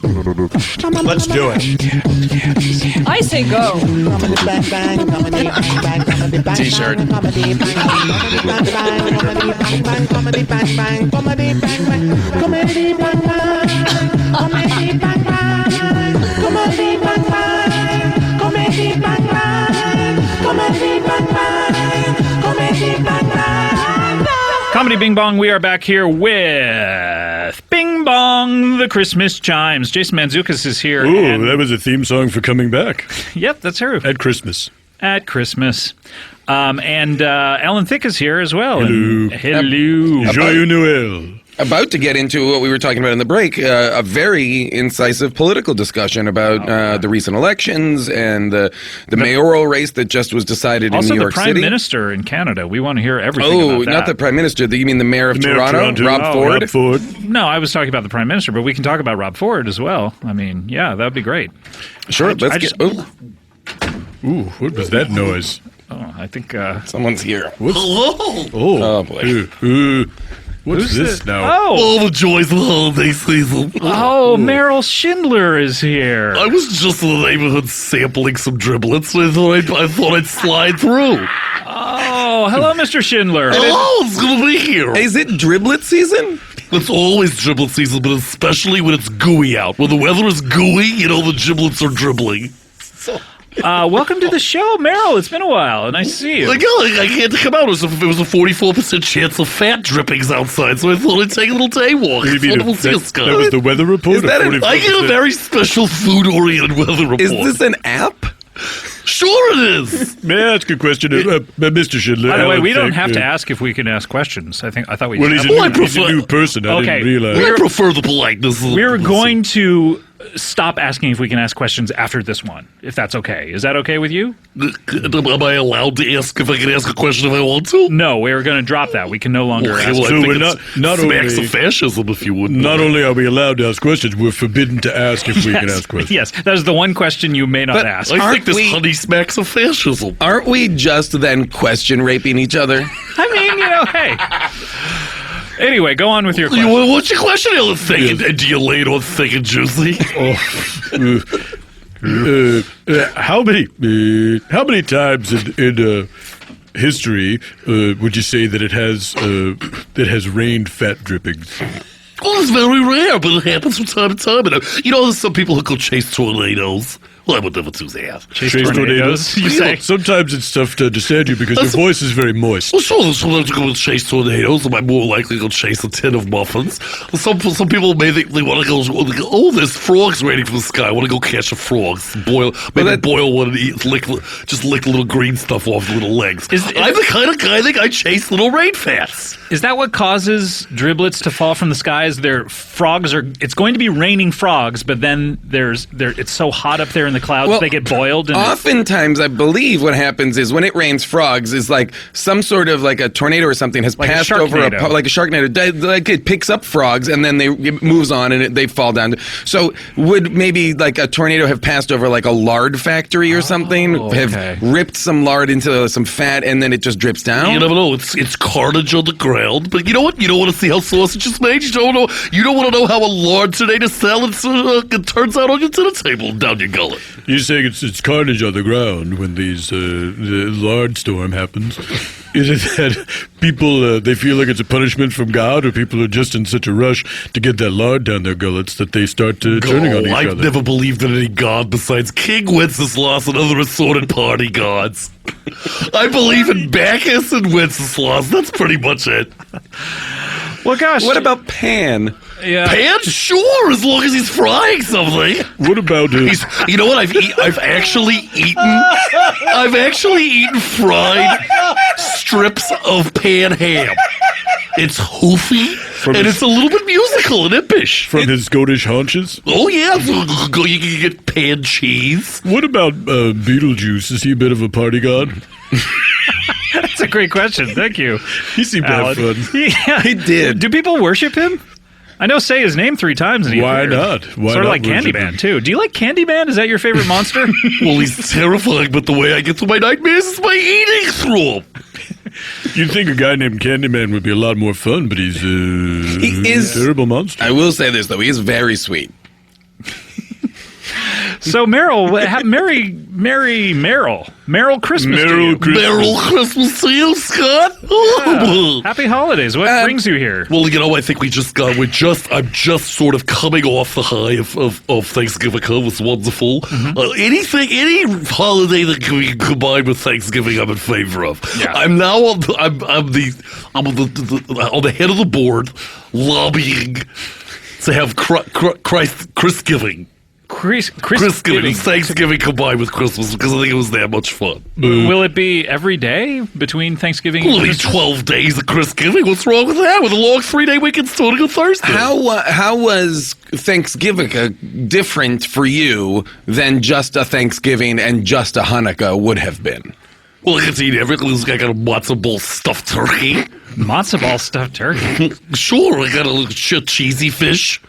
Let's do it. I say go. T-shirt. Comedy Bing Bong, we are back here with Bing Bong, the Christmas chimes. Jason Mantzoukas is here. Ooh, that was a theme song for coming back. Yep, that's her. At Christmas. At Christmas. And Alan Thicke is here as well. Hello. Hello. Joyeux Noël. About to get into what we were talking about in the break, a very incisive political discussion about the recent elections and the mayoral race that just was decided in New York City. Also the Prime Minister in Canada. We want to hear everything about that. Oh, not the Prime Minister. You mean the Mayor of Toronto? Rob Ford? Rob Ford. No, I was talking about the Prime Minister, but we can talk about Rob Ford as well. I mean, yeah, that would be great. Sure, let's get... Ooh, what was that noise? Oh, I think... Someone's here. Hello! Oh, boy. What's this now? Oh, the joys of the holiday season. Oh, Meryl Schindler is here. I was just in the neighborhood sampling some driblets, and I thought I'd slide through. Oh, hello, Mr. Schindler. Oh, it's going to be here. Is it driblet season? It's always driblet season, but especially when it's gooey out. When the weather is gooey, the giblets are dribbling. Welcome to the show, Meryl. It's been a while. Nice to see you. I can't come out. It was a 44% chance of fat drippings outside, so I thought I'd take a little day walk. That was the weather report? I get a very special food-oriented weather report. Is this an app? Sure it is. May I ask a question? Mr. Schindler. By the way, we don't have to ask if we can ask questions. I thought we. Well, he's a new person. I didn't realize. I prefer the politeness. We're going to stop asking if we can ask questions after this one, if that's okay. Is that okay with you? Am I allowed to ask if I can ask a question if I want to? No, we're going to drop that. We can no longer ask. Well, So we're not smacks only of fascism, if you wouldn't. Not only are we allowed to ask questions, we're forbidden to ask if we can ask questions. Yes, that is the one question you may not ask. I think this honey smacks of fascism. Aren't we just then question raping each other? I mean, hey. Anyway, go on with your question. What's your question, Ellen? Do you lay it on thick and juicy? How many times in history would you say that it has rained fat drippings? Well, it's very rare, but it happens from time to time. And, there's some people who go chase tornadoes. Well, I would never do that. Chase tornadoes, you say? Sometimes it's tough to understand you because your voice is very moist. Well, sure, sometimes I go chase tornadoes. I'm more likely to go chase a tin of muffins. Some people may think they want to go, there's frogs raining from the sky. I want to go catch a frog. Boil one and eat, lick little green stuff off the little legs. I'm the kind of guy that I chase little rain fats. Is that what causes driblets to fall from the skies? It's going to be raining frogs, but then it's so hot up there in the clouds they get boiled. And oftentimes, I believe what happens is when it rains frogs is like some sort of like a tornado or something has passed over like a sharknado. Like it picks up frogs and then it moves on and they fall down. So would maybe like a tornado have passed over like a lard factory or something, have ripped some lard into some fat and then it just drips down? You never know. It's carnage on the ground. But you know what? You don't want to see how sausage is made. You don't want to know how a lard tornado salad turns out on your dinner table down your gullet. You're saying it's carnage on the ground when the lard storm happens. Is it that people, they feel like it's a punishment from God, or people are just in such a rush to get that lard down their gullets that they start turning on each other? I've never believed in any god besides King Wenceslas and other assorted party gods. I believe in Bacchus and Wenceslas. That's pretty much it. Well, gosh. What about Pan? Yeah. Pan, sure, as long as he's frying something. What about you know what? I've actually eaten fried strips of pan ham. It's hoofy and it's a little bit musical and impish. From his goatish haunches? Oh yeah, you can get pan cheese. What about Beetlejuice? Is he a bit of a party god? That's a great question. Thank you. He seemed to have fun. Yeah, he did. Do people worship him? I know, say his name 3 times. And Why not? Sort of like Candyman, too. Do you like Candyman? Is that your favorite monster? Well, he's terrifying, but the way I get through my nightmares is by eating through him. You'd think a guy named Candyman would be a lot more fun, but he's a terrible monster. I will say this, though. He is very sweet. So Meryl, Meryl Christmas to you. Merry Christmas to you, Scott. Yeah. Happy holidays. What brings you here? Well, I'm just sort of coming off the high of Thanksgiving. It was wonderful. Any holiday that can be combined with Thanksgiving, I'm in favor of. Yeah. I'm now on the head of the board, lobbying to have Christgiving. Christgiving, Thanksgiving combined with Christmas, because I think it was that much fun. Will it be every day between Thanksgiving and Will it be Christmas? 12 days of Christgiving? What's wrong with that? With a long 3-day weekend starting on Thursday. How was Thanksgiving different for you than just a Thanksgiving and just a Hanukkah would have been? Well, I get to eat everything. I got a matzo ball stuffed turkey. Matzo ball stuffed turkey? Sure, I got a little cheesy fish.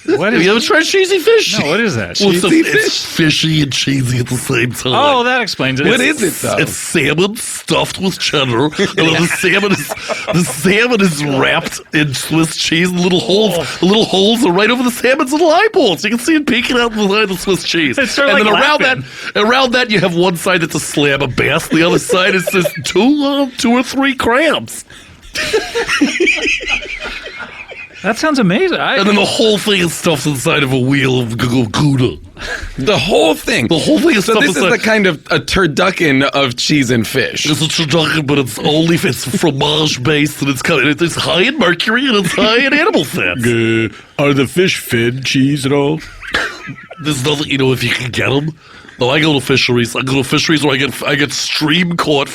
What Have is you ever tried cheesy fish? No, what is that? Well, it's fishy and cheesy at the same time. Oh, that explains it. What is it, though? It's salmon stuffed with cheddar, and then the salmon is wrapped in Swiss cheese. And little holes are right over the salmon's little eyeballs. You can see it peeking out behind the Swiss cheese. It's sort of and like then around that, you have one side that's a slab of bass. The other side is just two or three crabs. That sounds amazing. And then the whole thing is stuffed inside of a wheel of Gouda. The whole thing. The whole thing is So stuffed this is inside. the kind of a turducken of cheese and fish. It's a turducken, but it's fromage based, and it's high in mercury and it's high in animal fats. Are the fish fed cheese at all? There's nothing, if you can get them. No, I go to fisheries. I go to fisheries where I get stream caught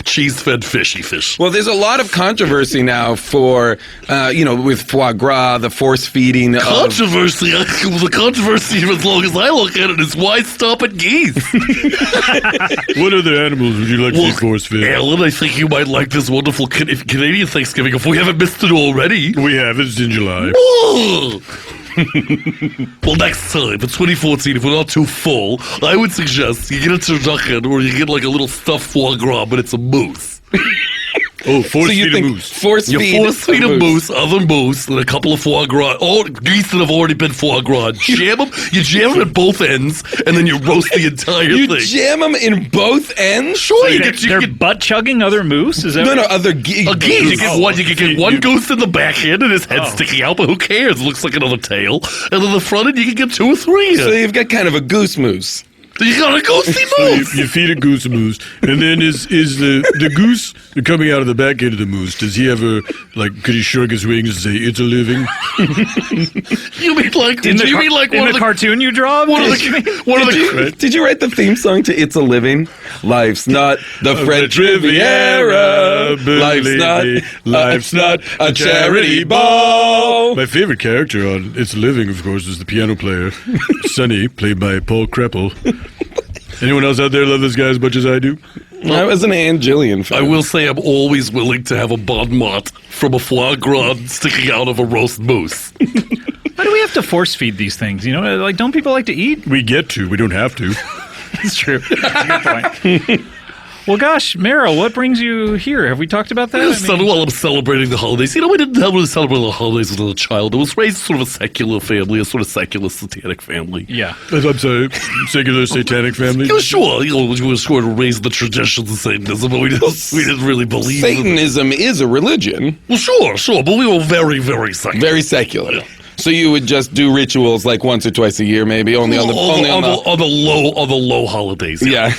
cheese-fed fishy fish. Well, there's a lot of controversy now for, with foie gras, the force feeding. Controversy. The controversy, as long as I look at it, is why stop at geese? What other animals would you like to see force fed? Alan, I think you might like this wonderful Canadian Thanksgiving if we haven't missed it already. We have. It's in July. Oh! Well, next time, for 2014, if we're not too full, I would suggest you get a turducken or you get like a little stuffed foie gras, but it's a moose. Oh, force feed a moose. Force feed a moose, other moose, and a couple of foie gras. Oh, geese that have already been foie gras. Jam them. You jam them at both ends, and then you roast the entire thing. You jam them in both ends? Sure, they're butt chugging other moose. Is that other geese. A geese. You get one. You can get one goose in the back end and his head sticking out, but who cares? It looks like another tail. And then the front end, you can get 2 or 3. So you've got kind of a goose moose. You got a goosey moose. So you feed a goose a moose, and then is the goose coming out of the back end of the moose? Does he ever could he shrug his wings and say it's a living? You mean like in the cartoon you draw? Did you write the theme song to "It's a Living"? Life's not the French Riviera. Life's not a charity ball. My favorite character on It's a Living, of course, is the piano player Sonny, played by Paul Kreppel. Anyone else out there love this guy as much as I do? I was an Ann Gillian fan. I will say I'm always willing to have a bon mot from a foie gras sticking out of a roast moose. Why do we have to force feed these things? Don't people like to eat? We get to. We don't have to. That's true. That's a good point. Well, gosh, Meryl, what brings you here? Have we talked about that? While I'm celebrating the holidays. We didn't really celebrate the holidays as a child. I was raised sort of a secular family, a sort of secular satanic family. Yeah. I'm sorry, secular satanic family? Yeah, sure. We were sort of raised the traditions of Satanism, but we didn't really believe Satanism is a religion. Well, sure, but we were very, very secular. Very secular. Yeah. So you would just do rituals like once or twice a year, maybe on the low holidays. Yeah.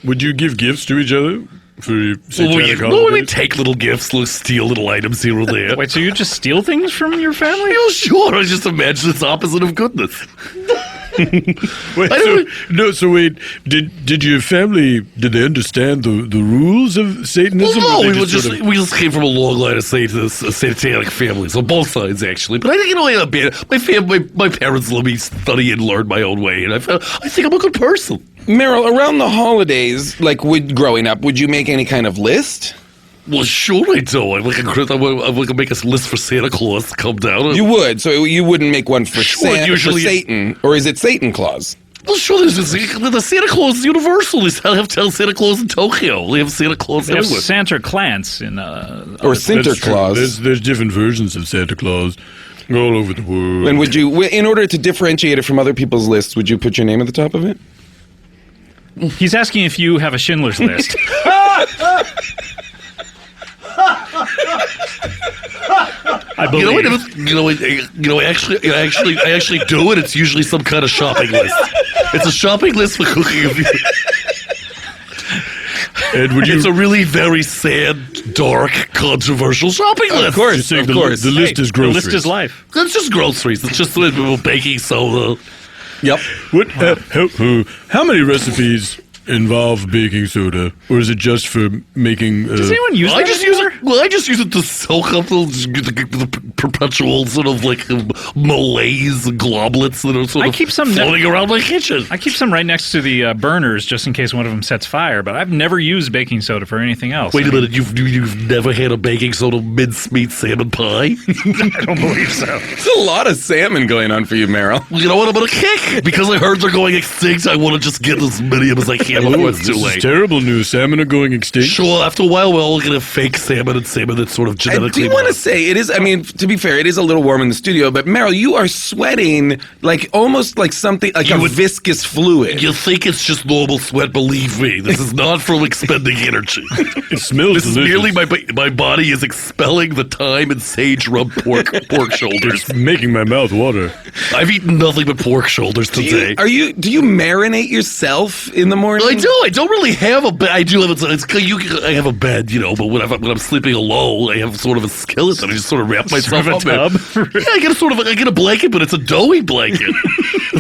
Would you give gifts to each other for satanic holidays? No, we take little gifts, steal little items here or there. Wait, so you just steal things from your family? Oh, sure. I just imagine it's opposite of goodness. Wait, did your family, did they understand the ruls of Satanism? Well, no, we just came from a long line of satanic families, on both sides, actually. But I think, my parents let me study and learn my own way, and I think I'm a good person. Meryl, around the holidays, growing up, would you make any kind of list? Well, sure I do. I'm like to make a list for Santa Claus to come down. You would, so you wouldn't make one for Satan, or is it Satan Claus? Well, sure, the Santa Claus is universal. They have Santa Claus in Tokyo. They have Santa Claus everywhere. Santa Claus in... or Santa Claus. There's different versions of Santa Claus. All over the world. And would you, in order to differentiate it from other people's lists, would you put your name at the top of it? He's asking if you have a Schindler's List. I believe. I actually do it. It's usually some kind of shopping list. It's a shopping list for cooking. And It's a really very sad, dark, controversial shopping list. Of course, of course. The list is The groceries. list is life. It's just groceries. It's just baking soda. Yep. What? How many recipes involve baking soda, or is it just for making? Does anyone use that I just anymore? use it to soak up the perpetual sort of like malaise globlets that are sort I of keep some floating around my kitchen. I keep some right next to the burners just in case one of them sets fire, but I've never used baking soda for anything else. Wait a minute, you've never had a baking soda mincemeat salmon pie? I don't believe so. There's a lot of salmon going on for you, Meryl. You know what? I'm on a kick because I heard they're going extinct. I want to just get as many of them as I can before it's too This late. is terrible news. Salmon are going extinct. Sure, after a while, we're all going to fake salmon and salmon that's sort of I genetically. do want to say it is. I mean, to be fair, it is a little warm in the studio. But Meryl, you are sweating like almost like something like a viscous fluid. You think it's just normal sweat? Believe me, this is not from expending energy. It smells This is delicious. merely my body is expelling the thyme and sage rub pork shoulders. It's making my mouth water. I've eaten nothing but pork shoulders today. Do you marinate yourself in the morning? I do. I don't really have a bed. I do have I have a bed, but when I'm sleeping alone, I have sort of a skeleton. I just sort of wrap myself up Sort of a in. tub? Yeah, I get a blanket, but it's a doughy blanket.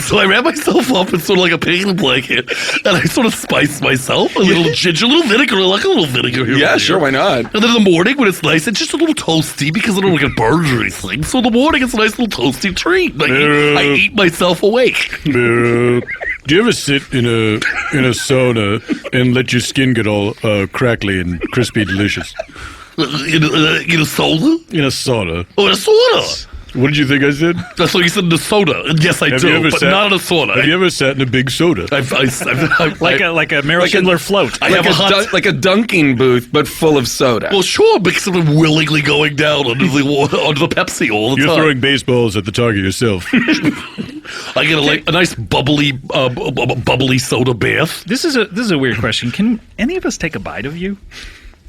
So I wrap myself up in sort of like a picnic blanket, and I sort of spice myself a little ginger, a little vinegar. I like a little vinegar here. Yeah, and sure, there. why not? And then in the morning, when it's nice, it's just a little toasty because I don't want to get burned or anything. So in the morning, it's a nice little toasty treat. I eat myself awake. Do you ever sit in a sauna and let your skin get all crackly and crispy delicious? In a soda? In a sauna. Oh, in a soda. What did you think I said? That's what you said in the soda. And yes, I Have you do, ever but sat- not in a soda. Have you ever sat in a big soda? Like a Meryl Schindler float. I have a hot. Like a dunking booth, but full of soda. Well, sure, because I'm willingly going down under the Pepsi all the You're time. throwing baseballs at the target yourself. I get a nice bubbly soda bath. This is a weird question. Can any of us take a bite of you?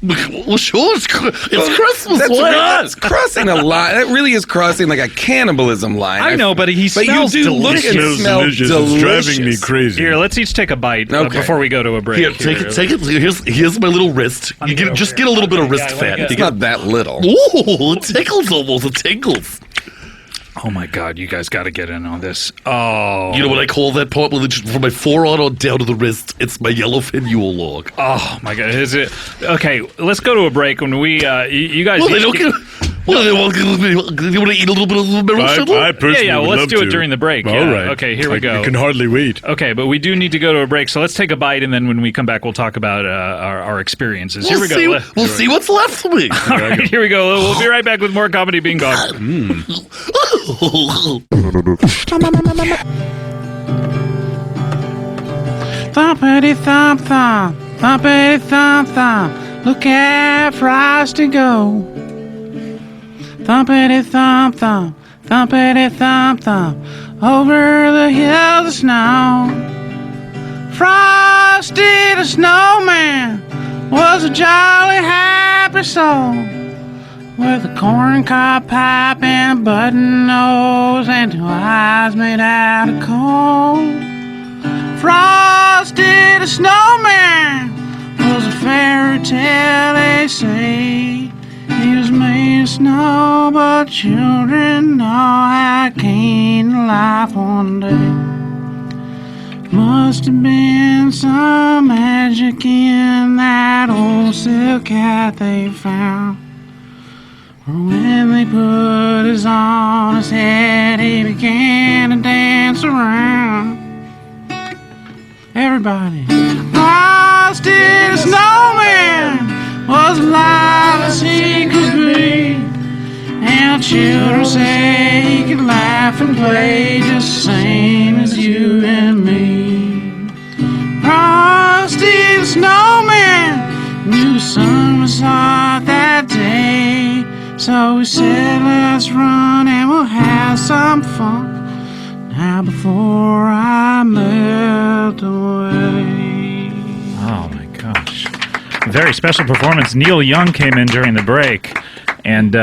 Well, sure, it's Christmas. Why That's not? crossing a line. That really is crossing like a cannibalism line. I know, but he smells you do look delicious. and smell delicious. delicious. It's driving me crazy. Here, let's each take a bite Okay. before we go to a break. Here, take it. Here's my little wrist. You just get a little bit of wrist fat. It's not that little. Ooh, it tickles almost. It tingles. Oh my God, you guys got to get in on this. Oh, You know what I call that part? From my forearm on down to the wrist, it's my yellowfin Yule log. oh my God, is it? Okay, let's go to a break. When we, you guys. Well, they each don't get- get. Well, they want to eat a little bit of Meryl Schindler? I personally well, would let's love do it to. during the break. All Yeah, right. okay, here we go. I can hardly wait. Okay, but we do need to go to a break, so let's take a bite, and then when we come back, we'll talk about our experiences. Here we go. We'll see what's left for me. All right, here we go. We'll be right back with more Comedy Bing Bong. Thumpity thump thump, thumpity thump thump. Look at Frosty go. Thumpity thump thump, thumpity thump thump. Over the hills of snow. Frosty the snowman was a jolly happy soul, with a corncob pipe and a button nose and two eyes made out of coal. Frosty the snowman was a fairy tale, they say. He was made of snow, but children know how he came to life one day. Must have been some magic in that old silk hat they found. For when they put his on his head, he began to dance around. Everybody. Frosty the snowman was alive as he could be, and the children say he could laugh and play just the same as you and me. Frosty the snowman knew the sun was hot that day, so we said let's run and we'll have some fun. Now before I melt away. Oh my gosh. Very special performance. Neil Young came in during the break and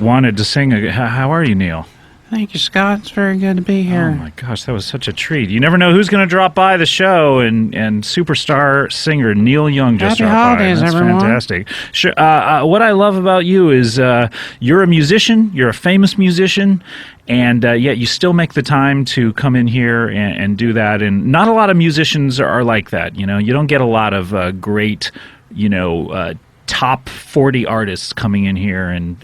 wanted to sing. How are you, Neil? Thank you, Scott. It's very good to be here. Oh my gosh, that was such a treat. You never know who's going to drop by the show, and superstar singer Neil Young just Happy dropped holidays, by. That's everyone. fantastic. Sure, what I love about you is you're a musician, you're a famous musician, and yet you still make the time to come in here and do that. And not a lot of musicians are like that. You know, you don't get a lot of great, top 40 artists coming in here and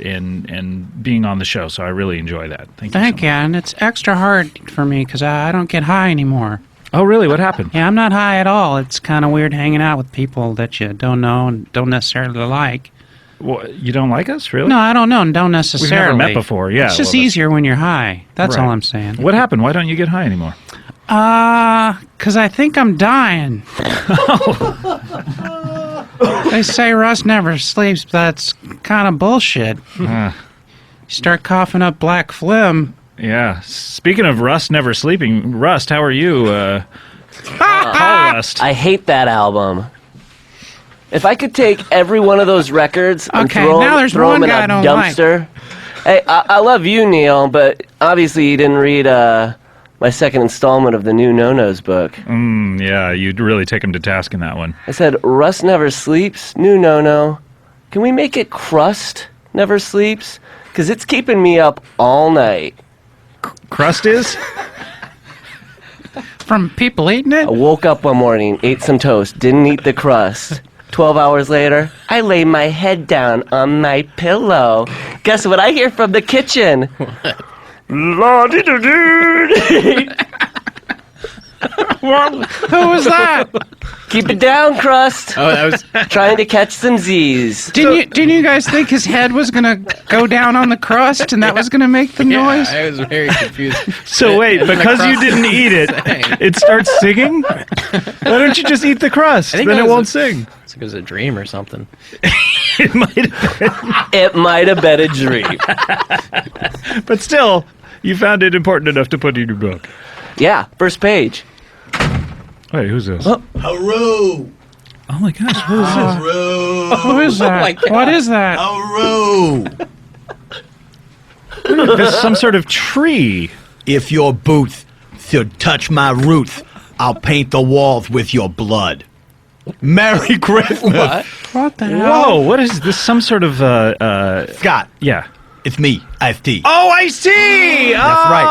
being on the show, so I really enjoy that. Thank you. And it's extra hard for me because I don't get high anymore. Oh, really? What happened? Yeah, I'm not high at all. It's kind of weird hanging out with people that you don't know and don't necessarily like. Well, you don't like us, really? No, I don't know and don't necessarily. We've never met before, yeah. It's just easier when you're high. That's all I'm saying. What happened? Why don't you get high anymore? Because I think I'm dying. They say Russ never sleeps, but that's kind of bullshit. You start coughing up black phlegm. Yeah. Speaking of Rust never sleeping, Rust, how are you? Call Rust. I hate that album. If I could take every one of those records and throw them in a dumpster. Hey, I love you, Neil, but obviously you didn't read my second installment of the new No-Nos book. Yeah, you'd really take him to task in that one. I said, Russ never sleeps, new No-No. Can we make it Crust never sleeps? Because it's keeping me up all night. Crust is? From people eating it? I woke up one morning, ate some toast, didn't eat the crust. 12 hours later, I lay my head down on my pillow. Guess what I hear from the kitchen? La-dee-da-doo. Who was that? Keep it down, Crust. Oh, that was trying to catch some Z's. Didn't you guys think his head was gonna go down on the crust and that was gonna make the noise? I was very confused. So wait, because you didn't eat it, it starts singing? Why don't you just eat the crust? Then it won't sing. It's like it was a dream or something. It might have been a dream. But still, you found it important enough to put in your book. Yeah, first page. Wait, who's this? Oh. Haru! Oh my gosh, who is this? Haru! Who is that? What is that? Haru! This is some sort of tree. If your boots should touch my roots, I'll paint the walls with your blood. Merry Christmas! What the hell? Whoa, what is this? Some sort of, Scott, yeah. it's me, Ice-T. Oh, I see! That's right.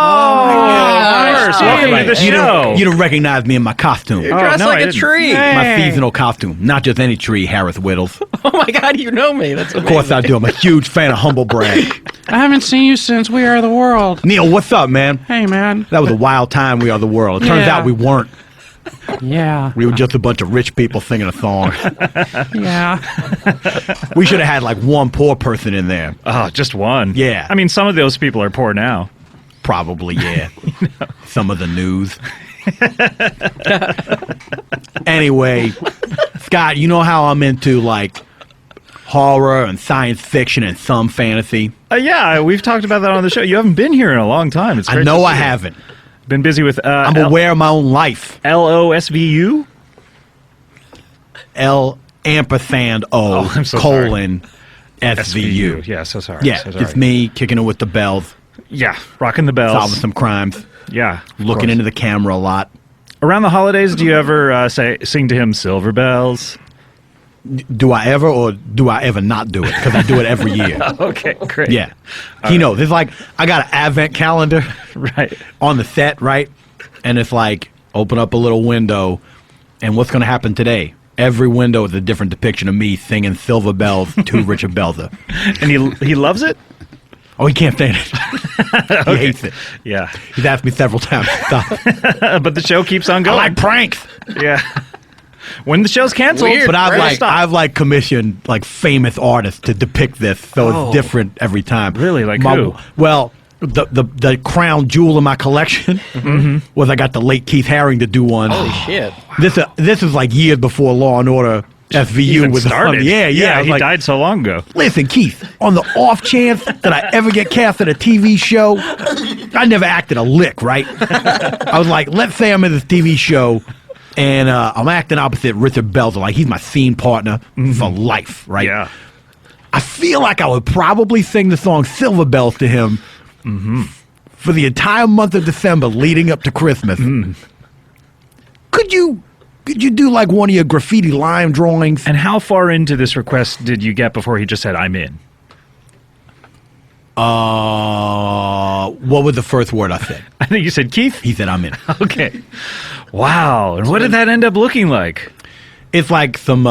Of course. Welcome to the show. You don't recognize me in my costume. You're dressed no, like I a didn't. tree. My seasonal costume. Not just any tree, Harris Wittels. Oh my God, you know me. That's amazing. Of course I do. I'm a huge fan of Humble Brag. I haven't seen you since We Are the World. Neil, what's up, man? Hey, man. That was a wild time, We Are the World. It turns Yeah. out we weren't. Yeah. We were just a bunch of rich people singing a song. Yeah. We should have had like one poor person in there. Oh, just one. Yeah. I mean, some of those people are poor now. Probably, yeah. Some of the news. Anyway, Scott, you know how I'm into like horror and science fiction and some fantasy? Yeah, we've talked about that on the show. You haven't been here in a long time. It's I great know to I see you. haven't. Been busy with I'm aware of my own life. LOSVU? L ampersand O Oh, I'm so colon SVU. Yeah, so sorry. Yeah, so sorry. it's me kicking it with the bells, Yeah, rocking the bells. solving some crimes, Yeah, of looking course. into the camera a lot. Around the holidays, do you ever sing to him Silver Bells? Do I ever or do I ever not do it? Because I do it every year. Okay, great. Yeah. He knows. It's like I got an advent calendar Right. on the set, right? And it's like, open up a little window, and what's going to happen today? Every window is a different depiction of me singing Silver Bells to Richard Belzer. And he loves it? Oh, he can't stand it. He hates it. Yeah. He's asked me several times to stop. But the show keeps on I going. like pranks. Yeah. When the show's canceled, Weird. But stop. I've commissioned like famous artists to depict this, so Oh. it's different every time. Really? Like who? Well, the crown jewel in my collection was I got the late Keith Haring to do one. Holy shit. This is like years before Law and Order SVU was started. Yeah, he like, died so long ago. listen, Keith, on the off chance that I ever get cast in a TV show, I never acted a lick, right? I was like, let's say I'm in this TV show and I'm acting opposite Richard Belzer. Like, he's my scene partner for life, right? Yeah. I feel like I would probably sing the song Silver Bells to him for the entire month of December leading up to Christmas. Could you do like one of your graffiti line drawings? And how far into this request did you get before he just said, I'm in? What was the first word I said? I think you said Keith? He said, I'm in. Okay. Wow. And what did that end up looking like? It's like some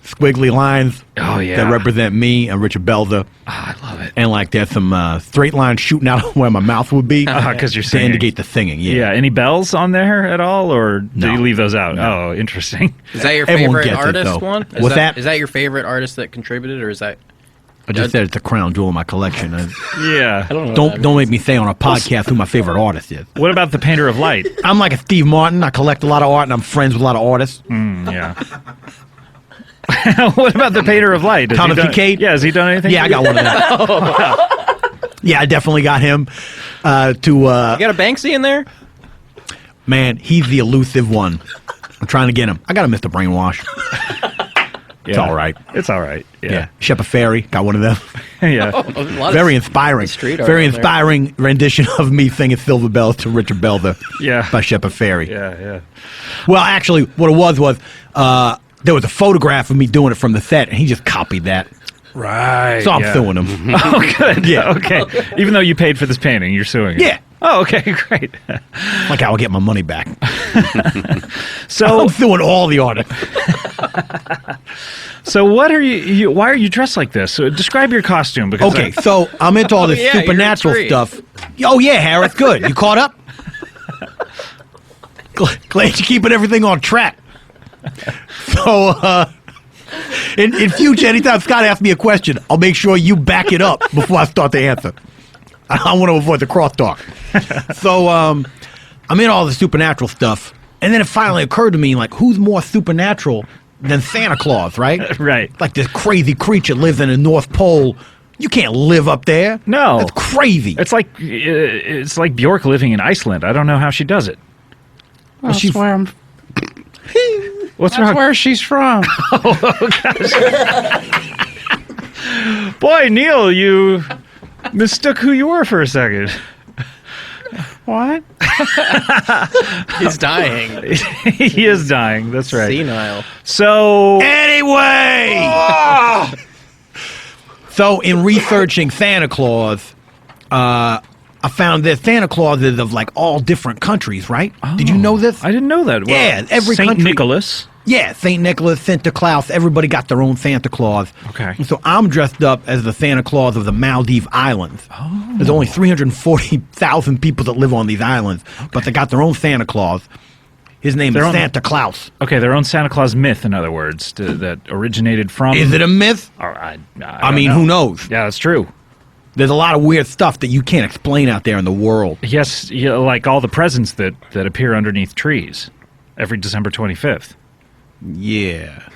squiggly lines that represent me and Richard Belzer. I love it. And like there's some straight lines shooting out of where my mouth would be. Because you're to singing. indicate the singing, Yeah. Any bells on there at all, or did No. you leave those out? No. Oh, interesting. Is that your Everyone favorite gets it, artist though. one? What's that? Is that your favorite artist that contributed, or is that? I just said it's a crown jewel in my collection. Yeah. I don't know. Don't make me say on a podcast who my favorite artist is. What about the Painter of Light? I'm like a Steve Martin. I collect a lot of art and I'm friends with a lot of artists. Yeah. What about the Painter of Light? Thomas Kincaid? Yeah, has he done anything? Yeah, I got one of them. Yeah, I definitely got him to You got a Banksy in there? man, he's the elusive one. I'm trying to get him. I got a Mr. Brainwash. It's all right. It's all right. Yeah. Shepard Fairey, got one of them. Yeah. A lot of Very inspiring. street art Very on there. inspiring rendition of me singing Silver Bells to Richard Belzer Yeah. by Shepard Fairey. Yeah. Well, actually, what it was there was a photograph of me doing it from the set, and he just copied that. Right. So I'm yeah. suing him. Oh, good. Yeah. Okay. Even though you paid for this painting, you're suing it. Yeah. Oh, okay. Great. Like I will get my money back. So, I'm suing all the artists. so what are you? Why are you dressed like this? So describe your costume. Because Okay, so I'm into all this yeah, you're a supernatural tree. stuff. Oh, yeah, Harris, good. You caught up? Glad you're keeping everything on track. So, in future, anytime Scott asks me a question, I'll make sure you back it up before I start to answer. I want to avoid the crosstalk. So, I'm in all the supernatural stuff, and then it finally occurred to me, like, who's more supernatural than Santa Claus, right? Right. Like this crazy creature lives in the North Pole. You can't live up there. No. That's crazy. It's like Bjork living in Iceland. I don't know how she does it. That's where I'm. What's That's wrong? where she's from. Boy, Neil, you mistook who you were for a second. What? He's dying. He is dying. That's right. Senile. So Anyway! So, in researching Santa Claus, I found that Santa Claus is of like all different countries, right? Did you know this? I didn't know that. Well, Yeah, every Saint country- Nicholas. Yeah, St. Nicholas, Santa Claus, everybody got their own Santa Claus. Okay. And so I'm dressed up as the Santa Claus of the Maldives Islands. Oh. There's only 340,000 people that live on these islands, but they got their own Santa Claus. His name Their is own- Santa Claus. Okay, their own Santa Claus myth, in other words, that originated from. Is it a myth? Or I mean, don't know. who knows? Yeah, that's true. There's a lot of weird stuff that you can't explain out there in the world. Yes, yeah, like all the presents that appear underneath trees every December 25th. Yeah.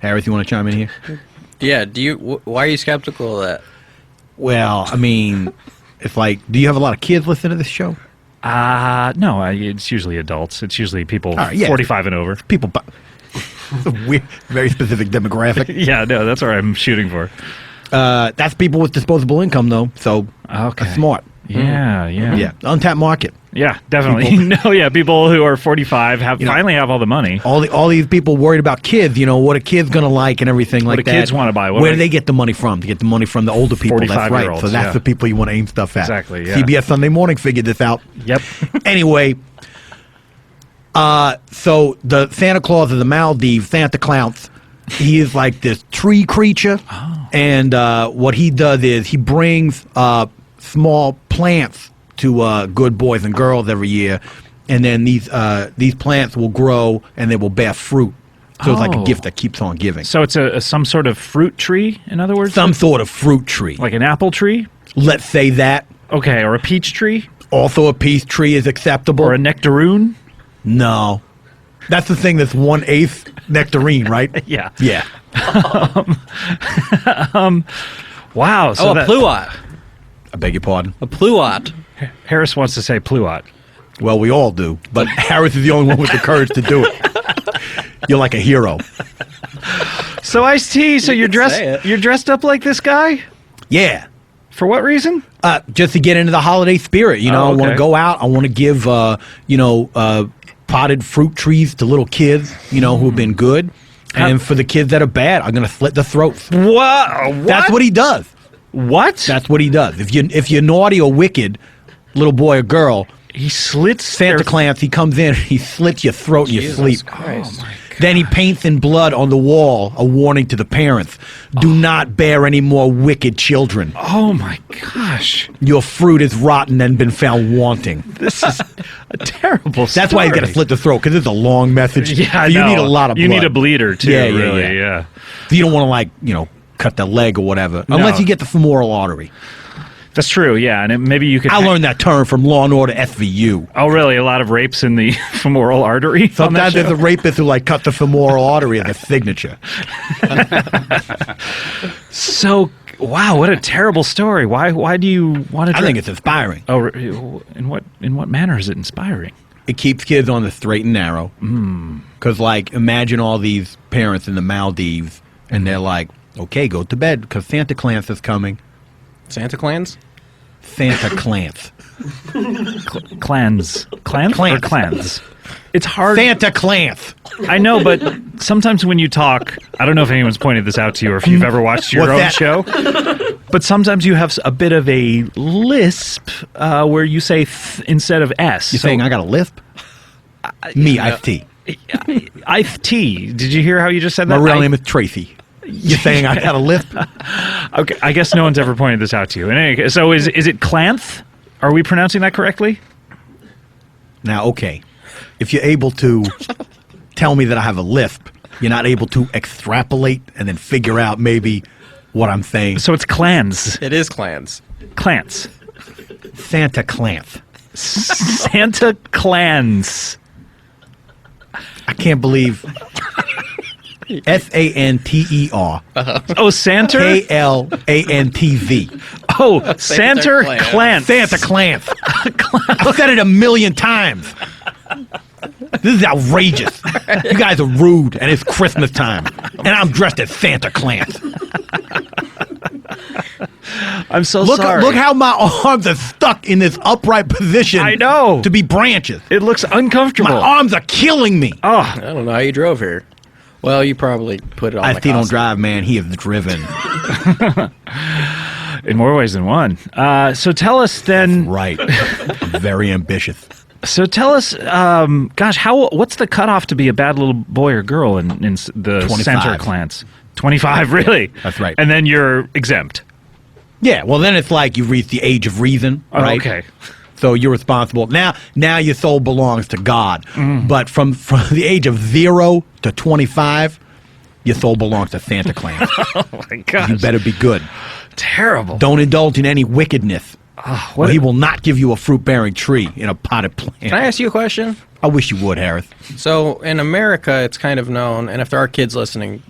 Harris, you want to chime in here? Yeah. Why are you skeptical of that? Well, I mean, it's like, do you have a lot of kids listening to this show? No, it's usually adults. It's usually people All right, yeah. 45 and over. People, it's a weird, very specific demographic. Yeah, no, that's what I'm shooting for. That's people with disposable income, though. So Okay. that's smart. Yeah. Yeah, untapped market. Yeah, definitely. No, yeah, people who are 45 finally have all the money. All these people worried about kids. What a kid's gonna like and everything like do that. kids wanna buy? What Where do do they get the money from? To get the money from the older people. That's right. 45-year-olds, So that's yeah. the people you want to aim stuff at. Exactly, yeah. CBS Sunday Morning figured this out. Yep. Anyway, so the Santa Claus of the Maldives, Santa Claus, he is like this tree creature, and what he does is he brings small plants to good boys and girls every year, and then these plants will grow and they will bear fruit. So it's like a Oh. gift that keeps on giving. So it's some sort of fruit tree, in other words? Some sort of fruit tree. Like an apple tree? Let's say that. Okay, or a peach tree? Also, a peach tree is acceptable. Or a nectaroon? No. That's the thing that's 1/8 nectarine, right? Yeah. Yeah. Wow. So a pluot. I beg your pardon. A pluot. Harris wants to say pluot. Well, we all do, but Harris is the only one with the courage to do it. You're like a hero. So Ice-T, so you're dressed up like this guy? Yeah. For what reason? Just to get into the holiday spirit. You know, I want to go out. I want to give, potted fruit trees to little kids, who have been good. And for the kids that are bad, I'm going to slit the throats. What? That's what he does. What? That's what he does. If you're naughty or wicked, little boy or girl, he slits Santa Claus. He comes in, he slits your throat in your sleep. Christ. Then he paints in blood on the wall a warning to the parents: do not bear any more wicked children. Oh my gosh! Your fruit is rotten and been found wanting. This is a terrible story. That's why he's got to slit the throat, because it's a long message. Yeah, you need a lot of blood. You need a bleeder too. Yeah. You don't want to cut the leg or whatever, unless you get the femoral artery. That's true, yeah, and maybe you could... I learned that term from Law & Order SVU. Oh, really? A lot of rapes in the femoral artery? Sometimes there's a rapist who cut the femoral artery as a signature. So, wow, what a terrible story. Why do you want to... I think it's inspiring. Oh, in what manner is it inspiring? It keeps kids on the straight and narrow. Because, imagine all these parents in the Maldives, and they're like, okay, go to bed, because Santa Claus is coming. Santa Clans? Santa Clans. Clans. Clans? Or clans? It's hard. Santa Clans. I know, but sometimes when you talk, I don't know if anyone's pointed this out to you or if you've ever watched your own show, but sometimes you have a bit of a lisp where you say instead of S. You're saying I got a lisp? Me, Ice-T. Ice-T. Did you hear how you just said that? My real name is Tracy. You're saying I got a lisp? Okay, I guess no one's ever pointed this out to you. In any case, so is it Clanth? Are we pronouncing that correctly? Now, okay, if you're able to tell me that I have a lisp, you're not able to extrapolate and then figure out maybe what I'm saying. So it's clans. It is clans. Clans. Santa Clans. Santa Clans. I can't believe... Santer. Oh, Santer? Klantz. Oh, Santer Clans. Santa Clans. I've said it 1,000,000 times. This is outrageous. You guys are rude, and it's Christmas time, and I'm dressed as Santa Clans. I'm so sorry. Look how my arms are stuck in this upright position. I know. To be branches. It looks uncomfortable. My arms are killing me. Oh, I don't know how you drove here. Well, you probably put it on I don't drive, man. He is driven. In more ways than one. So tell us then... That's right. I'm very ambitious. So tell us, what's the cutoff to be a bad little boy or girl in the 25. Santer Clans? 25, really? That's right. And then you're exempt. Yeah, well, then it's like you've reached the age of reason, right? Okay. So you're responsible. Now your soul belongs to God. But from the age of 0 to 25, your soul belongs to Santa Claus. Oh, my gosh. You better be good. Terrible. Don't indulge in any wickedness. What he will not give you a fruit-bearing tree in a potted plant. Can I ask you a question? I wish you would, Harris. So in America, it's kind of known, and if there are kids listening,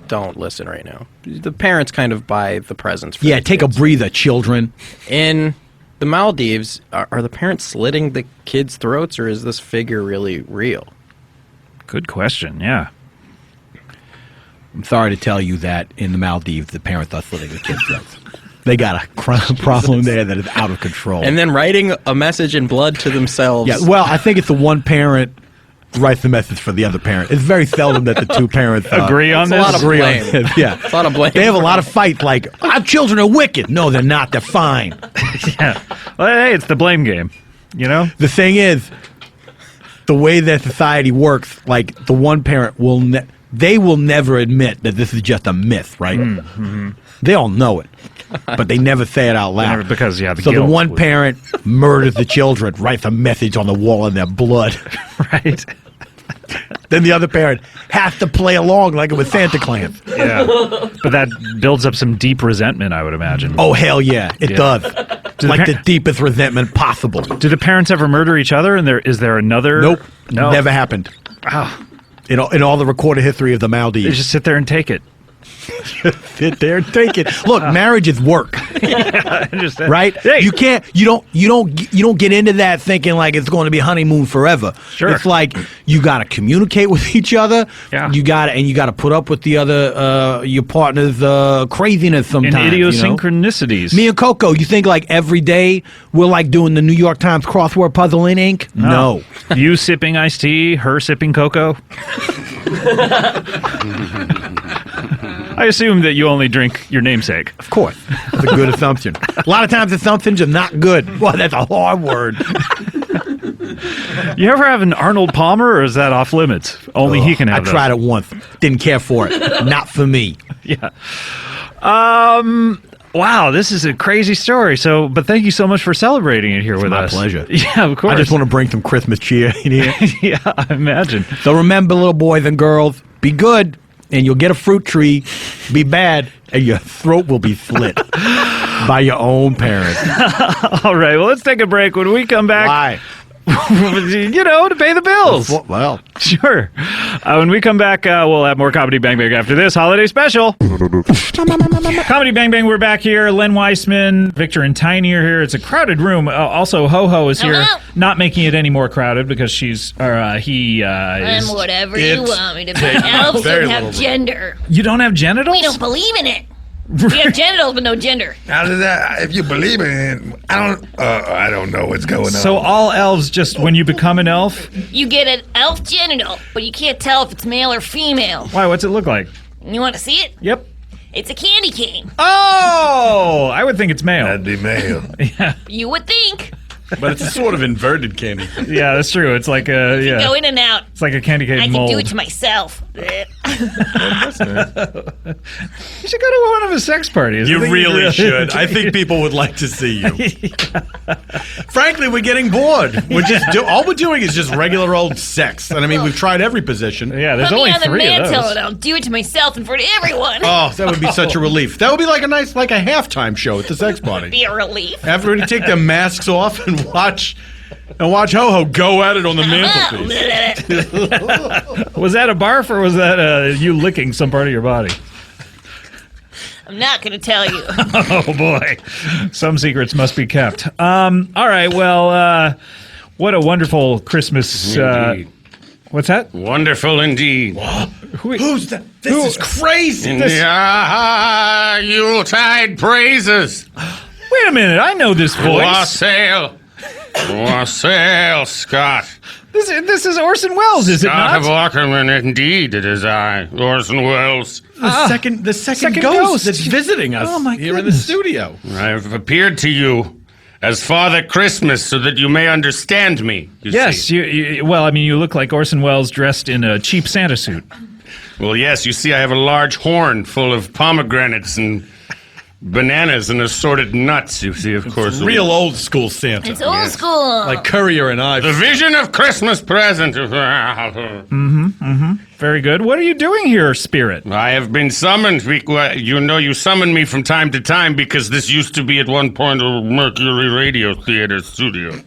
don't listen right now. The parents kind of buy the presents for Yeah, the take kids. a breather, children. In the Maldives, are the parents slitting the kids' throats, or is this figure really real? Good question, yeah. I'm sorry to tell you that in the Maldives, the parents are slitting the kids' throats. They got a problem there that is out of control. And then writing a message in blood to themselves. Yeah, well, I think it's the one parent writes the message for the other parent. It's very seldom that the two parents agree on it's this. A lot of blame. Yeah, It's a lot of blame. They have a lot of fights. Like, our children are wicked. No, they're not. They're fine. Yeah. Well, hey, it's the blame game, you know? The thing is, the way that society works, like the one parent they will never admit that this is just a myth, right? Mm-hmm. They all know it, but they never say it out loud. Because, the So the guilt one would- parent murders the children, writes a message on the wall in their blood. Right? Then the other parent has to play along like it was Santa Claus. Yeah. But that builds up some deep resentment, I would imagine. Oh, hell yeah, it does. Like the deepest resentment possible. Do the parents ever murder each other? And is there another? Nope. No. Never happened. Oh, in all the recorded history of the Maldives. They just sit there and take it. Sit there and take it. Look, marriage is work, right? Hey. You don't get into that thinking like it's going to be honeymoon forever. Sure. It's like you got to communicate with each other. Yeah. You got to put up with the other your partner's craziness sometimes. And idiosyncronicities. Me and Coco, you think like every day we're like doing the New York Times crossword puzzle in ink? No. You sipping iced tea, her sipping cocoa. I assume that you only drink your namesake. Of course. That's a good assumption. A lot of times assumptions are not good. Well, that's a hard word. You ever have an Arnold Palmer, or is that off limits? Only he can have I tried it once. Didn't care for it. Not for me. Yeah. Wow, this is a crazy story. But thank you so much for celebrating it here with us. My pleasure. Yeah, of course. I just want to bring some Christmas cheer in here. Yeah, I imagine. So remember, little boys and girls, be good, and you'll get a fruit tree. Be bad, and your throat will be slit by your own parents. All right, well, let's take a break. When we come back... Why? To pay the bills. Well. Sure. When we come back, we'll have more Comedy Bang Bang after this holiday special. Comedy Bang Bang, we're back here. Len Weissman, Victor, and Tiny are here. It's a crowded room. Also, Ho Ho is here, not making it any more crowded because he is. I'm whatever you want me to be. Elves don't have gender. You don't have genitals? We don't believe in it. We have genitals but no gender. How does that? If you believe in it, I don't know what's going on. So all elves, just when you become an elf, You get an elf genital, but you can't tell if it's male or female. why? What's it look like? You want to see it? Yep. It's a candy cane. Oh, I would think it's male. That'd be male. You would think. But it's a sort of inverted candy. Yeah, that's true. It's like Go in and out. It's like a candy cane I mold. can do it to myself. You should go to one of his sex parties. You really should. I think people would like to see you. Frankly, we're getting bored. All we're doing is just regular old sex. And I mean, we've tried every position. Yeah, there's Put only me on the 3 of mantle those. and I'll do it to myself in front of everyone. Oh, that would be such a relief. That would be like a halftime show at the sex party. Be a relief. Everybody take their masks off and watch Ho Ho go at it on the mantelpiece. Was that a barf or was that you licking some part of your body? I'm not going to tell you. Oh, boy. Some secrets must be kept. All right, well, what a wonderful Christmas. What's that? Wonderful indeed. Who's that? This is crazy. In the Yuletide praises. Wait a minute, I know this voice. Wassail, Scott. This is Orson Welles, is it Scott of not? Aukerman, indeed, it is I, Orson Welles. The second ghost that's visiting us here in the studio. I have appeared to you as Father Christmas so that you may understand me. Yes, you look like Orson Welles dressed in a cheap Santa suit. Well, yes, you see, I have a large horn full of pomegranates and bananas and assorted nuts, you see, of course. Real old school Santa. It's old school. Like Courier and I. The vision of Christmas present. Very good. What are you doing here, Spirit? I have been summoned. You summon me from time to time because this used to be at one point a Mercury Radio Theater studio.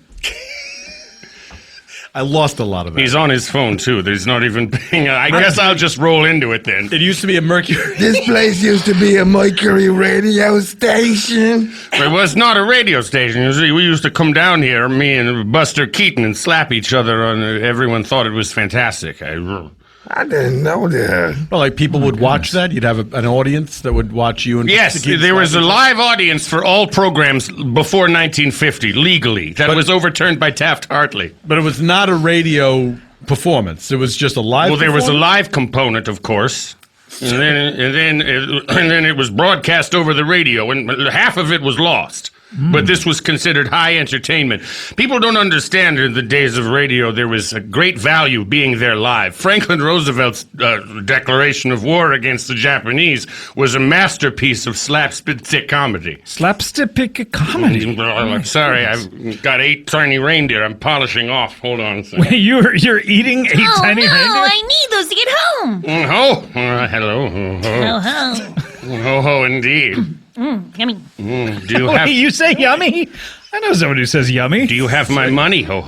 I lost a lot of that. He's on his phone, too. He's not even paying. I guess I'll just roll into it then. It used to be a Mercury. This place used to be a Mercury radio station. It was not a radio station. You see, we used to come down here, me and Buster Keaton, and slap each other. Everyone thought it was fantastic. I didn't know that. Well, like people would watch that. You'd have an audience that would watch you. And yes, there was a live audience for all programs before 1950, legally. That was overturned by Taft-Hartley. But it was not a radio performance. It was just a live. Well, there was a live component, of course. And then it was broadcast over the radio, and half of it was lost. But this was considered high entertainment. People don't understand in the days of radio there was a great value being there live. Franklin Roosevelt's declaration of war against the Japanese was a masterpiece of slapstick comedy. Slapstick comedy? Sorry, I've got 8 tiny reindeer I'm polishing off. Hold on a second. Wait, you're eating 8 tiny reindeer? I need those to get home. Hello. Ho, indeed. Yummy. Do you have... you say yummy? I know someone who says yummy. Do you have my money, Ho?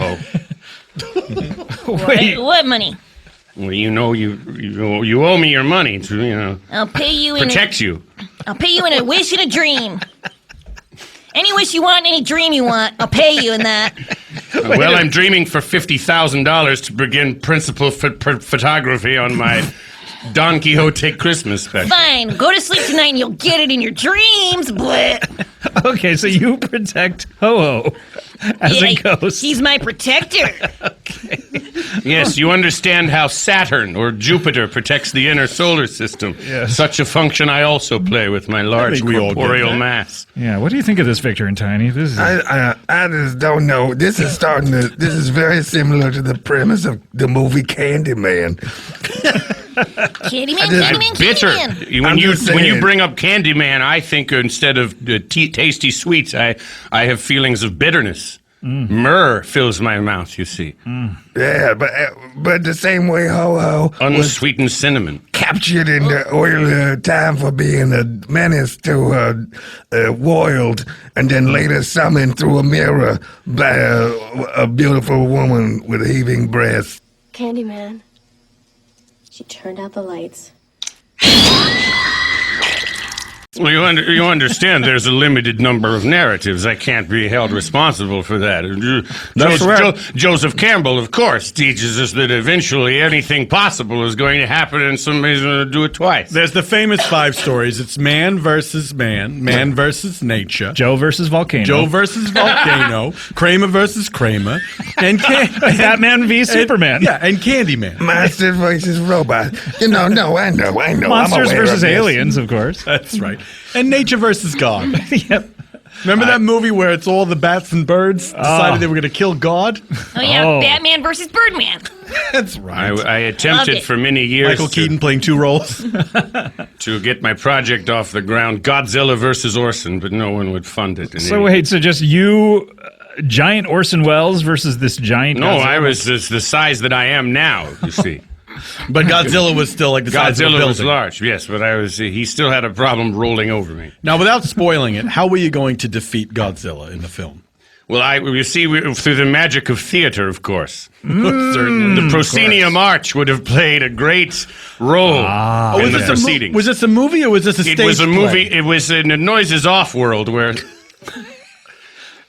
Wait. What money? Well, you owe me your money to, I'll pay you protect you. I'll pay you in a wish and a dream. Any wish you want, any dream you want, I'll pay you in that. Well, I'm dreaming for $50,000 to begin principal photography on my Don Quixote Christmas special. Fine, go to sleep tonight and you'll get it in your dreams, but... Okay, so you protect Ho-Ho as a ghost. He's my protector. Okay. Yes, you understand how Saturn or Jupiter protects the inner solar system. Yes. Such a function I also play with my large corporeal mass. Yeah, what do you think of this, Victor and Tiny? This is... I just don't know. This is very similar to the premise of the movie Candyman. Candyman, bitter. Candyman. When you bring up Candyman, I think instead of tasty sweets, I have feelings of bitterness. Myrrh fills my mouth, you see. Yeah, but the same way Ho-Ho unsweetened cinnamon captured in the earlier time for being a menace to World, and then later summoned through a mirror by a beautiful woman with heaving breasts. Candyman. She turned out the lights. Well, you understand there's a limited number of narratives. I can't be held responsible for that. Joseph Campbell, of course, teaches us that eventually anything possible is going to happen and somebody's going to do it twice. There's the famous 5 stories. It's man versus man, man versus nature. Joe versus volcano. Kramer versus Kramer. And Batman v Superman. And Candyman. Monsters versus robot. I know. Monsters versus aliens, of course. That's right. And nature versus God. Yep. Remember that movie where it's all the bats and birds decided they were going to kill God? Oh, yeah, Batman versus Birdman. That's right. I attempted for many years. Michael Keaton playing 2 roles. To get my project off the ground, Godzilla versus Orson, but no one would fund it. So just you, giant Orson Welles versus this giant No, Godzilla? I was the size that I am now, you see. But Godzilla was still like the size of a building. Godzilla was large, yes, but he still had a problem rolling over me. Now, without spoiling it, how were you going to defeat Godzilla in the film? Well, through the magic of theater, of course. Certainly. The proscenium arch would have played a great role in the proceedings. Was this a movie or was this a stage play? It was a movie. It was in the Noises Off world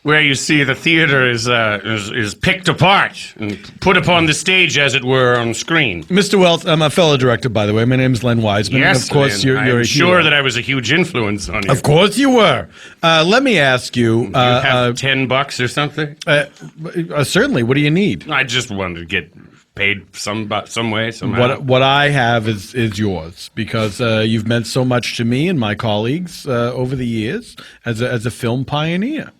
where you see the theater is picked apart and put upon the stage, as it were, on screen. Mr. Wells, I'm a fellow director, by the way. My name is Len Wiseman. Yes, and of course, you're I'm a sure hero. that I was a huge influence on you. Of course you were. Let me ask you. You have $10 or something? Certainly. What do you need? I just wanted to get paid some way, somehow. What I have is yours, because you've meant so much to me and my colleagues over the years as a film pioneer.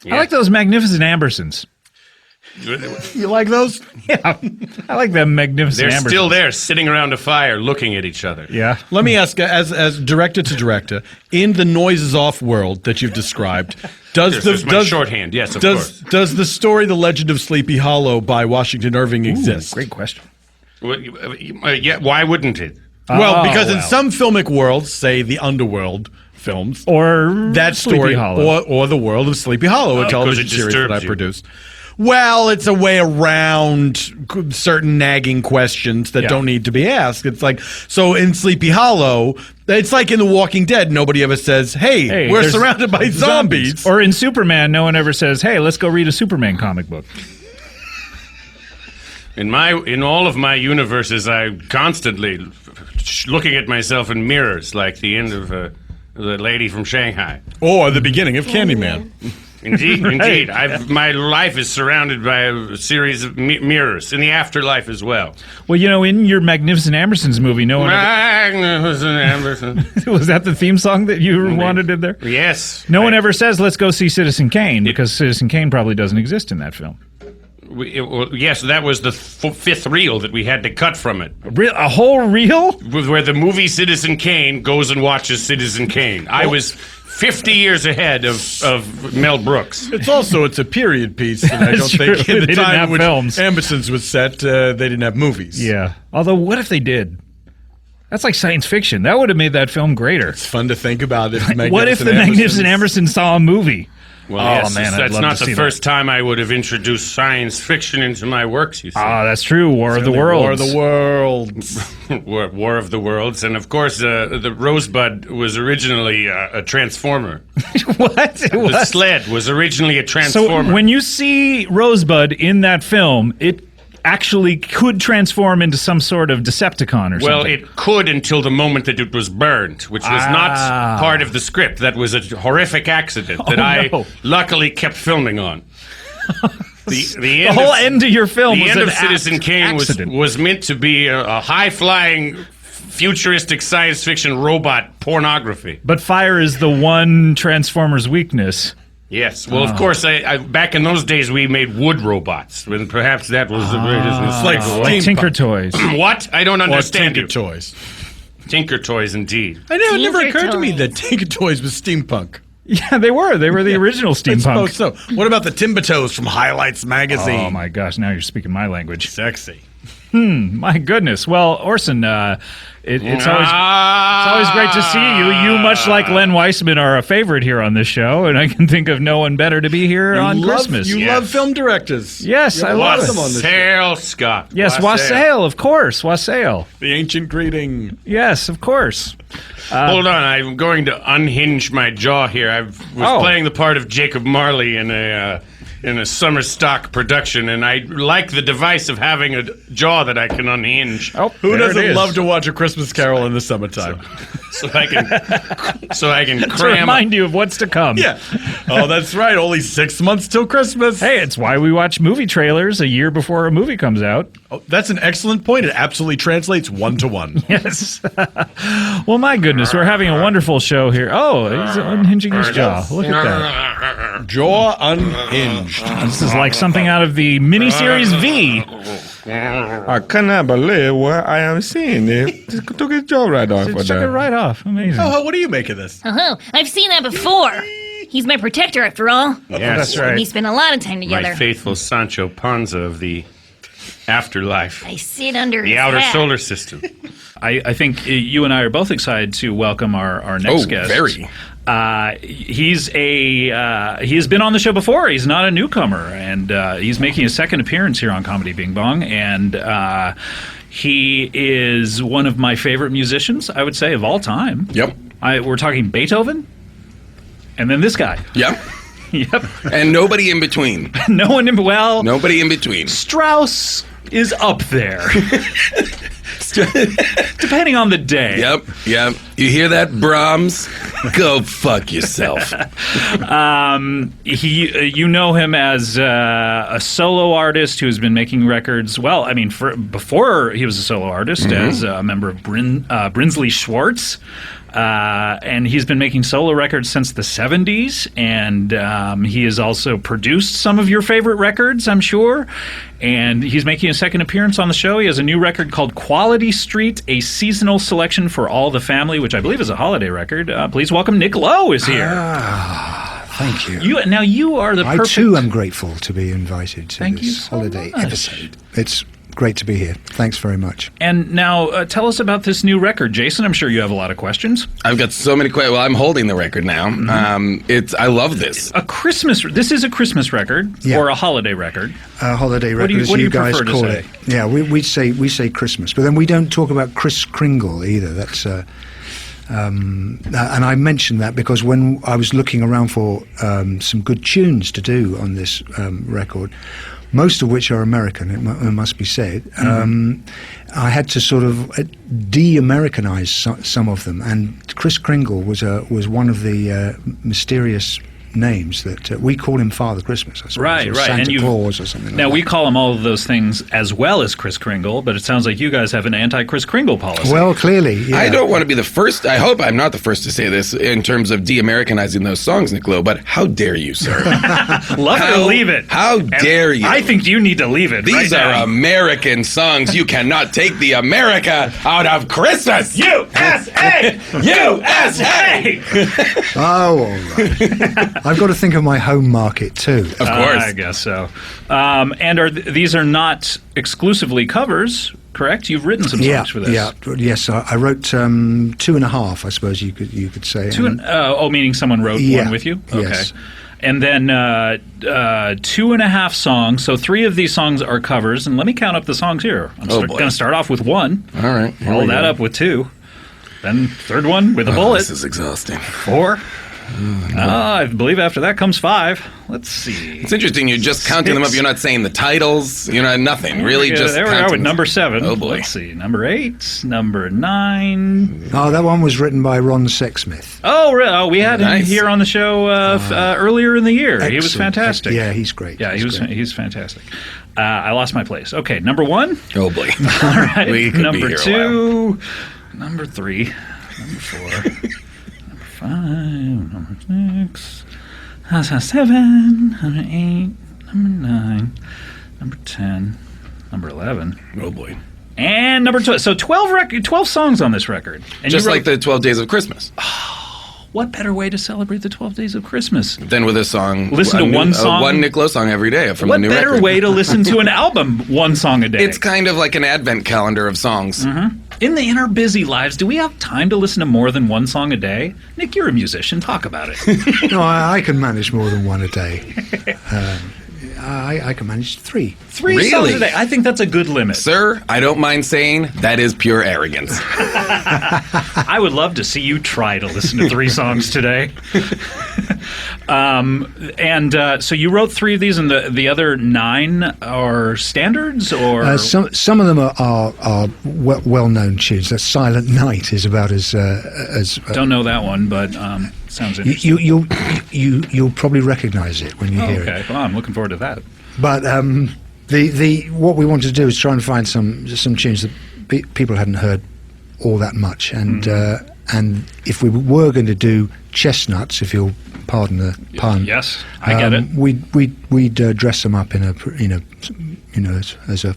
Yeah. I like those magnificent Ambersons. You like those? Yeah, I like them magnificent They're Ambersons. still there, sitting around a fire, looking at each other. Yeah. Let me ask, as director to director, in the Noises Off world that you've described, does shorthand? Yes, of course. Does the story "The Legend of Sleepy Hollow" by Washington Irving exist? Great question. Yeah, why wouldn't it? Well, because in some filmic worlds, say the Underworld films, or that story, Sleepy Hollow, or the world of Sleepy Hollow, a television series that I produced. Well, it's a way around certain nagging questions that don't need to be asked. It's like, so in Sleepy Hollow, it's like in The Walking Dead, nobody ever says, hey we're surrounded by zombies. Or in Superman, no one ever says, hey, let's go read a Superman comic book. In all of my universes, I'm constantly looking at myself in mirrors, like the end of The Lady from Shanghai. Or the beginning of Candyman. Indeed, indeed. My life is surrounded by a series of mirrors in the afterlife as well. Well, in your Magnificent Ambersons movie, no one... Magnificent Amberson. Was that the theme song that you wanted in there? Yes. No one ever says, let's go see Citizen Kane, because Citizen Kane probably doesn't exist in that film. Yes, that was the fifth reel that we had to cut from it. A whole reel? Where the movie Citizen Kane goes and watches Citizen Kane. I was 50 years ahead of Mel Brooks. It's a period piece, and I don't think in the time in which Ambersons was set, they didn't have movies. Yeah. Although, what if they did? That's like science fiction. That would have made that film greater. It's fun to think about it. What if the Magnificent Ambersons saw a movie? Well, yes, that's not the first time I would have introduced science fiction into my works, you see. Ah, that's true. War of the Worlds. War of the Worlds. War of the Worlds. And, of course, the Rosebud was originally a transformer. What? The sled was originally a transformer. So when you see Rosebud in that film, it actually could transform into some sort of Decepticon or something. Well, it could until the moment that it was burned, which was not part of the script. That was a horrific accident that I luckily kept filming on. The whole end of your film was the end an of Citizen Kane was meant to be a high-flying, futuristic science fiction robot pornography. But fire is the one Transformer's weakness. Yes. Well, of course, back in those days, we made wood robots. When perhaps that was the greatest mistake. Like Tinker Toys. What? I don't understand Tinker Toys. Tinker Toys, indeed. It never occurred to me that Tinker Toys was steampunk. Yeah, they were. They were the original steampunk. I suppose so. What about the Timbatos from Highlights magazine? Oh, my gosh. Now you're speaking my language. Sexy. My goodness. Well, Orson, it's always great to see you. You, much like Len Weissman, are a favorite here on this show, and I can think of no one better to be here on Christmas. You love film directors. Yes, I love them on this show. Wassail, Scott. Yes, wassail, of course. Wassail. The ancient greeting. Yes, of course. Hold on, I'm going to unhinge my jaw here. I was playing the part of Jacob Marley in a summer stock production, and I like the device of having a jaw that I can unhinge. Oh, who doesn't love to watch A Christmas Carol in the summertime? So I can to cram. remind you of what's to come. Yeah. Oh, that's right. Only 6 months till Christmas. Hey, it's why we watch movie trailers a year before a movie comes out. Oh, that's an excellent point. It absolutely translates 1-to-1. Yes. Well, my goodness, we're having a wonderful show here. Oh, he's unhinging his jaw. Look at that. Jaw unhinged. This is like something out of the miniseries V. I cannot believe what I am seeing. It just took his jaw right off. Took it right off. Amazing. Oh, what do you make of this? I've seen that before. He's my protector, after all. Yes, that's right. We spend a lot of time together. My faithful Sancho Panza of the afterlife. I sit under the his outer hat. solar system. I think you and I are both excited to welcome our next guest. Very. He has been on the show before. He's not a newcomer, and he's making a second appearance here on Comedy Bing Bong. And he is one of my favorite musicians, I would say, of all time. Yep. We're talking Beethoven, and then this guy. Yep. Yep. And nobody in between. Nobody in between. Strauss is up there. Depending on the day. Yep. You hear that, Brahms? Go fuck yourself. You know him as a solo artist who's been making records. Well, I mean, before he was a solo artist, as a member of Brinsley Schwartz. And he's been making solo records since the 70s, and he has also produced some of your favorite records, I'm sure. And he's making a second appearance on the show. He has a new record called Quality Street, a seasonal selection for all the family, which I believe is a holiday record. Please welcome Nick Lowe is here. Thank you. You are the perfect... I too am grateful to be invited to this holiday episode. It's great to be here. Thanks very much. And now, tell us about this new record, Jason. I'm sure you have a lot of questions. I've got so many questions. Well, I'm holding the record now. I love this. This is a Christmas record or a holiday record. A holiday record, as you guys call it. Yeah, we say Christmas, but then we don't talk about Kris Kringle either. That's and I mentioned that because when I was looking around for some good tunes to do on this record, most of which are American, it must be said. I had to sort of de-Americanize some of them, and Kris Kringle was one of the mysterious names that we call him Father Christmas, I suppose, right. Santa Claus or something. Now like we call him all of those things as well as Kris Kringle, but it sounds like you guys have an anti-Kris Kringle policy. Well, clearly, yeah. I don't want to be the first. I hope I'm not the first to say this in terms of de-Americanizing those songs, Nick Lowe. But how dare you, sir? Love it or leave it. How dare you? I think you need to leave it. These right are now. American songs. You cannot take the America out of Christmas. USA, USA. Oh, all right. I've got to think of my home market too. Of course. I guess so. And these are not exclusively covers, correct? You've written some songs for this. Yes. I wrote 2.5. I suppose you could say. Meaning someone wrote one with you. Okay. Yes. And then 2.5 songs. So 3 of these songs are covers. And let me count up the songs here. I'm going to start off with 1. All right. Follow that up with 2. Then third one with a bullet. This is exhausting. 4. I believe after that comes 5. Let's see. It's interesting. You're just counting them up. You're not saying the titles. You're not nothing. Really, just there we are with number 7. Oh boy. Let's see. Number 8. Number 9. Oh, that one was written by Ron Sexsmith. Oh, really? Oh, we had him here on the show earlier in the year. Excellent. He was fantastic. Yeah, he's great. Yeah, he's fantastic. I lost my place. Okay, number 1. Oh boy. All right. We could Number be here 2. Number 3. Number 4. Number 5. Number 6. 7. Number 8. Number 9. Number 10. Number 11. Oh boy. And number 12. So 12 songs on this record. And Just like the 12 Days of Christmas. What better way to celebrate the 12 Days of Christmas? Than with a song. Listen to one song. One Nick Lowe song every day from what the new better record. way to listen to an album, one song a day? It's kind of like an advent calendar of songs. Mm-hmm. In our busy lives, do we have time to listen to more than one song a day? Nick, you're a musician. Talk about it. No, I can manage more than one a day. I can manage 3. 3 songs a day. I think that's a good limit. Sir, I don't mind saying that is pure arrogance. I would love to see you try to listen to 3 songs today. So you wrote 3 of these, and the other 9 are standards, or some of them are well-known tunes. That Silent Night is about as don't know that one, but sounds interesting. You'll probably recognise it when you hear it. Okay, well, I'm looking forward to that. But what we wanted to do is try and find some tunes that people hadn't heard all that much, and if we were going to do chestnuts, if you'll pardon the pun, yes, I get it. We'd dress them up in as a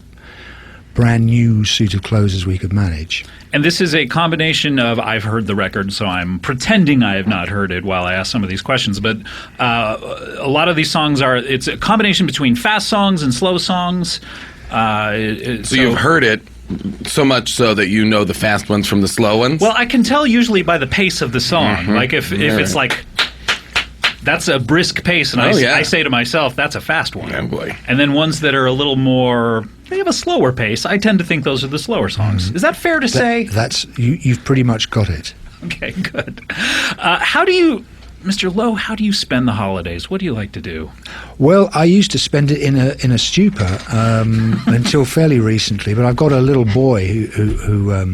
brand new suit of clothes as we could manage. And this is a combination of, I've heard the record, so I'm pretending I have not heard it while I ask some of these questions, but a lot of these songs it's a combination between fast songs and slow songs. So you've heard it so much so that you know the fast ones from the slow ones? Well, I can tell usually by the pace of the song. Mm-hmm. Like if it's like, that's a brisk pace, and I say to myself, that's a fast one. Oh, boy. And then ones that are a little more, they have a slower pace, I tend to think those are the slower songs. Is that fair to say? You've pretty much got it. Okay, good. How do you, Mr. Lowe, how do you spend the holidays? What do you like to do? Well, I used to spend it in a stupor until fairly recently, but I've got a little boy who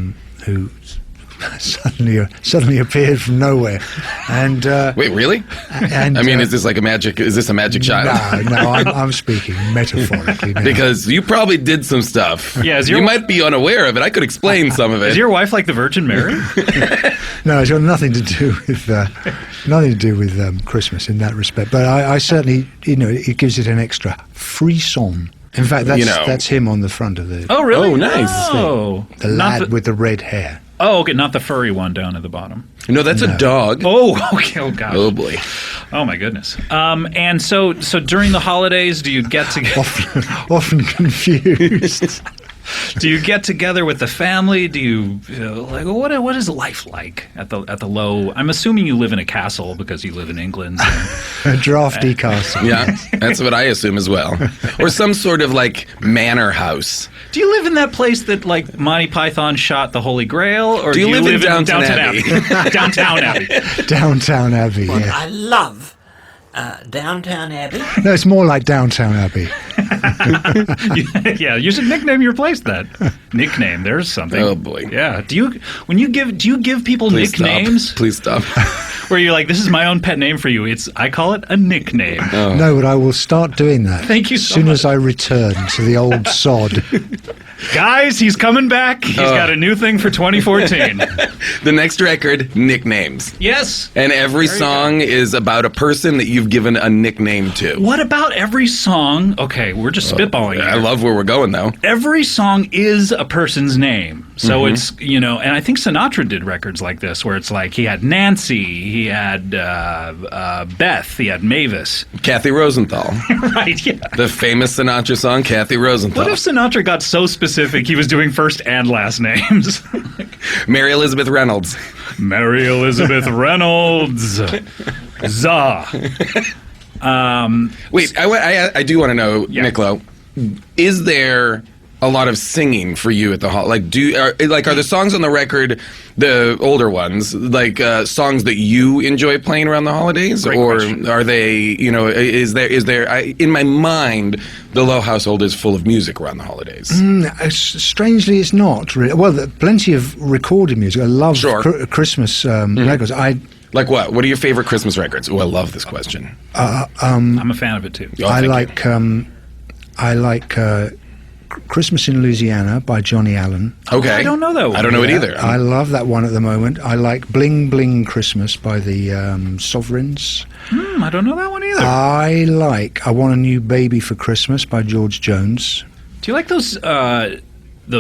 suddenly appeared from nowhere, and wait, really? And I mean, is this a magic child? No, I'm speaking metaphorically now. Because you probably did some stuff. Yeah, you might be unaware of it. I could explain some of it. Is your wife like the Virgin Mary? No, it's got nothing to do with Christmas in that respect. But I certainly, it gives it an extra frisson. In fact, that's him on the front of the. Oh, really? Oh, nice. Oh, the lad with the red hair. Oh, okay, not the furry one down at the bottom. No, that's a dog. Oh, okay. Oh, gosh. Oh, boy. Oh, my goodness. And so during the holidays, do you get together? Often confused. Do you get together with the family? Do you what is life like at the Lowe? I'm assuming you live in a castle because you live in England. A drafty castle. Yeah, that's what I assume as well. Or some sort of manor house. Do you live in that place that Monty Python shot the Holy Grail, or do you live in Downton Abbey? Downtown Abbey. Downtown Abbey. Well, yeah. I love Downtown Abbey. No, it's more like Downtown Abbey. Yeah, you should nickname your place that. Nickname, there's something. Oh boy. Yeah. Do you give people nicknames? Please stop. Where you're like, this is my own pet name for you. I call it a nickname. Oh. No, but I will start doing that. Thank you so much. As soon much. as I return to the old sod. Guys, he's coming back. He's got a new thing for 2014. The next record, nicknames. Yes. And every song is about a person that you've given a nickname to. What about every song? Okay, we're just spitballing here. I love where we're going, though. Every song is a person's name. So it's, and I think Sinatra did records like this, where it's like he had Nancy, he had Beth, he had Mavis. Kathy Rosenthal. Right, yeah. The famous Sinatra song, Kathy Rosenthal. What if Sinatra got so specific he was doing first and last names? Mary Elizabeth Reynolds. Mary Elizabeth Reynolds. Za. Wait, I do want to know, Nick Lowe, is there a lot of singing for you at the hall? Like, are the songs on the record, the older ones, like songs that you enjoy playing around the holidays, or are they? You know, is there? In my mind, the Lowe household is full of music around the holidays. Strangely, it's not really. Well, plenty of recorded music. I love Christmas records. Like what? What are your favorite Christmas records? Oh, I love this question. I'm a fan of it too. I like Christmas in Louisiana by Johnny Allen. Okay. I don't know that one. I don't know it either. I love that one at the moment. I like Bling Bling Christmas by the Sovereigns. I don't know that one either. I like I Want a New Baby for Christmas by George Jones. Do you like those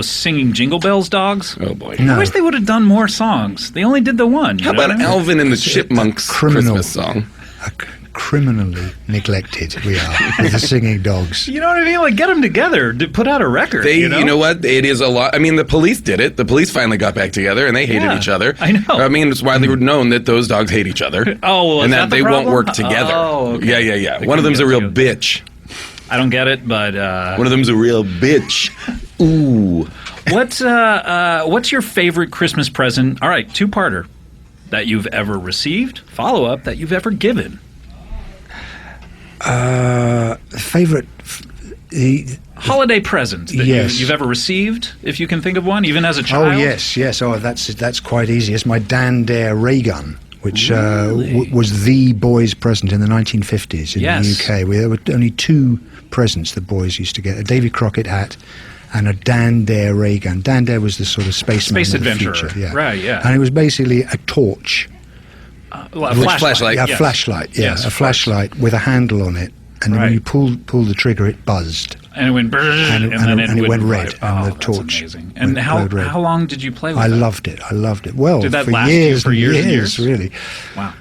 singing Jingle Bells dogs? Oh boy. No. I wish they would have done more songs. They only did the one. How about Alvin and the Chipmunks Christmas song? Criminally neglected we are with the singing dogs. You know what I mean? Like, get them together to put out a record. You know what? It is a lot. I mean, the police did it. The police finally got back together, and they hated each other. I know. I mean, it's widely known that those dogs hate each other. Oh, well, and that they problem? won't work together. Oh, okay. Yeah. One of them's a real bitch. I don't get it, but one of them's a real bitch. Ooh. What's your favorite Christmas present? All right, two-parter that you've ever received. Follow-up that you've ever given. Favorite holiday present that you've ever received, if you can think of one, even as a child. Oh yes. Oh, that's quite easy. It's my Dan Dare ray gun, which was the boys' present in the 1950s in the UK. There were only two presents the boys used to get: a Davy Crockett hat and a Dan Dare ray gun. Dan Dare was the sort of space adventurer, future, right? Yeah, and it was basically a torch. A flashlight. Yeah, flashlight. Yeah, yes, a flashlight with a handle on it, and when you pull the trigger, it buzzed, and it went and it went red, and the torch. Amazing. And how long did you play with I that? loved it. Well, did that for last years, you for years and years? Really. Wow.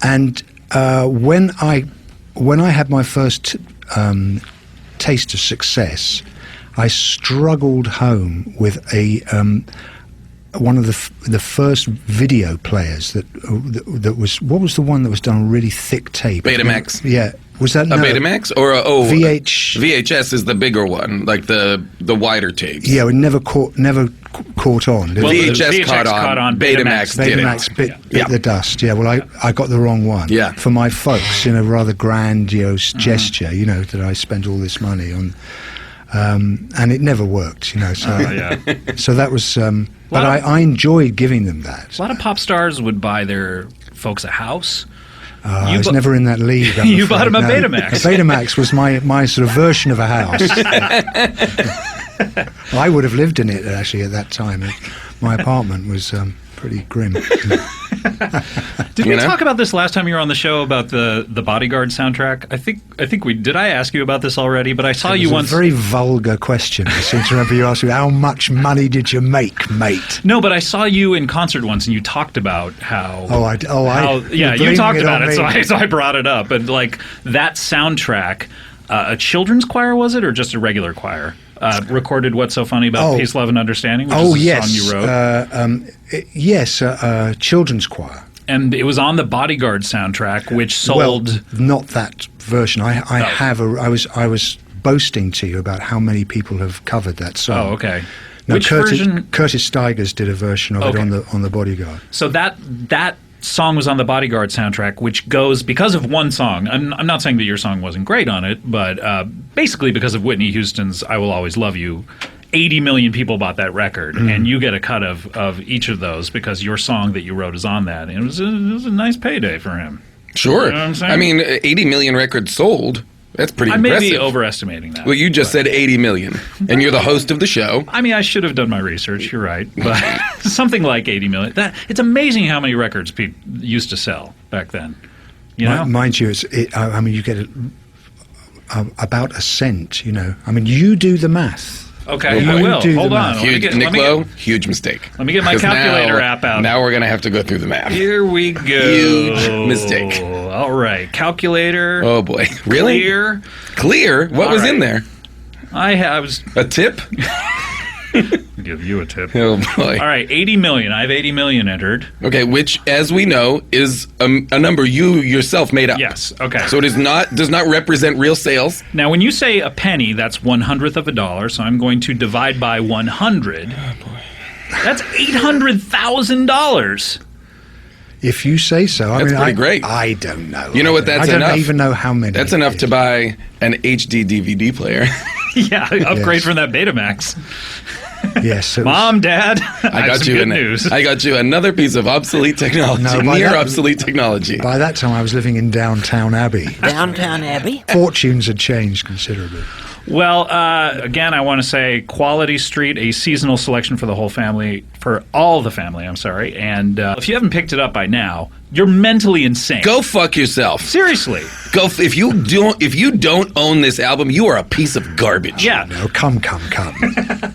And when I had my first taste of success, I struggled home with one of the first video players that was, what was the one that was done on really thick tape? Betamax. Yeah. Was that a Betamax or VHS is the bigger one, like the wider tapes. Yeah, it never caught on. Well, VHS caught on. Betamax bit the dust. Yeah. Well, I got the wrong one. Yeah. For my folks, in a rather grandiose gesture, that I spent all this money on, and it never worked. So so that was. But I enjoyed giving them that. A lot of pop stars would buy their folks a house. I was never in that league. You bought him a Betamax. A Betamax was my sort of version of a house. I would have lived in it actually at that time. My apartment was pretty grim. Did we talk about this last time you were on the show about the Bodyguard soundtrack? I think we did. I ask you about this already, but I saw you once. A very vulgar question. I seem to remember you asking, "How much money did you make, mate?" No, but I saw you in concert once, and you talked about how. You talked about it, so I brought it up. But like that soundtrack, a children's choir was it, or just a regular choir? Recorded What's So Funny About Peace, Love, and Understanding, which is a song you wrote. Yes, children's choir. And it was on the Bodyguard soundtrack, which sold... Well, not that version. I was boasting to you about how many people have covered that song. Oh, okay. No, Which version? Curtis Stigers did a version of it on the Bodyguard. So that song was on the Bodyguard soundtrack, which goes because of one song. I'm not saying that your song wasn't great on it, but basically because of Whitney Houston's "I Will Always Love You." 80 million people bought that record, and you get a cut of each of those because your song that you wrote is on that. And it was a nice payday for him. Sure. You know what I'm saying? I mean, 80 million records sold. That's pretty impressive. impressive. I may be overestimating that. Well, you just said 80 million, and you're the host of the show. I mean, I should have done my research. You're right, but something like 80 million. It's amazing how many records people used to sell back then. You know, mind you, you get about a cent. I mean, you do the math. Okay, I will. Hold on. Nick Lowe, huge mistake. Let me get my calculator app out. Now we're going to have to go through the math. Here we go. Huge mistake. All right, calculator. Oh, boy. Really? Clear? What was in there? I was... A tip? I'll give you a tip. Oh, boy. All right, 80 million. I have 80 million entered. Okay, which, as we know, is a number you yourself made up. Yes, okay. So it does not represent real sales. Now, when you say a penny, that's 1/100th of a dollar, so I'm going to divide by 100. Oh, boy. That's $800,000. If you say so. That's pretty great. I don't know. You know what that's enough? I don't even know how many. That's enough to buy an HD DVD player. Yeah, upgrade from that Betamax. Yes. Mom, Dad, I got you good news. I got you another piece of obsolete technology, obsolete technology. By that time, I was living in Downtown Abbey. Downtown Abbey? Fortunes had changed considerably. Well, again, I want to say Quality Street, a seasonal selection for the whole family, for all the family, I'm sorry. And if you haven't picked it up by now, you're mentally insane. Go fuck yourself. Seriously. If you don't own this album, you are a piece of garbage. Yeah. No, come.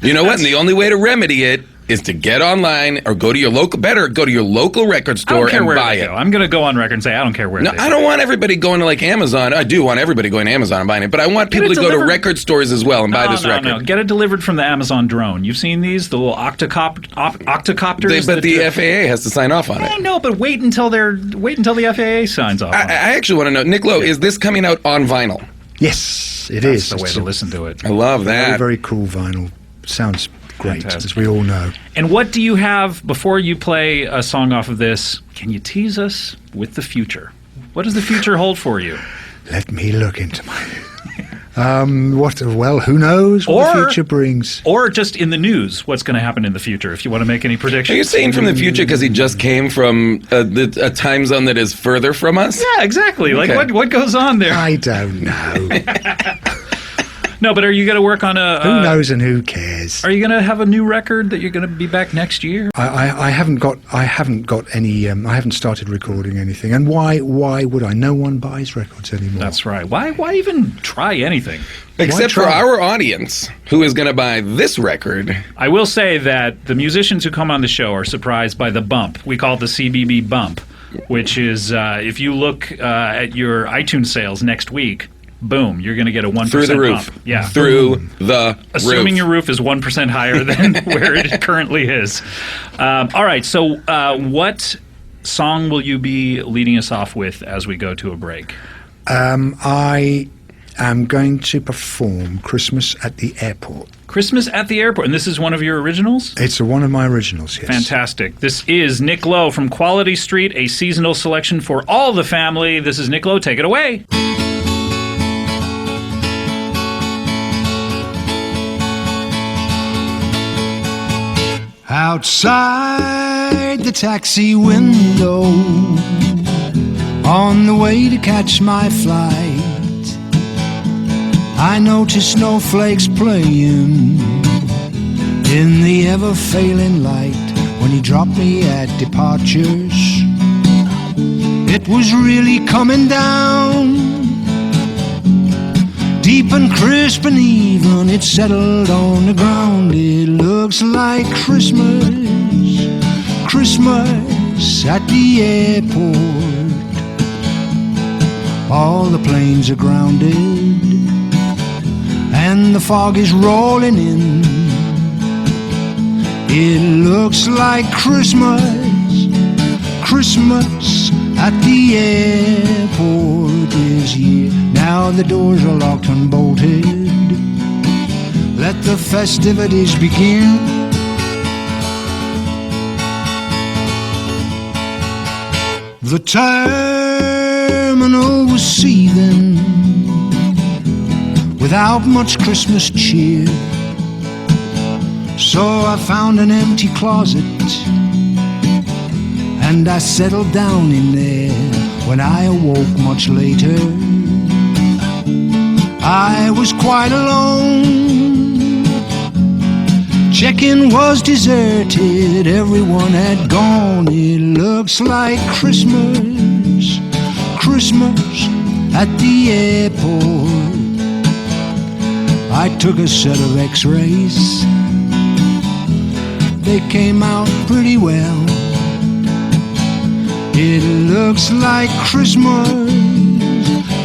You know what? And the only way to remedy it is to get online or go to your local record store and buy it. I'm going to go on record and say I don't care where. No, I don't want everybody going to like Amazon. I do want everybody going to Amazon and buying it, but I want people to go to record stores as well and buy this record. No, get it delivered from the Amazon drone. You've seen these, the little octocopters. But the FAA has to sign off on it. I know, but wait until the FAA signs off. I actually want to know, Nick Lowe, is this coming out on vinyl? Yes, it is. That's the way to listen to it. I love that. Very, very cool vinyl. Sounds great, fantastic. as we all know. And what do you have before you play a song off of this? Can you tease us with the future? What does the future hold for you? Let me look into my... who knows what the future brings. Or just in the news, what's going to happen in the future, if you want to make any predictions. Are you saying from the future because he just came from a time zone that is further from us? Yeah, exactly. Okay. Like, what goes on there? I don't know. No, but are you going to work on a... who knows and who cares? Are you going to have a new record that you're going to be back next year? I haven't got any. I haven't started recording anything. And why would I? No one buys records anymore. That's right. Why even try anything? Except for our audience, who is going to buy this record. I will say that the musicians who come on the show are surprised by the bump. We call it the CBB bump, which is if you look at your iTunes sales next week, boom, you're going to get a 1% through the roof. bump. Yeah. Through the Assuming roof. your roof is 1% higher than where it currently is. All right, so what song will you be leading us off with as we go to a break? I am going to perform Christmas at the Airport. Christmas at the Airport, and this is one of your originals? It's one of my originals, yes. Fantastic. This is Nick Lowe from Quality Street, a seasonal selection for all the family. This is Nick Lowe. Take it away. Outside the taxi window, on the way to catch my flight, I notice snowflakes playing in the ever-failing light. When he dropped me at departures, it was really coming down, deep and crisp and even, it settled on the ground. It looks like Christmas, Christmas at the airport. All the planes are grounded and the fog is rolling in. It looks like Christmas, Christmas at the airport this year. Now the doors are locked and bolted. Let the festivities begin. The terminal was seething without much Christmas cheer. So I found an empty closet and I settled down in there. When I awoke much later, I was quite alone. Check-in was deserted, everyone had gone. It looks like Christmas, Christmas at the airport. I took a set of x-rays, they came out pretty well. It looks like Christmas,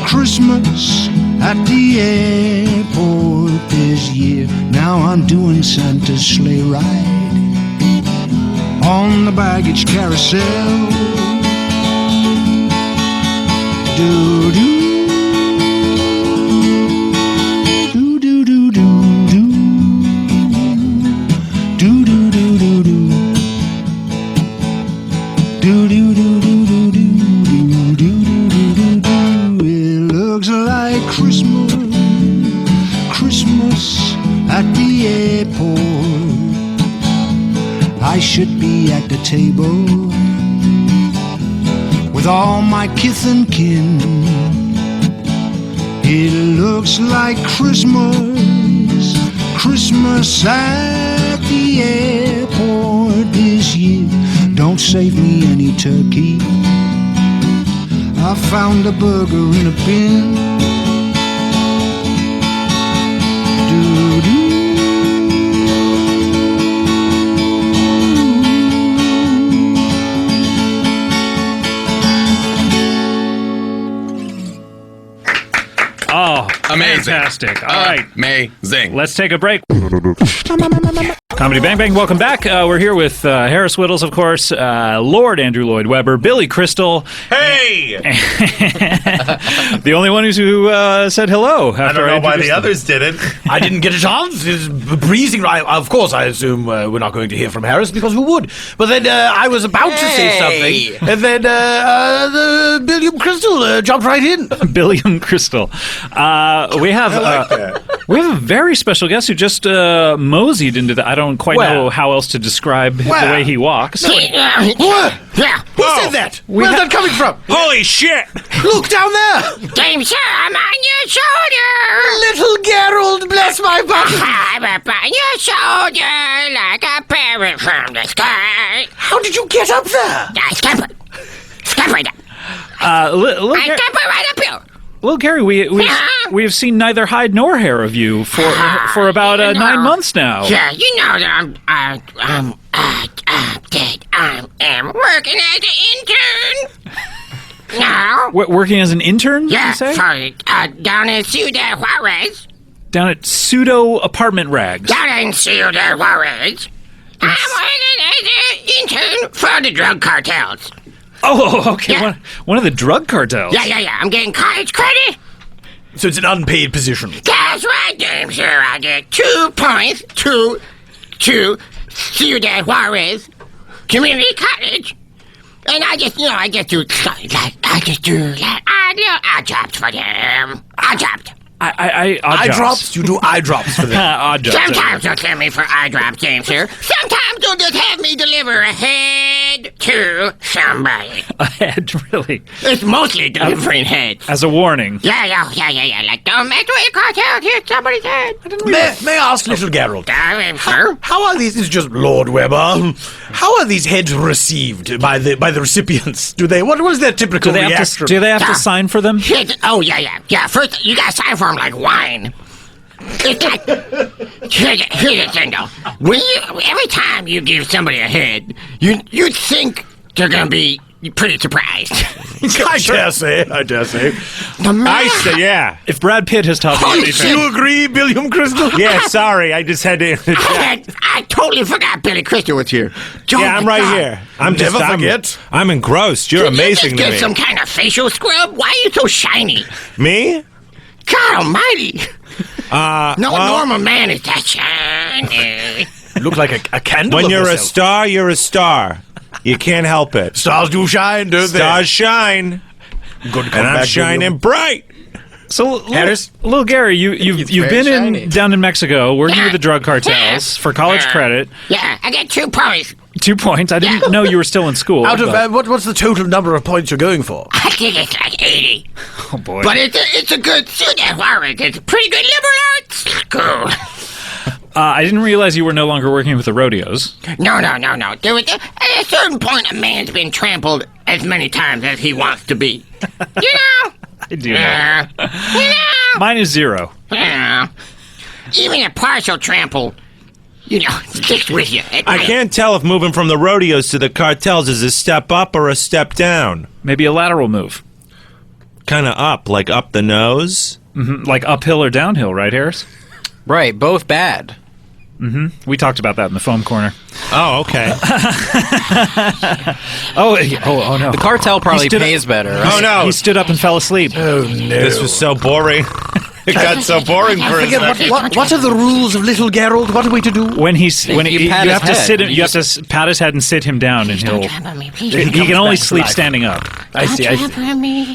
Christmas at the airport this year. Now I'm doing Santa's sleigh ride on the baggage carousel. Do-do. It looks like Christmas at the airport. I should be at the table with all my kith and kin. It looks like Christmas at the airport this year. Don't save me any turkey. I found a burger in a bin. Do-do. Oh, amazing. Fantastic. All right. Amazing. Let's take a break. Comedy Bang Bang, welcome back. We're here with Harris Wittels, of course, Lord Andrew Lloyd Webber, Billy Crystal. Hey! The only one who said hello. I don't know why the others didn't. I didn't get a chance. It's breezing. Of course, I assume we're not going to hear from Harris because who would? But then I was about to say something, and then the Billiam Crystal jumped right in. Billiam Crystal. We have a very special guest who just moseyed into the. I don't quite know how else to describe the way he walks. What? Yeah. Who said that? Where's that coming from? Holy shit! Look down there! Dame Sir, I'm on your shoulder! Little Gerald, bless my button! I'm up on your shoulder like a parrot from the sky. How did you get up there? I scampered right up. I scampered right up here. Well, Gary, we have seen neither hide nor hair of you for about 9 months now. Yeah, you know that I'm working as an intern. No. Working as an intern? Yeah, you say? sorry. Down in Ciudad Juarez. Down at pseudo apartment rags. Down in Ciudad Juarez. I'm working as an intern for the drug cartels. Oh, okay. Yeah. One of the drug cartels. Yeah. I'm getting college credit. So it's an unpaid position. That's right, Dame Sir. I get 2 points to Ciudad Juarez Community College. And I just do odd jobs for them. Odd jobs. Eye drops? You do eye drops for them. Odd jobs. Sometimes they'll send me for eye drops, Dame Sir. Sometimes they'll just have me deliver a head to somebody. A head, really? It's mostly delivering heads. As a warning. Yeah. Like, don't mess with your cartel, here's somebody's head. May I ask, little Gerald? Sir? How are these? This is just Lord Webber. How are these heads received by the recipients? Do they? What is their typical reaction? Do they have to sign for them? Yeah. First, you gotta sign for them like wine. It's like, here's the thing, though. Every time you give somebody a head, you'd think they're gonna be pretty surprised. I dare say. I say, yeah. If Brad Pitt has taught me anything. You agree, Billiam Crystal? Yeah, sorry, I just had to. I totally forgot Billy Crystal was here. Yeah, I'm right here. Never forget. I'm engrossed. You're amazing Did you to just me. get some kind of facial scrub? Why are you so shiny? Me? God almighty. No normal man is that shiny. Look like a candle. When you're yourself. a star, you're a star. You can't help it. Stars do shine, don't they? Stars shine. Good and I'm shining bright. So, little Gary, you've been down in Mexico working with the drug cartels for college credit. Yeah, I get 2 points. 2 points. I didn't know you were still in school. Out of what's the total number of points you're going for? I think it's like 80. Oh boy! But it's a good Ciudad Juarez. It's a pretty good liberal arts school. I didn't realize you were no longer working with the rodeos. No. There was at a certain point, a man's been trampled as many times as he wants to be. You know? I do. Mine is 0. Even a partial trample, sticks with you. I can't tell if moving from the rodeos to the cartels is a step up or a step down. Maybe a lateral move. Kind of up, like up the nose. Mm-hmm. Like uphill or downhill, right, Harris? Right, both bad. Mm-hmm. We talked about that in the foam corner. Oh, okay. oh no. The cartel probably pays better. Right? Oh no. He stood up and fell asleep. Oh no. This was so boring. It got so boring for a second. What are the rules of little Gerald? What are we to do? When you have to sit him, you have to pat his head and sit him down, and he can only sleep standing up. I see.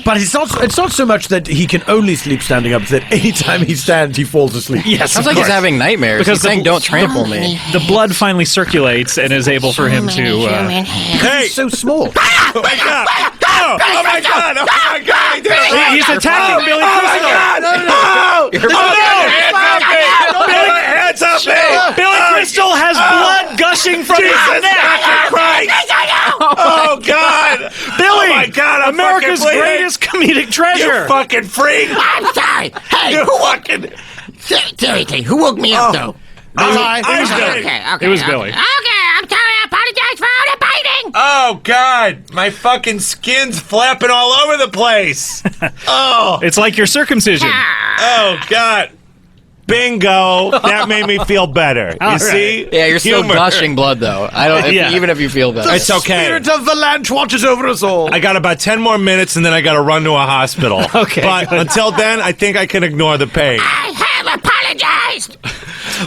But it's not so much that he can only sleep standing up; that anytime he stands, he falls asleep. Yes, sounds like he's having nightmares. Because he's saying, "Don't trample me." The blood finally circulates and is able for him to. Hey, he's so small. Oh my god! Oh my god! Oh my god! He's attacking Billy Crystal. Hands up, Billy Crystal has blood gushing from his neck. Oh God! Billy! Oh my God! I'm America's fucking bleeding. greatest comedic treasure. You fucking freak! I'm sorry. Hey, You fucking. seriously, who woke me up though? I did. Okay. It was Billy. Okay, I'm sorry. I apologize for all the biting. Oh God! My fucking skin's flapping all over the place. Oh! It's like your circumcision. Oh God! Bingo! That made me feel better. You see? Yeah, you're still Humor. gushing blood though. I don't. Even if you feel better, It's okay. Spirit of avalanche watches over us all. I got about 10 more minutes and then I got to run to a hospital. Okay, But good. until then, I think I can ignore the pain. I have apologized.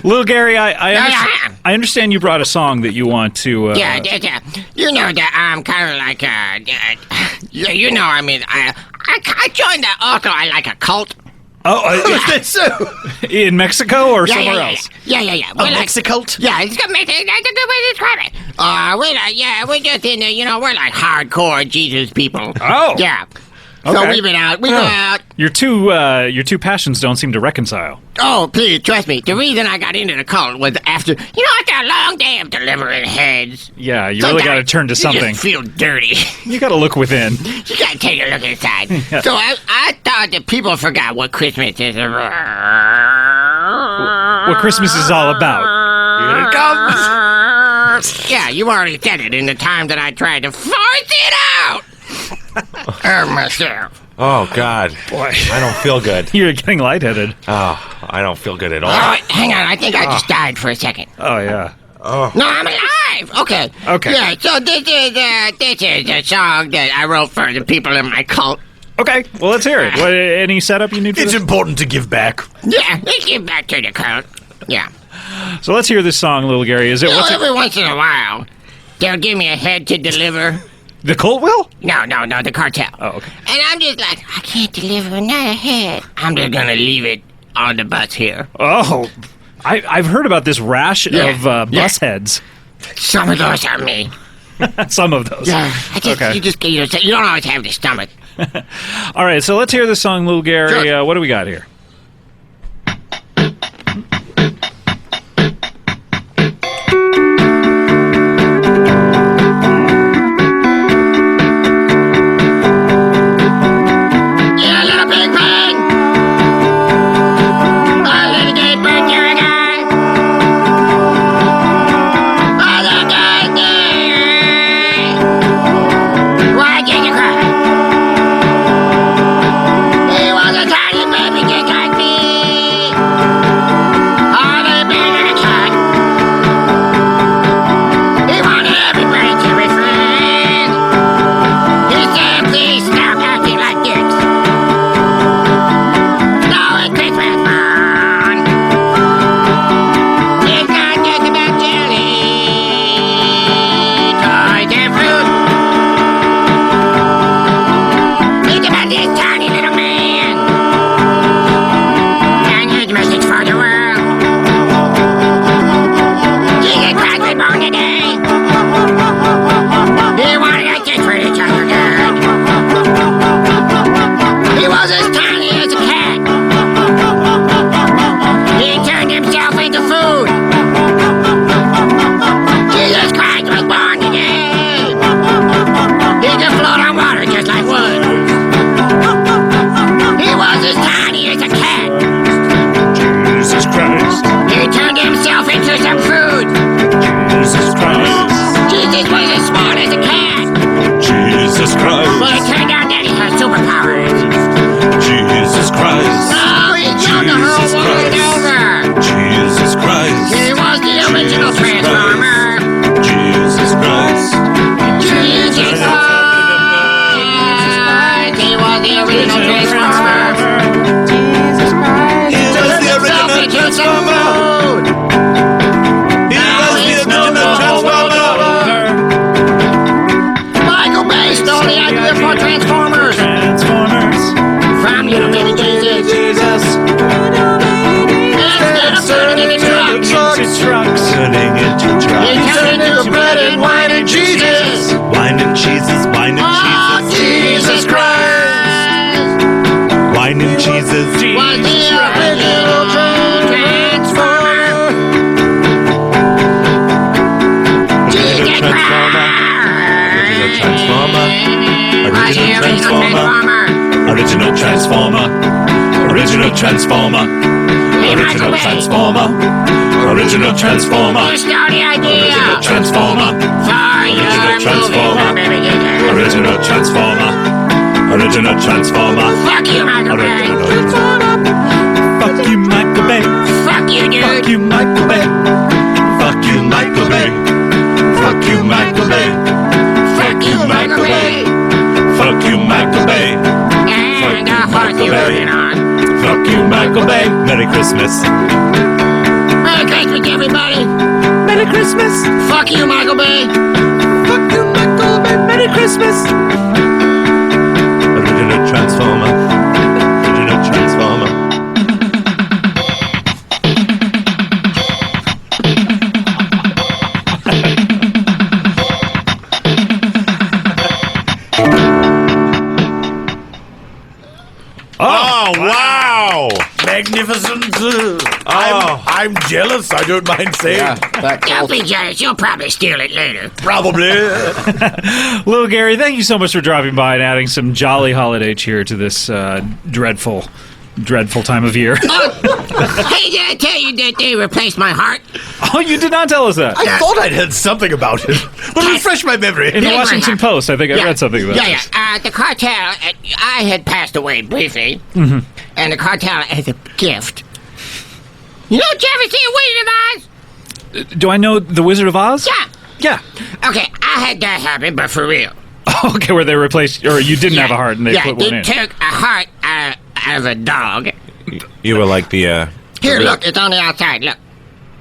Little Gary, I understand you brought a song that you want to. Yeah. You know that I'm kind of like I joined I like a cult. In Mexico or somewhere else? Yeah. A Mexicult? Yeah, that's a good way to describe it. We're just in we're like hardcore Jesus people. Oh. Yeah. So Okay. we've been out. We've been out. Your two passions don't seem to reconcile. Oh, please, trust me. The reason I got into the cult was after, after a long day of delivering heads. Yeah, you really got to turn to something. You just feel dirty. You got to look within. You got to take a look inside. Yeah. So I thought that people forgot what Christmas is. What Christmas is all about. Here it comes. Yeah, you already said it in the time that I tried to force it out. Myself. Oh, God. Boy. I don't feel good. You're getting lightheaded. Oh, I don't feel good at all. Oh, hang on. I think I just died for a second. Oh, yeah. Oh. No, I'm alive. Okay. Yeah, so this is a song that I wrote for the people in my cult. Okay, well, let's hear it. Any setup you need for It's this? important to give back. Yeah, let's get back to the cult. Yeah. So let's hear this song, Little Gary. Is it? Every once in a while, they'll give me a head to deliver. The cult will? No, the cartel. Oh, okay. And I'm just like, I can't deliver another head. I'm just gonna leave it on the bus here. Oh, I've heard about this rash of bus heads. Some of those are me. Some of those. Yeah, Okay. you don't always have the stomach. All right, so let's hear this song, Little Gary. Sure. What do we got here? Yeah, little pig pig. Oh, little gay bird, here I go. Oh, little gay bird. Why did you cry? He was a tiny baby, just Original Transformer. Original Transformer. Original Transformer. Original Transformer. You stole the idea. Original Transformer. Original Transformer. Original Transformer. Original Transformer. Fuck you, Michael Bay. Fuck you, Michael Bay. Fuck you, dude. Fuck you, Michael Bay. Fuck you, Michael Bay. Fuck you, Michael Bay. Fuck you, Michael Bay. Fuck you, Michael Bay. And the horse you're working on. Fuck you, Michael Bay. Merry Christmas. Merry Christmas, everybody. Merry Christmas. Fuck you, Michael Bay. Fuck you, Michael Bay. Merry Christmas. Original Transformer. Original Transformer. Oh, wow! Magnificent. I'm jealous, I don't mind saying. Don't be jealous. You'll probably steal it later. Probably. Little Gary, thank you so much for dropping by and adding some jolly holiday cheer to this dreadful time of year. Hey, did I tell you that they replaced my heart? Oh, you did not tell us that. I thought I'd heard something about it. But refresh my memory. In the Washington Post, I think I read something about this. The cartel, I had passed away briefly, Mm-hmm. and the cartel, as a gift. You know, did you ever see a Wizard of Oz? Do I know the Wizard of Oz? Yeah. Okay, I had that happen, but for real. Okay, where they replaced, or you didn't have a heart and they put one in. They took a heart out of a dog. You were like the, Here, look, it's on the outside, look.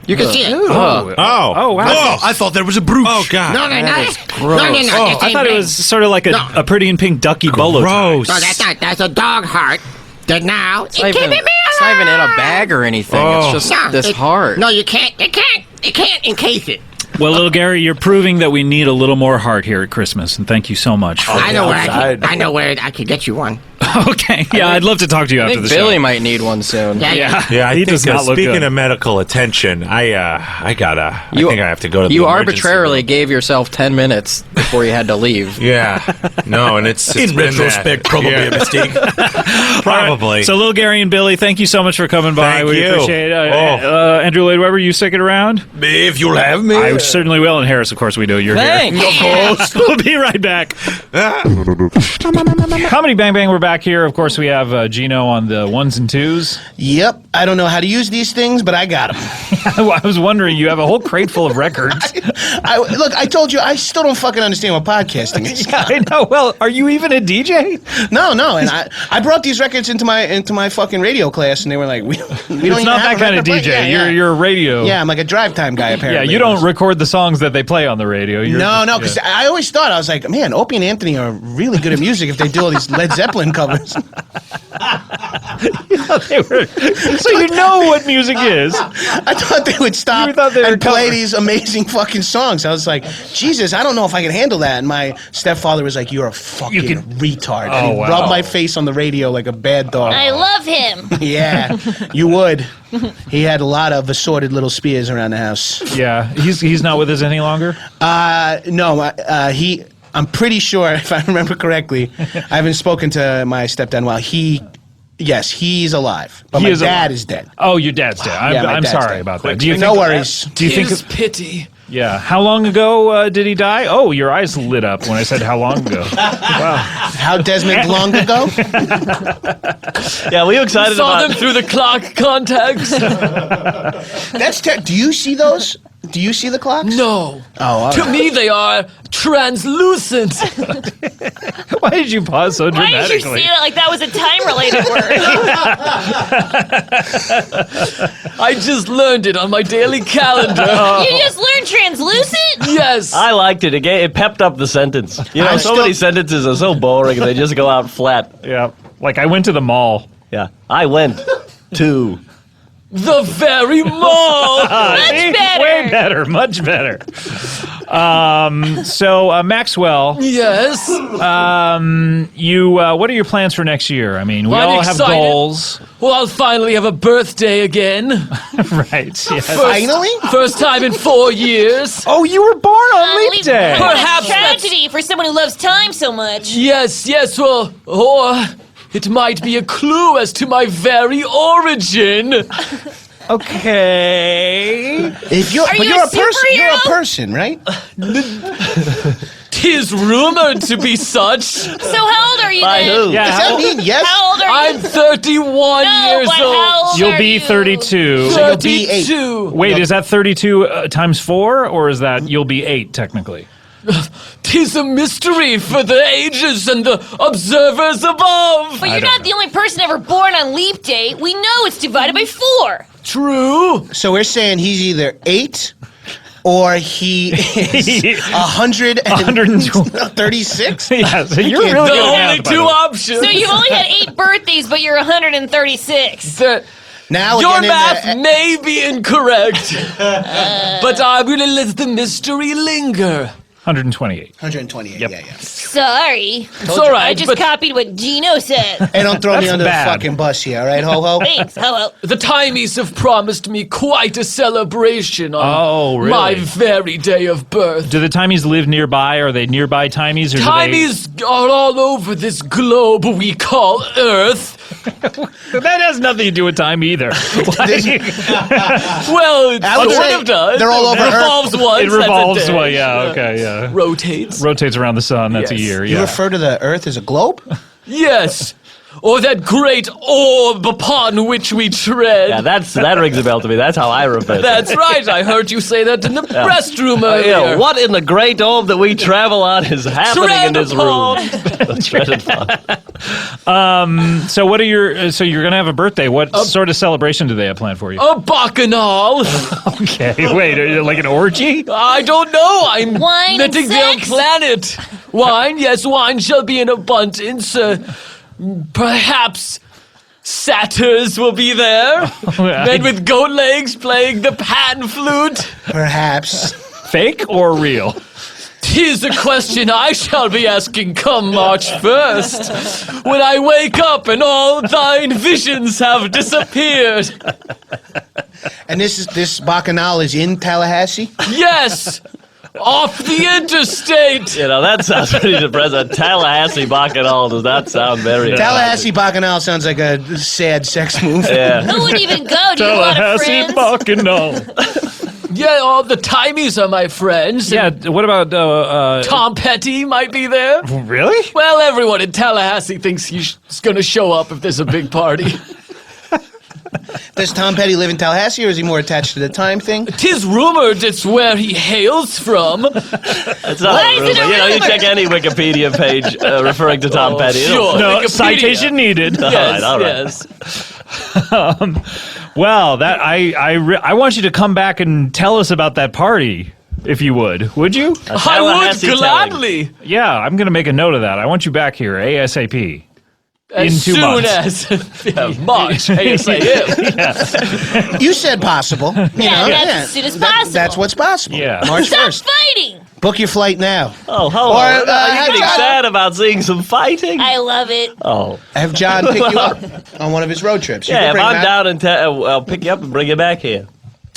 You can see it. Oh, wow. Oh, I thought there was a brooch. Oh, God. No, no, no. Gross. No. I thought it was sort of like a pretty and pink ducky bolo tie. No, that's not. That's a dog heart. That now it's keeping me alive. It's not even in a bag or anything. It's just this heart. No, you can't. It can't encase it. Well, little Gary, you're proving that we need a little more heart here at Christmas, and thank you so much. I know where I could get you one. Okay, yeah, I'd love to talk to you after the show. Billy might need one soon. Yeah, I he think, does not look speaking good. of medical attention, I think I have to go to the You emergency arbitrarily room. gave yourself 10 minutes before you had to leave. Yeah, no, and it's in retrospect probably a mistake. Probably. Right. So, little Gary and Billy, thank you so much for coming by. Thank We you. appreciate it. Andrew Lloyd Webber, you sticking around? If you'll have me. I certainly will. And Harris, of course, we know you're Thanks. here. Of course. We'll be right back. Comedy Bang Bang, we're back here. Of course, we have Gino on the ones and twos. Yep. I don't know how to use these things, but I got them. I was wondering, you have a whole crate full of records. Look, I told you, I still don't fucking understand what podcasting is. Yeah, I know. Well, are you even a DJ? No. And I brought these records into my fucking radio class, and they were like, we don't It's even not have that a kind of record DJ. player. You're a radio. Yeah, I'm like a drive time guy, apparently. Yeah, you don't record the songs that they play on the radio. No, because I always thought, I was like, man, Opie and Anthony are really good at music if they do all these Led Zeppelin covers. So you know what music is. I thought they would stop and play these amazing fucking songs. I was like, Jesus, I don't know if I can handle that. And my stepfather was like, you're a fucking retard. And he rubbed my face on the radio like a bad dog. I love him. Yeah, you would. He had a lot of assorted little spears around the house. Yeah, he's not with us any longer? No, I'm pretty sure, if I remember correctly, I haven't spoken to my stepdad in a while. Yes, he's alive, but my dad is dead. Oh, your dad's dead. I'm dad's sorry dead. about that. No worries. Do you think pity? Yeah. How long ago did he die? Oh, your eyes lit up when I said how long ago. Wow. How Desmond long ago? Yeah, were you excited Saw about them through the clock contacts. That's do you see those? Do you see the clocks? No. Oh, all To right. me, they are translucent. Why did you pause so Why dramatically? did you say it like that was a time-related word? I just learned it on my daily calendar. You just learned translucent? Yes. I liked it. It pepped up the sentence. You know, so many sentences are so boring and they just go out flat. Yeah. Like I went to the mall. Yeah. I went to the very mall. Much better. Way better. Much better. So Maxwell. Yes. You. What are your plans for next year? I mean, we I'm all excited. have goals. Well, I'll finally have a birthday again. Right. Yes. Finally? First time in 4 years. Oh, you were born on Leap Day. Perhaps Tragedy that's- for someone who loves time so much. Yes, well, or It might be a clue as to my very origin. Okay. Are you a person, you're a superhero? person, right? 'Tis rumored to be such. So how old are you By then? who? Does that mean yes? How old are you? I'm 31 years but old. how old You'll are be you? 32. So you'll be 8. 32. Wait, is that 32 times 4, or is that you'll be 8 technically? 'Tis a mystery for the ages and the observers above. But you're not the only person ever born on leap day. We know it's divided by 4. True. So we're saying he's either 8 or he is 136? Yeah, so you're can't really do The good at only math, by two the way. options. So you only had 8 birthdays, but you're 136. Now we're Your getting math into- may be incorrect, but I'm gonna let the mystery linger. 128. 128, Yep. yeah. Sorry. It's all right, I just but copied what Gino said. Hey, don't throw me That's under bad. the fucking bus here, all right, ho-ho? Thanks. Hello. the Timies have promised me quite a celebration on Oh, really? my very day of birth. Do the Timies live nearby? Are they nearby Timies? Or Timies are all over this globe we call Earth. That has nothing to do with time either. Well, it I would sort say of does. they're all over It Earth. revolves once. It that's a revolves, day. well, yeah, okay, yeah. Rotates. Rotates around the sun, that's a Yes. year, You yeah. refer to the Earth as a globe? Yes. Or that great orb upon which we tread. Yeah, that rings a bell to me. That's how I refer to it. That's right. I heard you say that in the restroom earlier. Yeah, what in the great orb that we travel on is happening in this room? Tread upon. So what are your, so you're going to have a birthday. What sort of celebration do they have planned for you? A bacchanal. Okay, wait, like an orgy? I don't know. I'm Wine and letting them sex? plan it. Wine, yes, wine shall be in abundance. Perhaps satyrs will be there. Men with goat legs playing the pan flute. Perhaps. Fake or real? 'Tis a question I shall be asking come March 1st, when I wake up and all thine visions have disappeared. And this bacchanal is in Tallahassee? Yes, off the interstate. You know, that sounds pretty depressing. Tallahassee Bacchanal does not sound very Tallahassee bacchanal sounds like a sad sex movie. Yeah. Who would even go? Do you have a lot of Tallahassee friends? Bacchanal. Yeah, all the Timies are my friends. Yeah, what about, Tom Petty might be there. Really? Well, everyone in Tallahassee thinks he's going to show up if there's a big party. Does Tom Petty live in Tallahassee, or is he more attached to the time thing? 'Tis rumored it's where he hails from. It's not a rumor. You know, you check any Wikipedia page referring to Tom Petty. Sure. No, Wikipedia. citation needed. Yes, all right. yes. Well, that I want you to come back and tell us about that party, if you would. Would you? I would Tallahassee gladly. Yeah, I'm going to make a note of that. I want you back here ASAP. As In 2 soon months. as March, ASAP. You said possible. You know, that's as soon as possible. That's what's possible. Yeah. March Stop 1st. fighting! Book your flight now. Oh, hold Or, on. Are you have getting John- sad about seeing some fighting? I love it. Oh. Have John pick you up on one of his road trips. You Yeah, can if bring I'm that. down and I'll pick you up and bring you back here.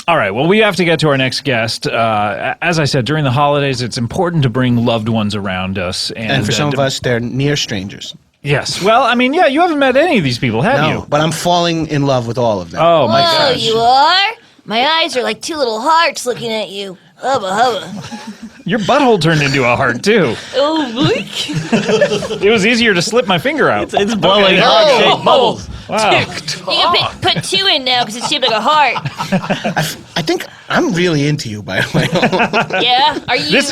All right, well, we have to get to our next guest. As I said, during the holidays, it's important to bring loved ones around us. And for some of us, they're near strangers. Yes. Well, I mean, yeah, you haven't met any of these people, have No, you? but I'm falling in love with all of them. Oh, my Whoa, gosh. you are? My eyes are like 2 little hearts looking at you. Hubba hubba. Your butthole turned into a heart, too. Oh, boy. It was easier to slip my finger out. It's blowing Okay. heart-shaped bubbles. Wow. You can put 2 in now because it's shaped like a heart. I think I'm really into you, by the way. Yeah? Are you? This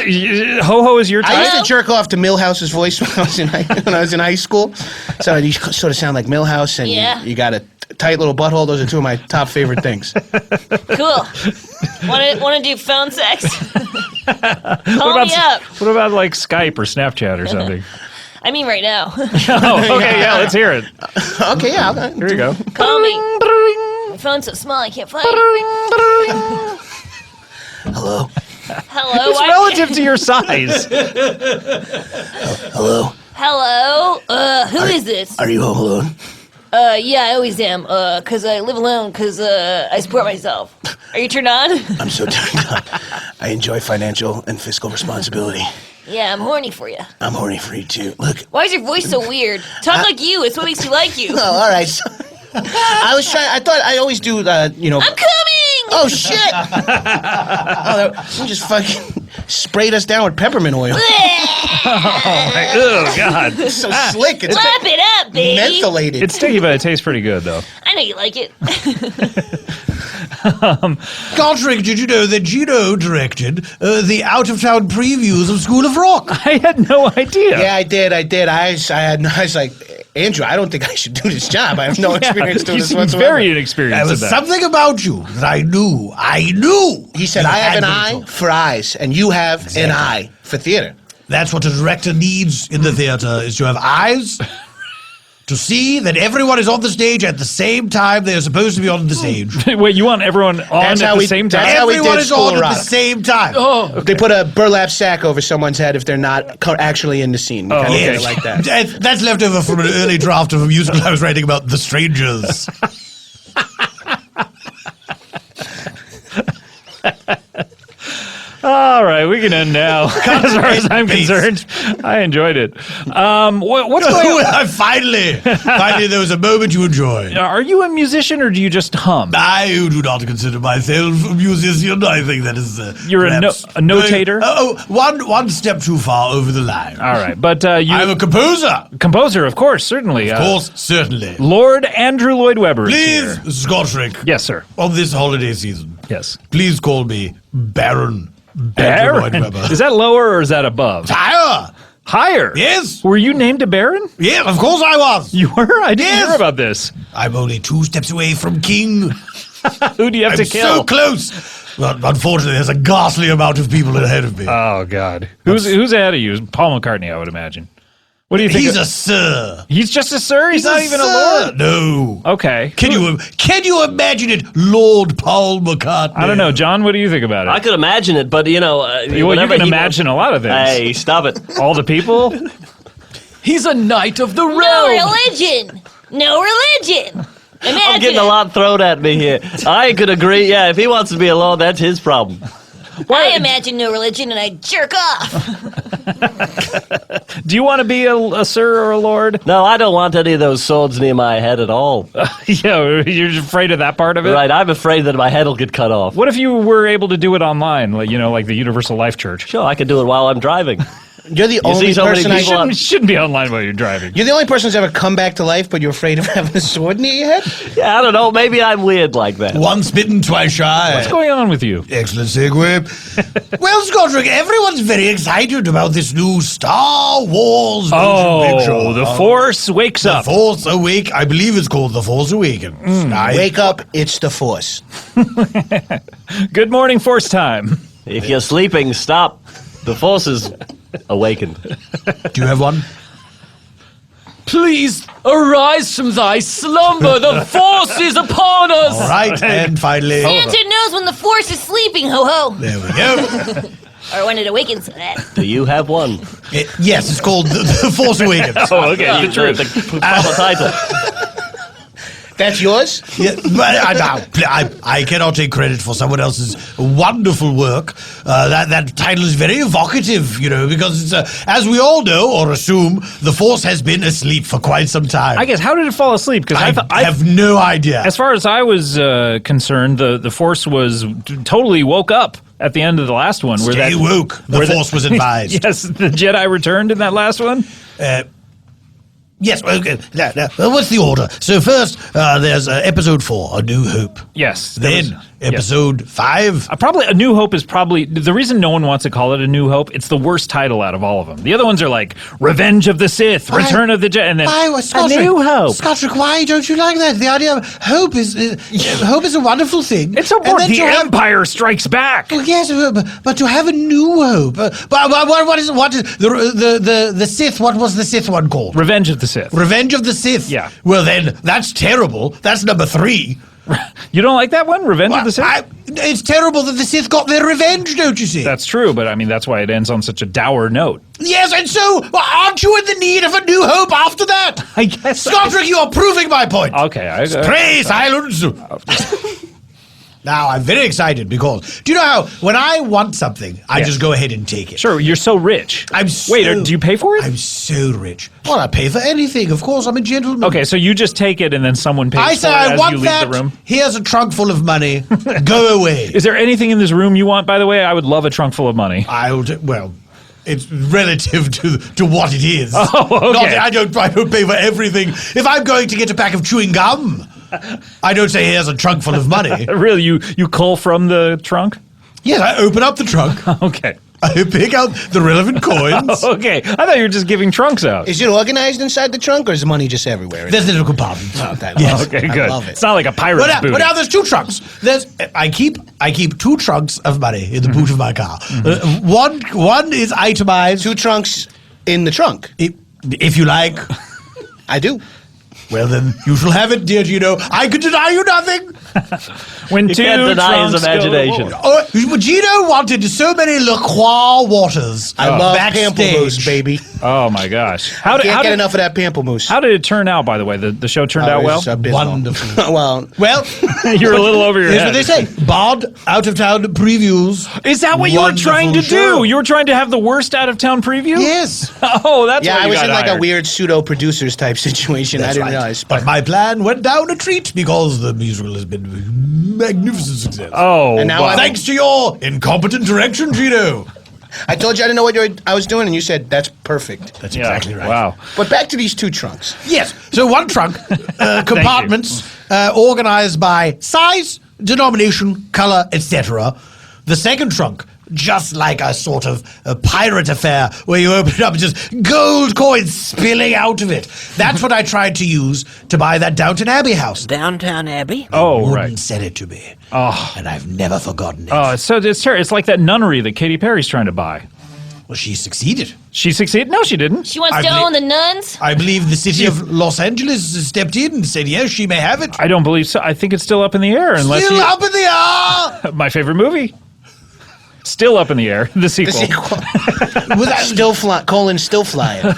Ho-Ho is your type? I used to jerk off to Milhouse's voice when I was in high school. So you sort of sound like Milhouse, and Yeah. you got a tight little butthole. Those are 2 of my top favorite things. Cool. Want to do phone sex? Call me up. What about like Skype or Snapchat or something? I mean, right now. Oh, okay, yeah, let's hear it. Okay, yeah. Here you go. Call me. My phone's so small, I can't find it. Hello. Hello. It's relative to your size. Hello. Hello. Who is this? Are you home alone? Yeah, I always am. Cause I live alone. Cause I support myself. Are you turned on? I'm so turned on. I enjoy financial and fiscal responsibility. Yeah, I'm horny for you. I'm horny for you too. Look. Why is your voice so weird? Talk like you. It's what makes me like you. Oh, all right. I thought I always do, I'm coming! Oh, shit! You just fucking sprayed us down with peppermint oil. Oh, God. It's so slick. It's Slap it up, baby. mentholated. It's sticky, but it tastes pretty good, though. I know you like it. Godric, did you know that Gino directed the out-of-town previews of School of Rock? I had no idea. Yeah, I did. I was like, Andrew, I don't think I should do this job. I have no experience doing you this seem whatsoever. very inexperienced There was at that. something about you that I knew. He said, I have an eye for eyes, and you have an eye for theater. That's what a director needs in the theater, is to have eyes to see that everyone is on the stage at the same time they're supposed to be on the stage. Wait, you want everyone on at the same time? That's how we Everyone did is School on of at the Rock. same time. Oh. They put a burlap sack over someone's head if they're not actually in the scene. We kinda did it like that. That's left over from an early draft of a musical I was writing about, The Strangers. All right, we can end now. As far as I'm concerned, I enjoyed it. What's going on? Finally, there was a moment you enjoyed. Are you a musician or do you just hum? I do not consider myself a musician. I think that is You're a notator? One step too far over the line. All right, but I'm a composer. Composer, of course, certainly. Of course, certainly. Lord Andrew Lloyd Webber is Please, here. Scottrick. Yes, sir. On this holiday season. Yes. Please call me Baron. Baron? Is that lower or is that above? Higher. Higher? Yes. Were you named a Baron? Yeah, of course I was. You were? I didn't hear about this. I'm only 2 steps away from King. Who do you have to kill? So close. But unfortunately, there's a ghastly amount of people ahead of me. Oh, God. Who's ahead of you? Paul McCartney, I would imagine. What do you think? He's a sir. He's just a sir? He's not even a lord? No. Okay. Can you imagine it, Lord Paul McCartney? I don't know. John, what do you think about it? I could imagine it, but, you know... well, you can imagine a lot of things. Hey, stop it. All the people? He's a knight of the realm. No religion. No religion. Imagine I'm getting a lot thrown at me here. I could agree. Yeah, if he wants to be alone, that's his problem. I imagine no religion and I jerk off. Do you want to be a sir or a lord? No, I don't want any of those swords near my head at all. Yeah, you're just afraid of that part of it? Right, I'm afraid that my head will get cut off. What if you were able to do it online, like the Universal Life Church? Sure, I could do it while I'm driving. You're the only person You shouldn't be online while you're driving. You're the only person who's ever come back to life, but you're afraid of having a sword near your head? Yeah, I don't know. Maybe I'm weird like that. Once bitten, twice shy. What's going on with you? Excellent segue. Well, Scottrick, everyone's very excited about this new Star Wars motion picture. The Force wakes up. The Force Awake. I believe it's called The Force Awakens. Wake up, it's the Force. Good morning, Force time. If you're sleeping, stop. The Force is awakened. Do you have one? Please arise from thy slumber. The Force is upon us. All right, and finally... Santa knows when the Force is sleeping, ho-ho. There we go. Or when it awakens. Do you have one? Yes, it's called The Force Awakens. Oh, okay. The truth. The proper title. That's yours? Yeah, but I cannot take credit for someone else's wonderful work. That title is very evocative, because it's, as we all know or assume, the Force has been asleep for quite some time. I guess, how did it fall asleep? Because I have no idea. As far as I was concerned, the Force was totally woke up at the end of the last one. Stay woke, the Force was advised. Yes, the Jedi returned in that last one? Yes, okay. What's the order? So first, there's Episode 4, A New Hope. Yes. Then Episode 5. Probably A New Hope is probably... The reason no one wants to call it A New Hope, it's the worst title out of all of them. The other ones are like Revenge of the Sith, Return of the Jedi, and then A New Hope. Scottrick, why don't you like that? The idea of hope is a wonderful thing. It's important. The Empire Strikes Back. Well, yes, but to have a new hope. But what is the Sith? What was the Sith one called? Revenge of the Sith. Revenge of the Sith. Yeah. Well, then that's terrible. That's number 3. You don't like that one, Revenge of the Sith? It's terrible that the Sith got their revenge, don't you see? That's true, but I mean that's why it ends on such a dour note. Yes, and so aren't you in the need of a new hope after that? I guess. Scottrick, you are proving my point. Okay. Pray silence. Now, I'm very excited because, do you know how when I want something, I just go ahead and take it? Sure, you're so rich. Wait, do you pay for it? I'm so rich. Well, I pay for anything. Of course, I'm a gentleman. Okay, so you just take it and then someone pays I for say, it I as want you leave that. the room? Here's a trunk full of money. Go away. Is there anything in this room you want, by the way? I would love a trunk full of money. Well, it's relative to what it is. Oh, okay. I don't pay for everything. If I'm going to get a pack of chewing gum, I don't say here's a trunk full of money. Really? You cull from the trunk? Yes, I open up the trunk. Okay. I pick out the relevant coins. Okay. I thought you were just giving trunks out. Is it organized inside the trunk, or is the money just everywhere? There's little compartments. Yes. Okay, good. I love it. It's not like a pirate's boot. But now there's two trunks. I keep two trunks of money in the boot of my car. One is itemized. Two trunks in the trunk. If you like. I do. Well, then you shall have it, dear Gino. I can deny you nothing. When You can't deny his imagination. Gino wanted so many LaCroix waters. I love backstage. pamplemousse, baby. Oh my gosh! Can't get enough of that pamplemousse. How did it turn out? By the way, the show turned out well. Wonderful. well, you're a little over your here's head. Here's what they say: Bod out of town previews. Is that what you were trying to do? You were trying to have the worst out of town preview? Yes. Oh, that's why I you was got in like hired. a weird pseudo producers type situation. That's I didn't right. realize. But my plan went down a treat because the musical has been a magnificent success. Oh, And now wow. Thanks to your incompetent direction, Gino. I told you I didn't know what I was doing, and you said that's perfect. That's exactly right. Wow. But back to these two trunks. Yes. So one trunk, compartments organized by size, denomination, color, etc. The second trunk, just like a sort of a pirate affair where you open it up and just gold coins spilling out of it. That's what I tried to use to buy that Downton Abbey house. Downtown Abbey? Wouldn't right. sell it to me. Oh. And I've never forgotten it. Oh, it's terrible. It's like that nunnery that Katy Perry's trying to buy. Well, she succeeded. She succeeded? No, she didn't. She wants to own the nuns? I believe the city of Los Angeles stepped in and said, yes, she may have it. I don't believe so. I think it's still up in the air. Still up in the air! My favorite movie. Still up in the air. The sequel. Still flying. Still flying.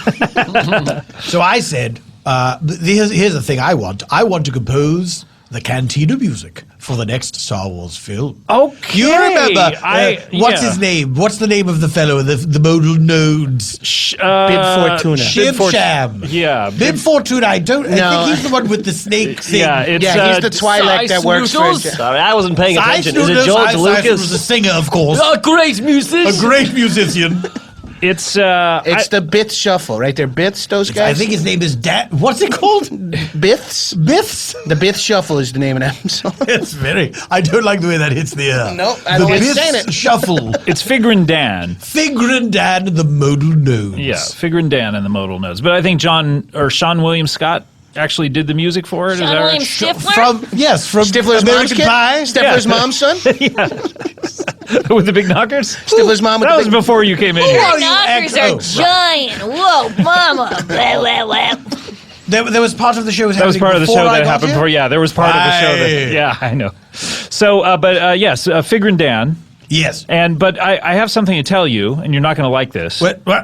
So I said, here's the thing I want. I want to compose the cantina music for the next Star Wars film. Okay. You remember, what's his name? What's the name of the fellow with the modal nodes? Bib Fortuna. Bib Sham. Yeah. Bib Fortuna. I think he's the one with the snake thing. Yeah, it's, he's the Twi'lek that works for... Sorry, I wasn't paying attention. Is it George Lucas Lucas? was a singer, of course. A great musician. A great musician. It's the Bith Shuffle, right? They're Biths, those guys? I think his name is What's it called? Biths? Biths? The Bith Shuffle is the name of that song. It's I don't like the way that hits the air. No, I don't like saying it. Shuffle. It's Figrin Dan. Figrin Dan and the modal nodes. Yeah, Figrin Dan and the modal nodes. But I think Sean William Scott actually did the music for it. Sean Is that William right? Stifler? From Stifler's American mom's Pie. kid? Stifler's mom's son? With the big knockers? Stifler's mom with That the was big... before you came in here. Your knockers are giant. Whoa, mama. Blah, blah, blah. There was part of the show That was part of the show that happened before. Yeah, there was part of the show that. Right. Yeah, I know. So, yes, Figrin Dan. Yes. But I have something to tell you, and you're not going to like this.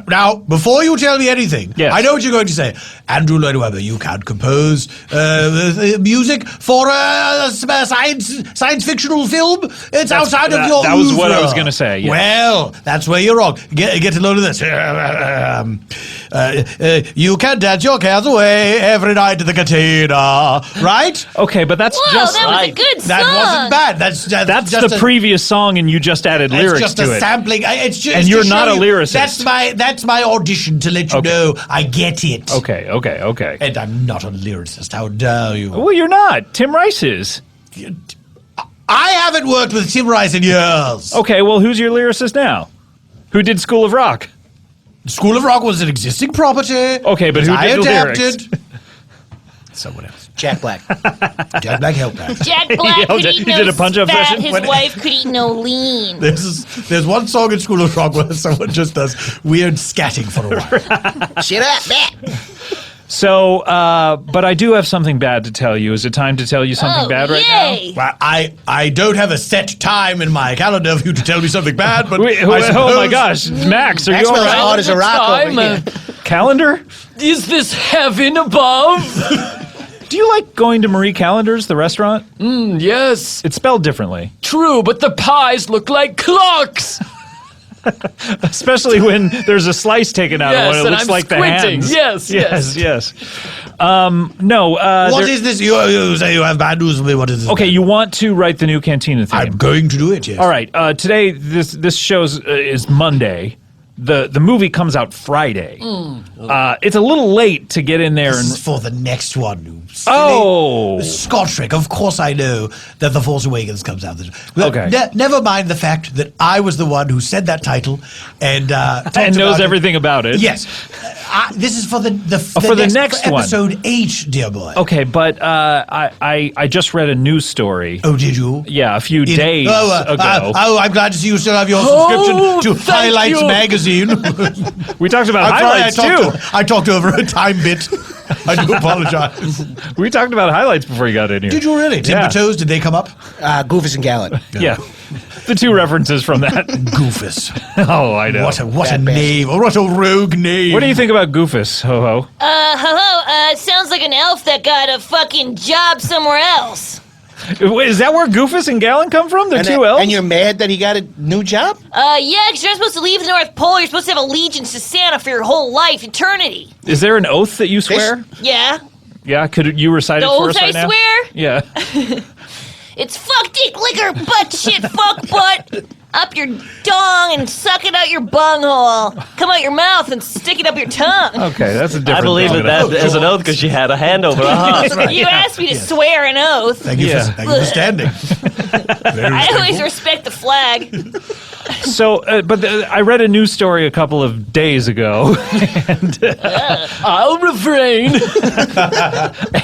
Now, before you tell me anything, Yes. I know what you're going to say. Andrew Lloyd Webber, you can't compose music for a science fictional film. It's outside of your That was what I oeuvre. was going to say. Yes. Well, that's where you're wrong. Get a load of this. You can dance your cares away every night to the cantina, right? Okay, but that's Whoa, just that was a like good song. That wasn't bad. That's just the previous song, and you just added lyrics just to a it. sampling. It's just And to you're show not a you, lyricist. That's my audition to let you know I get it. Okay. And I'm not a lyricist. How dare you? Well, you're not. Tim Rice is. I haven't worked with Tim Rice in years. Okay, well, who's your lyricist now? Who did School of Rock? School of Rock was an existing property. Okay, but who I did the adapted. lyrics? Someone else. Jack Black. Jack Black helped that. Jack Black could He eat did no a punch-up fat. session? His wife could eat no lean. There's one song in School of Rock where someone just does weird scatting for a while. Shut up, man. So, but I do have something bad to tell you. Is it time to tell you something bad right yay. Well, I don't have a set time in my calendar for you to tell me something bad, but Wait, I oh my suppose- gosh, Max, are Max you all smells right? hard as a rock over here. Calendar? Is this heaven above? Do you like going to Marie Callender's, the restaurant? Yes. It's spelled differently. True, but the pies look like clocks. Especially when there's a slice taken out of one, it looks I'm like squinting. the hands. Yes. No. What is this? You say you have bad news for me. What is this? Okay, you want to write the new Cantina theme. I'm going to do it, yes. All right. Today, this show's is Monday. The movie comes out Friday. It's a little late to get in there. This is for the next one. You silly. Oh. Scott Trick. Of course I know that The Force Awakens comes out this Well, Okay. never mind the fact that I was the one who said that title and and knows about everything about it. Yes. This is for the next one. episode 8, dear boy. Okay, but I just read a news story. Oh, did you? Yeah, a few days ago. I'm glad to see you still have your subscription to Highlights magazine. We talked about highlights too. I talked over a time bit. I do apologize. We talked about highlights before you got in here. Did you really? Timber Toes, did they come up? Goofus and Gallant. Yeah. The two references from that. Goofus. Oh, I know. What a name. What a rogue name. What do you think about Goofus, Ho-Ho? Sounds like an elf that got a fucking job somewhere else. Wait, is that where Goofus and Gallant come from? They're two elves? And you're mad that he got a new job? Yeah, because you're not supposed to leave the North Pole. You're supposed to have allegiance to Santa for your whole life, eternity. Is there an oath that you swear? Yeah. Yeah, could you recite The it for oath us right I now? swear? Yeah. It's fuck, dick, liquor, butt, shit, fuck, butt. Up your dong and suck it out your bunghole. Come out your mouth and stick it up your tongue. Okay, that's a different I believe thing. it that as an oath because she had a hand over her heart. You asked me to swear an oath. Thank you for standing. I always respect the flag. So, I read a news story a couple of days ago, and I'll refrain.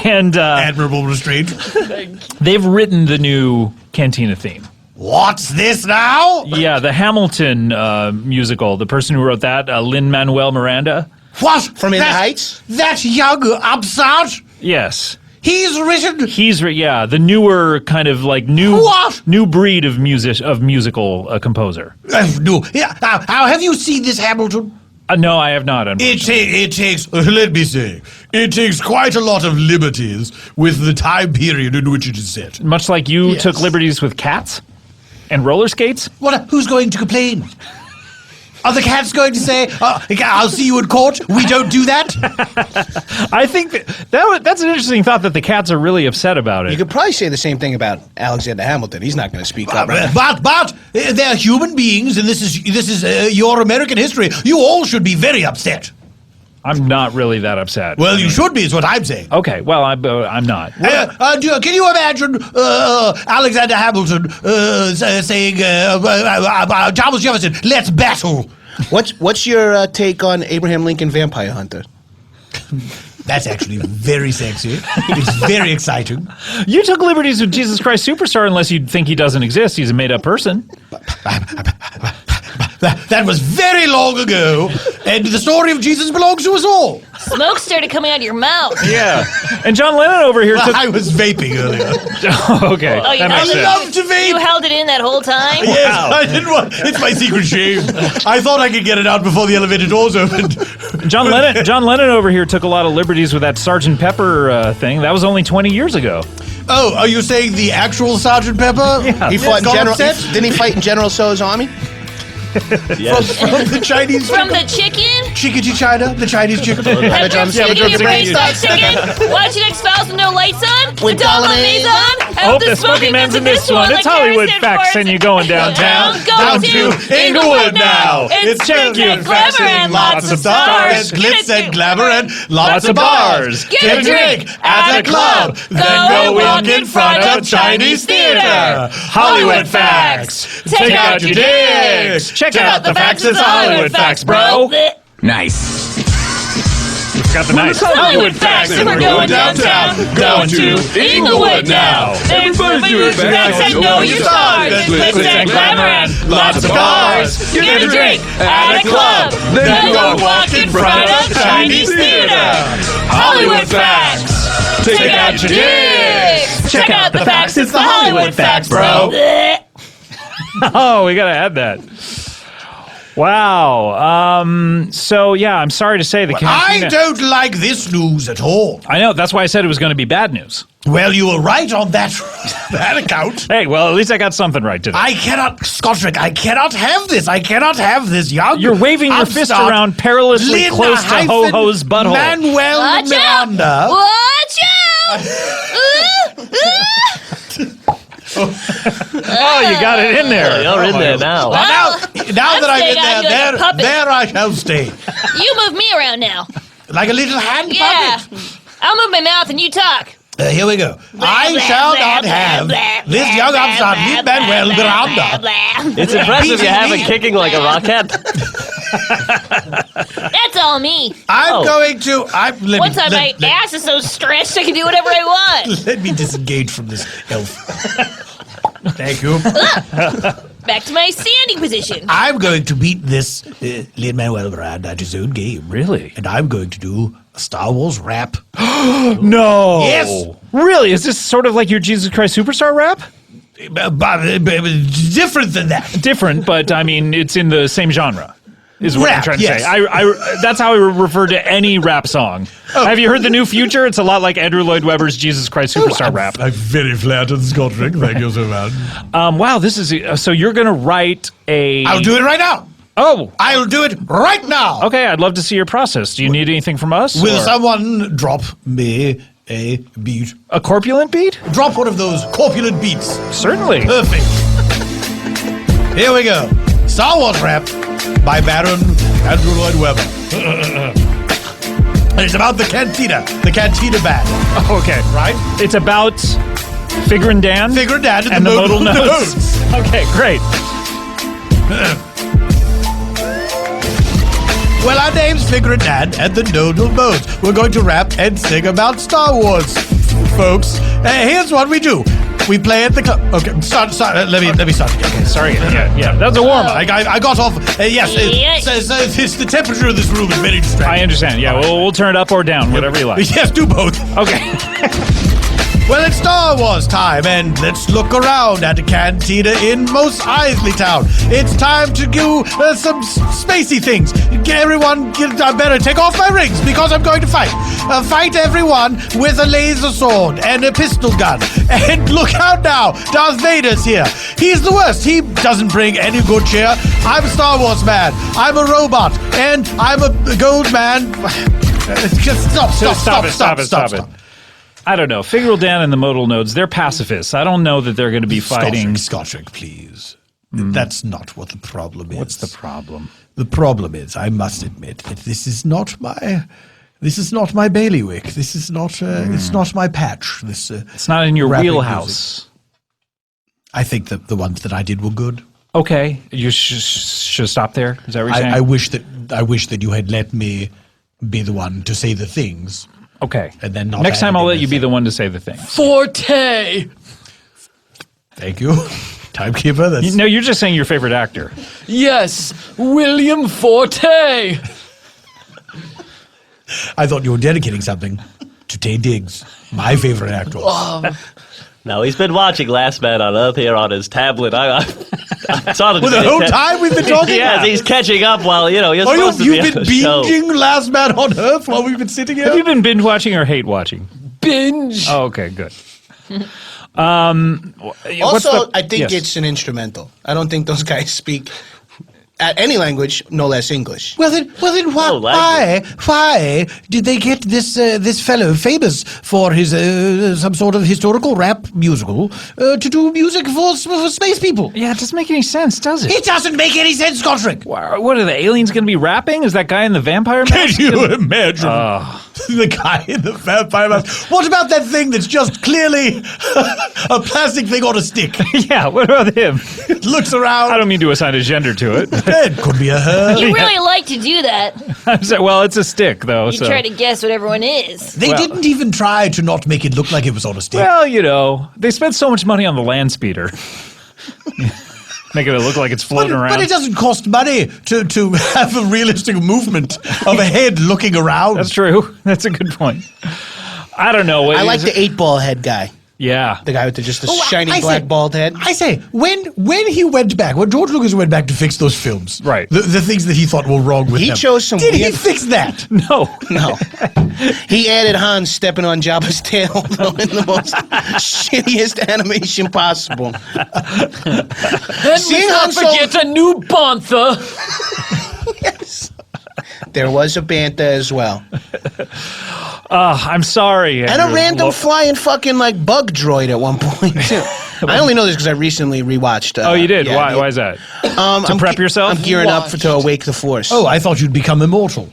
and admirable restraint. They've written the new Cantina theme. What's this now? Yeah, the Hamilton musical. The person who wrote that, Lin-Manuel Miranda. What? From In the Heights? That young upstart? Yes. He's written. The newer kind of like new breed of musical composer. No. Yeah. Now, have you seen this Hamilton? No, I have not. It takes, let me say, it takes quite a lot of liberties with the time period in which it is set. Much like you took liberties with cats and roller skates? What? Who's going to complain? Are the cats going to say, I'll see you in court? We don't do that? I think that's an interesting thought that the cats are really upset about it. You could probably say the same thing about Alexander Hamilton. He's not going to speak up. But they're human beings, and this is your American history. You all should be very upset. I'm not really that upset. Well, you should be, is what I'm saying. Okay, well, I'm not. Can you imagine Alexander Hamilton saying, Thomas Jefferson, let's battle? What's your take on Abraham Lincoln Vampire Hunter? That's actually very sexy. It's very exciting. You took liberties with Jesus Christ Superstar unless you think he doesn't exist. He's a made-up person. That was very long ago, and the story of Jesus belongs to us all. Smoke started coming out of your mouth. Yeah. And John Lennon over here took... I was vaping earlier. Okay. Oh, that makes sense. I love to vape. You held it in that whole time? Yes, I didn't want... It's my secret shame. I thought I could get it out before the elevator doors opened. John Lennon over here took a lot of liberties with that Sgt. Pepper thing. That was only 20 years ago. Oh, are you saying the actual Sgt. Pepper? Yeah. He fought in General... Didn't he fight in General Tso's army? Yes. From the Chinese From the chicken? Chickadee China, the Chinese chicken. Have you your brain start chicken? Watch your X-Files with no lights on? With Dolomades on? I hope the Smoky Man's in this one. It's Hollywood Facts, and you're going downtown. Down to Inglewood now. It's chicken and glamour and lots of stars. Glitz and glamour and lots of bars. Get a drink at a club. Then go walk in front of Chinese theater. Hollywood Facts. Take out your dicks. Check out the facts. It's Hollywood Facts, bro. Nice. We forgot the nice. Hollywood Facts, and we're going downtown. Going to Inglewood now. Everybody's doing facts and know your stars. There's glitz and glamour and lots of bars. Get a drink at a club. Then go walk in front of Chinese theater. Hollywood Facts. Take out your dicks. Check out the facts. It's the Hollywood Facts, bro. Oh, we gotta add that. Wow. So, yeah, I'm sorry to say the cantina... I don't like this news at all. I know. That's why I said it was going to be bad news. Well, you were right on that account. Hey, well, at least I got something right today. I cannot, Scottrick, I cannot have this. I cannot have this young... You're waving your fist around perilously close to Ho-Ho's butthole. Manuel Watch Miranda. out! Watch out! Oh, you got it in there. You're in there now. Well, now that I'm in staying out here like a puppet. there I shall stay. You move me around now. Like a little hand puppet. I'll move my mouth and you talk. Here we go. I shall not have this young upstart, Manuel Miranda. It's impressive you have it kicking like a rocket. That's all me. I'm going to... One time my ass is so stretched I can do whatever I want. Let me disengage from this elf. Thank you. Back to my standing position. I'm going to beat this Lin-Manuel Miranda at his own game. Really? And I'm going to do a Star Wars rap. No. Yes. Really? Is this sort of like your Jesus Christ Superstar rap? Different than that. Different, but I mean, it's in the same genre. Is what Rap, I'm trying to yes. say. I that's how I refer to any rap song. Oh. Have you heard the new Future? It's a lot like Andrew Lloyd Webber's Jesus Christ Superstar rap. I'm very flattered, Scottrick. Thank you so much. Wow, this is so you're gonna write a. I'll do it right now. Oh, I'll do it right now. Okay, I'd love to see your process. Do you need anything from us? Will or? someone drop me a beat? A corpulent beat? Drop one of those corpulent beats. Certainly. Perfect. Here we go. Star Wars rap by Baron Andrew Lloyd Webber. And it's about the Cantina band. Oh, okay. Right? It's about Figure and Dan? Figure and Dan and the modal notes. Okay, great. Well, our name's Figure and Dan and the Nodal Modes. We're going to rap and sing about Star Wars, folks. Here's what we do. We play at the club. Okay, start. Let me start again. Okay, sorry. Yeah. That was a warm-up. I got off. Yes, it's the temperature of this room is very distracting. I understand. Yeah, we'll turn it up or down, whatever you like. Yes, do both. Okay. Well, it's Star Wars time, and let's look around at a cantina in Mos Eisley Town. It's time to do some spacey things. I better take off my rings because I'm going to fight. Fight everyone with a laser sword and a pistol gun. And look out now, Darth Vader's here. He's the worst. He doesn't bring any good cheer. I'm a Star Wars man. I'm a robot, and I'm a gold man. Just stop it. I don't know. Figural Dan and the modal nodes, they're pacifists. I don't know that they're going to be fighting. Scottrick, please. That's not what the problem is. What's the problem? The problem is, I must admit that this is not my bailiwick. This is not. It's not my patch. It's not in your wheelhouse. Music. I think that the ones that I did were good. Okay, you should stop there. Is that what you're saying? I wish that you had let me be the one to say the things. Okay. And then not next time I'll let you be the one to say the things. Forte. Thank you. Timekeeper. No, you're just saying your favorite actor. Yes, William Forte. I thought you were dedicating something to Tay Diggs, my favorite actor. No, he's been watching Last Man on Earth here on his tablet. I saw the whole time we've been talking. Yes, he's catching up while you're supposed to be on you've been the show. binging Last Man on Earth while we've been sitting here. Have you been binge watching or hate watching? Binge. Oh, okay, good. Also, I think it's an instrumental. I don't think those guys speak at any language, no less English. Well then, why did they get this fellow famous for his some sort of historical rap musical to do music for space people? Yeah, it doesn't make any sense, does it? It doesn't make any sense, Scottrick. What are the aliens going to be rapping? Is that guy in the vampire mask? Can you imagine the guy in the vampire mask? What about that thing that's just clearly a plastic thing on a stick? Yeah, what about him? It looks around. I don't mean to assign a gender to it. It could be a her. You really like to do that. Well, it's a stick, though. You try to guess what everyone is. They didn't even try to not make it look like it was on a stick. Well, they spent so much money on the land speeder. Making it look like it's floating around. But it doesn't cost money to have a realistic movement of a head looking around. That's true. That's a good point. I don't know. I like the 8-ball head guy. Yeah. The guy with just the shiny black bald head. I say, when he went back, when George Lucas went back to fix those films, right? The things that he thought were wrong with them. He chose some. Did he fix that? No. He added Han stepping on Jabba's tail in the most shittiest animation possible. And we not forget a new bantha. Yes. There was a bantha as well. I'm sorry. And a random flying fucking like bug droid at one point too. I only know this because I recently rewatched. Oh, you did? Why is that? To prep yourself? I'm gearing up to awake the Force. Oh, I thought you'd become immortal.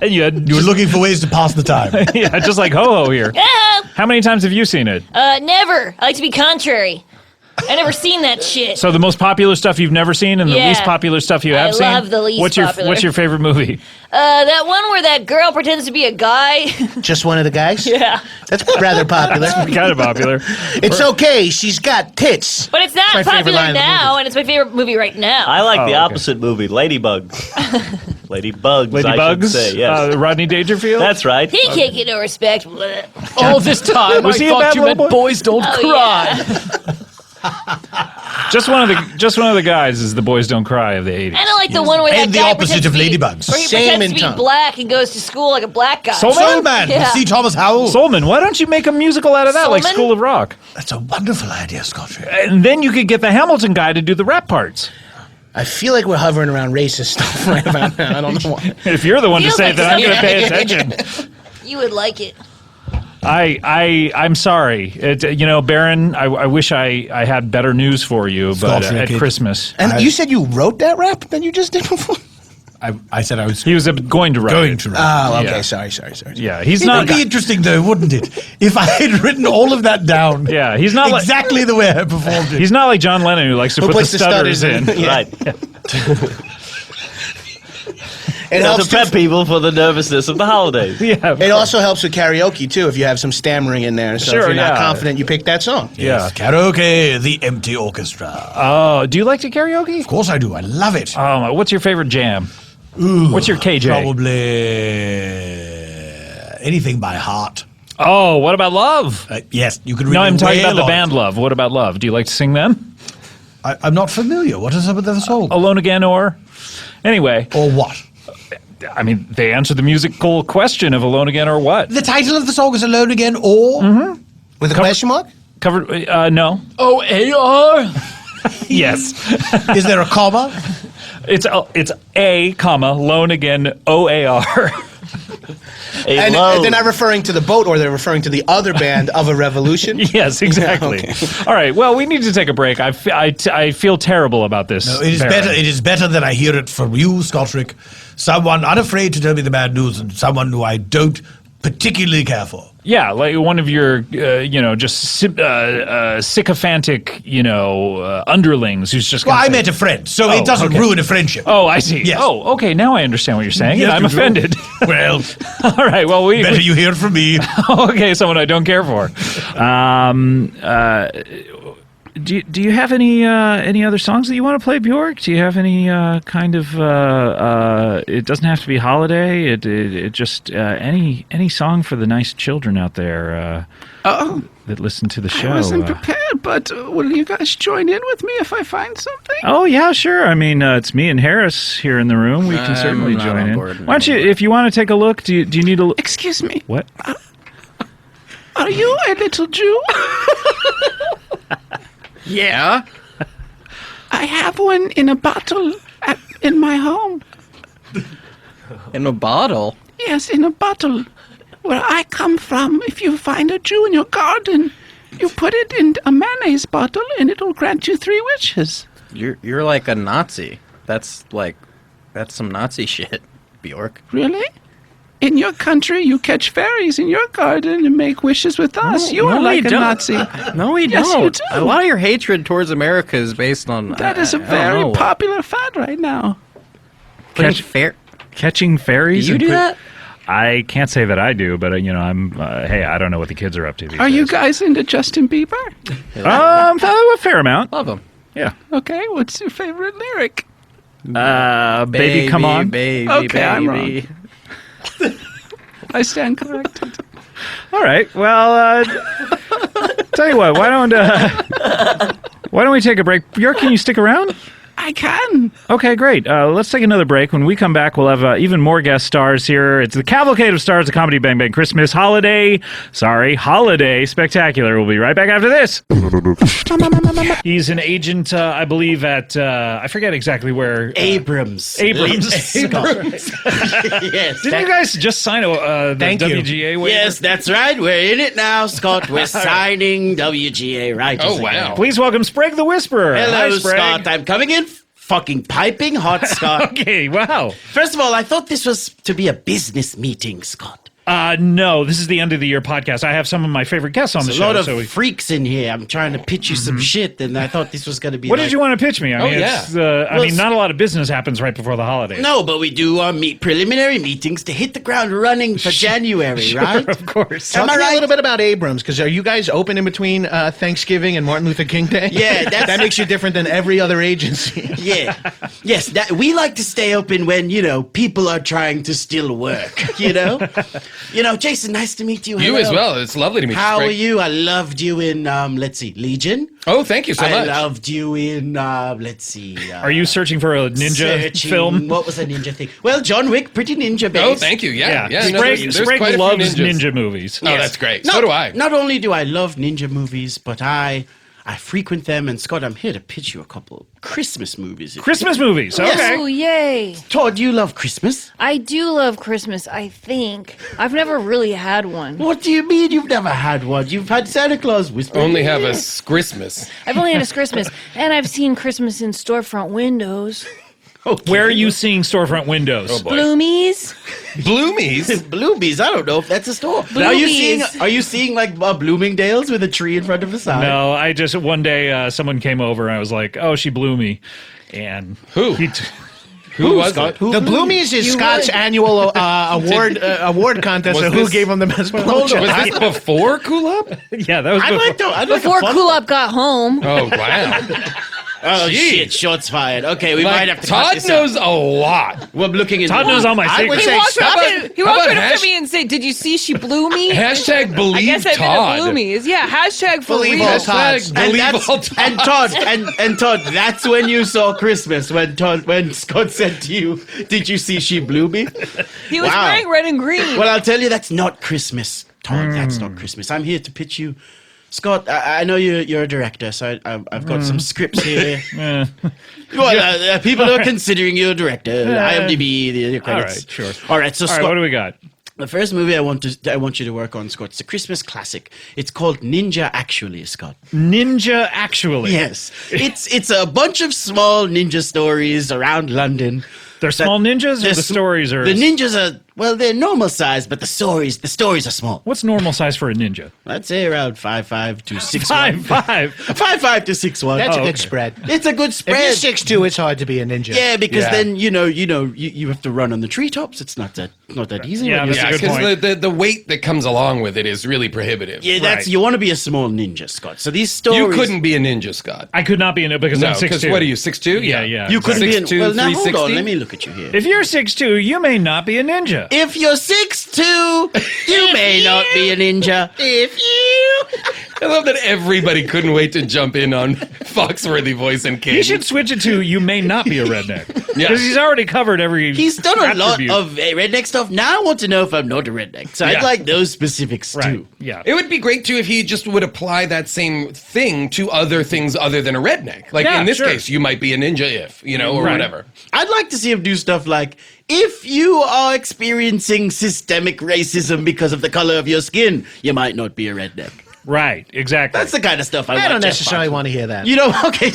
You were looking for ways to pass the time. Yeah, just like Ho-Ho here. How many times have you seen it? Never. I like to be contrary. I never seen that shit. So the most popular stuff you've never seen and the least popular stuff you have seen? I love the least popular. What's your favorite movie? That one where that girl pretends to be a guy. Just one of the guys? Yeah. That's rather popular. That's kind of popular. It's okay. She's got tits. But it's not my favorite popular line of the now, and it's my favorite movie right now. I like the opposite movie, Ladybugs. Ladybugs, I should say, yes. Rodney Dangerfield? That's right. He can't get no respect. All this time, Was I he a thought bad you little meant boy? boys don't cry. Just one of the guys is the Boys Don't Cry of the 80s. And I like the one where that And the guy opposite pretends of to be- Ladybugs. Where he Same pretends in to be tongue. black and goes to school like a black guy. Soul Man. Yeah. C. Thomas Howell. Soulman, why don't you make a musical out of that, like Soulman? School of Rock? That's a wonderful idea, Scott. And then you could get the Hamilton guy to do the rap parts. I feel like we're hovering around racist stuff right about now. I don't know why. If you're the one to Feels say like that, I'm going to pay something. attention. You would like it. I'm sorry. Baron, I wish I had better news for you, but at Christmas. And you said you wrote that rap that you just did before? I said I was... He was going to write Going it. to write. Oh, okay. Yeah. Sorry. Yeah, he's It not... would be interesting, though, wouldn't it? If I had written all of that down. Yeah, he's not exactly the way I performed it. He's not like John Lennon who likes to Who put the puts the stutters stutters in. in. Right. It helps to prep people for the nervousness of the holidays. Yeah. It also helps with karaoke too if you have some stammering in there. So Sure, if you're not yeah. confident, you pick that song. Yeah. Karaoke, the empty orchestra. Oh, do you like to karaoke? Of course I do. I love it. Oh, what's your favorite jam? Ooh, What's your KJ? Probably anything by heart. Oh, what about Love? Yes, you could really No, I'm talking about the wail on band Love. What about Love? Do you like to sing them? I'm not familiar. What is up with the song? Alone Again or? Anyway. Or what? I mean, they answer the musical question of Alone Again or what? The title of the song is Alone Again or? Mm-hmm. With a question mark? Covered, no. O-A-R? Yes. Is there a comma? It's A, comma, Lone Again, O-A-R. And they're not referring to the boat, or they're referring to the other band of a revolution? Yes, exactly. Okay. All right, well, we need to take a break. I feel terrible about this. No, it is Baron. better. It is better that I hear it from you, Scottrick. Someone unafraid to tell me the bad news, and someone who I don't particularly care for. Yeah, like one of your, just sycophantic, underlings who's just. Well, I met a friend, so it doesn't ruin a friendship. Oh, I see. Yes. Oh, okay. Now I understand what you're saying, Yes, and I'm you do. offended. Well, all right. Well, better you hear it from me. Okay, someone I don't care for. Do you have any other songs that you want to play, Bjork? Do you have any kind of? It doesn't have to be holiday. It just any song for the nice children out there that listen to the show. I wasn't prepared, but will you guys join in with me if I find something? Oh yeah, sure. I mean, it's me and Harris here in the room. We can certainly join in. Why don't you, if you want to take a look? Do you need a look? Excuse me. What? Are you a little Jew? Yeah. I have one in a bottle in my home. In a bottle? Yes, in a bottle. Where I come from, if you find a Jew in your garden, you put it in a mayonnaise bottle and it'll grant you 3 wishes. You're like a Nazi. That's some Nazi shit, Bjork. Really? In your country, you catch fairies in your garden and make wishes with us. You are we like a don't. Nazi. No, we Yes, don't. you do. A lot of your hatred towards America is based on... That is a I don't very know. popular fad right now. Catching fairies? Do you do that? I can't say that I do, but I'm. Hey, I don't know what the kids are up to these Are days. you guys into Justin Bieber? A fair amount. Love him. Yeah. Okay, what's your favorite lyric? Baby, come on. Baby, Okay, I'm baby. I stand corrected. All right. Well, Tell you what, why don't we take a break? Bjork, can you stick around? I can. Okay, great. Let's take another break. When we come back, we'll have even more guest stars here. It's the Cavalcade of Stars, the Comedy Bang Bang Christmas Holiday Spectacular. We'll be right back after this. He's an agent, I believe, at, I forget exactly where. Abrams. Yes. Didn't you guys just sign the WGA waiver? Yes, that's right. We're in it now, Scott. We're signing WGA right. Oh, wow. Please welcome Sprague the Whisperer. Hello, Hi, Sprague. Scott. I'm coming in fucking piping hot, Scott. Okay, wow. First of all, I thought this was to be a business meeting, Scott. No, this is the end of the year podcast. I have some of my favorite guests on the show. There's a lot of freaks in here. I'm trying to pitch you some shit, and I thought this was going to be. What did you want to pitch me? I mean, Well, not a lot of business happens right before the holidays. No, but we do our preliminary meetings to hit the ground running for January, Sure, right? of course. Tell me a little bit about Abrams, because are you guys open in between Thanksgiving and Martin Luther King Day? Yeah, that makes you different than every other agency. Yeah, yes, we like to stay open when people are trying to still work. Jason. Nice to meet you. You as well. It's lovely to meet you. How are you? I loved you in Legion. Oh, thank you so much. I loved you in Are you searching for a ninja film? What was a ninja thing? Well, John Wick, pretty ninja based. Oh, thank you. Yeah. Sprague loves ninja movies. Oh, that's great. So do I. Not only do I love ninja movies, but I frequent them. And Scott, I'm here to pitch you a couple of Christmas movies. Christmas movies. Okay. Yes. Oh, yay. Todd, you love Christmas? I do love Christmas, I think. I've never really had one. What do you mean you've never had one? You've had Santa Claus whisper. Only have a Christmas. I've only had a Christmas, and I've seen Christmas in storefront windows. Okay. Where are you seeing storefront windows? Oh, boy. Bloomies. Bloomies? Bloomies. I don't know if that's a store. Bloomies. Are you seeing like Bloomingdale's with a tree in front of the sign? No, I just one day someone came over and I was like, "Oh, she blew me," and who? Who was Scott? The Bloomies is Scott's annual award contest. So who gave him the best blowjob? Was this before Cool Up? Yeah, that was before Cool Up got home. Oh wow. Oh, shit, shots fired. Okay, we might have to Todd knows a lot. We're looking at Todd knows all my secrets. He walked right up to me and said, "Did you see she blew me?" Hashtag believe I guess I've Todd. been at Bloomies. Yeah, hashtag for Believe real. all Todds. And Todd, and Todd, that's when you saw Christmas, when Scott said to you, "Did you see she blew me?" He was wearing red and green. Well, I'll tell you, that's not Christmas, Todd. That's not Christmas. I'm here to pitch you. Scott, I know you're a director, so I've got some scripts here. Well, people are considering you a director. IMDb, the credits. All right, sure. All right, so Scott, what do we got? The first movie I want you to work on, Scott, it's a Christmas classic. It's called Ninja Actually, Scott. Ninja Actually? Yes. It's a bunch of small ninja stories around London. They're small ninjas, or the stories are... The ninjas are, well, they're normal size, but the stories are small. What's normal size for a ninja? I'd say around 5'5" to 6'1". 5'5". 5'5" to 6'1". That's a good spread. It's a good spread. If you're 6'2", it's hard to be a ninja. Yeah, because then you have to run on the treetops. It's not that easy. Yeah, that's a good point. Because the weight that comes along with it is really prohibitive. Yeah, you want to be a small ninja, Scott. So these stories. You couldn't be a ninja, Scott. I could not be in it because I'm 6'2". Because what are you, 6'2"? Yeah. You couldn't be in. 6'2", Well, now hold 360? on. Let me look at you here. If you're 6'2", you may not be a ninja. If you're 6'2", you may not be a ninja. If you... I love that everybody couldn't wait to jump in on Foxworthy voice and King. He should switch it to "you may not be a redneck." Because he's already covered every. He's done a lot of redneck stuff. Now I want to know if I'm not a redneck. So I'd like those specifics too. Yeah. It would be great too if he just would apply that same thing to other things other than a redneck. Like in this case, you might be a ninja or whatever. I'd like to see him do stuff like, if you are experiencing systemic racism because of the color of your skin, you might not be a redneck. Right, exactly. That's the kind of stuff I don't necessarily want to hear that. Okay.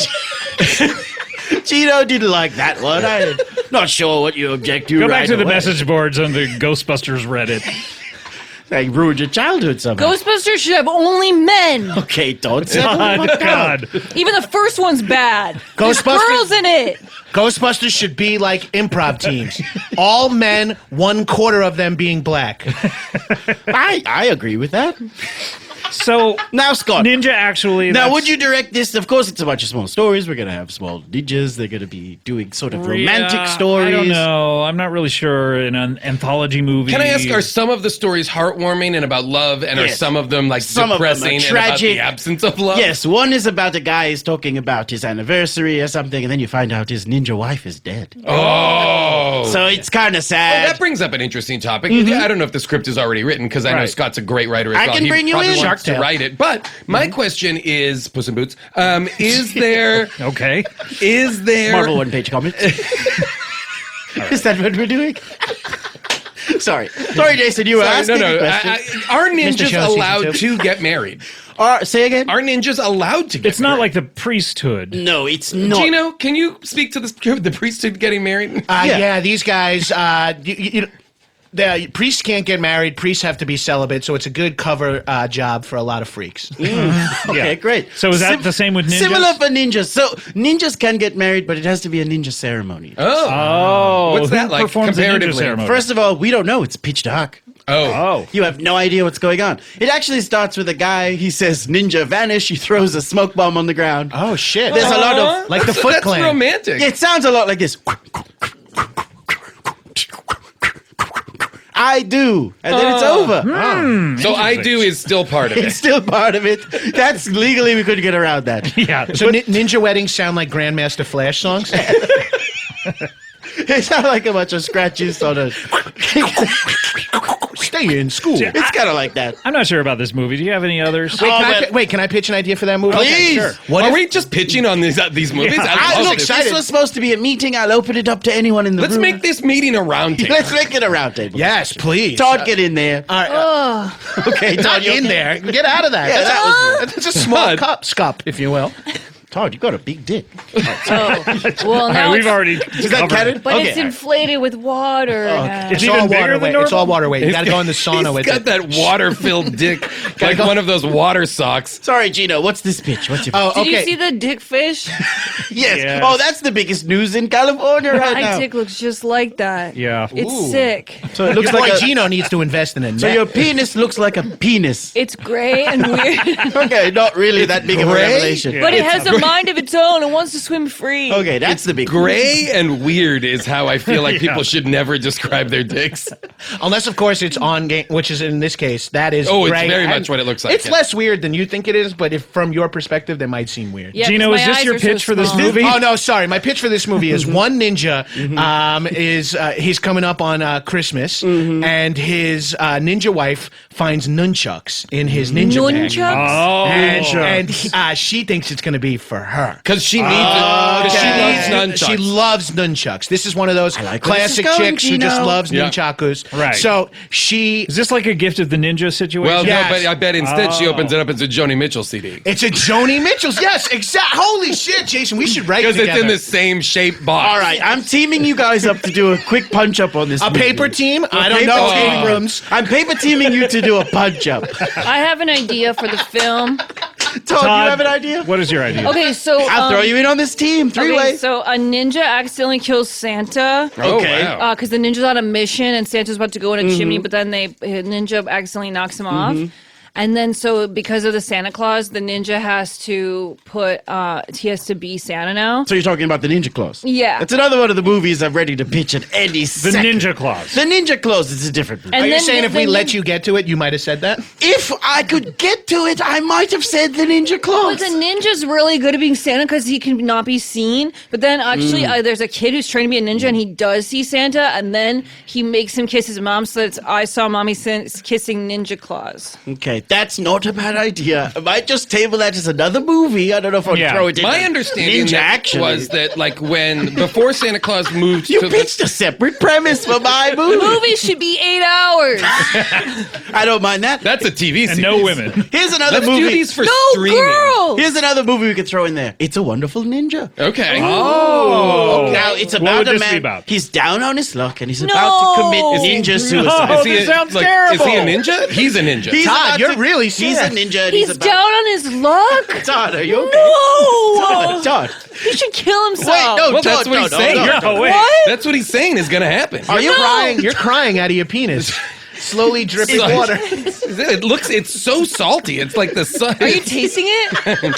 Gino didn't like that one. I'm not sure what you object to. Go back to the message boards on the Ghostbusters Reddit. They ruined your childhood somehow. Ghostbusters should have only men. Okay, don't say God. Even the first one's bad. Ghostbusters. There's girls in it. Ghostbusters should be like improv teams. All men, 1/4 of them being black. I agree with that. So now, Scott. Ninja actually. Now, would you direct this? Of course, it's a bunch of small stories. We're gonna have small ninjas. They're gonna be doing sort of romantic stories. I don't know. I'm not really sure. In an anthology movie. Can I ask, are some of the stories heartwarming and about love, and are some of them like depressing and about the absence of love? Yes, one is about a guy is talking about his anniversary or something, and then you find out his ninja wife is dead. Oh. So it's kind of sad. Oh, that brings up an interesting topic. I don't know if the script is already written, because I know Scott's a great writer as well. I can bring you in. Wants to write it. But my question is, Puss in Boots, is there... Okay. Is there... Marvel one-page comics. Is that what we're doing? Sorry, Jason, you were asking a question. Are ninjas allowed to get married? Say again? Are ninjas allowed to get married? It's not like the priesthood. No, it's not. Gino, can you speak to the priesthood getting married? Yeah, these guys, the priests can't get married. Priests have to be celibate, so it's a good cover job for a lot of freaks. Okay, great. So is that the same with ninjas? Similar for ninjas. So ninjas can get married, but it has to be a ninja ceremony. Oh. What's that like comparatively? First of all, we don't know. It's pitch dark. Oh. You have no idea what's going on. It actually starts with a guy, he says, ninja vanish, he throws a smoke bomb on the ground. Oh, shit. There's a lot of... Like the Foot Clan. That's romantic. It sounds a lot like this. I do. And then it's over. So I do is still part of it. It's still part of it. That's legally, we couldn't get around that. Yeah. So ninja weddings sound like Grandmaster Flash songs? It sounds like a bunch of scratches on a... Stay in school. It's kind of like that. I'm not sure about this movie. Do you have any others? Can I pitch an idea for that movie? Please. Okay, sure. Are we just pitching on these movies? Yeah. I love This was supposed to be a meeting. I'll open it up to anyone in the room. Let's make this meeting a round table. Let's make it a round table. Yes, please. Todd, get in there. All right. Okay, Todd, Not you in okay? there. Get out of that. Yeah, That's a small cup, if you will. Todd, you got a big dick. Well, now we've already... Is that canon? But it's inflated with water. It's all water weight. It's all water weight. You got to go in the sauna with it. He's got that water-filled dick, like one of those water socks. Sorry, Gino. What's this pitch? What's your Did you see the dick fish? Yes. Oh, that's the biggest news in California right My now. dick looks just like that. Yeah. It's sick. So it looks Your like boy Gino needs to invest in a net. So your penis looks like a penis. It's gray and weird. Okay, not really that big of a revelation. But it has a mind of its own and wants to swim free. Okay, that's the big Gray and weird is how I feel like people should never describe their dicks. Unless, of course, it's on game, which is in this case, that is Oh, gray it's very and much what it looks like. It's less weird than you think it is, but if from your perspective, that might seem weird. Yeah, Gino, 'cause is my this your eyes are pitch so for this small. movie? Oh no, sorry. My pitch for this movie is one ninja he's coming up on Christmas, and his ninja wife finds nunchucks in his ninja bag. Nunchucks? And she thinks it's going to be for her. Because she needs it. Because she loves nunchucks. She loves nunchucks. This is one of those where classic this is going, chicks who just Gino. loves Yeah. nunchakus. Right. So she... Is this like a Gift of the Ninja situation? Well, Yes. no, but I bet instead she opens it up as a Joni Mitchell CD. It's a Joni Mitchell's. Yes, exact. Holy shit, Jason. We should write Because together. it's in the same shape box. All right, I'm teaming you guys up to do a quick punch up on this. A movie. paper team? I don't paper know. team. Abrams. I'm paper teaming you to do a punch up. I have an idea for the film. Todd, you have an idea? What is your idea? Okay, so I'll throw you in on this team. Three-way. Okay, so a ninja accidentally kills Santa. Okay. Wow. Because the ninja's on a mission and Santa's about to go in a chimney, but then ninja accidentally knocks him off. And then so because of the Santa Claus, the ninja has to he has to be Santa now. So you're talking about the Ninja Claus? Yeah. That's another one of the movies I'm ready to pitch at any second. Ninja Claus. The Ninja Claus is a different movie. And Are you then saying if we the let you get to it, you might have said that? If I could get to it, I might have said the Ninja Claus. But the ninja's really good at being Santa because he can not be seen. But then actually, there's a kid who's trying to be a ninja and he does see Santa, and then he makes him kiss his mom. So it's I saw mommy kissing Ninja Claus. Okay, that's not a bad idea. I might just table that as another movie. I don't know if I'll throw it in. My understanding Ninja action was that, like, before Santa Claus moved you to pitched a separate premise for my movie. Movies should be 8 hours. I don't mind that. That's a TV series. And no women. Here's another Let's movie. do these for No streaming. girls. Here's another movie we could throw in there. It's a Wonderful Ninja. Okay. Oh. Now it's What about would a this man. be about? He's down on his luck and he's about to commit ninja suicide. Oh, this sounds terrible. Is he a ninja? He's a ninja. He's Todd, about you're to- really He's serious. a ninja. And He's about- down on his luck. Todd, are you okay? No. Todd. He should kill himself. Wait, no, Well, Todd, that's what he's no, saying. no, No, wait. What? That's what he's saying is going to happen. You're crying out of your penis. slowly dripping It's- water. It's so salty. It's like the sun. Are you tasting it?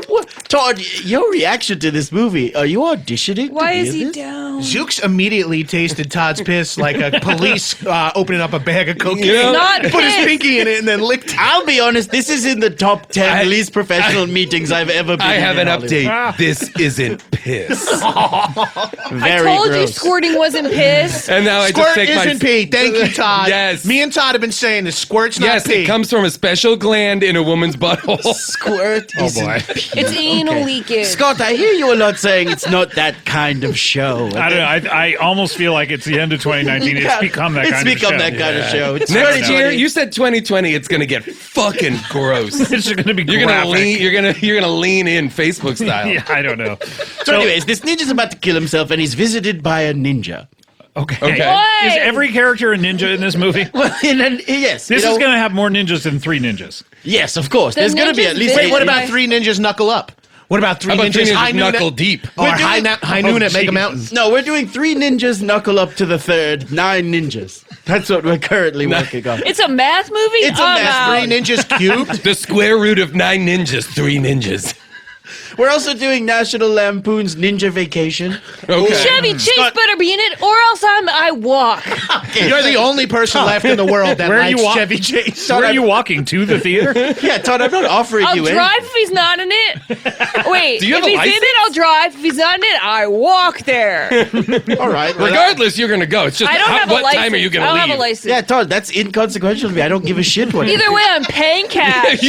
What? Todd, your reaction to this movie, are you auditioning? Why to be is in he this? down? Zooks immediately tasted Todd's piss like a police opening up a bag of cocaine. You know? Not Put his piss. pinky in it and then licked it. I'll be honest, this is in the top 10 least professional meetings I've ever been I in. have an Hollywood. update. This isn't piss. I told you squirting wasn't piss. And now I Squirt just take my isn't pee. Thank you, Todd. Yes. Me and Todd have been saying the squirt's not Yes, pee. it comes from a special gland in a woman's butthole. Squirt. Oh boy. It's anal leakage. Scott, I hear you a lot saying it's not that kind of show. I don't know. I almost feel like it's the end of 2019. It's become that kind of show. It's become that kind of show. It's Next year, 2020. you said 2020. It's gonna get fucking gross. It's gonna be You're gonna graphic. lean. You're gonna lean in Facebook style. Yeah, I don't know. So anyways, this ninja's about to kill himself and he's visited by a ninja. Okay. Okay. Is every character a ninja in this movie? Well, yes. This is going to have more ninjas than 3 ninjas. Yes, of course. The There's going to be ninjas at least. Wait, what about 3 ninjas knuckle up? What about 3 How about ninjas, 3 ninjas high noon knuckle at, deep? Or We're high, doing- high noon at Mega Mountain? No, we're doing 3 ninjas knuckle up to the 3rd, 9 ninjas. That's what we're currently working on. It's a math movie? It's a I'm mess. out. 3 ninjas cubed? The square root of 9 ninjas. 3 ninjas. We're also doing National Lampoon's Ninja Vacation. Okay. Chevy Chase better be in it, or else I walk. You're the only person left in the world that Where are you likes wa- Chevy Chase. Where are you walking? To the theater? Yeah, Todd, I'm not offering I'll you drive if he's not in it. Wait, Do you have if a he's license? in it, I'll drive. If he's not in it, I walk there. All right. well, Regardless, you're gonna go. It's just I don't have a what license. time are you I gonna don't leave? have a license. Yeah, Todd, that's inconsequential to me. I don't give a shit what. Either way, I'm paying cash.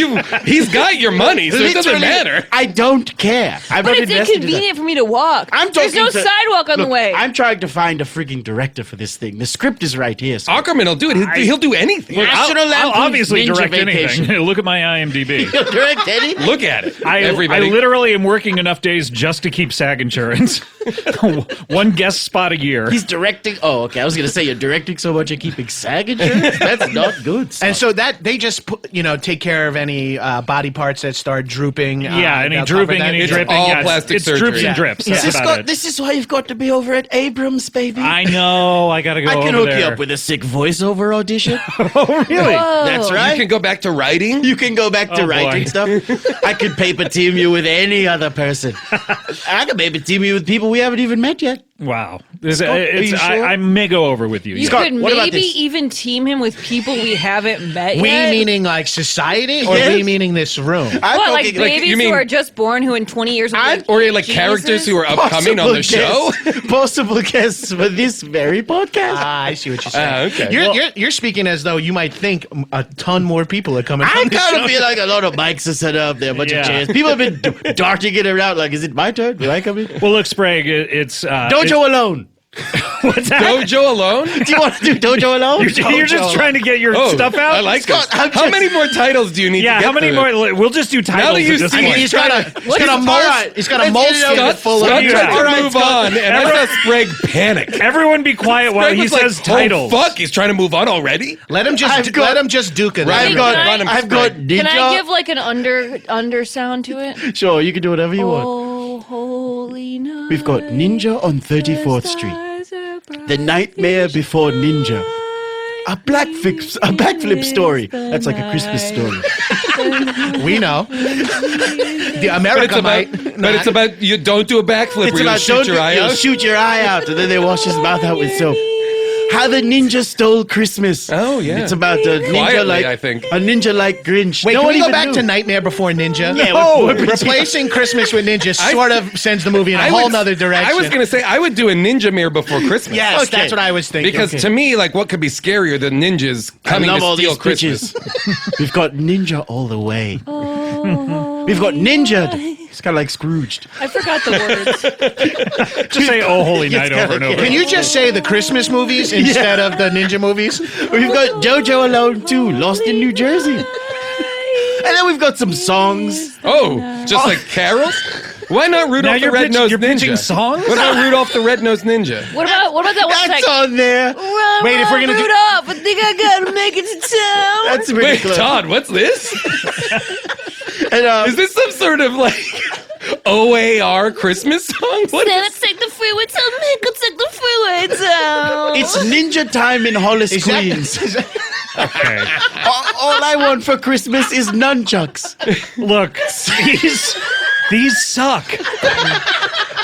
He's got your money, so it doesn't Literally, matter. I don't care. I'm But not it's invested in that. inconvenient for me to walk. I'm There's talking no to- sidewalk on Look, the way. I'm trying to find a freaking director for this thing. The script is right here. Scott. Ackerman will do it. He'll do anything. Look, National I'll Lampoon's obviously Ninja direct Vacation. anything. Look at my IMDb. You'll direct anything? Look at it. I Everybody. literally am working enough days just to keep SAG insurance. One guest spot a year. He's directing. Oh, okay. I was gonna say you're directing so much you're keeping SAG insurance. That's not good. And so that they just take care of any body parts that start drooping. Yeah, any they'll drooping, cover that. any It's dripping. all yeah, plastic it's surgery. droops and drips. See, That's about Scott, it. this is why you've got to be over at Abrams, baby. I know. I gotta go. I can over hook there. you up with a sick voiceover audition. Oh, really? Whoa. That's right. You can go back to writing. You can go back to Oh, writing boy. stuff. I could paper team you with any other person. I could paper team you with people we haven't even met yet. Wow. Scott, are you sure? I may go over with you. You yeah. Scott, could what about maybe this? even team him with people we haven't met We yet. meaning like society, or Yes. we meaning this room? I'm What, like talking- babies you mean- who are just born who in 20 years will be like, Or like Jesus? characters who are upcoming on the show. Possible guests for this very podcast. I see what you're saying. Okay. You're speaking as though you might think a ton more people are coming. I on this kind of show. feel like a lot of mics are set up there, a bunch Yeah. of chairs. People have been darting it around like, is it my turn? Do I come in? Well, look, Sprague, it's Dojo alone. What's that? Dojo alone? Do you want to do Dojo alone? You're just trying to get your stuff out. I like Scott, this. I'm How just- many more titles do you need? Yeah, to get how many through? more? We'll just do titles. Now that you at this see, point. He's got a Let's moleskin full of. Scott you tried got? to move on, and I saw Sprague panic. Everyone be quiet while Sprague he was like, says titles. Oh, fuck, he's trying to move on already? Let him just duke it. Right. I've Can I- got, I've got Can I ninja. give like an under sound to it? Sure, you can do whatever you want. Oh, holy night. We've got Ninja on 34th Street. The Nightmare Before Ninja. A backflip story. That's like a Christmas story. We know. The But America it's about, might. but it's about you don't do a backflip It's where you'll about shoot your eye you'll out. shoot your eye out, and then they wash his mouth out with soap. How the Ninja Stole Christmas. Oh, yeah. It's about a ninja Quietly, like I think. a ninja like Grinch. Wait, no can one we go even back knew. to Nightmare Before Ninja? Yeah, no, we're- replacing Christmas with Ninja sort of sends the movie in a I whole would- nother direction. I was going to say, I would do a Ninja Mirror before Christmas. Yes, Okay. that's what I was thinking. Because to me, like, what could be scarier than ninjas coming I love to all steal these Christmas? bitches. We've got Ninja all the way. We've got Ninja. It's kind of like Scrooged. I forgot the words. Just say "Oh Holy Night" over and over. Can you just say the Christmas movies instead of the Ninja movies? We've got JoJo Alone 2, Lost in New Jersey. And then we've got some songs. Oh, just like carols? Why not Now Rudolph the you're Red-Nosed you're pitching Ninja? songs? What about Rudolph the Red-Nosed Ninja? What about that one That's sec? on there. Wait, if we're gonna do- Rudolph, I think I gotta make it to town. That's pretty Wait, close. Todd, what's this? And, Is this some sort of like OAR Christmas song? What Santa is take the freeway, tell me go take the freeway down. It's ninja time in Hollis, Queens. Okay. All I want for Christmas is nunchucks. Look, these suck.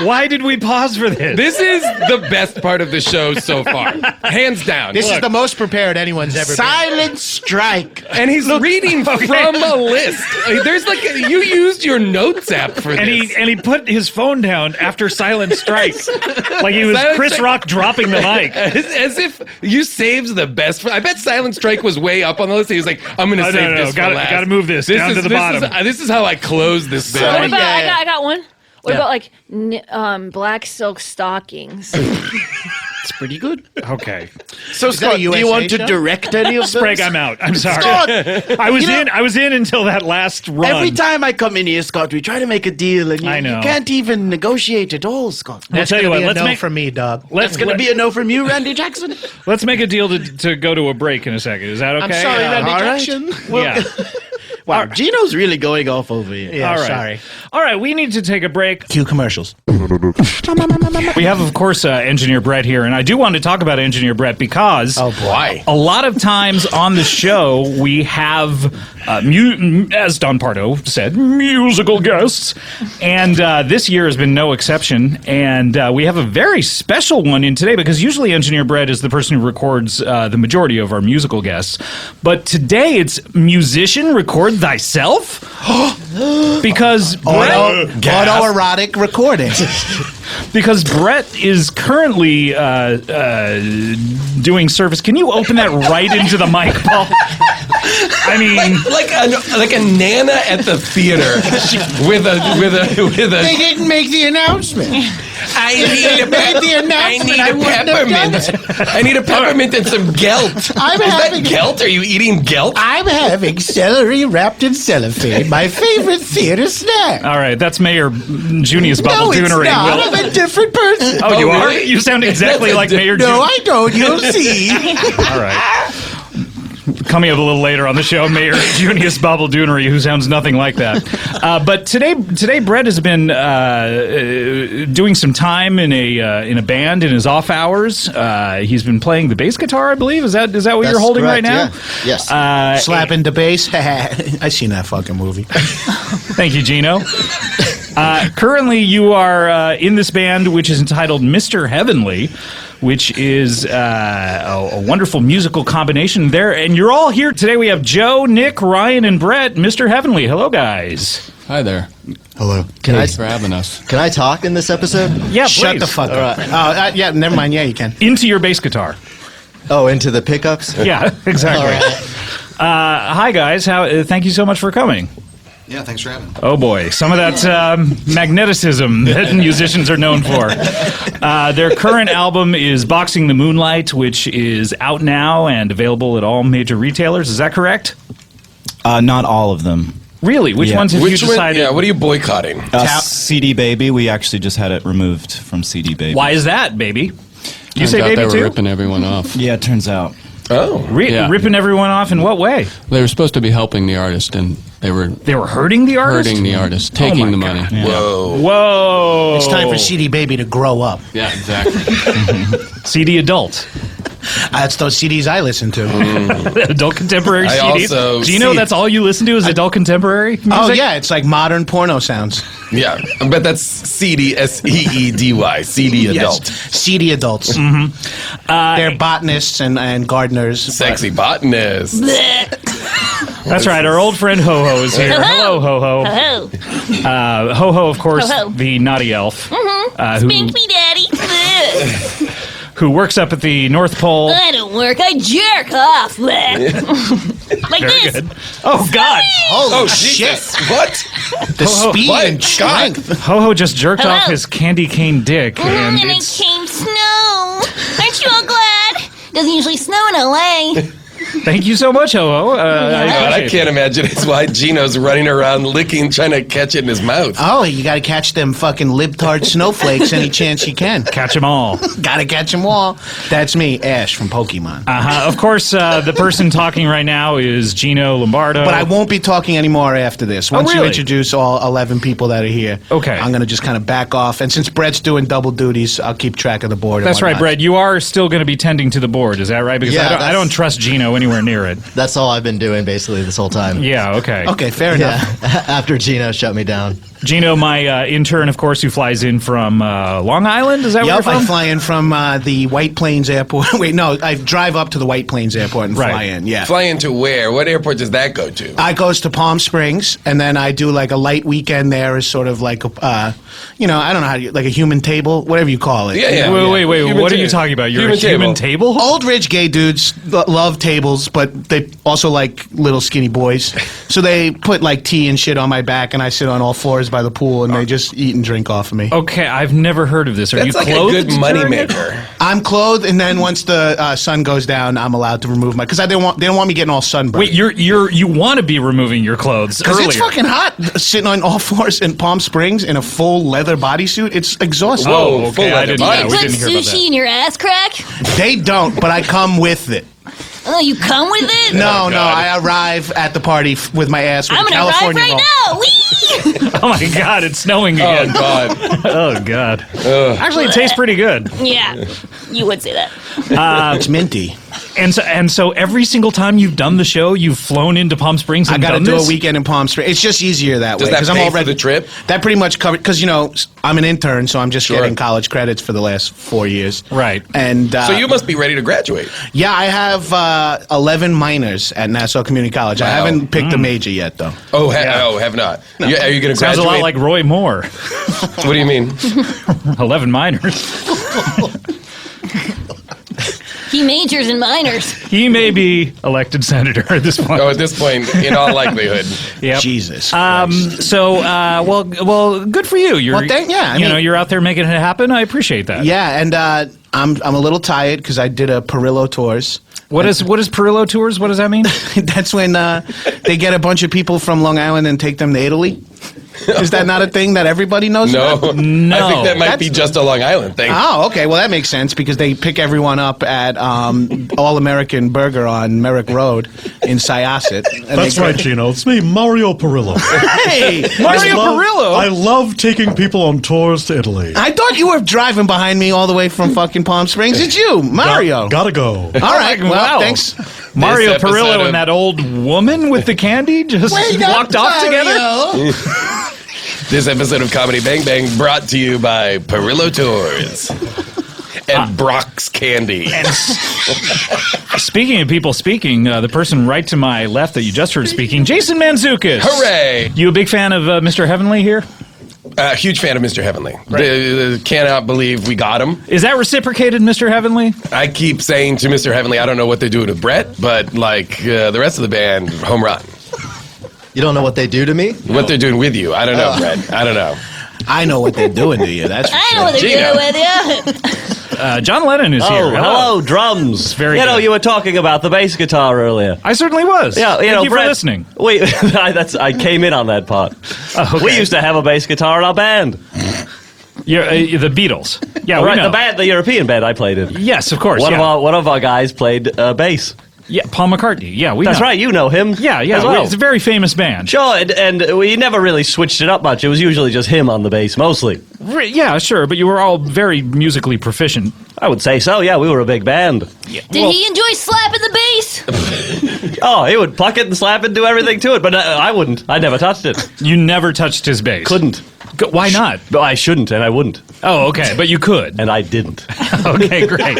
Why did we pause for this? This is the best part of the show so far. Hands down. This is the most prepared anyone's ever been. Silent strike. And he's reading from a list. There's like, you used your notes app for this. And he put his phone down after silent strike. Like he was Silent Chris Strike- Rock dropping the mic. As if you saved the best. I bet Silent Strike was way up on the list. He was like, I'm going to save this for last. Gotta move this down to the bottom. This is how I close this bit. What about, I got one. What about like black silk stockings? It's pretty good. Okay. So Scott, do you want to direct any of those? Sprague, I'm out. I'm sorry. Scott, I was in until that last run. Every time I come in here, Scott, we try to make a deal, and I know. you can't even negotiate at all, Scott. I'll tell you what. Let's make from me, dog. That's going to be a no from you, Randy Jackson. Let's make a deal to go to a break in a second. Is that okay? I'm sorry, Randy all right. Jackson. Yeah. Wow, Gino's really going off over here. Yeah, All right. sorry. All right, we need to take a break. Cue commercials. We have, of course, Engineer Brett here, and I do want to talk about Engineer Brett because a lot of times on the show we have, as Don Pardo said, musical guests, and this year has been no exception, and we have a very special one in today because usually Engineer Brett is the person who records the majority of our musical guests, but today it's musician record thyself because autoerotic recording. Because Brett is currently doing service. Can you open that right into the mic, Paul? I mean, like a nana at the theater with a. They didn't make the announcement. I need a peppermint. I need a peppermint and some gelt. Is that gelt? Are you eating gelt? I'm having celery wrapped in cellophane, my favorite theater snack. All right, that's Mayor Junius Bubble Doonery. No, it's not. I'm a different person. Oh, you are? You sound exactly like Mayor Junius. No, I don't. You'll see. All right. Coming up a little later on the show, Mayor Junius Bubble Doonery, who sounds nothing like that. But today, Brett has been doing some time in a band in his off hours. He's been playing the bass guitar, I believe. Is that what you're holding correct, right now? Yeah. Yes. Slapping the bass. I seen that fucking movie. Thank you, Gino. Currently, you are in this band, which is entitled Mr. Heavenly, which is a wonderful musical combination there. And you're all here today. We have Joe, Nick, Ryan, and Brett. Mr. Heavenly. Hello, guys. Hi there. Hello. Thanks for having us. Can I talk in this episode? Yeah, Shut please. the fuck up. Yeah, never mind. Yeah, you can. Into your bass guitar. Oh, into the pickups? Yeah, exactly. All right. Hi, guys. Thank you so much for coming. Yeah, thanks for having me. Oh boy, some of that magneticism that musicians are known for. Their current album is Boxing the Moonlight, which is out now and available at all major retailers. Is that correct? Not all of them. Really? Which ones have you decided? What are you boycotting? CD Baby. We actually just had it removed from CD Baby. Why is that, Baby? You Turns say out Baby they were too? ripping everyone off. Yeah, it turns out. Oh, Yeah. Ripping everyone off in what way? They were supposed to be helping the artist, and they were hurting the artist? Hurting the artist, taking the money. Yeah. Whoa. It's time for CD Baby to grow up. Yeah, exactly. CD Adult. That's those CDs I listen to. Adult contemporary I CDs. also Do you know see- that's all you listen to is adult contemporary music? Oh, yeah. It's like modern porno sounds. Yeah, but that's CD SEEDY. CD adult. Yes. CD adults. Mm-hmm. They're botanists and gardeners. Sexy botanists. That's right. Our old friend Ho-Ho is here. Hello, Ho-Ho. Hello. Ho-Ho, of course, Ho-Ho. the naughty elf. Mm-hmm. Who- Spank me, Daddy. who works up at the North Pole. I don't work. I jerk off. Like Very this. good. Oh, God. Oh, shit. What? The speed and strength. Ho-Ho just jerked Hello. off his candy cane dick. And And it came snow. Aren't you all glad? Doesn't usually snow in LA. Thank you so much, Ho-Ho. I can't imagine it's why Gino's running around licking, trying to catch it in his mouth. Oh, you got to catch them fucking libtard snowflakes any chance you can. Catch them all. Got to catch them all. That's me, Ash from Pokemon. Of course, the person talking right now is Gino Lombardo. But I won't be talking anymore after this. Once you introduce all 11 people that are here, I'm going to just kind of back off. And since Brett's doing double duties, I'll keep track of the board. That's right, Brett. You are still going to be tending to the board. Is that right? Because I don't trust Gino anywhere near it. That's all I've been doing basically this whole time. Yeah, okay. Okay, fair enough. After Gino shut me down. Gino, my intern, of course, who flies in from Long Island. Is that where you're from? I fly in from the White Plains Airport. Wait, no, I drive up to the White Plains Airport and fly in, Fly into where? What airport does that go to? I goes to Palm Springs, and then I do like a light weekend there as sort of like, I don't know how to, like a human table, whatever you call it. Wait, what are you talking about? You're a human table? Old rich gay dudes love tables, but they also like little skinny boys. So they put like tea and shit on my back, and I sit on all fours by the pool, and they just eat and drink off of me. Okay, I've never heard of this. Are you That's clothed? like a good moneymaker. I'm clothed, and then once the sun goes down, I'm allowed to remove my, because they don't want me getting all sunburned. Wait, you want to be removing your clothes because earlier? It's fucking hot sitting on all fours in Palm Springs in a full leather bodysuit. It's exhausting. Oh, okay. I didn't, Do they we didn't put hear about sushi that. in your ass crack? They don't, but I come with it. Oh, you come with it? No, I arrive at the party with my ass with I'm a gonna California arrive right now. Whee! Oh my God, it's snowing again. Oh God. Oh God. Actually, it tastes pretty good. Yeah, you would say that. It's minty. And so every single time you've done the show, you've flown into Palm Springs and I got to done do this? a weekend in Palm Springs. It's just easier that way. Does that I'm pay already for the trip? That pretty much covered, because, I'm an intern, so I'm just getting college credits for the last 4 years. Right. And so you must be ready to graduate. Yeah, I have 11 minors at Nassau Community College. I haven't picked a major yet, though. Have not. No. Are you going to graduate? Sounds a lot like Roy Moore. What do you mean? 11 minors. He majors in minors. He may be elected senator at this point. Oh, at this point, in all likelihood. Yep. Jesus. Well, good for you. You're, you're out there making it happen. I appreciate that. Yeah, and I'm a little tired because I did a Perillo Tours. What is Perillo Tours? What does that mean? That's when they get a bunch of people from Long Island and take them to Italy. Is that not a thing that everybody knows No. about? No. I think that might be just a Long Island thing. Oh, okay. Well, that makes sense because they pick everyone up at All American Burger on Merrick Road in Syosset. That's right, Gino. It's me, Mario Perillo. Hey! Mario Perillo? I love taking people on tours to Italy. I thought you were driving behind me all the way from fucking Palm Springs. It's you, Mario. Gotta go. All right. Well, Wow. thanks. Mario Perillo and that old woman with the candy just walked off together? This episode of Comedy Bang Bang brought to you by Perillo Tours and Brock's Candy. And speaking of people speaking, the person right to my left that you just heard speaking, Jason Mantzoukas. Hooray! You a big fan of Mr. Heavenly here? Huge fan of Mr. Heavenly. Right. Cannot believe we got him. Is that reciprocated, Mr. Heavenly? I keep saying to Mr. Heavenly, I don't know what they're doing with Brett, but the rest of the band, home run. You don't know what they do to me? What they're doing with you. I don't know, Brett. I don't know. I know what they're doing to you. That's for I know what they're doing with you. John Lennon is here. Hello, drums. Very You know, good. you were talking about the bass guitar earlier. I certainly was. Yeah, Thank you for Brett, listening. I came in on that part. Okay. We used to have a bass guitar in our band. You're, the Beatles. Yeah, right, we know. the European band I played in. Yes, of course. One of our guys played bass. Yeah, Paul McCartney. Yeah, we That's know. right, you know him. Yeah. as well. It's a very famous band. Sure, and we never really switched it up much. It was usually just him on the bass, mostly. Yeah, sure, but you were all very musically proficient. I would say so, yeah, we were a big band. Yeah. Did he enjoy slapping the bass? Oh, he would pluck it and slap it and do everything to it, but I wouldn't. I never touched it. You never touched his bass? Couldn't. Why not? No, I shouldn't, and I wouldn't. Oh, okay, but you could. And I didn't. Okay, great.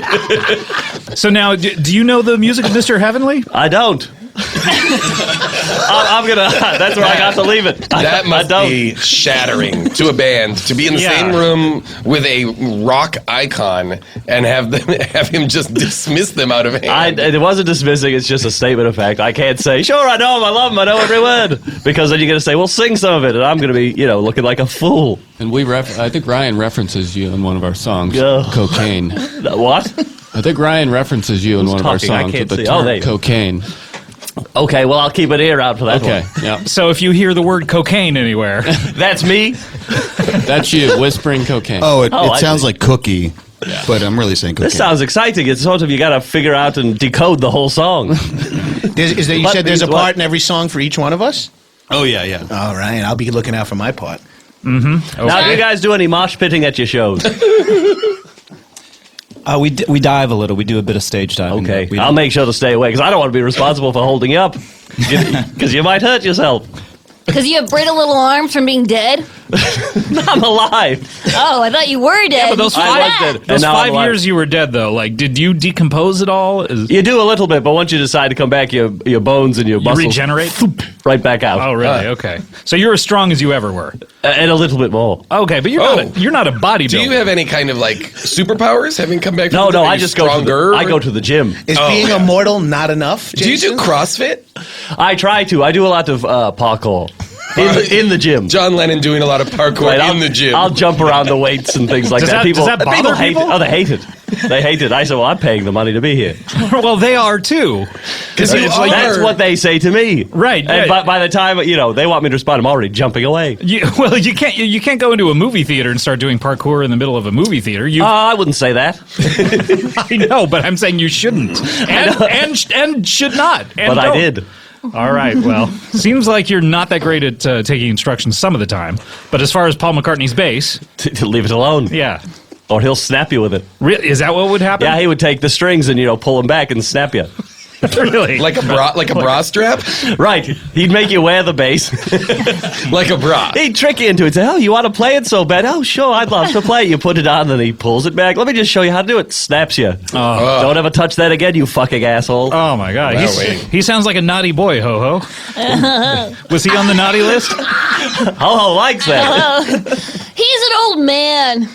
So now, do you know the music of Mr. Heavenly? I don't. I'm gonna. That's where I got to leave it. That must be shattering to a band to be in the same room with a rock icon and have him just dismiss them out of hand. It wasn't dismissing. It's just a statement of fact. I can't say, sure, I know him, I love him, I know every word, because then you're gonna say, well, sing some of it, and I'm gonna be, looking like a fool. And I think Ryan references you in one of our songs, Ugh. Cocaine. What? I think Ryan references you in one of our talking? I songs can't with the see. Oh, term there you go. cocaine. Okay, well, I'll keep an ear out for that Okay, one. yeah. So if you hear the word cocaine anywhere, That's me. That's you, whispering cocaine. Oh, it I sounds see. like cookie, but I'm really saying cocaine. This sounds exciting. It's sort of you got to figure out and decode the whole song. You What said there's a means what? part in every song for each one of us? Oh, yeah, yeah. All right, I'll be looking out for my part. Now, do you guys do any mosh pitting at your shows? We dive a little. We do a bit of stage diving. Okay, We I'll make sure to stay away because I don't want to be responsible for holding you up because you might hurt yourself. Because you have brittle little arms from being dead? I'm alive. Oh, I thought you were dead. Yeah, but those I was dead. those And now 5 I'm alive. years you were dead, though, like, did you decompose at all? You do a little bit, but once you decide to come back, your bones and your You muscles regenerate? right back out. Oh, really? Okay. So you're as strong as you ever were. And a little bit more. Okay, but you're not a bodybuilder. Do you have any kind of like superpowers having come back from No, the dead? no, Are I you just stronger? I go to the gym. Is being immortal not enough, Do you do Jason? CrossFit? I try to. I do a lot of parkour in the gym. John Lennon doing a lot of parkour Right, in the gym. I'll jump around the weights and things like Does that. that- does that bother hate people? it. Oh, they hate it. They hate it. I said, well, I'm paying the money to be here. Well, they are, too. That's what they say to me. Right, And right. by the time, they want me to respond, I'm already jumping away. You can't go into a movie theater and start doing parkour in the middle of a movie theater. I wouldn't say that. I know, but I'm saying you shouldn't, and should not. And But I don't. did. All right. Well, seems like you're not that great at taking instructions some of the time. But as far as Paul McCartney's bass, To leave it alone. yeah, Or he'll snap you with it. is that what would happen? Yeah, he would take the strings and, pull them back and snap you. Really? like a bra strap? Right. He'd make you wear the bass. Like a bra. He'd trick you into it. Say, oh, you want to play it so bad? Oh, sure, I'd love to play it. You put it on, then he pulls it back. Let me just show you how to do it. Snaps you. Don't ever touch that again, you fucking asshole. Oh my God, Wow, wait. he sounds like a naughty boy, Ho Ho. Was he on the naughty list? Ho-Ho likes that. He's an old man.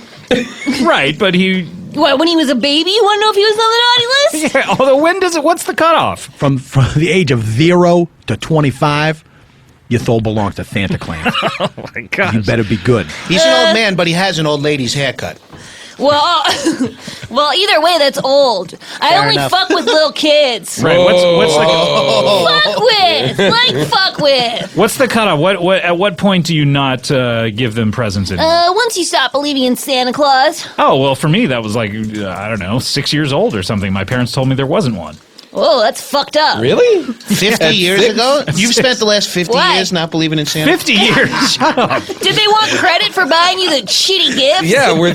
Right, but he. What, when he was a baby, you want to know if he was on the naughty list? Yeah, although when does it? What's the cutoff? From the age of 0 to 25, your soul belongs to Santa Claus. Oh my God! You better be good. He's an old man, but he has an old lady's haircut. Well, well, either way, that's old. I Fair only enough. fuck with little kids. Right. What's Fuck with. what's the cutoff? At what point do you not give them presents anymore? Once you stop believing in Santa Claus. Oh well, for me that was like I don't know, 6 years old or something. My parents told me there wasn't one. Whoa, that's fucked up. Really? 50 years ago? You've spent the last 50 What? years not believing in Santa? 50 years? Shut up. Did they want credit for buying you the shitty gifts? Yeah, were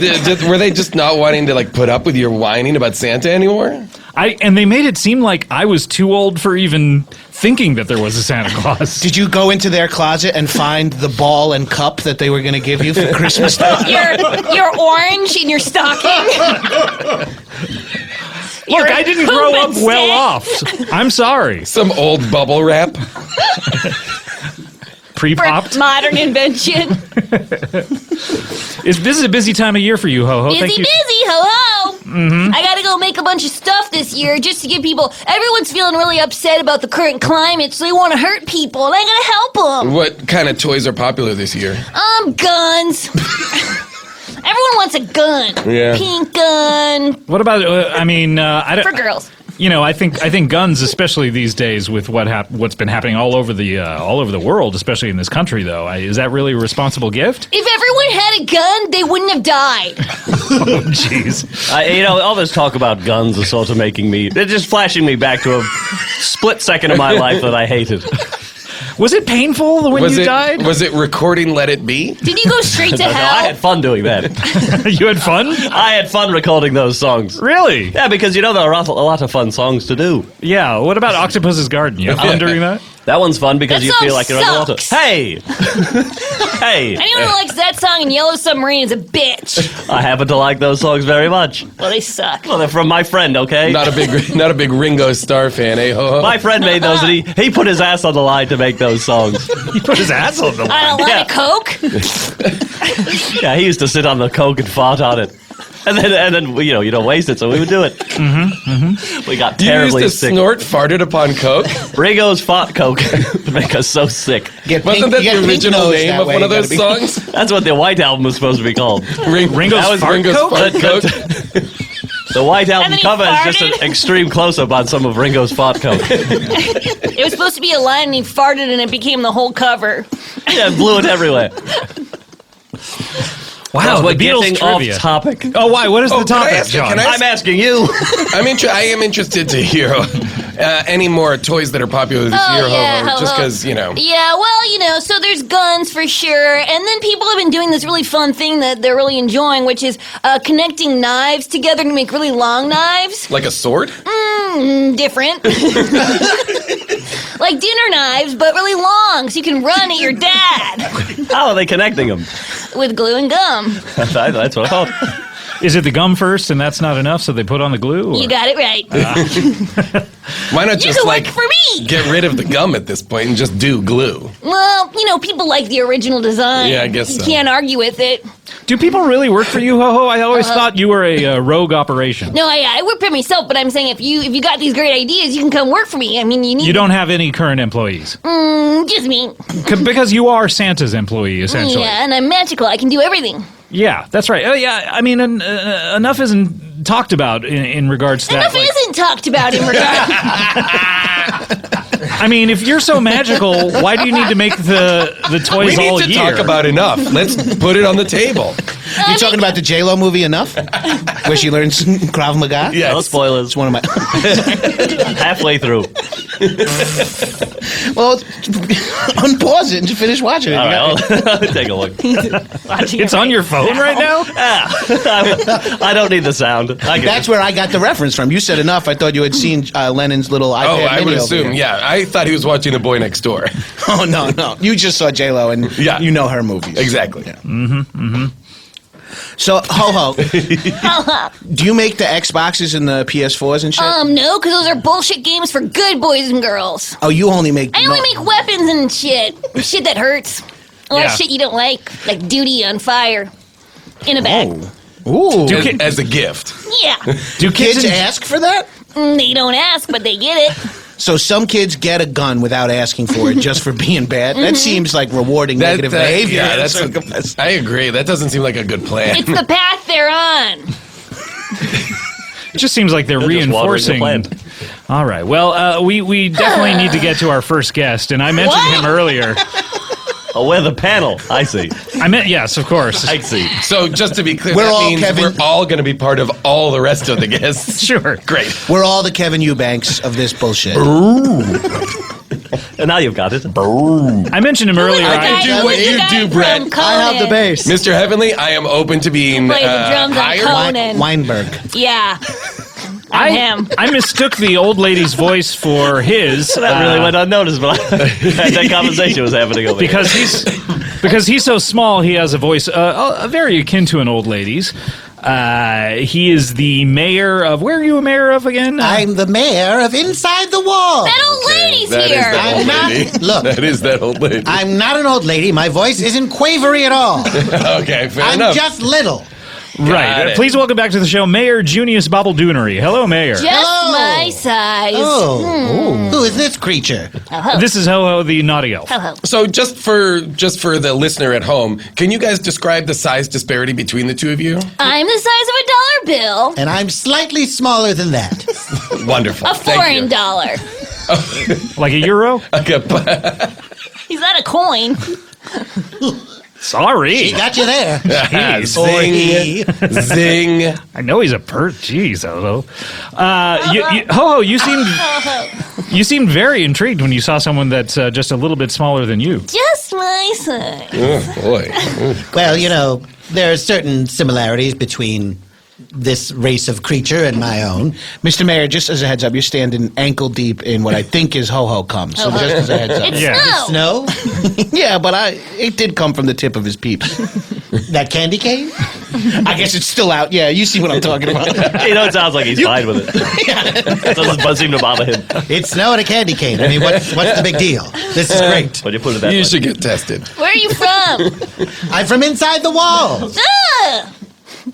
they just not wanting to put up with your whining about Santa anymore? And they made it seem like I was too old for even thinking that there was a Santa Claus. Did you go into their closet and find the ball and cup that they were going to give you for Christmas time? Your orange in your stocking. Look, I didn't grow up poop well instead. off. I'm sorry. Some old bubble wrap. Pre-popped. Modern invention. This is a busy time of year for you, Ho Ho. Busy, ho-ho. I gotta go make a bunch of stuff this year just to give people. Everyone's feeling really upset about the current climate, so they want to hurt people, and I gotta help them. What kind of toys are popular this year? Guns. Everyone wants a gun. Yeah. Pink gun. What about? I don't. For girls. I think guns, especially these days, with what's been happening all over the world, especially in this country, though, is that really a responsible gift? If everyone had a gun, they wouldn't have died. Oh, jeez. All this talk about guns is sort of they're just flashing me back to a split second of my life that I hated. Was it painful when you died? Was it recording Let It Be? Did you go straight to No, hell? I had fun doing that. You had fun? I had fun recording those songs. Really? Yeah, because there are a lot of fun songs to do. Yeah. What about Octopus's Garden? You have fun doing that? That one's fun because That you song feel like you're underwater. sucks. Hey! Hey! Anyone who likes that song in Yellow Submarine is a bitch. I happen to like those songs very much. Well, they suck. Well, they're from my friend, okay? Not a big Ringo Starr fan, eh? Ho, ho. My friend made those, and he put his ass on the line to make those songs. He put his ass on the line? On a line of Coke? Yeah, he used to sit on the coke and fart on it. And then you don't waste it, so we would do it. We got You terribly used to sick. snort farted upon coke? Ringo's fart coke to make us so sick. Wasn't that the original name of one of those songs? That's what the White Album was supposed to be called. Ringo's That was fart Ringo's coke? fart coke. The White And Album then he cover is just an farted. extreme close-up on some of Ringo's fart coat. It was supposed to be a line, and he farted, and it became the whole cover. Yeah, blew it everywhere. Wow, we're the Beatles getting trivia. off topic. Oh, why? What is the can I topic, ask- John? can I ask- I'm asking you. I am interested to hear any more toys that are popular this year, Ho-Ho, just because, Yeah, well, so there's guns for sure, and then people have been doing this really fun thing that they're really enjoying, which is connecting knives together to make really long knives. Like a sword? Different. Like dinner knives, but really long, so you can run at your dad How are they connecting them? with glue and gum. That's what I thought. Is it the gum first, and that's not enough, so they put on the glue? Or? You got it right. Why not You just can like work for me. get rid of the gum at this point and just do glue? Well, people like the original design. Yeah, I guess You so. can't argue with it. Do people really work for you, Ho-Ho? I always thought you were a rogue operation. No, I work for myself, but I'm saying if you got these great ideas, you can come work for me. I mean, you need. You don't have any current employees. Just me. Because you are Santa's employee, essentially. Yeah, and I'm magical. I can do everything. Yeah, that's right. Yeah, I mean, enough isn't talked about in regards to Enough that. isn't talked about in regard. I mean, if you're so magical, why do you need to make the toys We all need to year? talk about enough. Let's put it on the table. You talking about the J-Lo movie Enough? Where she learns Krav Maga? Yes. No spoilers. It's one of my... Halfway through. Well, unpause it and just finish watching it. All right, I'll take a look. It's on your phone right now? Yeah. I don't need the sound. That's where I got the reference from. You said Enough. I thought you had seen Lennon's little iPad Oh, I mini would over assume. here. Yeah, I thought he was watching The Boy Next Door. Oh, no. You just saw J-Lo and you know her movies. Exactly. Yeah. So, Ho-Ho, do you make the Xboxes and the PS4s and shit? No, because those are bullshit games for good boys and girls. Oh, you only make... I only make weapons and shit. Shit that hurts. All Yeah. that shit you don't like duty on fire. In a bag. Ooh. As a gift. Yeah. Do kids ask for that? They don't ask, but they get it. So some kids get a gun without asking for it just for being bad? That seems like rewarding negative behavior. Yeah, I agree. That doesn't seem like a good plan. It's the path they're on. It just seems like they're just watering the reinforcing. plant. All right. Well, we definitely need to get to our first guest, and I mentioned him earlier. Oh, we're the panel. I see. I meant yes, of course. I see. So just to be clear, We're that all means Kevin- we're all going to be part of all the rest of the guests. Sure. Great. We're all the Kevin Eubanks of this bullshit. And now you've got it. I mentioned him earlier. I can do what you do, Brett. I have the bass. Mr. Heavenly, I am open to being Play the drums on hired. Conan. Weinberg. Yeah. I'm him. I mistook the old lady's voice for his. That really went unnoticed, but that conversation was happening over because he's so small. He has a voice very akin to an old lady's. He is the mayor of. Where are you a mayor of again? I'm the mayor of Inside the Wall. That old lady's That is here. that I'm old not- lady. look. That is that old lady. I'm not an old lady. My voice isn't quavery at all. Okay, fair I'm enough. just little. Right. it. Please welcome back to the show, Mayor Junius Bobbledoonery. Hello, Mayor. Just Hello. my size. Oh, who is this creature? This is Ho-Ho, the naughty elf. Ho-ho. So just for the listener at home, can you guys describe the size disparity between the two of you? I'm the size of a dollar bill. And I'm slightly smaller than that. Wonderful. A Thank foreign you. dollar. Like a euro? He's not a coin. Sorry. She got you there. Zing. Zing. I know he's a Jeez, Ho-Ho. Ho-Ho, you seemed very intrigued when you saw someone that's just a little bit smaller than you. Just my size. Oh, boy. Well, there are certain similarities between this race of creature and my own. Mr. Mayor, just as a heads up, you're standing ankle deep in what I think is Ho-Ho cum. So Ho-ho. just as a heads up. It's Yeah. snow. Snow? Yeah, but it did come from the tip of his peeps. That candy cane? I guess it's still out. Yeah, you see what I'm talking about. It sounds like he's fine with it. It doesn't seem to bother him. It's snow and a candy cane. I mean, what's the big deal? This is great. When you put it that You way. should get tested. Where are you from? I'm from inside the walls.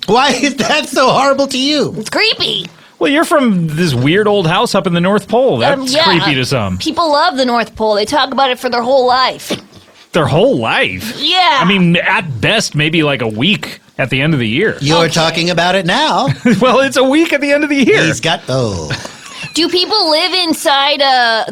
Why is that so horrible to you? It's creepy. Well, you're from this weird old house up in the North Pole. That's Yeah. creepy to some. People love the North Pole. They talk about it for their whole life. Their whole life? Yeah. I mean, at best, maybe like a week at the end of the year. You're talking about it now. Well, it's a week at the end of the year. He's got Do people live inside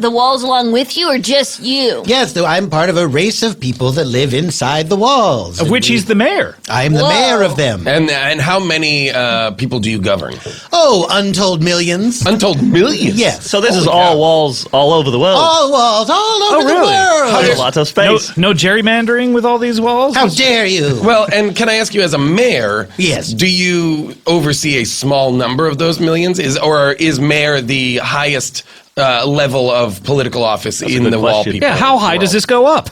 the walls along with you, or just you? Yes, though I'm part of a race of people that live inside the walls. Of which he's the mayor. I'm the mayor of them. And how many people do you govern? Oh, untold millions. Untold millions? Yes. So this is all walls all over the world. All walls all over the world. There's lots of space. No gerrymandering with all these walls? How dare you? Well, and can I ask you, as a mayor, yes, do you oversee a small number of those millions? Or is mayor the highest level of political office in the wall people? Yeah, how high does this go up?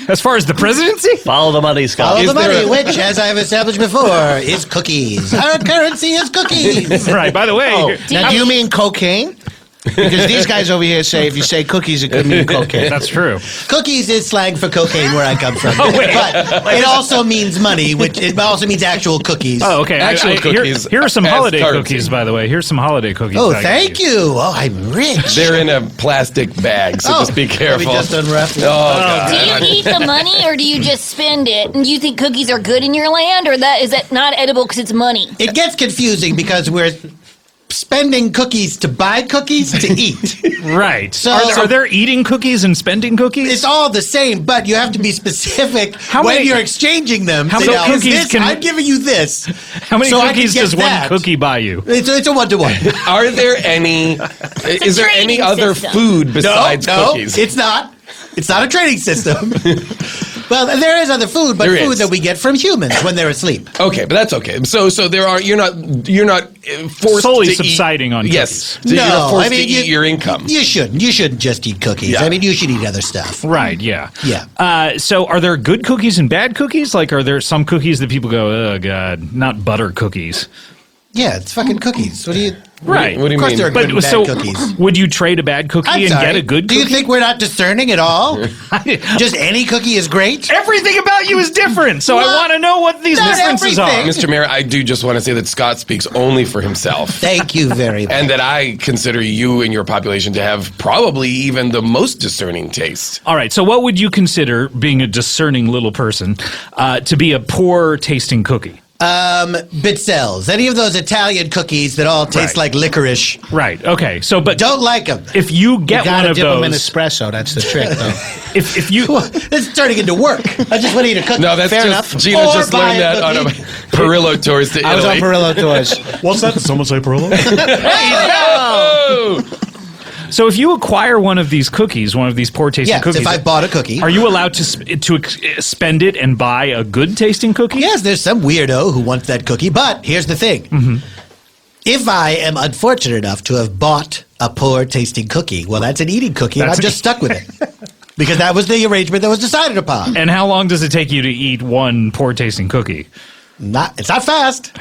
As far as the presidency? Follow the money, Scott. Follow the money, which, as I've established before, is cookies. Our currency is cookies. Right, by the way. Now, do you mean cocaine? Because these guys over here say if you say cookies, it could mean cocaine. That's true. Cookies is slang for cocaine where I come from. But it also means money, which it also means actual cookies. Oh, okay. Actual cookies. Here are some as holiday currency. cookies, by the way. Here's some holiday cookies. Oh, I got thank you. Oh, I'm rich. They're in a plastic bag, so just be careful. Let me just unwrap it. Oh, God. Do you eat the money, or do you just spend it? And do you think cookies are good in your land, or is that not edible because it's money? It gets confusing because we're spending cookies to buy cookies to eat. Right. So are there eating cookies and spending cookies? It's all the same, but you have to be specific How when many- you're exchanging them. How Say, many now, is cookies this, can- I'm giving you this. How many so I can cookies get does that. one cookie buy you? It's a one-to-one. Are there any? Is there any trading other system. food besides no, cookies? it's not. It's not a trading system. Well, there is other food, but There food is. that we get from humans when they're asleep. Okay, but that's okay. So there are you're not forced Solely to subsiding eat, on yes. cookies. So you're not No, forced I mean, to eat your income. You shouldn't. You shouldn't just eat cookies. Yeah. I mean, you should eat other stuff. Right, yeah. Yeah. So are there good cookies and bad cookies? Like, are there some cookies that people go, oh, God, not butter cookies? Yeah, it's fucking cookies. What do you... Right. What do you Of course mean? there are good and bad so cookies. would you trade a bad cookie I'm and sorry. get a good Do cookie? you think we're not discerning at all? Just any cookie is great? Everything about you is different, so I What? want to know what these Not differences are. everything. Mr. Mayor, I do just want to say that Scott speaks only for himself. Thank you very much. And that I consider you and your population to have probably even the most discerning taste. All right, so what would you consider, being a discerning little person, to be a poor tasting cookie? Bitzels. Any of those Italian cookies that all taste like licorice. Right, okay. So, but don't like them. If you get You one gotta of dip them in those, espresso. That's the trick, though. if you This is turning into work. I just want to eat a cookie. No, that's Fair just enough. Gina Or just buy learned that on a cookie. Perillo tours to Italy. I was on Perillo tours. What's that? Did someone say Perillo? Oh! So if you acquire one of these cookies, one of these poor tasting Yes, cookies, if I bought a cookie. are you allowed to spend it and buy a good tasting cookie? Yes, there's some weirdo who wants that cookie, but here's the thing. Mm-hmm. If I am unfortunate enough to have bought a poor tasting cookie, well, that's an eating cookie, and That's I'm just stuck with it. Because that was the arrangement that was decided upon. And how long does it take you to eat one poor tasting cookie? It's not fast.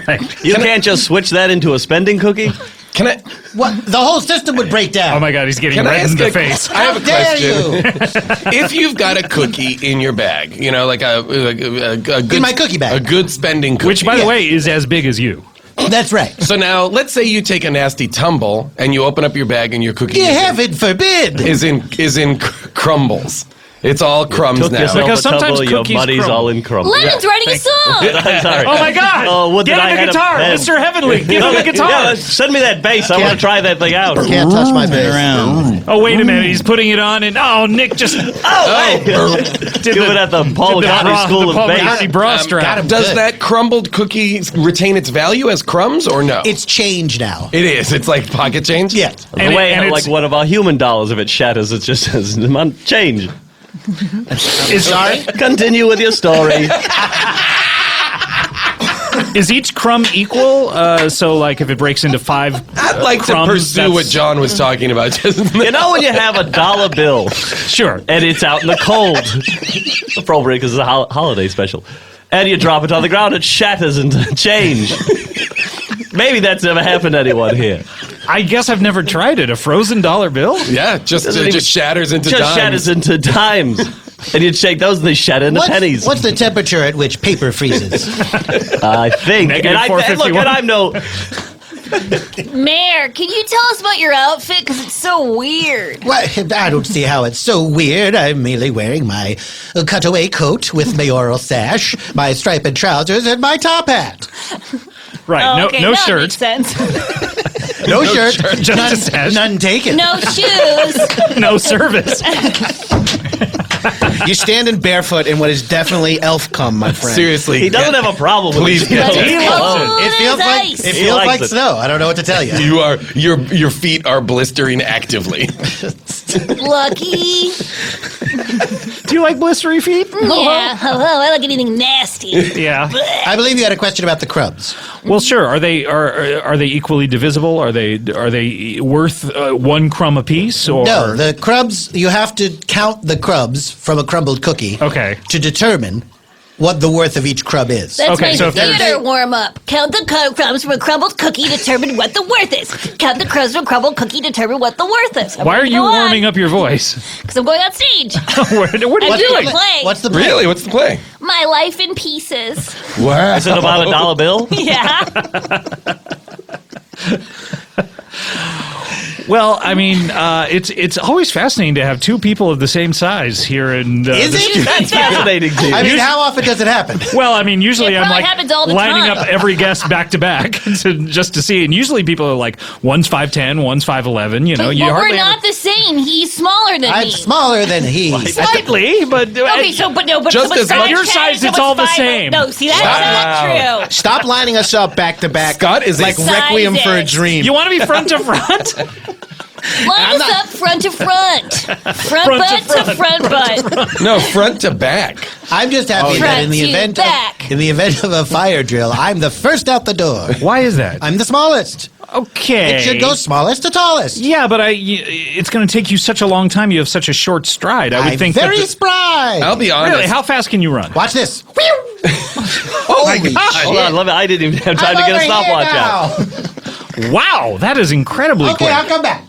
Right. You can't just switch that into a spending cookie? Can I? What? The whole system would break down. Oh my God, he's getting Can I red in ask the a- face. I have a dare question. If you've got a cookie in your bag, you know, like a good In my cookie bag. a good spending cookie, Which, by the way, is as big as you. That's right. So now, let's say you take a nasty tumble and you open up your bag and your cookie Heaven forbid. is in crumbles. It's all crumbs Took now. yourself Because a sometimes tumble, your cookies money's crumble. all in crumble. Lennon's writing a song. Sorry. Oh my God! Oh, would Get that I him a had guitar, pen. Mr. Heavenly. Give him a guitar. Yeah, send me that bass. I want to try that thing out. Can't touch my bass. Oh, wait a minute. He's putting it on, and Nick just Give it at the Paul McCartney School of Bass. McCartney bra strap. Does Good. that crumbled cookie retain its value as crumbs or no? It's change now. It is. It's like pocket change? Yeah. The And way, it's- like one of our human dollars, if it shatters, it just says, change. Sorry? Continue with your story. Is each crumb equal? So, like, if it breaks into 5 I'd like to crumbs, pursue what John was talking about. You know when you have a dollar bill, Sure. and it's out in the cold, appropriate because it's a holiday special, and you drop it on the ground, it shatters into change. Maybe that's never happened to anyone here. I guess I've never tried it. A frozen dollar bill? Yeah, just Doesn't even- shatters into Just dimes. shatters into dimes. And you'd shake those and they shatter into pennies. What's the temperature at which paper freezes? I think. Negative And look, 451. and I'm no... Mayor, can you tell us about your outfit? Because it's so weird. Well, I don't see how it's so weird. I'm merely wearing my cutaway coat with mayoral sash, my striped trousers, and my top hat. Right, Oh, no, okay, no that shirt. makes sense. No shirt, just a sash. none taken. No shoes. No service. You're standing barefoot in what is definitely elf cum, my friend. Seriously. He doesn't have a problem with Please it. get He it. loves it. It feels like ice. it He feels likes like it. snow. I don't know what to tell you. Your feet are blistering actively. Lucky. Do you like blistery feet? Yeah. Hello. I like anything nasty. Yeah. I believe you had a question about the crubs. Well, sure. Are they equally divisible? Are they worth one crumb apiece? Or No, the crubs. You have to count the crubs from a crumbled cookie. Okay. To determine what the worth of each crumb is. That's Okay, my so if there's- theater warm-up. Count the crumbs from a crumbled cookie, determine what the worth is. Count the crumbs from a crumbled cookie, determine what the worth is. Why are you warming up your voice? Because I'm going on stage. what are you I'm doing? play. What's the play? Really? What's the play? My life in pieces. Wow. Is it about a dollar bill? Yeah. Well, I mean, it's always fascinating to have two people of the same size here in. Is it? That's fascinating to you. I mean, how often does it happen? Well, I mean, usually It I'm probably like happens all the lining time. up every guest back to back just to see, and usually people are like one's 5'10", one's 5'11". You know, you But we're hardly not the same. He's smaller than I'm me. smaller than he. slightly, but Okay, but Just someone's as much- 5'10", your size, it's someone's all the 5'8". same. No, see, that's not true. Stop lining us up back to back. Scott is a like Requiem for a sizes. Dream. you want to be front to front. Line us up front to front. Front butt to front butt. No, front to back. I'm just happy that in the Front to back. in the event of a fire drill, I'm the first out the door. Why is that? I'm the smallest. Okay. It should go smallest to tallest. Yeah, but it's going to take you such a long time. You have such a short stride. I would I'm think very that spry. I'll be honest. really, how fast can you run? Watch this. Holy Hold on, I didn't even have time to get a stopwatch out. Wow, that is incredibly Okay, quick. I'll come back.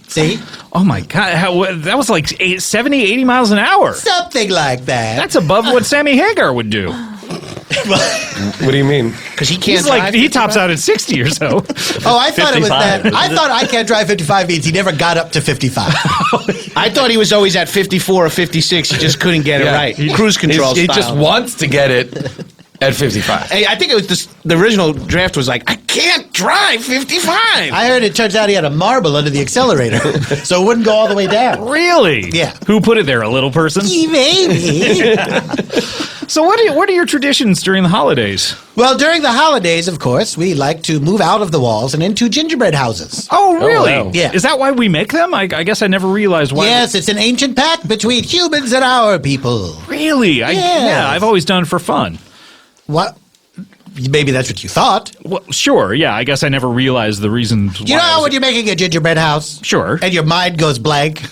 See? Oh my god, that was like 70, 80 miles an hour. Something like that. That's above what Sammy Hagar would do. What do you mean? Because he can't. He's like drive he 55? tops out at 60 or so. Oh, I thought it was 55. that. I thought I can't drive 55 means he never got up to 55. I thought he was always at 54 or 56. He just couldn't get it right. Cruise control He style. just wants to get it at 55. Hey, I think it was the original draft was like, I can't drive 55. I heard it turns out he had a marble under the accelerator, so it wouldn't go all the way down. Really? Yeah. Who put it there? A little person? Maybe. So what are your traditions during the holidays? Well, during the holidays, of course, we like to move out of the walls and into gingerbread houses. Oh, really? wow. Yeah. Is that why we make them? I guess I never realized why. Yes, it's an ancient pact between humans and our people. Really? Yeah, I've always done it for fun. What? Maybe that's what you thought. Well, sure. Yeah, I guess I never realized the reasons. You know how when you're making a gingerbread house? Sure. And your mind goes blank,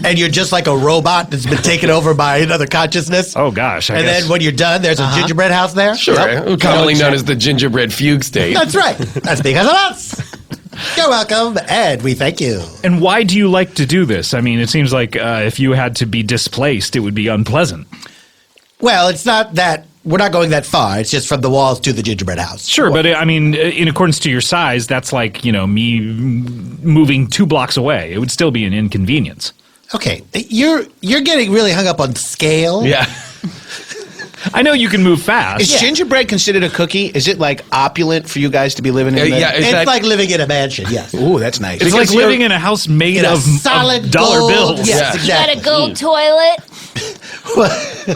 and you're just like a robot that's been taken over by another consciousness? Oh, gosh. I And guess. then when you're done, there's a gingerbread house there? Sure. Yep. Commonly known as the gingerbread fugue state. That's right. That's because of us. You're welcome, and we thank you. And why do you like to do this? I mean, it seems like if you had to be displaced, it would be unpleasant. Well, it's not that. We're not going that far. It's just from the walls to the gingerbread house. Sure, but I mean, in accordance to your size, that's like, me moving 2 blocks away. It would still be an inconvenience. Okay, you're getting really hung up on scale. Yeah. I know you can move fast. Is gingerbread considered a cookie? Is it like opulent for you guys to be living in? Yeah, It's like living in a mansion, yes. Ooh, that's nice. It's like living in a house made In a of solid dollar gold. bills. Yes, Yeah. exactly. Got a gold toilet?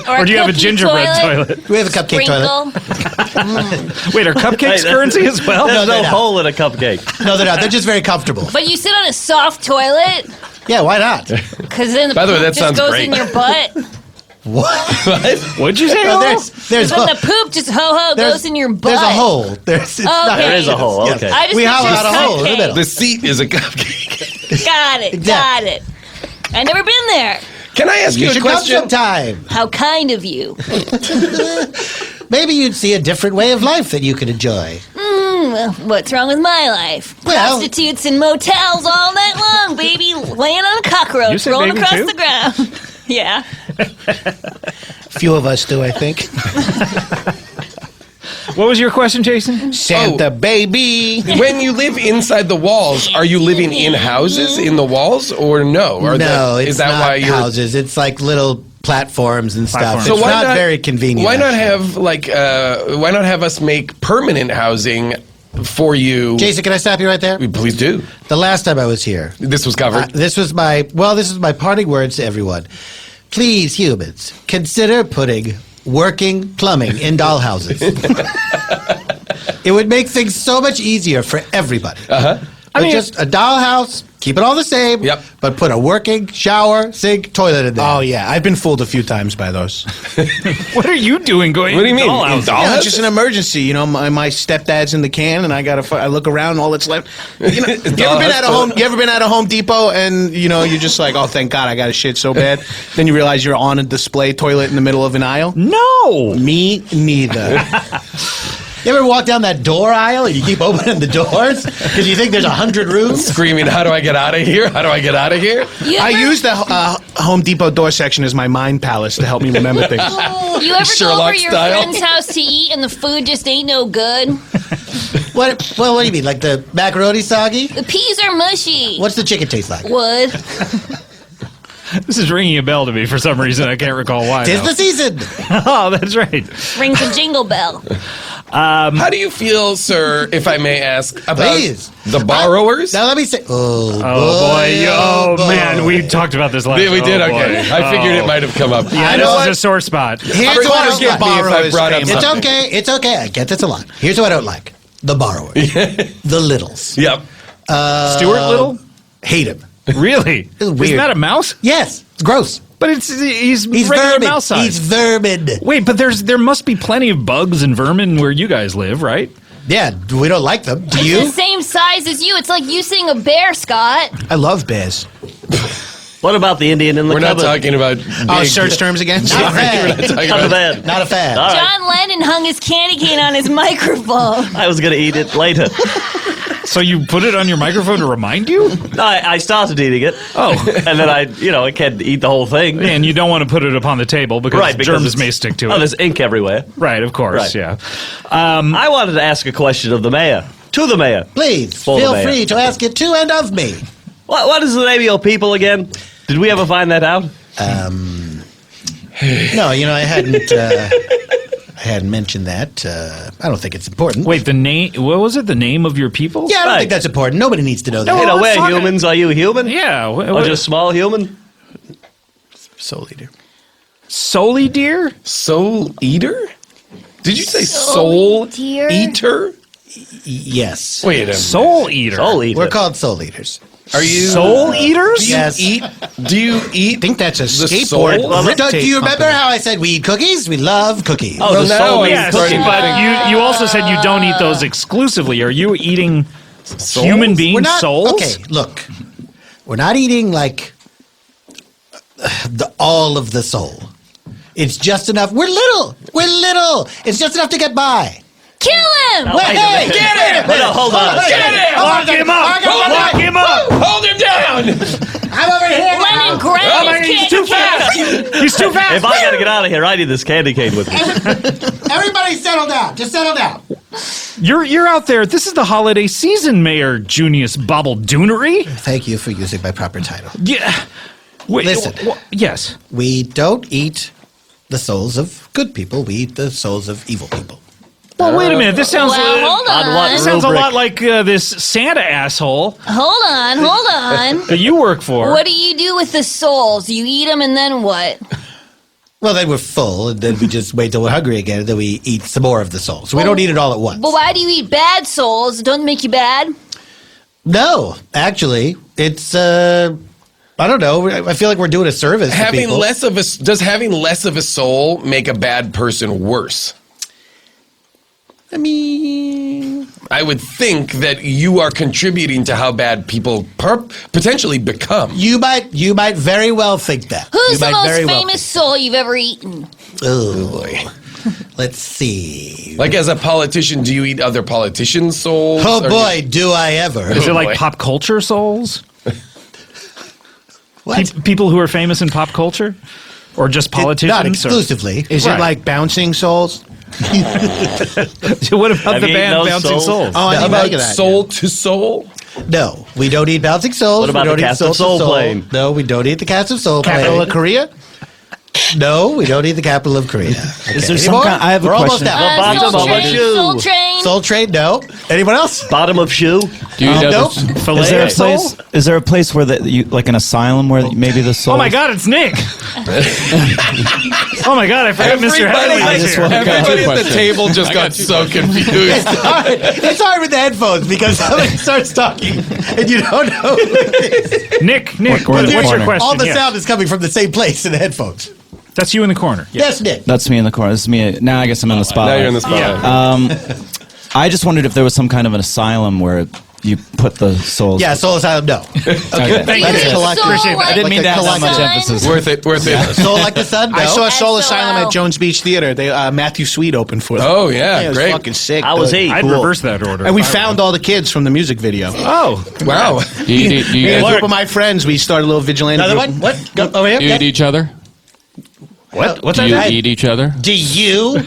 Or do you have a cookie gingerbread toilet? We have a cupcake toilet. Sprinkle? Wait, are cupcakes Hey, currency as well? There's No, no they're not. hole in a cupcake. No, they're not. They're just very comfortable. But you sit on a soft toilet? Yeah, why not? Because then the By the way, poop that just sounds goes great. in your butt. What? What'd you say? No, Lo? there's Then the poop just goes in your butt. There's a hole. It's not- Okay. There is a hole. Yes. Okay. I just We picture hollow out a hole in the cupcake. middle. The seat is a cupcake. Got it. Exactly. Got it. I never been there. Can I ask you, You a should come question? sometime. How kind of you. Maybe you'd see a different way of life that you could enjoy. Well, what's wrong with my life? Well- Prostitutes and motels all night long, baby. Laying on a You cockroach, said rolling baby across too? the ground. Yeah. Few of us do, I think. What was your question, Jason? Santa baby. When you live inside the walls, are you living in houses in the walls or no? It's not houses. It's like little platforms and stuff. So it's why not very convenient. Why not have why not have us make permanent housing for you? Jason, can I stop you right there? Please do. The last time I was here, this was covered. This was my parting words to everyone. Please, humans, consider putting working plumbing in dollhouses. It would make things so much easier for everybody. Just a dollhouse, keep it all the same, but put a working shower, sink, toilet in there. Oh, yeah. I've been fooled a few times by those. What are you doing going What do you mean? dollhouse? Yeah, it's just an emergency. You know, my stepdad's in the can, and I look around, all that's left. You know, you ever been at a Home Depot, and you're just like, oh, thank God, I got a shit so bad. Then you realize you're on a display toilet in the middle of an aisle. No, me neither. You ever walk down that door aisle and you keep opening the doors because you think there's 100 rooms? Screaming, how do I get out of here? How do I get out of here? I use the Home Depot door section as my mind palace to help me remember things. You ever go Sherlock over your style? friend's house to eat and the food just ain't no good? What do you mean? Like the macaroni soggy? The peas are mushy. What's the chicken taste like? Wood. This is ringing a bell to me for some reason. I can't recall why. Tis the season. Oh, that's right. Rings a jingle bell. How do you feel, sir, if I may ask, about the borrowers? Now let me say. Man, we talked about this last. We did. Okay, I figured it might have come up. Yeah, this is a sore spot. Here's what I don't like. It's okay. It's okay. I get this a lot. Here's what I don't like: the borrowers, the littles. Yep. Stuart Little? Hate him. Really? It's weird. Isn't that a mouse? Yes, it's gross. But he's regular vermin. mouse size. He's vermin. Wait, but there must be plenty of bugs and vermin where you guys live, right? Yeah, we don't like them. Do It's you? the same size as you. It's like you seeing a bear, Scott. I love bears. What about the Indian in the We're cupboard? not talking about. Search terms again? Not a fan. Not a fan. Not a fan. All right. John Lennon hung his candy cane on his microphone. I was going to eat it later. So you put it on your microphone to remind you? No, I started eating it. Oh. And then I can't eat the whole thing. And you don't want to put it upon the table because germs may stick to it. Oh, there's ink everywhere. Right, of course, Right. yeah. I wanted to ask a question of the mayor. To the mayor. Please, For the feel mayor. free to ask it to and of me. What is the name of your people again? Did we ever find that out? No, I hadn't. I hadn't mentioned that. I don't think it's important. Wait, the name? What was it? The name of your people? Yeah, I don't think that's important. Nobody needs to know that. No, we're humans. Are you human? Yeah. Or just small human? Soul eater. Soul deer? Soul eater? Did you say soul eater? Yes. Wait a minute. Soul eater. Soul eater. We're called soul eaters. Are you soul eaters? Yes. Do you eat? I think that's a the skateboard. soul? Do you remember how I said we eat cookies? We love cookies. Oh, Well, the now soul I'm Yes, starting to but think- you also said you don't eat those exclusively. Are you eating human being We're not, souls? Okay, look. We're not eating like all of the soul. It's just enough. We're little. It's just enough to get by. Kill him! No, wait a minute. Get him! No, hold on. Get him! Lock him up! Lock him up! Hold him down! I'm over here. Lennon, grab Oh my God, his he's too fast! He's too fast! If I got to get out of here, I need this candy cane with me. Everybody settle down. Just settle down. You're out there. This is the holiday season, Mayor Junius Bobbledoonery. Thank you for using my proper title. Yeah. Wait, Listen. Yes. We don't eat the souls of good people. We eat the souls of evil people. Well, wait a minute. This sounds Hold on. this sounds a lot like this Santa asshole Hold on. that you work for. What do you do with the souls? You eat them and then what? Well, then we're full, and then we just wait till we're hungry again, and then we eat some more of the souls. So we don't eat it all at once. But why do you eat bad souls? Don't make you bad? No, actually, it's I don't know. I feel like we're doing a service. to Having people. does having less of a soul make a bad person worse? I mean, I would think that you are contributing to how bad people potentially become. you might very well think that. Who's You the might most very well famous soul you've ever eaten? Oh boy. Let's see. Like as a politician, do you eat other politicians' souls? Oh Or- boy, do I ever. Is it like boy. pop culture souls? What? People who are famous in pop culture? Or just politicians? Not or- exclusively. Is Right. it like bouncing souls? What about Have the you band eaten those Bouncing souls? Souls? Oh, I How didn't about think of that. Soul to Soul? No, we don't eat Bouncing Souls. What about we don't the eat Cast of Soul to Soul plane? No, we don't eat the Cast of Soul Capital plane. of Korea? No, we don't eat the capital of Korea. Okay. Is there some Anymore? kind? I have a We're almost question. out. bottom Soul of a Train, shoe. Soul Train. Soul Train, no. Anyone else? Bottom of shoe. Do you know Nope. Filet Is there a of soul? place? Is there a place where like an asylum where maybe the soul? Oh my God, it's Nick. Oh my God, I forgot Mr. Hadley was here. Everybody at the table just got so confused. It's hard with the headphones because somebody starts talking and you don't know. Nick, We're in the what's your corner. question? All the Yes. sound is coming from the same place in the headphones. That's you in the corner. Yes, Nick. That's me in the corner. This is me. Now I guess I'm in the spotlight. Now you're in the spotlight. I just wondered if there was some kind of an asylum where you put the souls. Yeah, Soul Asylum, no. Okay. Thank Let's you. collect- Soul Appreciate that. like I didn't mean the to have that much sun. emphasis. Worth it. Soul Like the Sun, no. I saw Soul SOL. Asylum at Jones Beach Theater. They Matthew Sweet opened for them. Oh, yeah, it was great. fucking sick. I was 8. I'd Cool. reverse that order. And we found all the kids from the music video. Oh, Wow. Do you Me and a guys- group of my friends, we started a little vigilante Another group. one? What? Go over here. do you eat Okay. each other? what? What's Do you that? eat each other? Do you?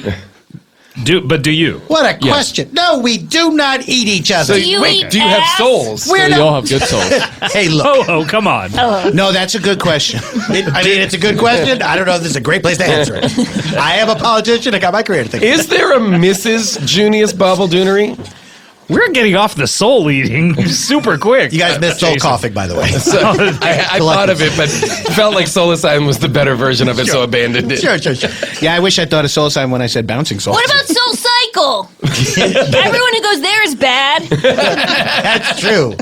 Do you? What a question. No, we do not eat each other. Do you eat Do you have ass? souls? We're You not. all have good souls. Hey, look. Oh, come on. No, that's a good question. I mean, it's a good question. I don't know if this is a great place to answer it. I am a politician. I got my career to think about. Is there a Mrs. Junius Bobble-Doonery? We're getting off the soul eating super quick. You guys missed Soul Jason. Coughing, by the way. So, I thought of it, but felt like Soul Asylum was the better version of it, so abandoned it. Sure. Yeah, I wish I thought of Soul Asylum when I said bouncing soul. What about Soul Cycle? Everyone who goes there is bad. That's true.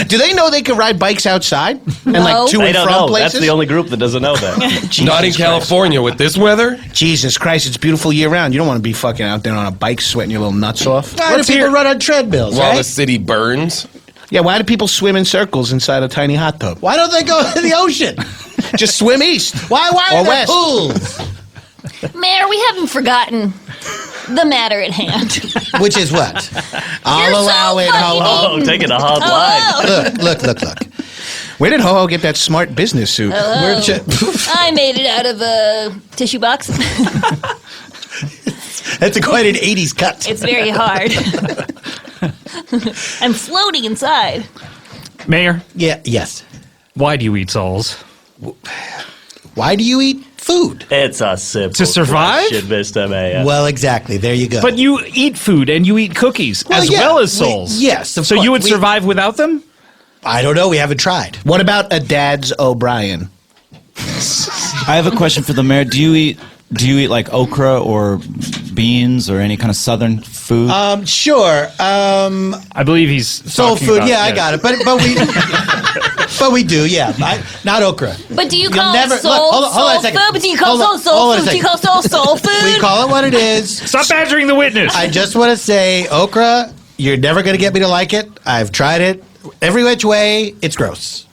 Do they know they can ride bikes outside and No. like to They and don't from know. places? That's the only group that doesn't know that. Not in California with this weather. Jesus Christ, it's beautiful year round. You don't want to be fucking out there on a bike sweating your little nuts off. Why do people run on treadmills, While the right? city burns. Yeah, why do people swim in circles inside a tiny hot tub? Why don't they go to the ocean? Just swim east. Why Or are there west. pools? Mayor, we haven't forgotten the matter at hand. Which is what? You're so fucking Oh, eaten. taking a hard line. Look. Where did Ho-Ho get that smart business suit? Hello. I made it out of a tissue box. That's quite an 80s cut. It's very hard. I'm floating inside. Mayor, Yes. why do you eat souls? Why do you eat food? It's a simple To survive? question, Mr. Mayor. Well, exactly. There you go. But you eat food and you eat cookies Well, as yeah, well as we- souls. yes, of So course. you would We- survive without them? I don't know. We haven't tried. What about a Dad's O'Brien? I have a question for the mayor. Do you eat like okra or beans or any kind of southern food? Sure. I believe he's Soul talking food. about- Yeah, I got it. But we but we do. Yeah, not okra. But do you You'll call never- it soul, look, hold on a soul second. food? But do you call Hold on, soul hold on a food? Do you call second. soul food? We call it what it is. Stop badgering the witness. I just want to say, okra. You're never going to get me to like it. I've tried it every which way. It's gross.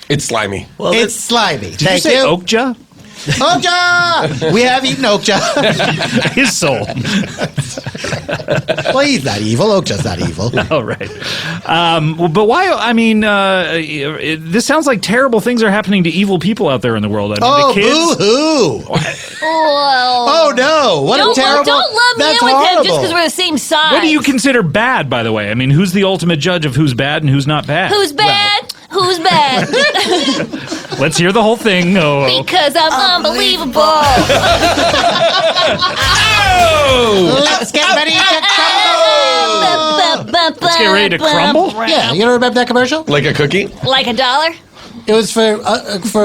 It's slimy. Well, it's slimy. Did you say okja? Okja! We have eaten okja. His soul. Well, he's not evil. Okja's not evil. All right. Well, but why? I mean, this sounds like terrible things are happening to evil people out there in the world. I mean, Oh, the kids. boo-hoo. Oh no! What don't, a terrible. Don't love me That's in with him just horrible. because we're the same size. What do you consider bad, by the way? I mean, who's the ultimate judge of who's bad and who's not bad? Who's bad? Who's bad? Let's hear the whole thing. Oh, Because I'm unbelievable. Let's get ready to crumble. Let's get ready to crumble? Yeah, you don't remember that commercial? Like a cookie? Like $1? It was for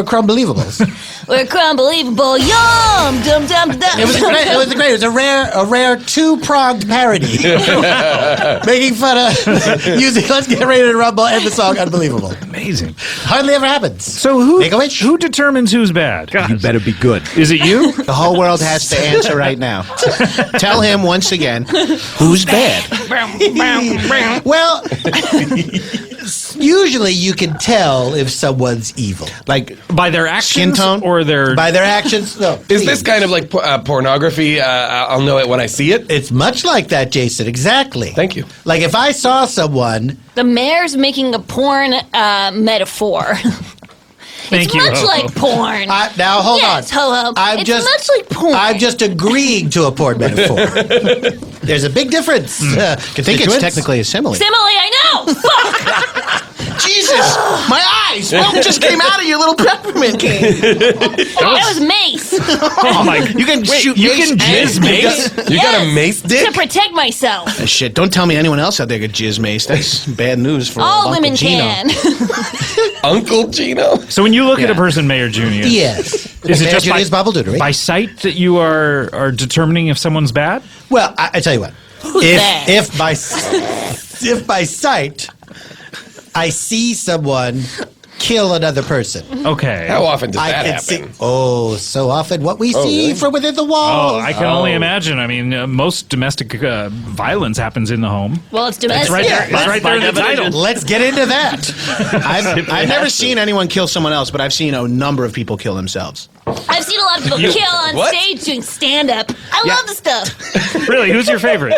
Crumbelievables. We're crumbelievable. Yum! Dum dum dum. It was great. It was a rare two-pronged parody, making fun of using "Let's Get Ready to Rumble" and the song "Unbelievable." amazing. Hardly ever happens. So who Make-A-Wish? who determines who's bad? You better be good. Is it you? The whole world has to answer right now. Tell him once again, who's bad? Well, usually you can tell if someone's evil. Like By their actions Skin tone? or their By their actions. No. Is this kind of like pornography? I'll know it when I see it. It's much like that, Jason. Exactly. Thank you. Like if I saw someone. The mayor's making a porn metaphor. It's much like porn. Now hold yes, on. Ho-ho. It's much like porn. I'm just agreeing to a porn metaphor. There's a big difference. I think it's technically a simile. Simile, I know. Fuck. Jesus, my eyes! What just came out of your little peppermint can? That was mace. Oh my! You can shoot. You can jizz mace. You got a mace dick to protect myself. Shit! Don't tell me anyone else out there could jizz mace. That's bad news for all Uncle women Gino. can. Uncle Gino. So when you look at a person, Mayor Junius, yes, is it Mayor just Junius by sight that you are determining if someone's bad? Well, I tell you what. If by sight I see someone kill another person. Okay. How often does that happen? So often. What we see really? from within the walls. Oh, I can only imagine. I mean, most domestic violence happens in the home. Well, it's domestic. It's right there. It's right there in the title. Let's get into that. I've never seen anyone kill someone else, but I've seen a number of people kill themselves. I've seen a lot of people kill on stage doing stand-up. I love the stuff. Really? Who's your favorite?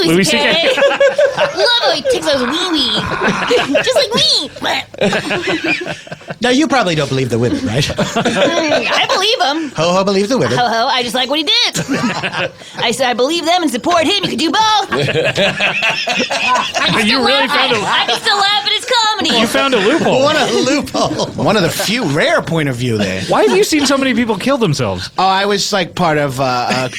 Louis C.K. Love how he takes those wee-wee. Just like me. Now, you probably don't believe the women, right? I believe him. Ho-ho believes the women. Ho-ho, I just like what he did. I said I believe them and support him. You can do both. You really found I can still laugh at his comedy. You found a loophole. What a loophole. One of the few rare point of view there. Why have you seen so many people kill themselves? Oh, I was like part of a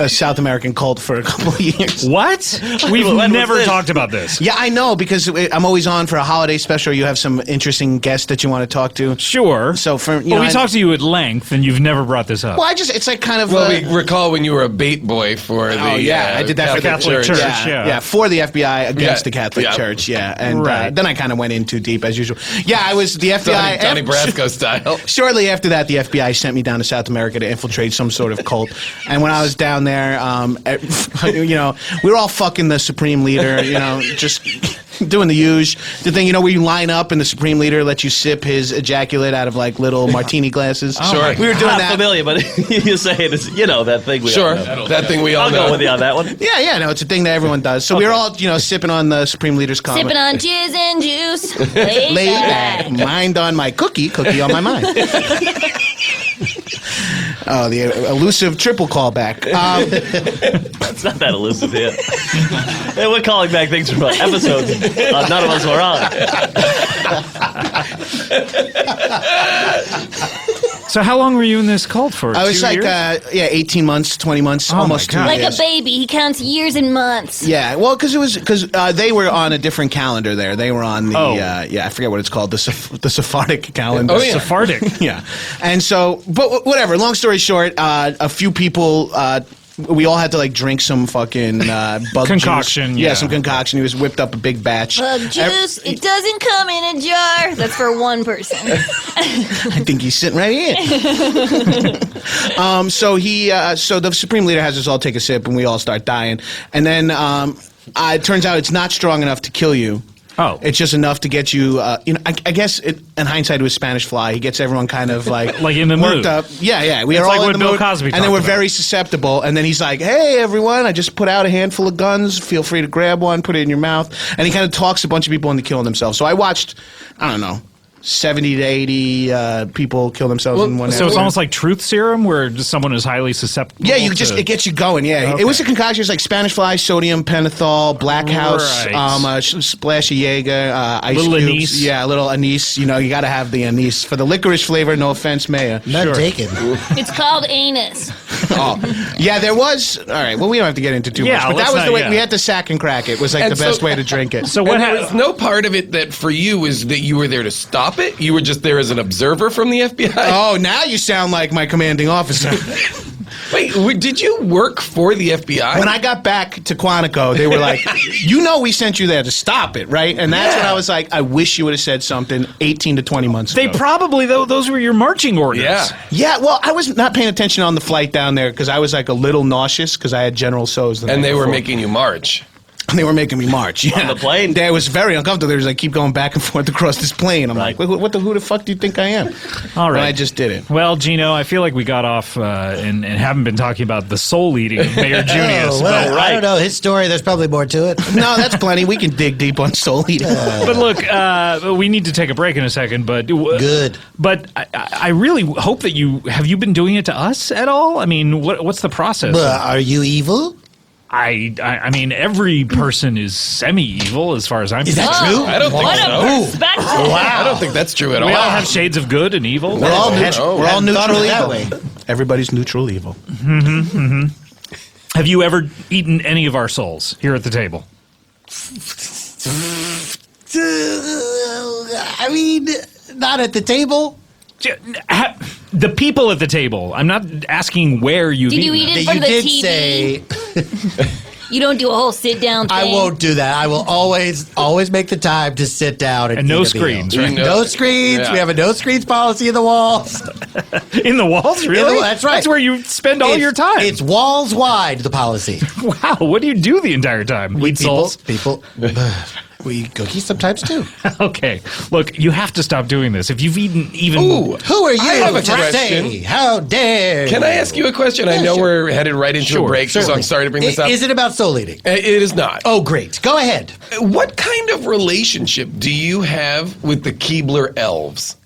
South American cult for a couple of years. What? We've never talked about this. Yeah, I know, because I'm always on for a holiday special. You have some interesting guests that you want to talk to. Sure. So for we talked to you at length, and you've never brought this up. Well, it's like kind of. Well, we recall when you were a bait boy for the. Oh yeah, I did that for the Catholic Church. Yeah, for the FBI against the Catholic Church. Yeah, and then I kind of went in too deep as usual. Yeah, I was the FBI. Donnie Brasco style. Shortly after that, the FBI sent me down to South America to infiltrate some sort of cult. And when I was down there, we were all fucking the Supreme Leader. Just doing the usual. The thing, where you line up and the Supreme Leader lets you sip his ejaculate out of like little martini glasses. Sure. We were doing Not that. familiar, but you say it is, that thing we Sure. all know. That thing we all I'll know. go with you on that one. Yeah, no, it's a thing that everyone does. So we were all, sipping on the Supreme Leader's comment. Sipping on jizz and juice. Lay back. Mind on my cookie on my mind. Oh, the elusive triple callback. It's not that elusive here. Hey, we're calling back things from episodes none of us were on. So how long were you in this cult for? I was 2 like, years? 18 months, 20 months, almost 2 Like years. a baby, he counts years and months. Yeah, well, because they were on a different calendar there. They were on the I forget what it's called, the Sephardic calendar. Oh, yeah. Sephardic. Yeah, and so, but whatever. Long story short, a few people. We all had to like drink some fucking bug concoction. Juice. Yeah, some concoction. He was whipped up a big batch. Bug juice, it doesn't come in a jar. That's for one person. I think he's sitting right here. So the Supreme Leader has us all take a sip, and we all start dying. And then it turns out it's not strong enough to kill you. Oh. It's just enough to get you, I guess in hindsight it was Spanish Fly. He gets everyone kind of like Like in the worked mood. up. Yeah. We It's are like all what in the Bill mood. Cosby And then talked we're about. very susceptible. And then he's like, hey, everyone, I just put out a handful of guns. Feel free to grab one, put it in your mouth. And he kind of talks a bunch of people into killing themselves. So I watched, I don't know, 70 to 80 people kill themselves in one So it's almost like truth serum, where just someone is highly susceptible. Yeah, it gets you going. Yeah, Okay. It was a concoction. It was like Spanish Fly, sodium pentothal, Black House, Right. a splash of Jaeger, ice Little cubes. anise. Yeah, a little anise. You got to have the anise for the licorice flavor. No offense, Mayor. None taken. It's called anus. Oh, yeah, there was. All right, well, we don't have to get into too Yeah, much, but that let's was the not- way yeah. we had to sack and crack it. Was like And the so- best way to drink it. So what And there happened? was no part of it that for you was that you were there to stop it. You were just there as an observer from the FBI. Oh, now you sound like my commanding officer. Wait, did you work for the FBI? When I got back to Quantico, they were like, we sent you there to stop it, right? And that's when I was like, I wish you would have said something 18 to 20 months ago. They probably, though, those were your marching orders. Yeah, well, I was not paying attention on the flight down there because I was like a little nauseous because I had General So's. And they were making you march. They were making me march. Yeah. On the plane? Dad was very uncomfortable. They was like, keep going back and forth across this plane. I'm like, who the fuck do you think I am? All right. But I just did it. Well, Gino, I feel like we got off and haven't been talking about the soul eating of Mayor Junius. I don't know. His story, there's probably more to it. No, that's plenty. We can dig deep on soul eating. But look, we need to take a break in a second. But good. But I really hope that have you been doing it to us at all? I mean, what's the process? Are you evil? I mean, every person is semi-evil as far as I'm concerned. Is that true? I don't think What so. a perspective. I don't think that's true at all. We all have shades of good and evil. We're all neutral. We're all neutral that evil. Everybody's neutral evil. Have you ever eaten any of our souls here at the table? I mean, not at the table. The people at the table. I'm not asking where you've Did you eaten eat them. it for the did TV? say You don't do a whole sit down thing. I won't do that. I will always make the time to sit down and no eat a meal. screens, right? No screens. Yeah. We have a no screens policy in the walls. In the walls, really? That's right. That's where you spend all your time. It's walls wide, the policy. Wow, what do you do the entire time? Eat souls? People. We eat cookies sometimes too. Okay, look, you have to stop doing this. If you've eaten even... Ooh, Who are you I have a to question. say? How dare Can I ask you a question? I know sure. we're headed right into a break, so I'm sorry to bring this up. Is it about soul eating? It is not. Oh, great. Go ahead. What kind of relationship do you have with the Keebler elves?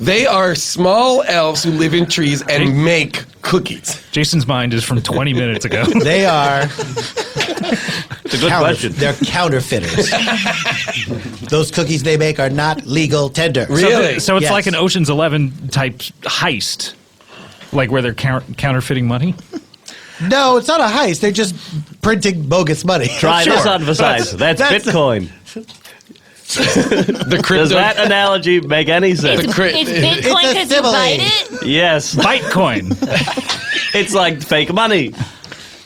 They are small elves who live in trees and make cookies. Jason's mind is from 20 minutes ago. They are... It's a good question. They're counterfeiters. Those cookies they make are not legal tender. Really? So it's Yes. like an Ocean's 11 type heist, like where they're counterfeiting money? No, it's not a heist. They're just printing bogus money. Try this on for size. That's Bitcoin. The crypto. Does that analogy make any sense? It's Bitcoin because you bite it? Yes. Bitcoin. It's like fake money.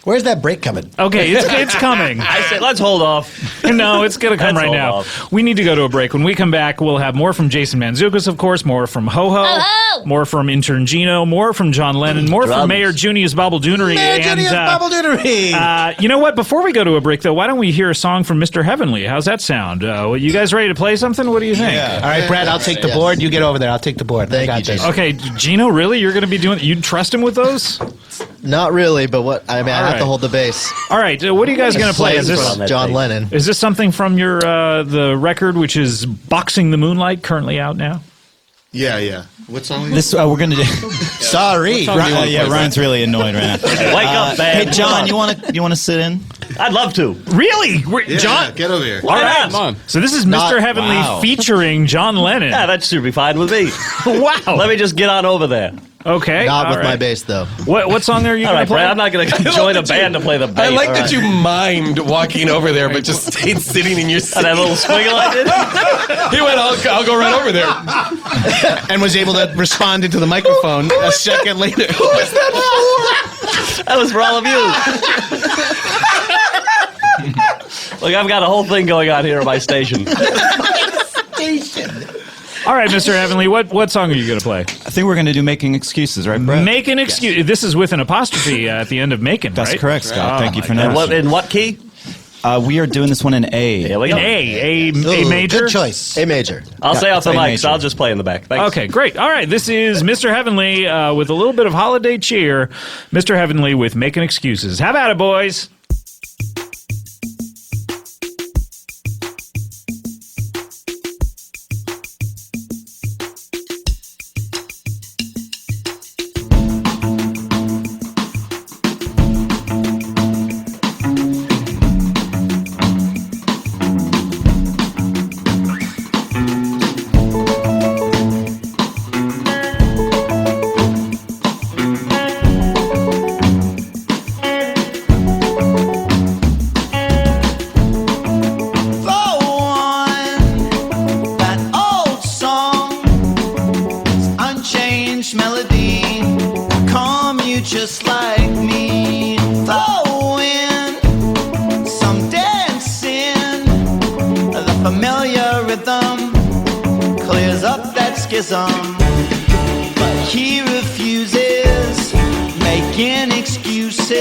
Where's that break coming? Okay, it's coming. I said, let's hold off. No, it's going to come Let's right hold now. off. We need to go to a break. When we come back, we'll have more from Jason Mantzoukas, of course, more from Ho-Ho, Ho-Ho! more from Intern Gino, more from John Lennon, more from Drums. Mayor Junius Bobbledoonery. Mayor Junius Bobbledoonery! You know what? Before we go to a break, though, why don't we hear a song from Mr. Heavenly? How's that sound? You guys ready to play something? What do you think? All right, Brad, I'll take the board. You get over there. I'll take the board. Thank I got you, this. Jason. Okay, Gino, really? You're going to be doing... You trust him with those? Not really, but what I mean, I have right. to hold the bass. All right, what are you guys going to play? Is this... From John Lennon. Is this something from your the record, which is Boxing the Moonlight, currently out now? Yeah. What song? This we're gonna do. Sorry. Ryan's really annoyed right now. Wake up, man. Hey, John, you want to sit in? I'd love to. Really? John, get over here. All right. Come on. So this is Mr. Heavenly featuring John Lennon. Yeah, that should be fine with me. Wow. Let me just get on over there. Okay. Not all with my right. bass though. What song are you All going right, to play? Brad, I'm not going to join a band to play the bass. I like All that right. you mimed walking over there, but just stayed sitting in your seat. And that little swiggle I did? He went, I'll go right over there. And was able to respond into the microphone a second later. Who was that for? That was for all of you. Look, I've got a whole thing going on here at my station. All right, Mr. Heavenly, what song are you going to play? I think we're gonna do Making Excuses, right, Brad? Make an excuse. This is with an apostrophe at the end of Macon, That's right? correct, Scott. Oh, Thank you for my noticing. In what key? We are doing this one in A. Here we go. A Ooh, major? Good choice. A major. I'll stay off the A mic, major. so I'll just play in the back. Thanks. Okay, great. All right, this is Mr. Heavenly with a little bit of holiday cheer. Mr. Heavenly with Making Excuses. How about it, boys? Just like me, flowing, some dancing. The familiar rhythm clears up that schism, but he refuses making excuses.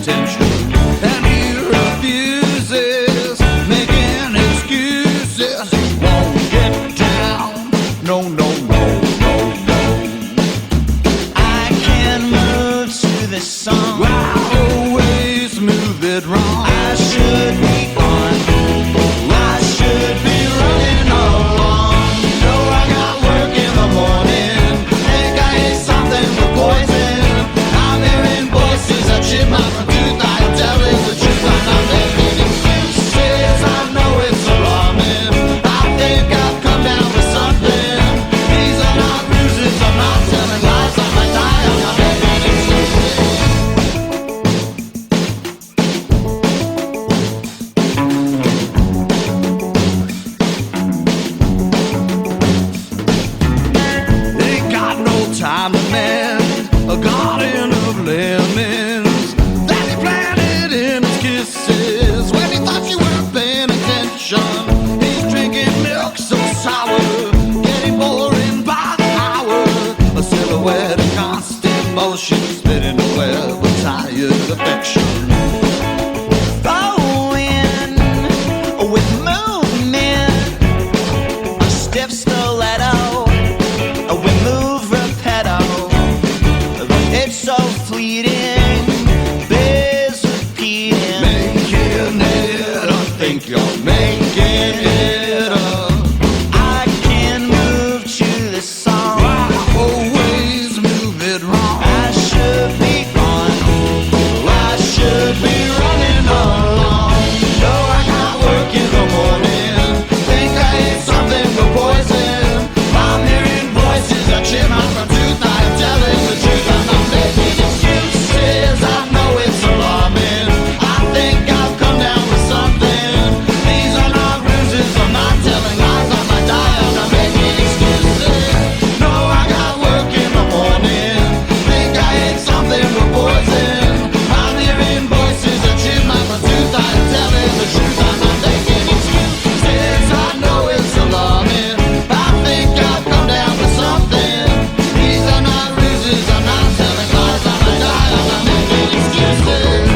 attention. And he refuses, making excuses. Won't get down. No, no, no, no, no. I can move to this song. I always move it wrong. I should be gone. I should be running along. No, I got work in the morning. Think I ate something with poison. I'm hearing voices that shit my tooth. I tell it the truth. I'm not making excuses. I know it's alarming. I think I've come down with something. These are not bruises. I'm not telling lies. I might die. I'm not making excuses. Ain't got no time to mend a garden of lemons that he planted in his kisses when he thought you weren't paying attention. He's drinking milk so sour, getting boring by the hour. A silhouette in constant motion, spinning a web of tired affection. Going with movement, a stiff stiletto. We move rapido, it's so fleeting, biz repeating. Making it up, think you're making it up. I can move to this song. I always move it wrong. I should be gone. I should be running along. No, I got work in the morning. Think I ate something with poison. I'm hearing voices that shit my tooth. I'm telling the truth. I'm not making excuses. I know it's alarming. I think I've come down with something. These are not bruises. I'm not telling lies. I might die. I'm not making excuses. No, I got work in the morning. Think I ate something with poison. I'm hearing voices that shit my tooth. I'm telling the truth. I'm not making excuses. I know it's alarming. I think I've come down with something. These are not bruises. I'm not telling lies. I might die. I'm not making excuses.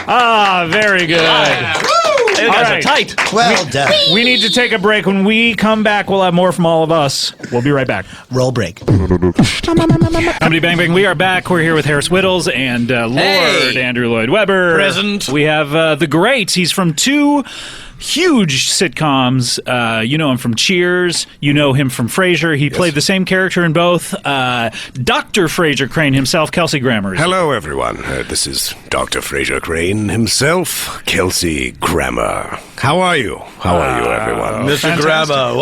Ah, very good. You All guys are right. tight. Well done. We need to take a break. When we come back, we'll have more from all of us. We'll be right back. Roll break. Comedy Bang Bang. We are back. We're here with Harris Wittels and Lord Andrew Lloyd Webber. Present. We have the greats. He's from two huge sitcoms. You know him from Cheers. You know him from Frasier. He played the same character in both. Dr. Frasier Crane himself, Kelsey Grammer. Hello, everyone. This is Dr. Frasier Crane himself, Kelsey Grammer. How are you? How are you, everyone? Mr. Grammer,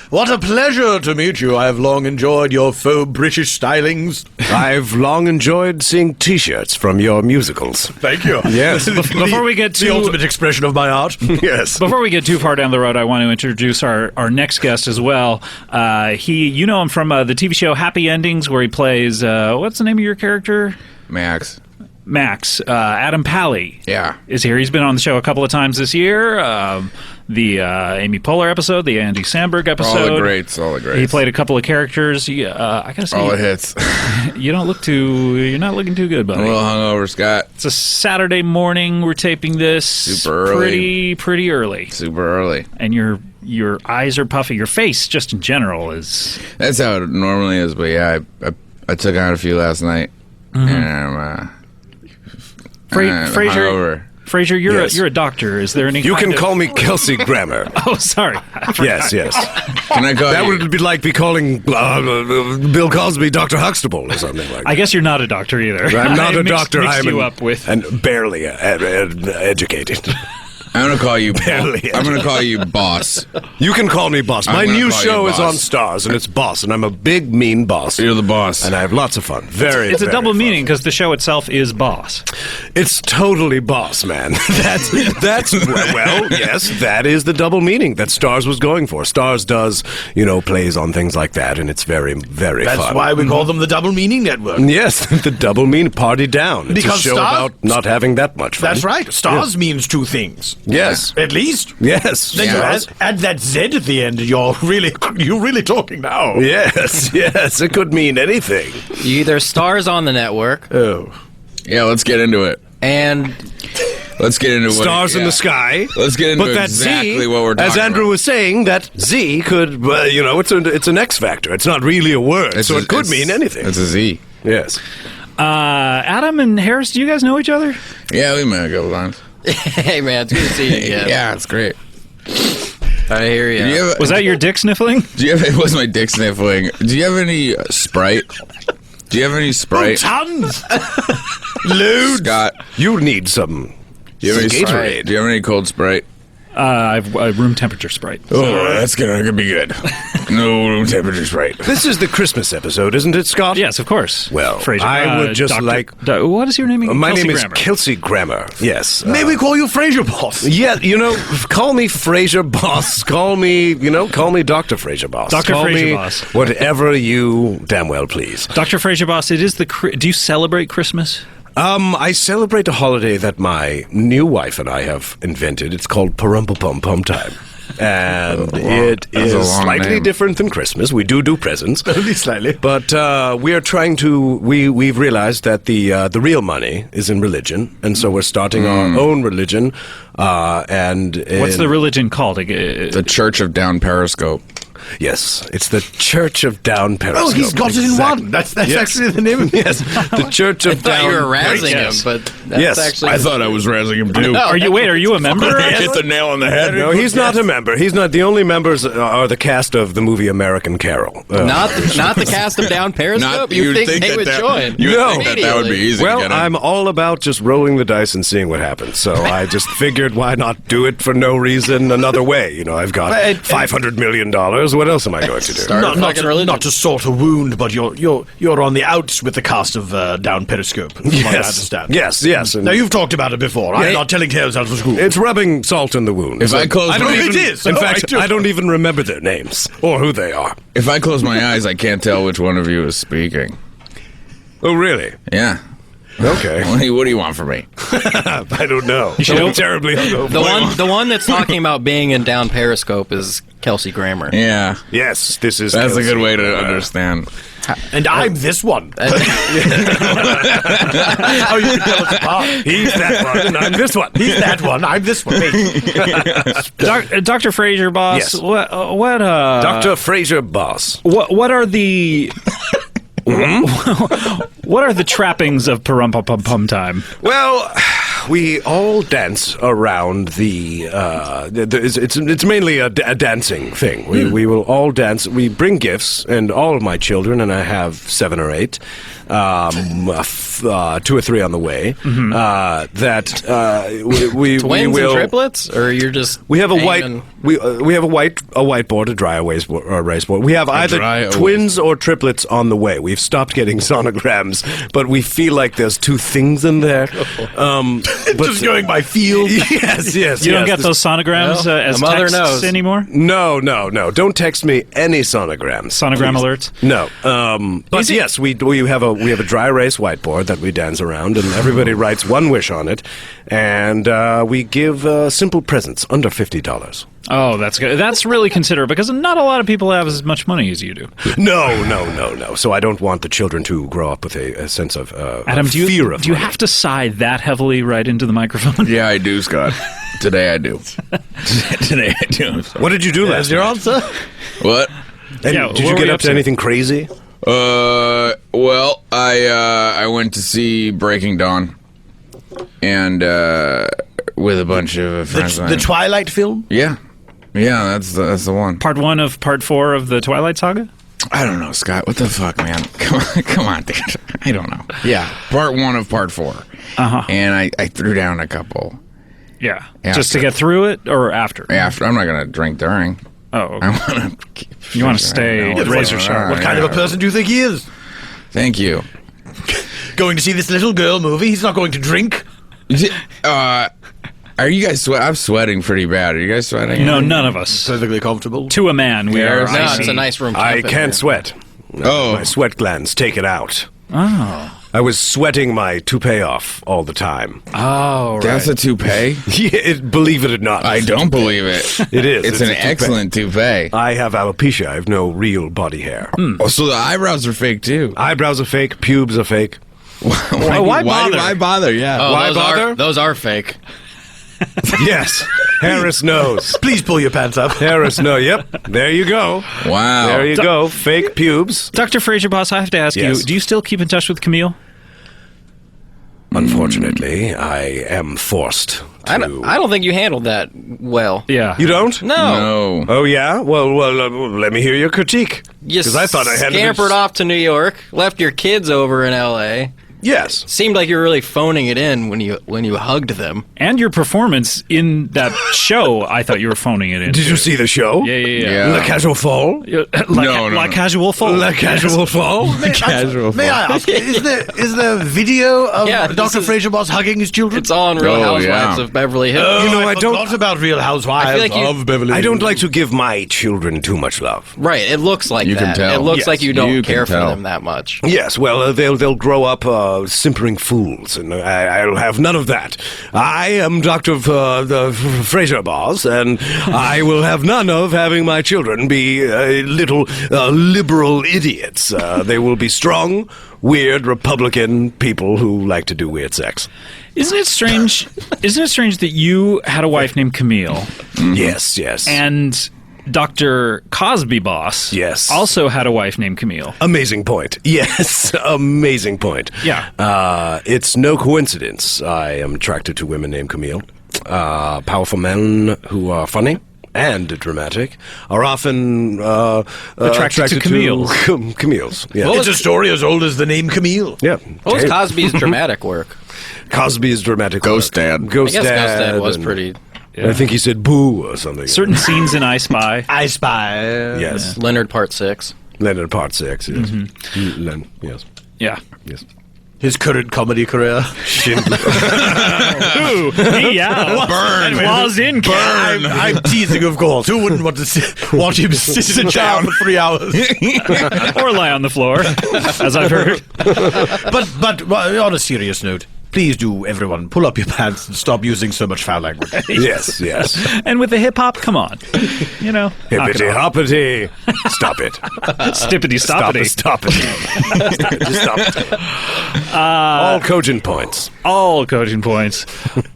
what a pleasure to meet you. I have long enjoyed your faux British stylings. I've long enjoyed seeing T-shirts from your musicals. Thank you. Yes. Before we get to the ultimate expression of my art. Yes. Before we get too far down the road, I want to introduce our next guest as well. You know him from the TV show Happy Endings, where he plays what's the name of your character? Max. Adam Pally. Yeah. Is here. He's been on the show a couple of times this year. The Amy Poehler episode, the Andy Samberg episode. All the greats. He played a couple of characters. I gotta say, all the hits. You're not looking too good, buddy. I'm a little hungover, Scott. It's a Saturday morning. We're taping this super early. Pretty early. Super early. And your eyes are puffy. Your face, just in general, is. That's how it normally is. But yeah, I took on a few last night. Mm-hmm. And Frasier, you're a doctor. Is there any? You can call me Kelsey Grammer. Oh, sorry. Yes. Can I call that you? would be like me calling Bill Cosby Dr. Huxtable or something like that. I guess you're not a doctor either. I'm not a doctor. I'm I'm up with and barely educated. I'm gonna call you. I'm gonna call you boss. You can call me boss. My new show is on Stars, and it's Boss, and I'm a big mean boss. You're the boss, and I have lots of fun. It's a double meaning because the show itself is Boss. It's totally Boss, man. That's well, yes, that is the double meaning that Stars was going for. Stars does, plays on things like that, and it's very, very fun. That's why we call them the Double Meaning Network. Yes, the double mean party down. It's because a show about not having that much fun. That's right. Stars means two things. Yes. At least. Yes. Then you add that Z at the end. You're really talking now. Yes. It could mean anything. Either Stars on the network. Oh. Yeah, let's get into it. And let's get into stars in the sky. Let's get into but that exactly Z, what we're talking as Andrew was saying, that Z could, it's an X factor. It's not really a word, so it could mean anything. It's a Z. Yes. Adam and Harris, do you guys know each other? Yeah, we met a couple times. Hey, man, it's good to see you again. Yeah, it's great. I hear you. Was that your dick sniffling? It was my dick sniffling. Do you have any Sprite? Do you have any Sprite? Tons. Loads. Scott, you need some. Do you have any Gatorade. Sprite? Do you have any cold Sprite? I've room temperature Sprite. Oh, that's gonna be good. No room temperature Sprite. This is the Christmas episode, isn't it, Scott? Yes, of course. Well, Fraser. I would just what is your name again? My Kelsey name is Grammer. Kelsey Grammer. Yes. May we call you Fraser Boss? Yeah, call me Fraser Boss. Call me Dr. Fraser Boss. Dr. Call Fraser me Boss. whatever you damn well please. Dr. Fraser Boss, it is do you celebrate Christmas? I celebrate a holiday that my new wife and I have invented. It's called Pum Time. And it is slightly different than Christmas. We do presents. Only slightly. But we are trying to, we've realized that the real money is in religion. And so we're starting our own religion. What's the religion called? The Church of Down Periscope. Yes, it's the Church of Down Periscope. Oh, he's got it in one. That's actually the name of it. Yes, the Church of Down. I thought you were razzing him, but that's actually. I thought I was razzing him too. Are you a member? Hit the nail on the head. No, he's not a member. He's not. The only members are the cast of the movie American Carol. Not the cast of Down Periscope. You think they would join? You would think that would be easy. Well, to get in. I'm all about just rolling the dice and seeing what happens. So I just figured, why not do it for no reason another way? I've got $500 million. What else am I going to do? Not to sort a wound, but you're on the outs with the cast of Down Periscope, from what I understand. Yes. Now, you've talked about it before. I'm not telling tales out of school. It's rubbing salt in the wound. If I close my eyes, it is. In fact, I don't even remember their names or who they are. If I close my eyes, I can't tell which one of you is speaking. Oh, really? Yeah. Okay. What do you want from me? I don't know. I'm terribly hungover. The one that's talking about being in Down Periscope is Kelsey Grammer. Yeah. Yes, this is. That's Kelsey. a good way to understand. And I'm this one. Oh, you can tell us apart. He's that one, and I'm this one. He's that one. I'm this one. Dr. Fraser Boss. Yes. What? Dr. Fraser Boss. What are the? What are the trappings of Pum Time? Well, we all dance around the. It's mainly a dancing thing. We will all dance. We bring gifts, and all of my children, and I have 7 or 8, 2 or 3 on the way. We Twins will and triplets, or you're just we have a hanging- we have a whiteboard, a dry erase board. We have either twins or triplets on the way. We've stopped getting sonograms, but we feel like there's 2 things in there. But just going by feel. Yes. You don't get those sonograms as the mother texts knows. anymore? No. Don't text me any sonograms. Sonogram please. alerts? No. But yes, we have a dry erase whiteboard that we dance around, and everybody writes one wish on it, and we give simple presents under $50. Oh, that's good. That's really considerate because not a lot of people have as much money as you do. No. So I don't want the children to grow up with a sense of Adam, fear of do you money. have to sigh that heavily right into the microphone? Yeah, I do, Scott. Today I do. Today I do. What did you do last Your night? answer? What? And Yeah, did what you were get you up up to to? anything crazy? Well, I went to see Breaking Dawn, and with a bunch of friends. The Twilight film? Yeah, that's the one. Part 1 of Part 4 of the Twilight Saga? I don't know, Scott. What the fuck, man? Come on, dude. I don't know. Yeah, Part 1 of Part 4. And I threw down a couple. Yeah. After. Just to get through it or after? After. I'm not gonna drink during. Oh, okay. I want to. You want to stay razor sharp. What kind of a person do you think he is? Thank you. Going to see this little girl movie? He's not going to drink? Are you guys I'm sweating pretty bad. Are you guys sweating? No, none of us. Perfectly comfortable. To a man, we are. No, it's a nice room. I can't sweat. My sweat glands take it out. Oh. I was sweating my toupee off all the time. Oh, right. That's a toupee? Believe it or not. I don't believe it. It is. It's an excellent toupee. I have alopecia. I have no real body hair. Oh, so the eyebrows are fake too. Eyebrows are fake. Pubes are fake. Why bother? Why bother? Yeah. Oh, Why bother? Those are fake. Yes, Harris knows. Please pull your pants up. Harris knows. Yep, there you go. Wow. There you go. Fake pubes. Dr. Fraser Boss, I have to ask Yes. you, do you still keep in touch with Camille? Unfortunately, I am forced. I don't think you handled that well. Yeah. You don't? No. Oh yeah. Well, let me hear your critique. You Because I thought I had scampered off to New York, left your kids over in L.A. Yes. Seemed like you were really phoning it in when you hugged them. And your performance in that show, I thought you were phoning it in. Did you see the show? Yeah. La Casual Fall? Casual Fall. La Casual Fall? May I ask, is there video of Dr. Fraser Boss hugging his children? It's on Real Housewives of Beverly Hills. I don't. Not about Real Housewives of Beverly Hills. I don't like to give my children too much love. Right, it looks like You that. can tell. It looks Yes. like you don't You can care for tell. them that much. Yes, well, they'll grow up simpering fools, and I'll have none of that. I am Dr. the Fraser Boss, and I will have none of having my children be little liberal idiots. They will be strong, weird Republican people who like to do weird sex. Isn't it strange? Isn't it strange that you had a wife named Camille? Yes, yes. And Dr. Cosby Boss also had a wife named Camille. Amazing point. Yes, amazing point. Yeah. It's no coincidence I am attracted to women named Camille. Powerful men who are funny and dramatic are often attracted to Camille's. Camille's. Yeah. It's a story as old as the name Camille. Yeah. What was Cosby's dramatic work? Cosby's dramatic Ghost work. Dad. Ghost I guess Ghost Dad Dad was and- pretty... I think he said boo or something. Certain scenes in I Spy. I Spy. Yes. Leonard Part 6. Leonard Part 6, yes. Mm-hmm. Yes. Yeah. Yes. His current comedy career. Ooh, yeah. Burn. Claws in, Burn. I'm teasing, of course. Who wouldn't want to want him sit down for 3 hours? Or lie on the floor, as I've heard. But on a serious note, please do, everyone, pull up your pants and stop using so much foul language. Yes, yes. And with the hip hop, come on. You know. knock it Hippity off. hoppity. Stop it. Stippity stoppity. Stop it. Stop it. All cogent points. All cogent points.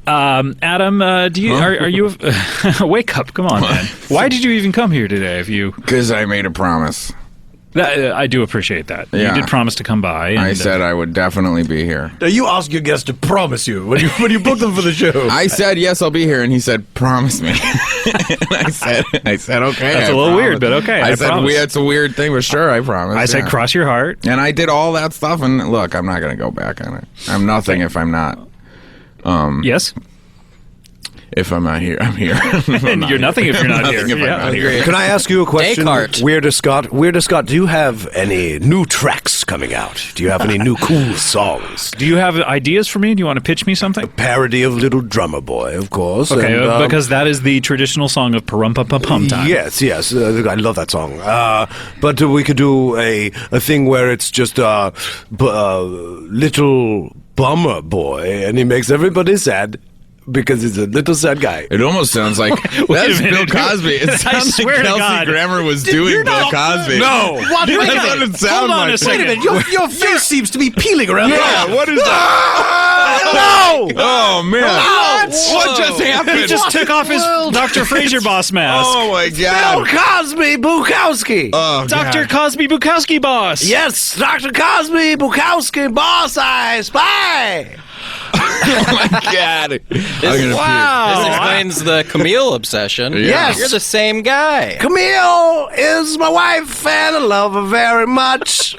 Adam, do you are you wake up? Come on, man. Why did you even come here today? If you Because I made a promise. I do appreciate that. Yeah. You did promise to come by. And, I said I would definitely be here. Now, you ask your guests to promise you when you book them for the show. I said yes, I'll be here, and he said promise me. And I said okay. That's a little weird, but okay. I said promise. it's a weird thing, but sure, I promise. I said cross your heart, and I did all that stuff. And look, I'm not going to go back on it. I'm nothing if I'm not. Yes. If I'm not here, I'm here. And you're nothing if you're not here. Nothing if I'm Yeah, not here. Can I ask you a question? Descartes. Weirder Scott, do you have any new tracks coming out? Do you have any new cool songs? Do you have ideas for me? Do you want to pitch me something? Parody of Little Drummer Boy, of course. Okay, and, because that is the traditional song of Parum-pa-pa-pum time. Yes, I love that song. But we could do a thing where it's just Little Bummer Boy, and he makes everybody sad. Because he's a little sad guy. It almost sounds like that's Bill Cosby. It I sounds swear like to Kelsey God. Grammer was doing Bill Cosby. No. What? Wait a That's what minute. it sounds Hold on like. a second. Wait a minute. Your face seems to be peeling around. Yeah, what is that? No! Oh man! What just happened? He just took off his Dr. Fraser Boss mask. Oh my Bill god! Cosby Bukowski. Oh, Dr. Cosby Bukowski Boss. Yes, Dr. Cosby Bukowski Boss I Spy. Oh my god! This explains the Camille obsession. Yes. You're the same guy. Camille is my wife and I love her very much.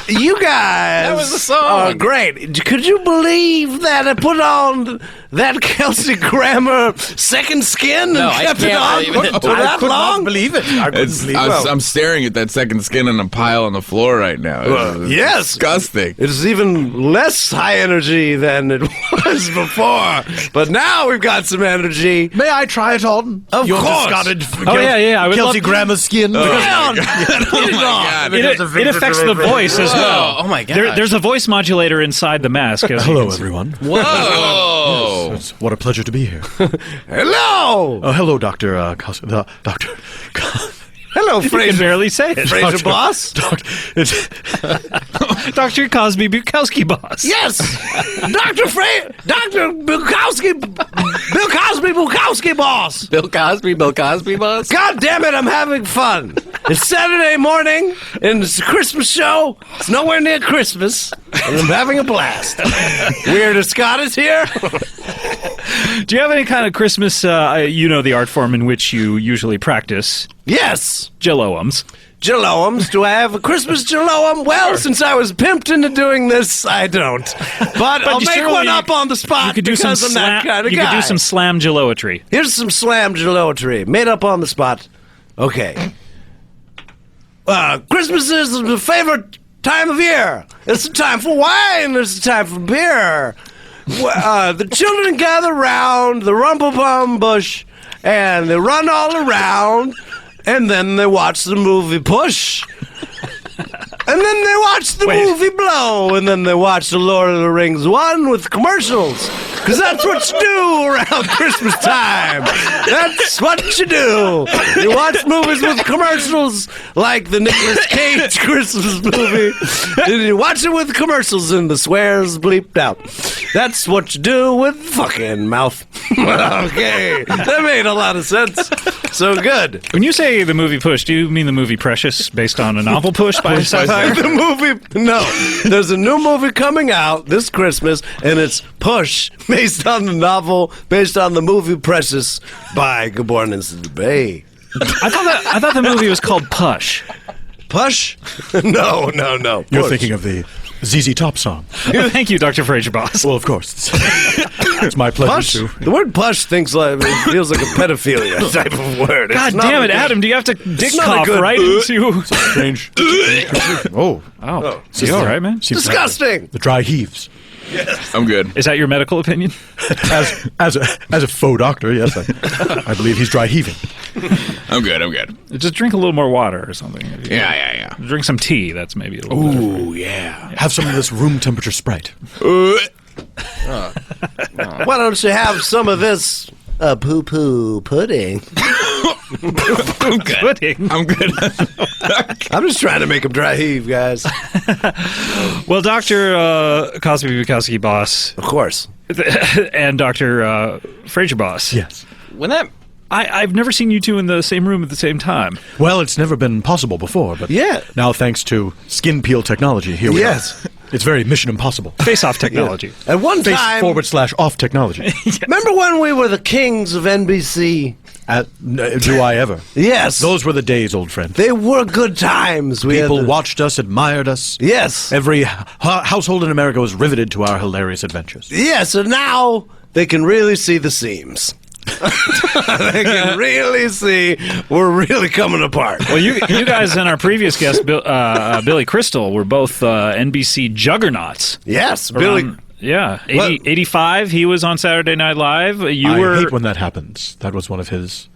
You guys That was the song. are great. Could you believe that I put on that Kelsey Grammer second skin No, and I kept it can't on believe it. for that could long? not believe it. I couldn't believe it. I'm staring at that second skin in a pile on the floor right now. It's Yes. disgusting. It's even less high energy than it was before. But now we've got some energy. May I try it on? Of Your course. discarded Oh, yeah, I would Kelsey love to. Grammer's skin. Put it on. Oh my god! It affects the voice as well. Oh my god. There's a voice modulator inside the mask. As you Hello, can see. everyone. Whoa! What a pleasure to be here. Hello. Oh, hello, Doctor. Doctor. Hello, You Fraser. can barely say it. Fraser boss. Dr. Cosby Bukowski boss. Yes, Dr. Bukowski, Bill Cosby Bukowski boss. Bill Cosby boss. God damn it, I'm having fun. It's Saturday morning, and it's a Christmas show. It's nowhere near Christmas, and I'm having a blast. Weird Scott is here. Do you have any kind of Christmas, the art form in which you usually practice? Yes. Jaloums. Jaloums. Do I have a Christmas jaloum? Well, since I was pimped into doing this, I don't. But I'll make one up on the spot You could do because I'm that kind of guy. You could do some slam jaloetry. Here's some slam jaloetry made up on the spot. Okay. Christmas is the favorite time of year. It's a time for wine. It's a time for beer. The children gather round the rumple-pum bush, and they run all around, and then they watch the movie Push. And then they watch the movie Blow, and then they watch the Lord of the Rings 1 with commercials. Because that's what you do around Christmas time. That's what you do. You watch movies with commercials, like the Nicolas Cage Christmas movie. And you watch it with commercials and the swears bleeped out. That's what you do with fucking mouth. Okay. That made a lot of sense. So good. When you say the movie Push, do you mean the movie Precious, based on a novel Push by Seth? The movie, no. There's a new movie coming out this Christmas, and it's Push, based on the novel, based on the movie Precious by Gabrus Bay. I thought the movie was called Push. Push? No. You're Push. thinking of the ZZ Top song. Thank you, Dr. Fraser Boss. Well, of course. It's my pleasure Push? The word push feels like a pedophilia type of word. It's God not damn it, a good- Adam! Do you have to dick it's not a cough good- right into? strange. Oh. You all right, man? Disgusting. The dry heaves. I'm good. Is that your medical opinion? As a faux doctor, yes, I believe he's dry heaving. I'm good. Just drink a little more water or something. Yeah. Drink some tea. That's maybe a little better. Ooh, yeah. Have some of this room temperature Sprite. Why don't you have some of this poo-poo pudding? I'm good. Pudding. I'm good. I'm just trying to make him dry heave, guys. Well, Dr. Cosby Bukowski Boss. Of course. And Dr. Fraser Boss. Yes. When that I've never seen you two in the same room at the same time. Well, it's never been possible before, but now thanks to skin peel technology, here we are. It's very Mission Impossible. Face-off technology. At one Face time, /off technology. remember when we were the kings of NBC? Do I ever? Yes. Those were the days, old friend. They were good times. People watched us, admired us. Yes. Every household in America was riveted to our hilarious adventures. Yes, and now they can really see the seams. They can really see we're really coming apart. Well, you guys and our previous guest, Billy Crystal, were both NBC juggernauts. Yes, Billy. Yeah, 85. He was on Saturday Night Live. I hate when that happens. That was one of his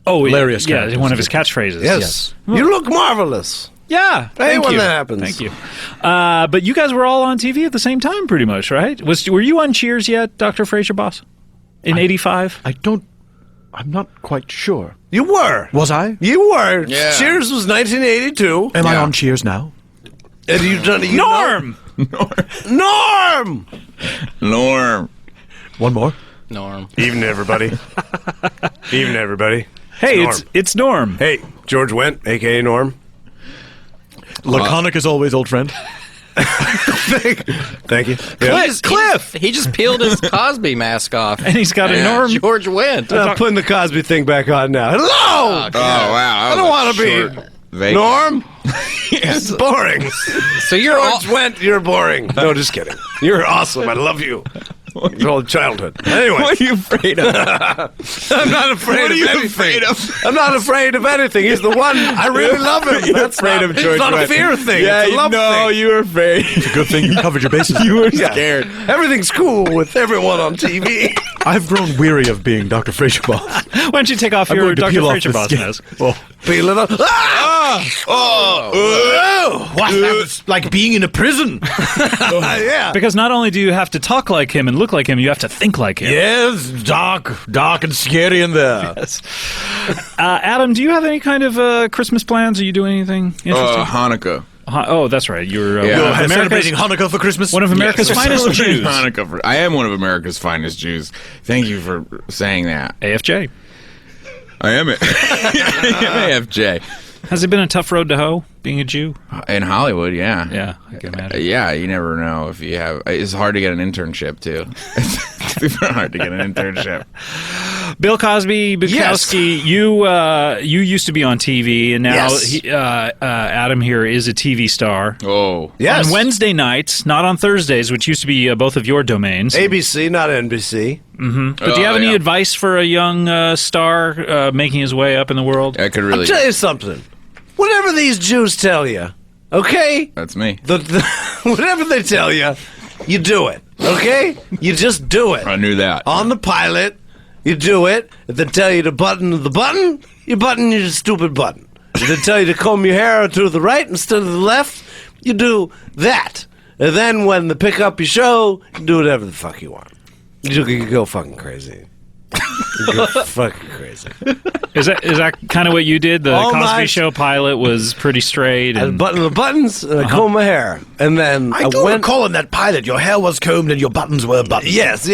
hilarious characters. one of his catchphrases. Yes. You look marvelous. Yeah, Hey, thank when you. that happens. Thank you. But you guys were all on TV at the same time, pretty much, right? Were you on Cheers yet, Dr. Fraser Boss? In 85? I'm not quite sure. You were. Was I? You were. Yeah. Cheers was 1982. Am I on Cheers now? And you've done Norm! Norm! One more? Norm. Evening, everybody. Evening, everybody. Hey, it's Norm. Hey, George Wendt, a.k.a. Norm. Laconic as always, old friend. Thank you. Cliff. He just peeled his Cosby mask off, and he's got a Norm. George Wendt. I'm putting the Cosby thing back on now. Hello. Oh wow! I don't want to be Norm. It's boring. So you're George Wendt, you're boring. No, just kidding. You're awesome. I love you. Your whole childhood. Anyway, What are you afraid of? I'm not afraid What are of you anything. afraid of? I'm not afraid of anything. He's the one. I really love him. You're That's afraid not, of George It's not a Wendt. fear thing. Yeah, it's a love thing. you were afraid. It's a good thing you covered your bases. You were Yeah. scared. Everything's cool with everyone on TV. I've grown weary of being Dr. Fraser Boss. Why don't you take off I'm your going to Dr. peel off Fraser the Boss skin. mask? Peel it off. What? That's like being in a prison. Yeah. Because not only do you have to talk like him and look like him, you have to think like him. Yes, dark and scary in there. Yes. Adam, do you have any kind of Christmas plans? Are you doing anything interesting? Hanukkah. Oh, that's right. You're You're celebrating Hanukkah for Christmas? One of America's Yes, finest celebrating Jews. Hanukkah I am one of America's finest Jews. Thank you for saying that. AFJ. I am it. I am AFJ. Has it been a tough road to hoe, being a Jew? In Hollywood, yeah. Yeah, I can imagine. Yeah, you never know if you have... It's hard to get an internship, too. It's super hard to get an internship. Bill Cosby, Bukowski, you used to be on TV, and now Adam here is a TV star. Oh. Yes. On Wednesday nights, not on Thursdays, which used to be both of your domains. ABC, not NBC. Mm-hmm. But do you have any advice for a young star making his way up in the world? I could really... I'll tell you something. Whatever these Jews tell you, okay? That's me. Whatever they tell you, you do it, okay? You just do it. I knew that. On the pilot, you do it. If they tell you to button the button, you button your stupid button. If they tell you to comb your hair to the right instead of the left, you do that. And then when they pick up your show, you do whatever the fuck you want. You go fucking crazy. You go fucking crazy. Is that kind of what you did? The All Cosby night. Show pilot was pretty straight. I And button the buttons and I comb my hair. And then I do recall in that pilot, your hair was combed and your buttons were buttoned. Yes.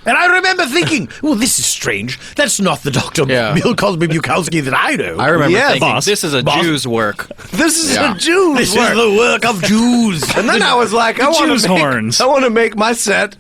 And I remember thinking, well, this is strange. That's not the Dr. Bill Cosby Bukowski that I know. I remember Yes. thinking, Boss. this is a Boss. Jew's work. This is Yeah. a Jew's This work. is the work of Jews. And then I was like, Jews' horns. I want to make my set,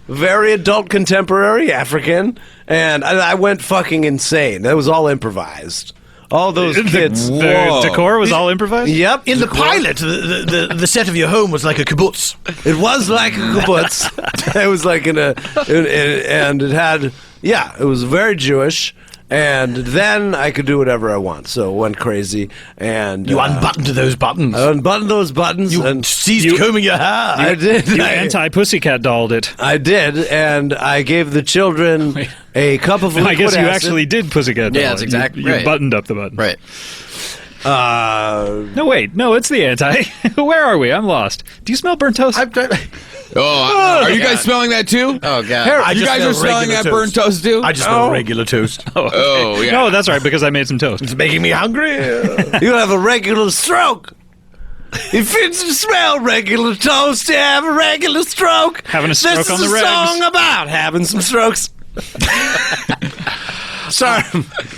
very adult contemporary African. And I went fucking insane. That was all improvised. All those kids. the decor was all improvised? Yep. In the pilot, the set of your home was like a kibbutz. It was like a kibbutz. It was like and it had, it was very Jewish. And then I could do whatever I want. So it went crazy. And You unbuttoned those buttons. I unbuttoned those buttons. You and ceased combing your hair. I did. You anti-pussycat dolled it. I did, and I gave the children a cup of liquid I guess you acid. actually did pussycat doll. Yeah, that's exactly You right. buttoned up the button. Right. No, wait. No, it's the anti. Where are we? I'm lost. Do you smell burnt toast? Are you guys smelling that too? Oh, God. You guys are smelling that burnt toast too? I just smell regular toast. Oh, yeah. No, that's right, because I made some toast. It's making me hungry. You'll have a regular stroke. If it's to smell regular toast, you have a regular stroke. Having a stroke this on the is a regs. song about having some strokes. Sorry.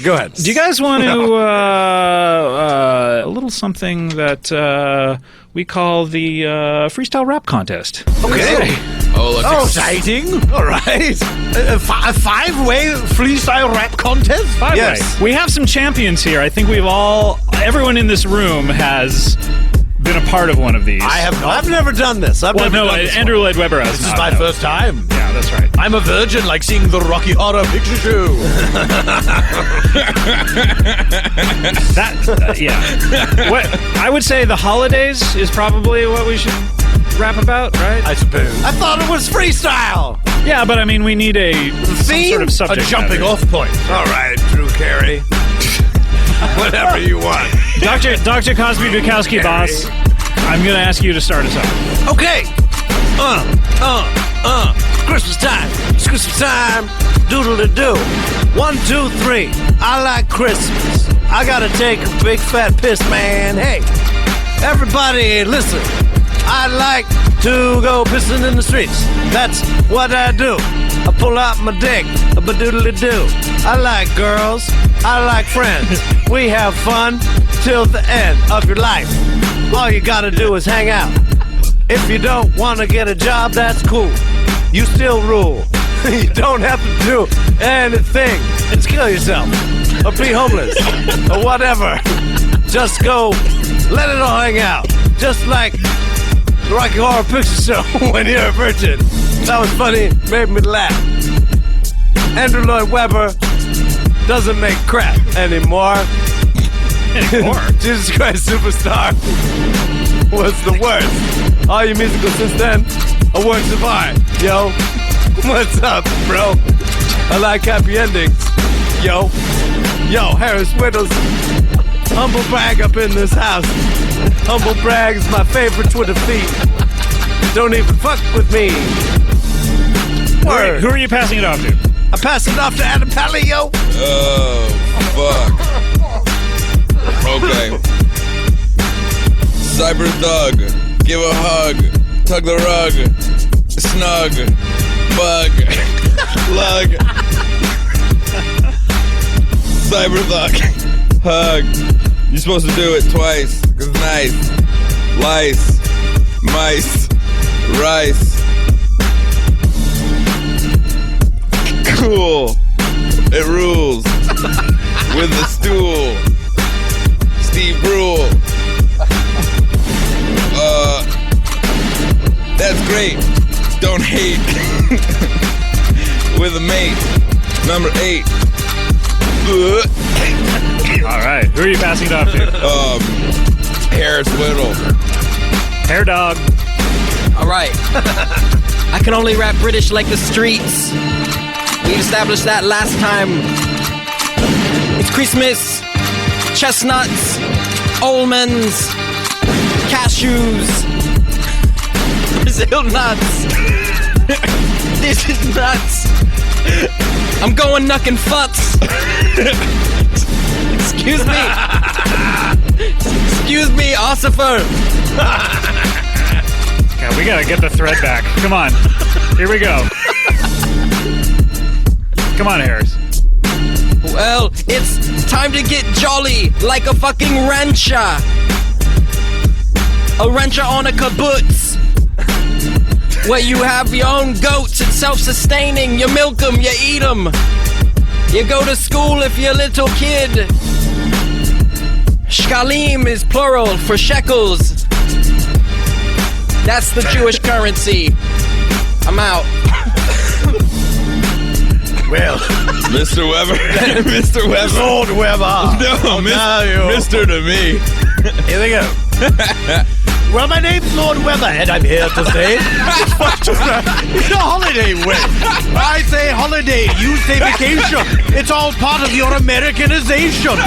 Go ahead. Do you guys want to a little something that we call the freestyle rap contest? Okay. Oh, Exciting. All right. A five-way freestyle rap contest? Five Yes. way. We have some champions here. I think everyone in this room has been a part of one of these. I have not. I've never done this. Andrew Lloyd Webber has This is not, my no. first time. Yeah, that's right. I'm a virgin, like seeing the Rocky Horror Picture Show. Yeah. What I would say the holidays is probably what we should rap about, right? I suppose. I thought it was freestyle. Yeah, but I mean, we need some sort of A subject jumping matter. off point. All right, Drew Carey. Whatever you want. Dr. Cosby Bukowski, boss. I'm going to ask you to start us off. Okay. Christmas time. It's Christmas time. Doodle-a-doo. 1, 2, 3. I like Christmas. I gotta take a big fat piss, man. Hey, everybody, listen. I like to go pissing in the streets. That's what I do. I pull out my dick. Ba-doodle-a-doo. I like girls. I like friends. We have fun till the end of your life. All you gotta do is hang out. If you don't want to get a job, that's cool. You still rule. You don't have to do anything. Just kill yourself. Or be homeless. Or whatever. Just go. Let it all hang out. Just like the Rocky Horror Picture Show when you're a virgin. That was funny. Made me laugh. Andrew Lloyd Webber doesn't make crap anymore. Jesus Christ Superstar was the worst. All your musicals since then are works of art, yo. What's up, bro? I like happy endings. Yo, Harris Wittels. Humble brag up in this house. Humble brag is my favorite Twitter feed. Don't even fuck with me. Word. Who are you passing it off to? I pass it off to Adam Pally, yo. Oh, fuck. Okay. Cyber Thug. Give a hug. Tug the rug. Snug. Bug. Lug. Cyber Thug. Hug. You're supposed to do it twice. 'Cause it's nice. Lice. Mice. Rice. Cool. It rules. With the stool. Steve Brule. That's great. Don't hate. With a mate. Number 8. All right. Who are you passing it off to? Harris Whittle. Hair dog. All right. I can only rap British like the streets. We established that last time. It's Christmas. Chestnuts. Almonds. Cashews. Brazil nuts. This is nuts. I'm going knuckin' futs. Excuse me. Excuse me, Ossifer. God, we gotta get the thread back. Come on. Here we go. Come on, Harris. Well, it's time to get jolly like a fucking rancher. A rancher on a kibbutz. Where you have your own goats, it's self-sustaining. You milk them, you eat them. You go to school if you're a little kid. Shkalim is plural for shekels. That's the Jewish currency. I'm out. Well, Mr. Weber. Mr. Weber. Lord Weber. No, Mr. to me. Here we go. Well, my name's Lord Weber, and I'm here to say it's a holiday way. I say holiday, you say vacation. It's all part of your Americanization.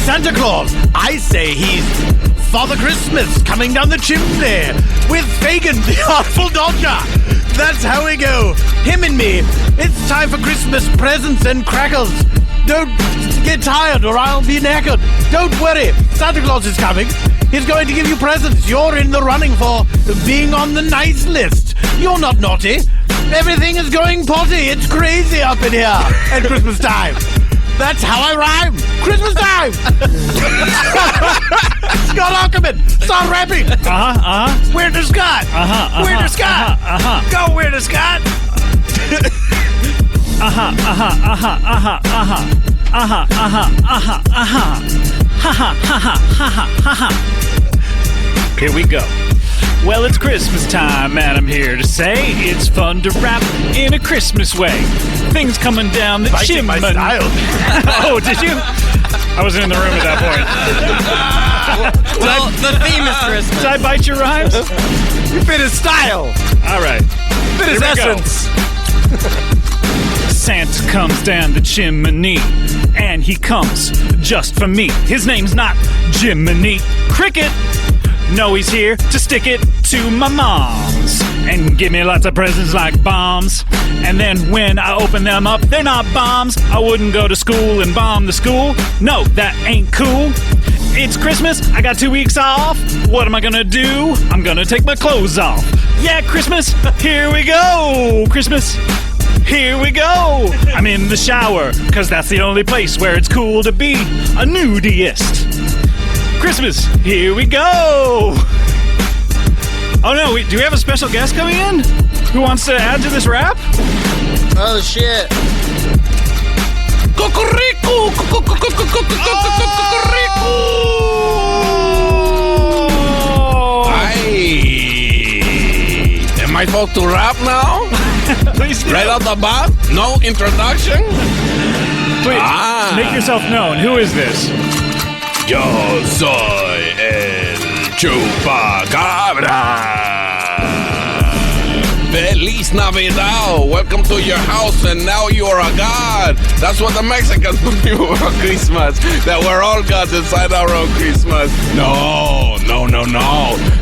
Santa Claus, I say he's Father Christmas coming down the chimney with Fagin, the Artful Dodger. That's how we go. Him and me. It's time for Christmas presents and crackers. Don't get tired or I'll be knackered. Don't worry. Santa Claus is coming. He's going to give you presents. You're in the running for being on the nice list. You're not naughty. Everything is going potty. It's crazy up in here at Christmas time. That's how I rhyme. Christmas time. Scott Ackerman, start rapping. Where's the Scott? Where's the Scott? Go, where's the Scott? Here we go. Well, it's Christmas time, and I'm here to say it's fun to rap in a Christmas way. Things coming down the chimney. My style. Oh, did you? I wasn't in the room at that point. Well, the theme is Christmas. Did I bite your rhymes? You fit his style. All right. Fit his essence. Santa comes down the chimney, and he comes just for me. His name's not Jiminy Cricket. No, he's here to stick it to my mom's and give me lots of presents like bombs. And then when I open them up, they're not bombs. I wouldn't go to school and bomb the school. No, that ain't cool. It's Christmas, I got 2 weeks off. What am I gonna do? I'm gonna take my clothes off. Yeah, Christmas, here we go. Christmas, here we go. I'm in the shower, cause that's the only place where it's cool to be a nudist. Christmas, here we go. Oh no, do we have a special guest coming in? Who wants to add to this rap? Oh shit. Am I supposed to rap now? Please do. Right out the bat? No introduction? Please, make yourself known. Who is this? Yo soy el chupacabra. Feliz Navidad. Welcome to your house, and now you are a god. That's what the Mexicans believe about Christmas. That we're all gods inside our own Christmas. No.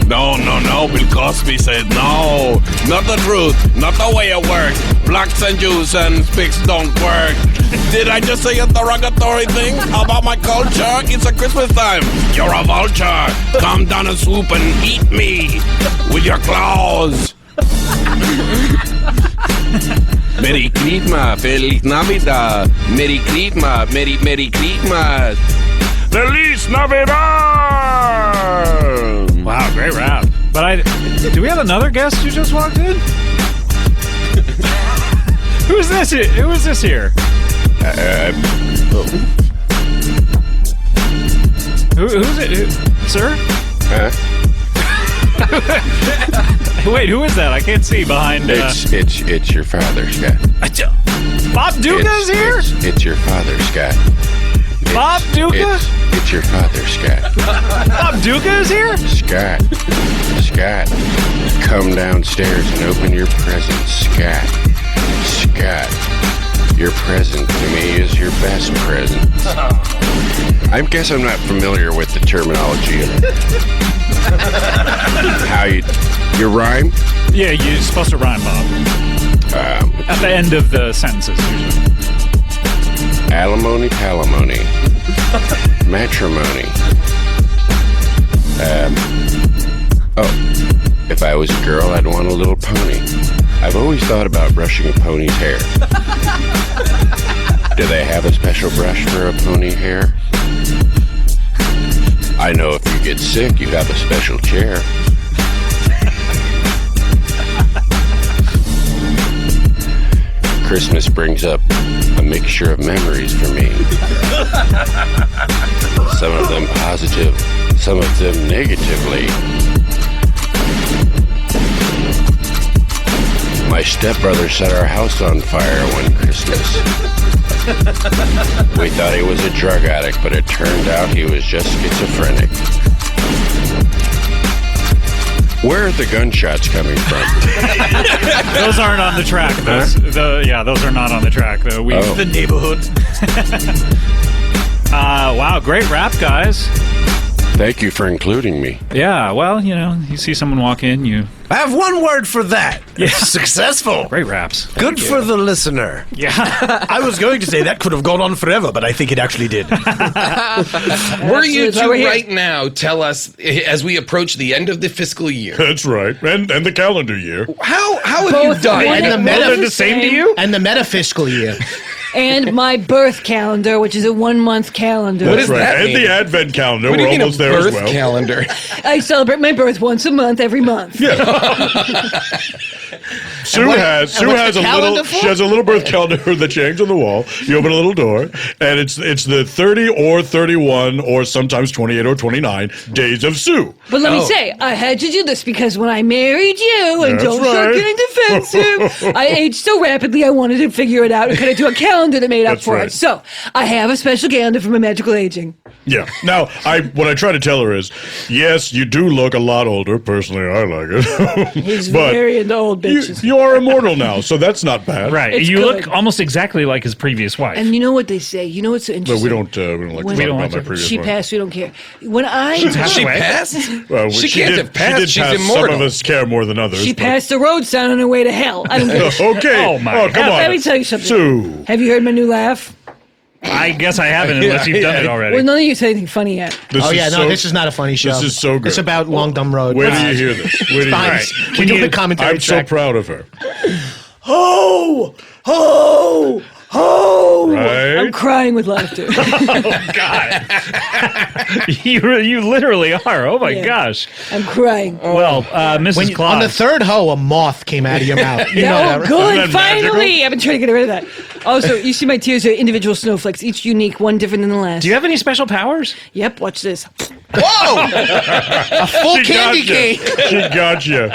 Bill Cosby said no. Not the truth. Not the way it works. Blacks and Jews and pigs don't work. Did I just say a derogatory thing about my culture? It's a Christmas time. You're a vulture. Come down and swoop and eat me with your claws. Merry Christmas, Feliz Navidad. Merry Christmas, Merry Christmas. Feliz Navidad. Wow, great rap. But do we have another guest who just walked in? Who is this? Who is this here? Who's it? Sir? Wait, who is that? I can't see behind. It's your father, Scott. Bob Duca's here? It's your father, Scott. Bob Duca? It's your father, Scott. Bob Duca is here? Scott, come downstairs and open your present, Scott. Your present to me is your best present. I guess I'm not familiar with the terminology of how you rhyme. Yeah, you're supposed to rhyme, Bob. At the end of the sentences, usually. Alimony, palimony, matrimony. If I was a girl, I'd want a little pony. I've always thought about brushing a pony's hair. Do they have a special brush for a pony hair? I know if you get sick, you have a special chair. Christmas brings up a mixture of memories for me. Some of them positive, some of them negatively. My stepbrother set our house on fire one Christmas. We thought he was a drug addict, but it turned out he was just schizophrenic. Where are the gunshots coming from? Those aren't on the track. Those are not on the track. The neighborhood. Wow, great rap, guys. Thank you for including me. Yeah, well, you see someone walk in, I have one word for that. Yeah. Successful. Great raps. Good for the listener. Yeah. I was going to say that could have gone on forever, but I think it actually did. Were you to right now tell us as we approach the end of the fiscal year? That's right, and the calendar year. How have you done? And the same to you? And the metaphysical year. And my birth calendar, which is a 1 month calendar. That's right. And the advent calendar. We're almost there as well. Calendar. I celebrate my birth once a month, every month. Yeah. Sue has a little birth calendar that she hangs on the wall. You open a little door, and it's the 30 or 31 or sometimes 28 or 29 days of Sue. But let me say, I had to do this because when I married you, and That's don't start right. getting defensive, I aged so rapidly I wanted to figure it out. Could I do a calendar that made up That's for right. it? So I have a special calendar for my magical aging. Yeah. Now, what I try to tell her is, yes, you do look a lot older. Personally, I like it. He's But very into old bitches. you are immortal now, so that's not bad. Right. It's you good. look almost exactly like his previous wife. And you know what they say? You know what's so But interesting? we don't like to talk about my previous She wife. passed. We don't care. When I She passed? Well, She can't have passed. She did She's pass. immortal. Some of us care more than others. she but- passed the road sign on her way to hell. I don't give a shit. Okay. Oh, my come on. Let me tell you something. Sue. Have you heard my new laugh? I guess I haven't unless you've done it already. Well, none of you said anything funny yet. This is not a funny show. This is so good. It's about Long Dumb Road. Where do you hear this? Where do you hear It's this? behind- we do the commentary I'm so track. proud of her. Ho! Ho! Ho! Right? I'm crying with laughter. Oh, God. you literally are. Oh, my Yeah. gosh. I'm crying. Well, Mrs. Claus. On the third hoe, a moth came out of your mouth. You know that, right? Good, Isn't that finally! magical? I've been trying to get rid of that. Also, you see my tears are individual snowflakes, each unique, one different than the last. Do you have any special powers? Yep, watch this. Whoa! A full She candy got cane. She got you.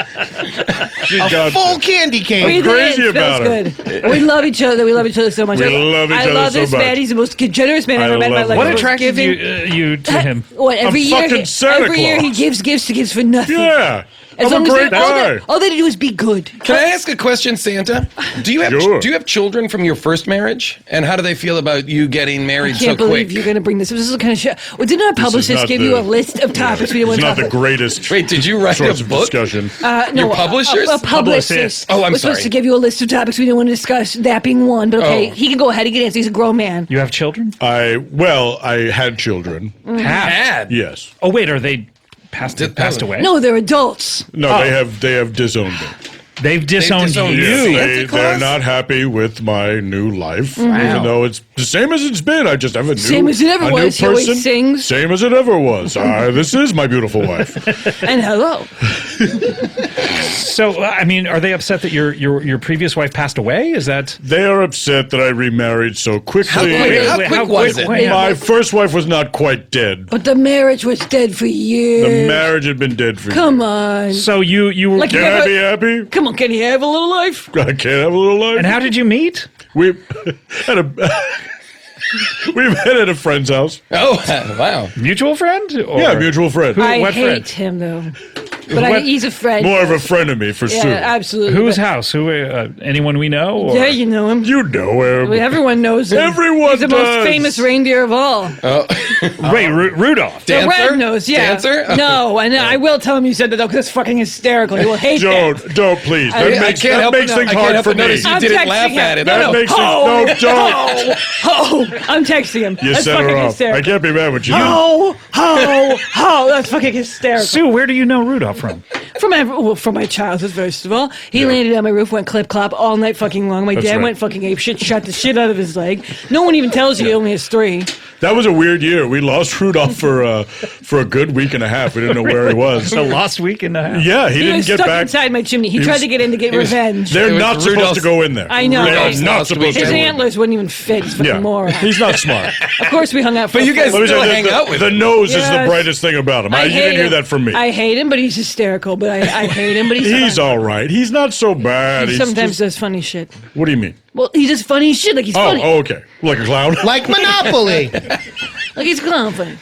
She A got full you. candy cane. I'm crazy about her. Good. We love each other. We love each other so much. We love each I other love so this much. man. He's the most generous man I've ever met in my love life. What him. attracted Giving. you to him? What, every I'm year? fucking Santa Every year he Claus. gives gifts to kids for nothing. Yeah. As I'm a long as great guy. all they do is be good. Can I ask a question, Santa? Do you have Sure. do you have children from your first marriage? And how do they feel about you getting married I so can't believe quick? you're going to bring this. This is the kind of shit. Well, didn't our publicist not give you the- a list of topics we didn't want It's to not talk the about? greatest. Wait, did you write sorts a of book? discussion? No, Your publishers? A publicist. Oh, I'm was supposed sorry. to give you a list of topics we didn't want to discuss. That being one, but okay, Oh. he can go ahead. He can answer. He's a grown man. You have children? I had children. Had. Yes. Oh wait, are they passed away? No, they're adults. No, they have disowned me. They've disowned disowned you. Yes, they're not happy with my new life, even though it's the same as it's been. I just have a new, Same as it ever a was. new He always person. sings. Same as it ever was. This is my beautiful wife. And hello. So, I mean, are they upset that your previous wife passed away? Is that They are upset that I remarried so quickly. How quick was it? My first wife was not quite dead. But the marriage was dead for years. The marriage had been dead for Come on. so? You were. Like you Can I have be a- happy? Come on, can he have a little life? I can't have a little life. And how did you meet? We had a we met at a friend's house. Oh, wow. Mutual friend? Or? Yeah, mutual friend. I what hate friend? him though. But he's a friend. More of a friend of me for Yeah, sure. absolutely. Whose But- house? Who? Anyone we know? Or? Yeah, you know him. You know him. Everyone knows him. Everyone He's the does. most famous reindeer of all. Wait, Rudolph. The red nose, yeah. Dancer? No, and I will tell him you said that though, because it's fucking hysterical. He will hate that. Don't please. I That makes, can't that help makes but- things I can't hard help for but me. notice you I'm didn't texting laugh him. at it. That makes things don't. I'm texting him. You That's set fucking her up. hysterical. I can't be mad with you. That's fucking hysterical. Sue, where do you know Rudolph from? From my childhood, first of all. He landed on my roof, went clip clop all night fucking long. My That's dad right. went fucking ape shit, shot the shit out of his leg. No one even tells you he only has 3. That was a weird year. We lost Rudolph for a good week and a half. We didn't know where he was. The lost week and a half. Yeah, he didn't was get stuck back. inside my chimney. He tried to get in to get revenge. They're not supposed to go in there. I know. They are His not supposed to His go in there. antlers wouldn't even fit. He's fucking moron. He's not smart. Of course, we hung out. For But you guys Let me still say, hang out with the him. nose is the Yes. brightest thing about him. You hate didn't hear him. that from me. I hate him, but he's hysterical. But I hate him, but He's all right. He's not so bad. He He's sometimes just- does funny shit. What do you mean? Well, he does funny shit. Like he's funny. Oh, okay. Like a clown? Like Monopoly. Like he's clown funny.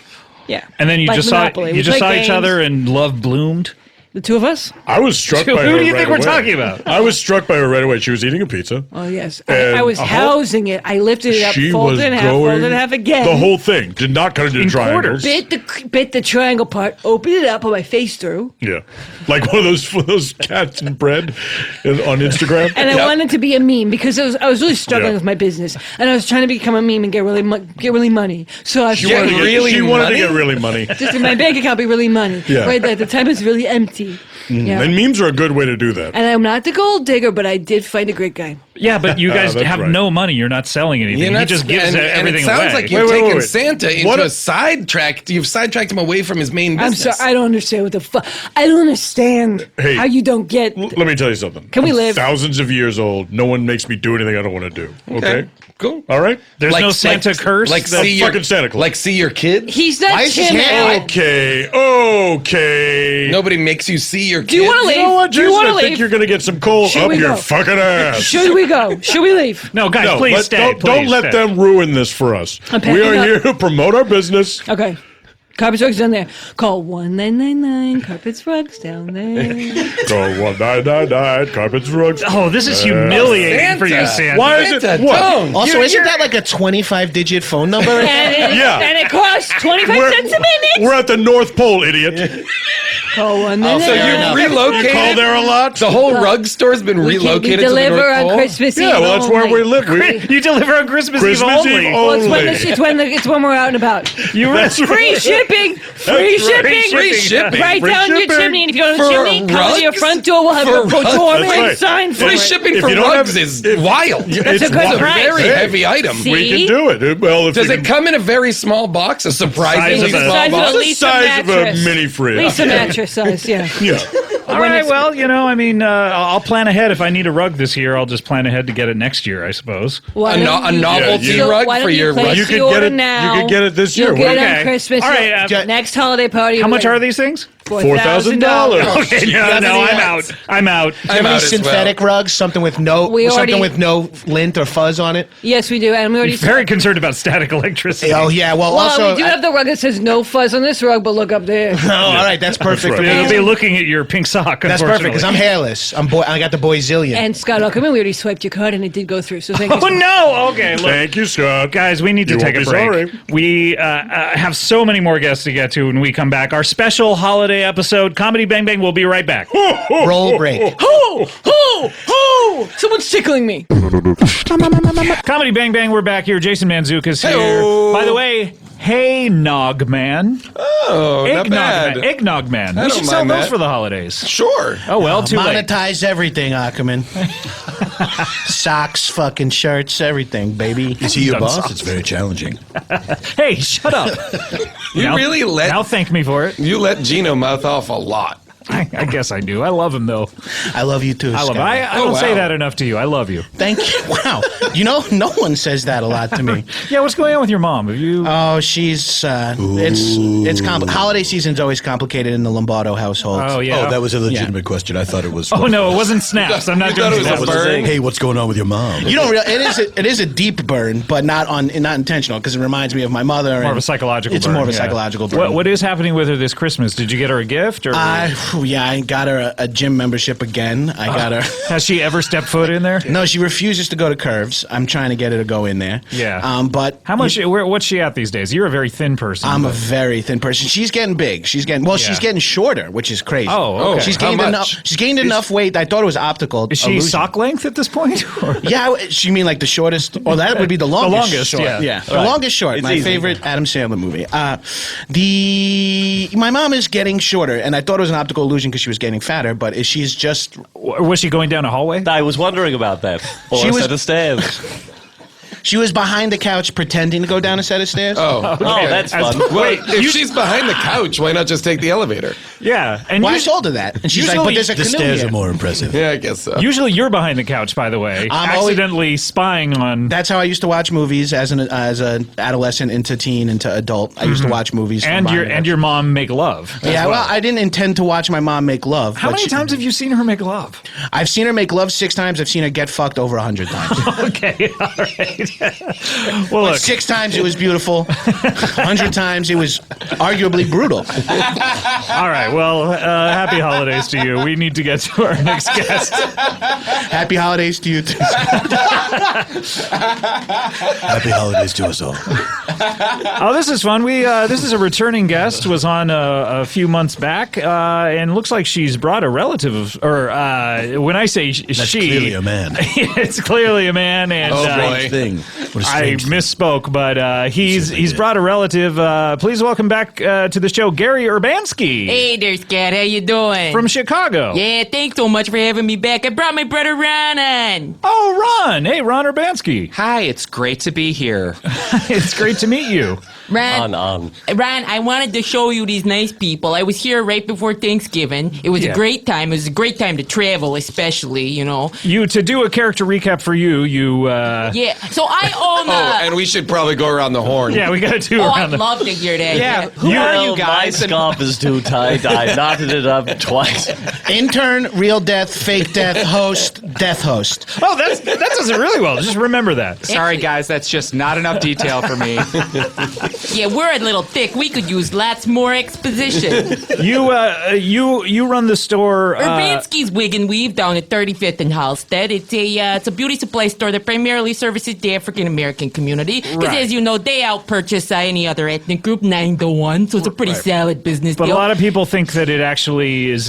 Yeah. And then you Like just Monopoly. saw We you just play saw each games. other and love bloomed. The two of us? I was struck Who by her do you right think we're away. talking about? I was struck by her right away. She was eating a pizza. Oh, yes. And I was a whole- housing it. I lifted it up, She folded was it in half, going folded it in half again. the whole thing. Did not cut it into triangles. Bit the triangle part, opened it up, put my face through. Yeah, like one of those cats and bread on Instagram. And I wanted to be a meme because I was really struggling Yeah. with my business, and I was trying to become a meme and get really money. So I She wanted to get really money. just in my bank account be really money. Yeah. Right at the time it's really empty. Yeah. And memes are a good way to do that. And I'm not the gold digger, but I did find a great guy. Yeah, but you guys That's have right. no money. You're not selling anything. You're He not- just gives and everything it sounds away. like you've Wait, taken wait. Santa into What a a- sidetrack. You've sidetracked him away from his main I'm business. sorry, I don't understand what the fuck. I don't understand Hey, how you don't get. Let me tell you something. Can we I'm live? Thousands of years old. No one makes me do anything I don't want to do. Okay? Cool. All right? There's no Santa curse. Like That's see your fucking Santa Claus. Like see your kids. He's not Why is his Tim hand- Allen. Okay. Nobody makes you see your kids. Do you want to leave? You know what, Do you Jason? want to I think leave? you're going to get some coal Should up we your go? fucking ass. Should we go? Should we leave? No, guys, please stay. Don't let them ruin this for us. I'm We packing are up. here to promote our business. Okay. Carpets Rugs down there. Call 1999 Carpets Rugs down there. Go 1999 carpets rugs. Oh, this is humiliating for you, Santa. Why is it? What? Also, isn't that like a 25-digit phone number? And it costs 25 cents a minute. We're at the North Pole, idiot. Call one. So you relocated? You call there a lot? The whole rug store's been We relocated deliver to the North on Pole? Christmas Eve. Yeah, well, that's where we live. You deliver on Christmas Eve Christmas only. Eve Well, only. it's when we're out and about. That's Free shipping. Free That's right. shipping. Free shipping. Right Free down your shipping. chimney. And if you don't have For a chimney, come to your rugs? front door. We'll have For a pro rugs? forma That's right. sign for Free it. shipping If for you don't rugs have- is if- wild. That's a good It's a price. very heavy item. See? We can do it. Well, if Does you it come in a very small box? A surprisingly Size of a- small Size of a box? the Lisa size of a mattress. mini fridge. Lisa mattress size, yeah. Yeah. All right, well, I mean, I'll plan ahead. If I need a rug this year, I'll just plan ahead to get it next year, I suppose. Why A don't you- novelty Yeah, rug why don't for you your place rug? You could the order get it. now. You could get it this year. You'll get it Okay. on Christmas. All right, next holiday party. How much are these things? $4,000. Okay, no, I'm out. I'm out. Do you have any synthetic rugs? Something with no lint or fuzz on it? Yes, we do. And we already Very concerned about static electricity. Oh, yeah. Well, Well, also. we do have the rug that says no fuzz on this rug, but look up there. Oh, all right. That's perfect. It'll be looking at your pink sock suck. That's perfect because I'm hairless. I got the boyzillion. And Scott Ackerman, we already swiped your card and it did go through. So thank you. Oh no! Okay, look. Thank you, Scott. Guys, we need to You take a won't break. be sorry. We have so many more guests to get to when we come back. Our special holiday episode, Comedy Bang Bang, will be right back. Roll break. Oh! Someone's tickling me. Comedy Bang Bang, we're back here. Jason Mantzoukas here. Hey-o. By the way, hey, Nog Man. Oh, not bad. Eggnog Man. I We don't should sell mind those that. for the holidays. Sure. Oh, well, too late. Monetize everything, Ackerman. Socks, fucking shirts, everything, baby. Is he your Done boss? socks. It's very challenging. Hey, shut up. You really let Now thank me for it. you let Gino mouth off a lot. I guess I do. I love him, though. I love you too, I love him. Scott. I don't say that enough to you. I love you. Thank you. Wow. You know, no one says that a lot to me. Yeah, what's going on with your mom? Have you? Oh, she's it's holiday season's always complicated in the Lombardo household. Oh, yeah. Oh, that was a legitimate question. I thought it was. Oh, no, it wasn't snaps. I'm not You doing thought it was a snaps. burn? Hey, what's going on with your mom? You don't realize it is a deep burn, but not intentional because it reminds me of my mother. More of a psychological It's burn. more of a yeah. psychological burn. What is happening with her this Christmas? Did you get her a gift? Or I got her a gym membership again. I got her. Has she ever stepped foot in there? No, she refuses to go to Curves. I'm trying to get her to go in there. Yeah. But How much? What's she at these days? You're a very thin person. I'm a very thin person. She's getting big. She's getting shorter, which is crazy. Oh, okay. She's How gained much? enough. She's gained enough weight. I thought it was optical. Is she illusion. sock length at this point? Or- Yeah, you mean like the shortest? Or that would be the longest. longest, short. yeah. The Right. longest short. It's my easy. favorite Adam Sandler movie. My mom is getting shorter, and I thought it was an optical illusion because she was getting fatter. But she's just. Was she going down a hallway? I was wondering about that. Or She a was- set of stairs. She was behind the couch pretending to go down a set of stairs. Oh, Oh, that's fun. Wait, if she's behind the couch, why not just take the elevator? Yeah. And Well, I us- told her that, and she's like, usually "But there's a The canoe stairs here." are more impressive. Yeah, I guess so. Usually you're behind the couch, by the way, I'm always- accidentally spying on. That's how I used to watch movies as an adolescent into teen into adult. I used to watch movies. from and behind the couch. your mom make love. as Yeah, well, I didn't intend to watch my mom make love. How but many times have you seen her make love? I've seen her make love 6 times. I've seen her get fucked over 100 times. Okay, all right. Well, look. 6 times it was beautiful. 100 times it was arguably brutal. All right. Well, happy holidays to you. We need to get to our next guest. Happy holidays to you too. Happy holidays to us all. Oh, this is fun. This is a returning guest. Was on a few months back, and looks like she's brought a relative of, or when I say That's she, clearly a man. it's clearly a man. And Oh, boy. Strange thing. What a I strange thing. misspoke, but he's brought a relative. Please welcome back to the show, Gary Urbanski. Hey there, Scott. How you doing? From Chicago. Yeah, thanks so much for having me back. I brought my brother Ron on. Oh, Ron. Hey, Ron Urbanski. Hi, it's great to be here. It's great to meet you. Ron, Ron, I wanted to show you these nice people. I was here right before Thanksgiving. It was a great time. It was a great time to travel, especially, you know. To do a character recap for you. Yeah, so I own and we should probably go around the horn. Yeah, we got to do Oh, around I'd the... love to hear that. Yeah, who are you guys? My scarf is too tight. I knotted it up twice. Intern, real death, fake death, host, death host. Oh, that does it really well. Just remember that. Sorry, guys, that's just not enough detail for me. Yeah, we're a little thick. We could use lots more exposition. You run the store. Urbanski's Wig and Weave down at 35th and Halstead. It's a beauty supply store that primarily services the African American community. Because Right. as you know, they outpurchase any other ethnic group 9-1. So it's a pretty solid business But deal. a lot of people think that it actually is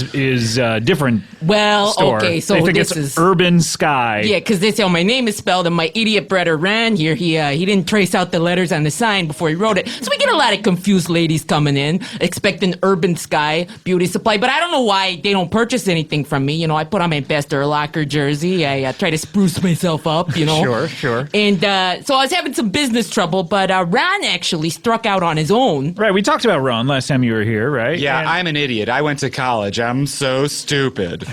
different. Well, store. okay, so they think this it's is Urban Sky. Yeah, because that's how my name is spelled, and my idiot brother Ran here, he didn't trace out the letters on the sign before he wrote it. So we get a lot of confused ladies coming in, expecting Urban Sky beauty supply, but I don't know why they don't purchase anything from me. You know, I put on my Besser Locker jersey, I try to spruce myself up, you know. Sure. And so I was having some business trouble, but Ron actually struck out on his own. Right, we talked about Ron last time you were here, right? Yeah, And- I'm an idiot. I went to college. I'm so stupid.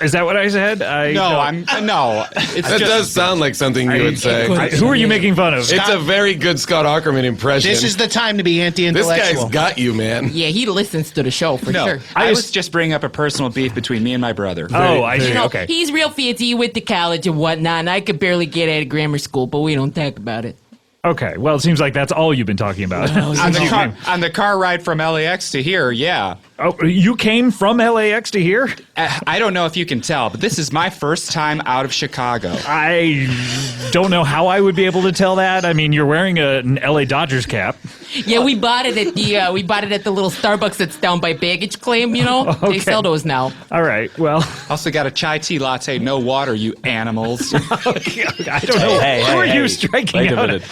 Is that what I said? No. It's That just, does sound like something you would say. Who are you making fun of? It's a very good Scott Ackerman impression. This is the time to be This anti-intellectual. guy's got you, man. Yeah, he listens to the show for no. sure. I was just bringing up a personal beef between me and my brother. Oh, I see. You know, Okay. he's real fancy. He went to college and whatnot, and I could barely get out of grammar school, but we don't talk about it. Okay, well, it seems like that's all you've been talking about. On the car ride from LAX to here, yeah. Oh, you came from LAX to here? I don't know if you can tell, but this is my first time out of Chicago. I don't know how I would be able to tell that. I mean, you're wearing an LA Dodgers cap. Yeah, we bought it at the little Starbucks that's down by baggage claim. You know, they sell those now. All right. Well, also got a chai tea latte, no water. You animals. I don't know. Who are you striking Wait a out? minute.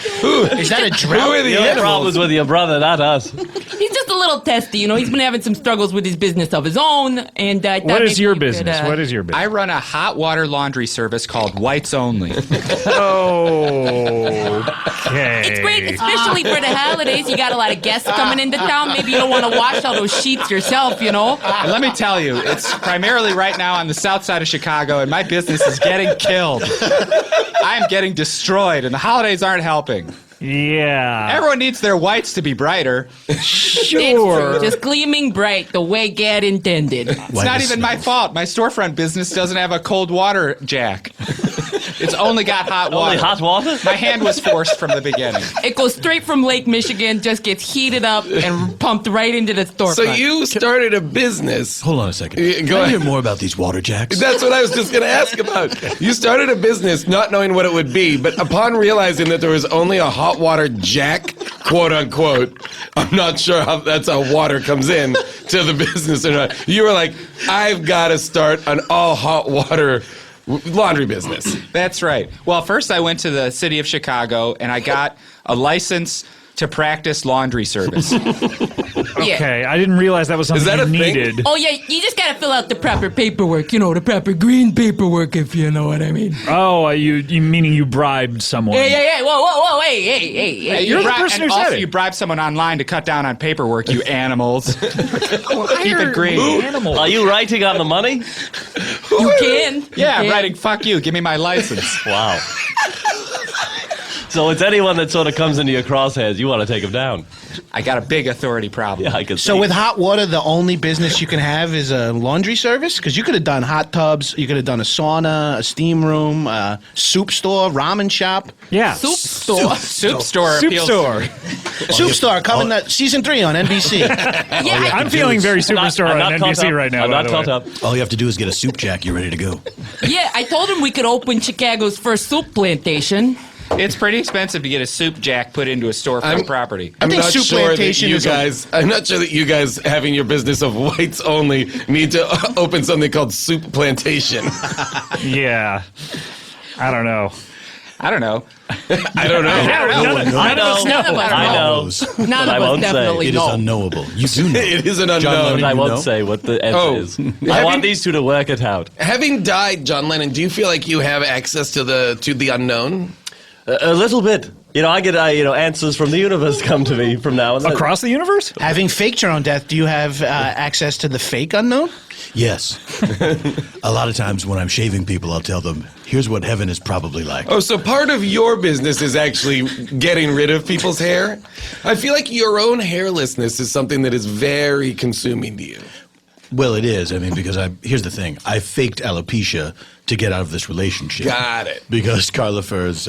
Is that a drought? Who are the animals? Problems with your brother, not us. He's just a little testy. You know, he's been having some struggles with his business of his own. And I thought What is maybe your we could, business? What is your business? I run a hot water laundry service called Whites Only. Okay. It's great, especially for the holidays. You got a lot of guests coming into town. Maybe you don't want to wash all those sheets yourself, you know? And let me tell you, it's primarily right now on the south side of Chicago, and my business is getting killed. I am getting destroyed, and the holidays aren't helping. Yeah. Everyone needs their whites to be brighter. Sure. Just gleaming bright the way Gad intended. It's not even my fault. My storefront business doesn't have a cold water jack. It's only got hot water. Only hot water? My hand was forced from the beginning. It goes straight from Lake Michigan, just gets heated up and pumped right into the storefront. So you started a business. Hold on a second. Go Can I ahead. hear more about these water jacks? That's what I was just going to ask about. You started a business not knowing what it would be, but upon realizing that there was only a hot water jack, quote unquote, I'm not sure how that's how water comes in to the business or not. You were like, I've got to start an all hot water laundry business. That's right. Well, first I went to the city of Chicago and I got a license to practice laundry service. Okay, I didn't realize that was something you needed. Oh, yeah, you just got to fill out the proper paperwork, you know, the proper green paperwork, if you know what I mean. Oh, you meaning you bribed someone? Hey, whoa, hey. You're the person who said it. You bribe someone online to cut down on paperwork, you animals. Keep it green. Are you writing on the money? You can. Yeah, I'm writing, fuck you, give me my license. Wow. So it's anyone that sort of comes into your crosshairs, you want to take them down. I got a big authority problem. Yeah, I can see. So with hot water, the only business you can have is a laundry service? Because you could have done hot tubs, you could have done a sauna, a steam room, a soup store, ramen shop. Yeah. Soup store. Soup store. Soup appeals- store. Soup store coming season 3 on NBC. I'm feeling very Superstore I'm on not caught NBC up. right now. I'm by not the caught way. up. All you have to do is get a soup jack. You're ready to go. Yeah, I told him we could open Chicago's first soup plantation. It's pretty expensive to get a soup jack put into a storefront property. I'm think not soup sure that plantation you is guys. I'm not sure that you guys having your business of whites only need to open something called soup plantation. Yeah. I don't know. I don't know. I don't know. None of us know. None of us I know. None But I of us won't say. definitely It is know. unknowable. You do know. It is an John unknown. Lennon, I you won't know? say what the answer Oh. is. I Having- want these two to work it out. Having died, John Lennon, do you feel like you have access to the unknown? A little bit. You know, I get answers from the universe come to me from now and then. Across the universe? Having faked your own death, do you have access to the fake unknown? Yes. A lot of times when I'm shaving people, I'll tell them, here's what heaven is probably like. Oh, so part of your business is actually getting rid of people's hair? I feel like your own hairlessness is something that is very consuming to you. Well, it is. I mean, because here's the thing. I faked alopecia to get out of this relationship. Got it. Because Carla Furze,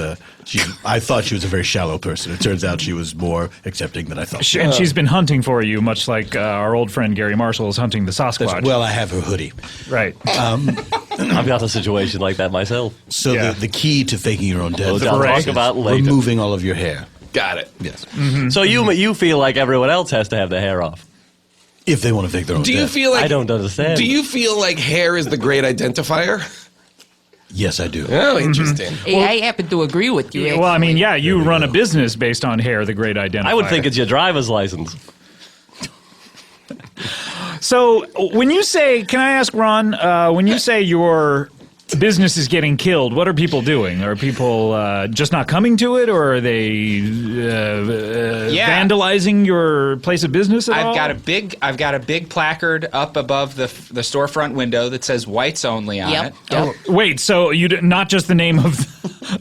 I thought she was a very shallow person. It turns out she was more accepting than I thought. And she's been hunting for you, much like our old friend Gary Marshall is hunting the Sasquatch. Well, I have her hoodie. Right. I've got a situation like that myself. So the key to faking your own death We'll talk about later. removing all of your hair. Got it. Yes. Mm-hmm. So you feel like everyone else has to have their hair off. If they want to fake their own Do you death. feel like I don't understand. Do you feel like hair is the great identifier? Yes, I do. Oh, interesting. Hey, I happen to agree with you. Well, I mean, yeah, you run a business based on hair, the great identifier. I would think it's your driver's license. So when you say, can I ask Ron, when you say your business is getting killed, what are people doing? Are people just not coming to it, or are they vandalizing your place of business at all? I've got a big placard up above the storefront window that says "Whites Only" on it. Oh, wait, so you not just the name of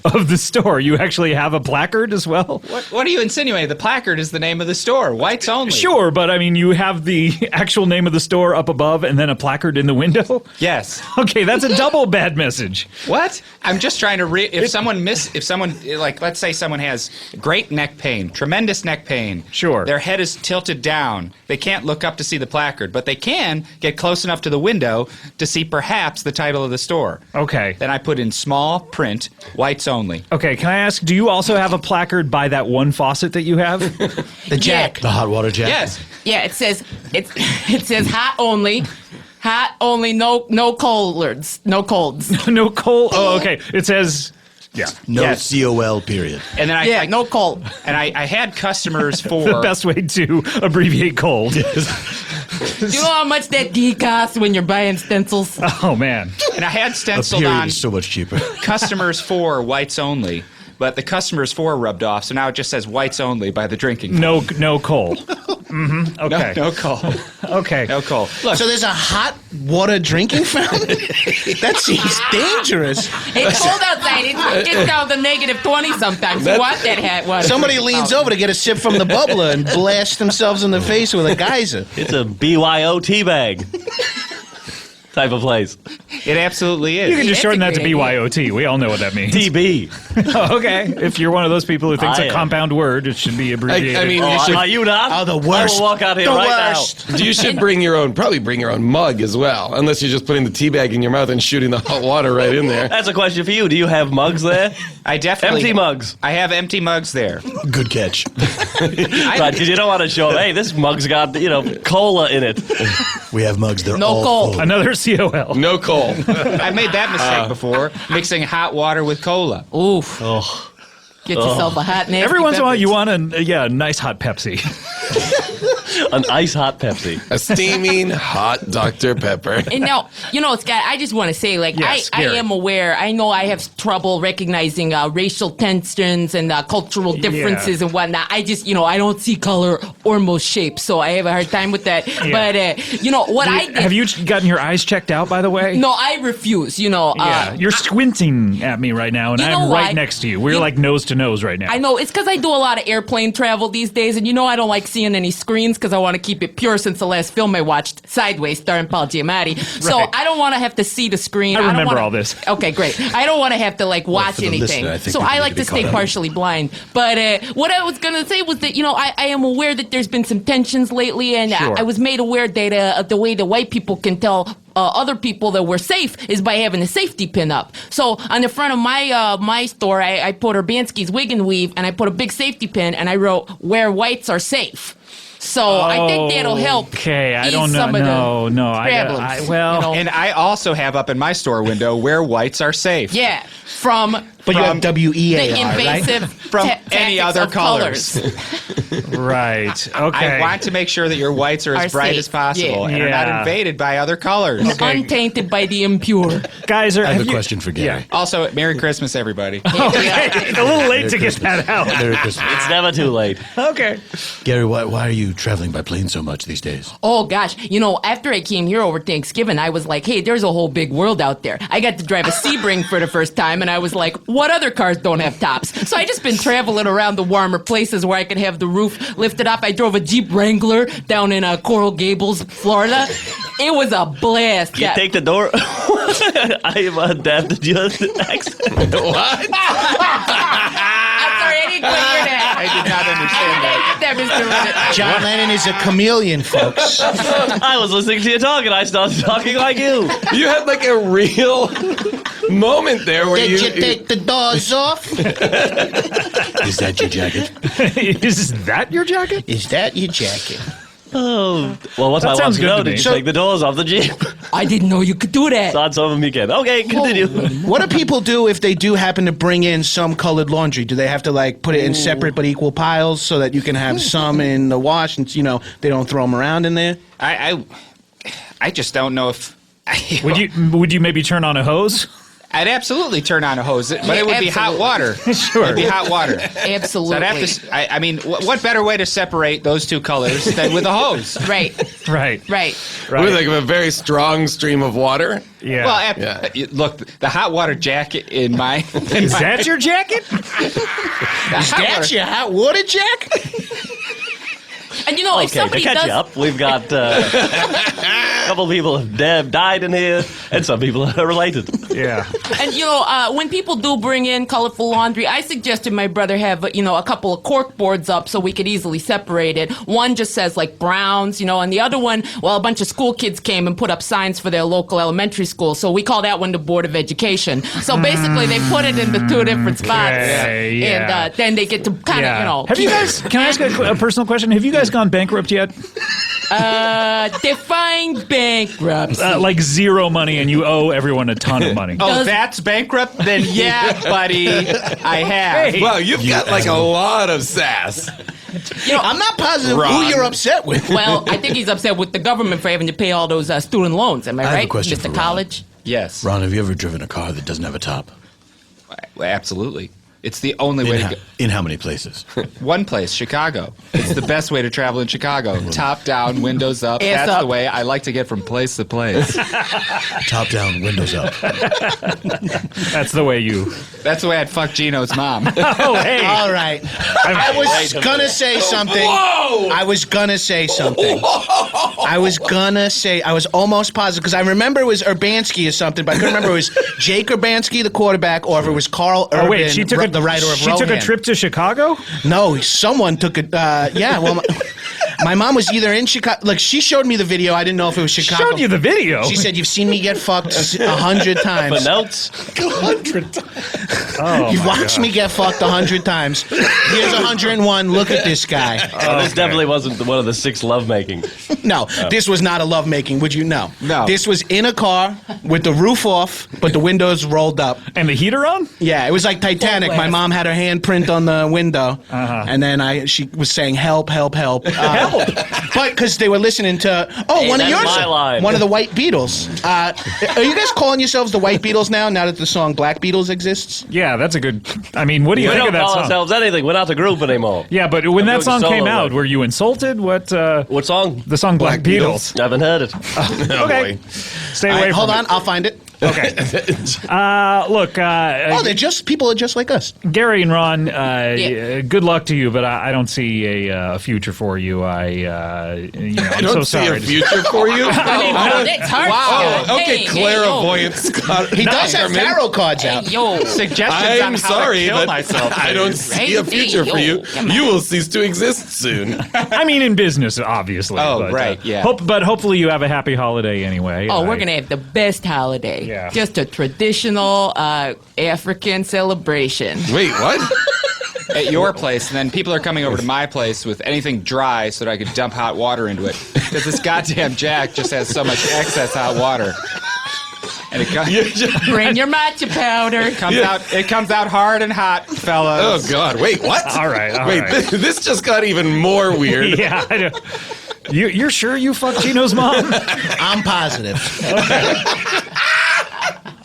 of the store. You actually have a placard as well? What are you insinuating? The placard is the name of the store. Whites only. Sure, but I mean, you have the actual name of the store up above and then a placard in the window? Yes. Okay, that's a double bad message. What? I'm just trying to if someone like, let's say someone has great neck pain, tremendous neck pain. Sure. Their head is tilted down. They can't look up to see the placard, but they can get close enough to the window to see perhaps the title of the store. Okay. Then I put in small print, whites only. Okay, can I ask, do you also have a placard by that one faucet that you have? The jack. The hot water jack. Yes. Yeah, it says hot only. Hot only, no colds. No colds. No cold. Oh, okay. It says, yeah. No Yes. COL period. And then no cold. And I had customers for the best way to abbreviate cold. Do you know how much that costs when you're buying stencils? Oh, man. And I had A stenciled period on is so much cheaper. customers for whites only, but the customers for rubbed off, so now it just says whites only by the drinking. No coal. Mm-hmm. Okay. No coal. Okay. No coal. Look, So there's a hot water drinking fountain? That seems dangerous. It's cold outside. It's down to negative 20 sometimes. You want that hat water? Somebody leans over to get a sip from the bubbler and blast themselves in the face with a geyser. It's a BYO tea bag type of place. it absolutely is. You can just That's shorten a that to great idea. BYOT. We all know what that means. TB. Okay. If you're one of those people who thinks I a am. compound word, it should be abbreviated. I mean, Oh, you should. are you not? Oh, the I worst. will walk out here The right worst. You should bring your own. Probably bring your own mug as well, unless you're just putting the tea bag in your mouth and shooting the hot water right in there. now. That's a question for you. Do you have mugs there? I definitely Empty mugs. I have empty mugs there. Good catch. Right, because you don't want to show, hey, this mug's got, cola in it. We have mugs. They're No all coal. full. Another COL. No coal. I made that mistake before, mixing hot water with cola. Oof. Oh. Get yourself a hot nasty Every once in a while, beverage. you want a nice hot Pepsi. An ice hot Pepsi. A steaming hot Dr. Pepper. And now, Scott, I just want to say, Yes, I Gary. am aware. I know I have trouble recognizing racial tensions and cultural differences and whatnot. I just, I don't see color or most shapes, so I have a hard time with that. Yeah. But, what I did... Have you gotten your eyes checked out, by the way? No, I refuse, Yeah, you're squinting at me right now, and You know I'm why? right next to you. We're like nose to nose right now. I know it's because I do a lot of airplane travel these days, and I don't like seeing any screens because I want to keep it pure since the last film I watched, Sideways, starring Paul Giamatti. So Right. I don't want to have to see the screen. I don't remember wanna- all this. Okay, great. I don't want to have to watch for the anything. listener, I think So people I need like to be to stay caught up. partially blind. But what I was gonna say was that I am aware that there's been some tensions lately, and Sure. I was made aware that the way the white people can tell other people that we're safe is by having a safety pin up. So on the front of my store, I put Urbanski's Wig and Weave, and I put a big safety pin, and I wrote "Where whites are safe." So I think that'll help. Okay, I ease don't know. some of the No, problems, And I also have up in my store window where whites are safe. Yeah, from But you have the WEAR, right? invasive From ta- any tactics other of colors. right. Okay. I want to make sure that your whites are as Are bright safe. as possible Yeah. and are not Yeah. invaded by other colors. untainted by the impure. Guys, I have a question for Gary. Also, Merry Christmas, everybody. Okay, a little late to get that out. Merry Christmas. It's never too late. Okay. Gary, why are you traveling by plane so much these days? Oh gosh, after I came here over Thanksgiving, I was like, hey, there's a whole big world out there. I got to drive a Sebring for the first time, and I was like, what other cars don't have tops? So I just been traveling around the warmer places where I could have the roof lifted up. I drove a Jeep Wrangler down in Coral Gables, Florida. It was a blast. You take the door. I am adapted to your accent. What? I'm sorry, I didn't quite hear that. I did not understand that. That Mr. Ribbit. John Lennon is a chameleon, folks. I was listening to you talk, and I started talking like you. You had like a real moment there where Did you take the doors off? Is that your jacket? Is that your jacket? Is that your jacket? Oh, well, what That I want sounds to good know, to did me. you take the doors off the Jeep? I didn't know you could do that. On some of them you can. Okay, continue. What do people do if they do happen to bring in some colored laundry? Do they have to put it in separate but equal piles so that you can have some in the wash and they don't throw them around in there? I just don't know if. Would you maybe turn on a hose? I'd absolutely turn on a hose, but it would be hot water. Sure. It'd be hot water. Absolutely. So I'd have to, I mean, what better way to separate those two colors than with a hose? Right. Right. With like a very strong stream of water. Yeah. Well, look, the hot water jacket in my... Is that your jacket? Is that your hot water jacket? And you know, if Okay, to somebody catch does... you up, we've got a couple people have died in here, and some people are related. Yeah. And you know, when people do bring in colorful laundry, I suggested my brother have a couple of cork boards up so we could easily separate it. One just says like Browns, and the other one, well, a bunch of school kids came and put up signs for their local elementary school, so we call that one the Board of Education. So basically, they put it in the two different spots, and then they get to kind of Have you guys? Can I ask a personal question? Have you guys gone bankrupt yet? Define bankrupt. Like zero money, and you owe everyone a ton of money. Oh, that's bankrupt? Then yeah, buddy, I have. Hey, wow, you've got like a lot of sass. I'm not positive who you're upset with. Well, I think he's upset with the government for having to pay all those student loans. Am I have a right, question for Mr. Ron. College? Yes. Ron, have you ever driven a car that doesn't have a top? Well, absolutely. It's the only way to go. In how many places? One place, Chicago. It's the best way to travel in Chicago. Top down, windows up. Ass That's up. the way I like to get from place to place. Top down, windows up. That's the way you. That's the way I'd fuck Gino's mom. Oh, hey. All right. I was gonna say something. Whoa! I was gonna say something. I was almost positive because I remember it was Urbanski or something, but I couldn't remember if it was Jake Urbanski, the quarterback, or if it was Carl Urban, Oh wait, she took the writer of She took a Rohan. trip to Chicago. No, someone took it. Yeah, well, my mom was either in Chicago. Like, she showed me the video. I didn't know if it was Chicago. Showed you the video. She said, "You've seen me get fucked 100 times." For notes? 100 times. Oh, You've my watched God. me get fucked 100 times. Here's 101. Look at this guy. This definitely wasn't one of the 6 lovemaking. No, this was not a lovemaking. Would you know? No. This was in a car with the roof off, but the windows rolled up. And the heater on? Yeah, it was like Titanic. My mom had her handprint on the window, and then she was saying, "Help, help, help." Help. But because they were listening to, Hey, one of that's yours, my line. one of the White Beatles. Are you guys calling yourselves the White Beatles now that the song Black Beatles exists? Yeah, that's a good. I mean, what do you We think don't of that call song? ourselves anything. We're not the group anymore. Yeah, but when that doing song came solo out, work. were you insulted? What song? The song Black Beatles. I haven't heard it. Okay. Stay away from Hold it. on, I'll find it. Okay. Look. People are just like us. Gary and Ron, good luck to you, but I don't see a future for you. I I'm don't so see sorry. a future for you. It's hard. Wow. Okay, Hey, clairvoyant Scott. He does have Ackerman. tarot cards out. Yo, Suggestions on I'm how sorry, to kill but myself. I don't see a future for you. come on. You will cease to exist soon. I mean, in business, obviously. Oh, but, right, yeah. But hopefully you have a happy holiday anyway. Oh, we're gonna have the best holiday. Yeah. Just a traditional African celebration. Wait, what? At your place, and then people are coming over to my place with anything dry so that I could dump hot water into it. Because this goddamn Jack just has so much excess hot water. And it Bring your matcha powder. It comes out hard and hot, fellas. Oh God! Wait, what? All right. This just got even more weird. Yeah. I know. You're sure you fucked Gino's mom? I'm positive.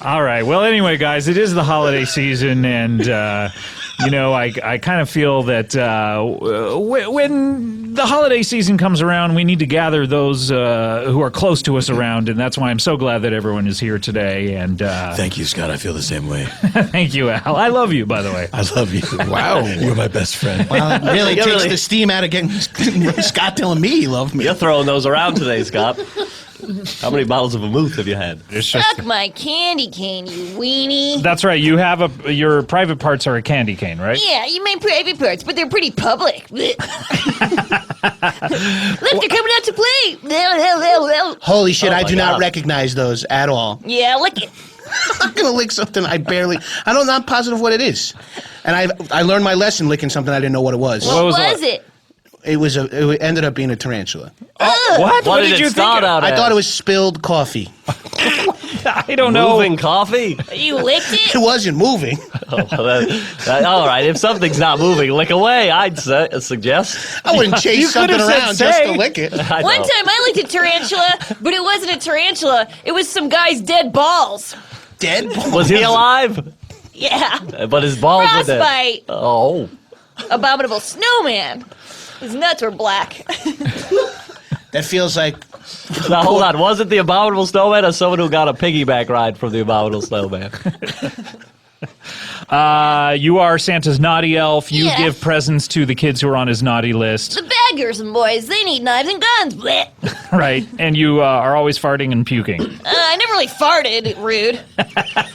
All right. Well, anyway, guys, it is the holiday season, and I kind of feel that when the holiday season comes around, we need to gather those who are close to us around, and that's why I'm so glad that everyone is here today. And Thank you, Scott. I feel the same way. thank you, Al. I love you, by the way. I love you. Wow. You're my best friend. Well, it really takes the steam out of getting Scott telling me he loved me. You're throwing those around today, Scott. How many bottles of vermouth have you had? Suck my candy cane, you weenie. That's right. You have your private parts are a candy cane, right? Yeah, you mean private parts, but they're pretty public. Look, they're coming out to play. Holy shit, Oh I my do not God. recognize those at all. Yeah, lick it. I'm gonna lick something I'm not positive what it is. And I learned my lesson licking something I didn't know what it was. What was it? It ended up being a tarantula. What? What did did you it start think? out I as? thought it was spilled coffee. I don't know. Moving coffee? You licked It it? wasn't moving. Oh, all right, if something's not moving, lick away, I'd suggest. I wouldn't You chase something could've said around just to say. lick it. I One know. time I licked a tarantula, but it wasn't a tarantula. It was some guy's dead balls. dead? Was he alive? Yeah. But his balls were dead. Frostbite. Oh. Abominable snowman. His nuts were black. That feels like. Now hold on. Was it the Abominable Snowman or someone who got a piggyback ride from the Abominable Snowman? You are Santa's naughty elf. You Yeah. give presents to the kids who are on his naughty list. The beggars and boys, they need knives and guns. Blech. Right. And you are always farting and puking. I never really farted. Rude.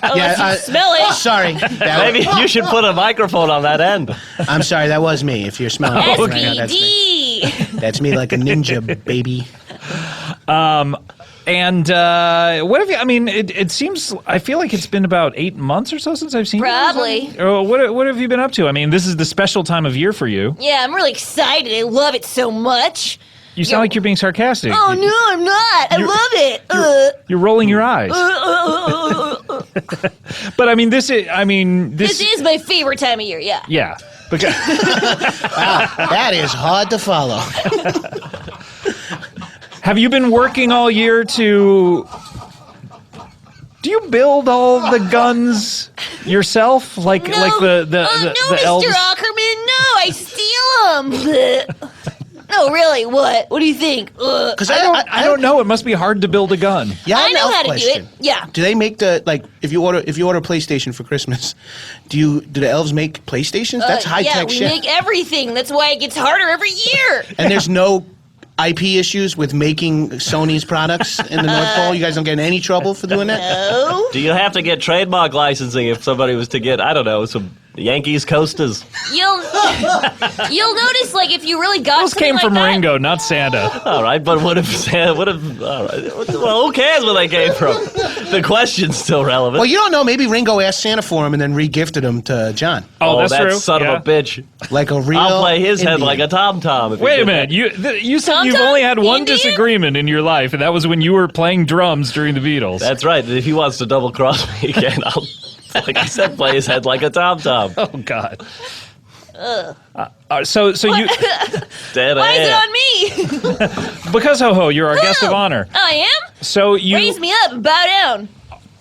Unless you smell it. Sorry. Maybe you should put a microphone on that end. I'm sorry, that was me. If you're smelling it right now, that's me. SBD. That's me like a ninja, baby. And what have you? I mean, it seems. I feel like it's been about 8 months or so since I've seen Probably. you. What have you been up to? I mean, this is the special time of year for you. Yeah, I'm really excited. I love it so much. You sound like you're being sarcastic. Oh, no, I'm not. I love it. You're rolling your eyes. But I mean, this is. This is my favorite time of year. Yeah. Yeah. Because Wow, that is hard to follow. have you been working all year to? Do you build all the guns yourself, like the no, the Mr. elves? Ackerman, no, I steal them. No, really, what? What do you think? Because I don't know. It must be hard to build a gun. Yeah, I know how to do it. Yeah. Do they make if you order a PlayStation for Christmas, do the elves make PlayStations? That's high tech shit. Yeah, we make everything. That's why it gets harder every year. And there's no IP issues with making Sony's products in the North Pole? You guys don't get in any trouble for doing that? No. Do you have to get trademark licensing if somebody was to get, I don't know, some Yankees coasters? You'll notice, like, if you really got Those something came like from that, Ringo, not Santa. All right, but all right, well, who cares where they came from? The question's still relevant. Well, you don't know. Maybe Ringo asked Santa for him and then re-gifted him to John. Oh, that's that true. son of a bitch. Like a real I'll play his head Indian. like a tom-tom. if he Wait a did minute. that. You said you've Tom-Tom? only had one Indian? disagreement in your life, and that was when you were playing drums during the Beatles. That's right. If he wants to double-cross me again, I'll, like I said, play his head like a tom-tom. Oh God. So you Dead why air. is it on me? because ho, you're our guest of honor. I am? So you Raise me up and bow down.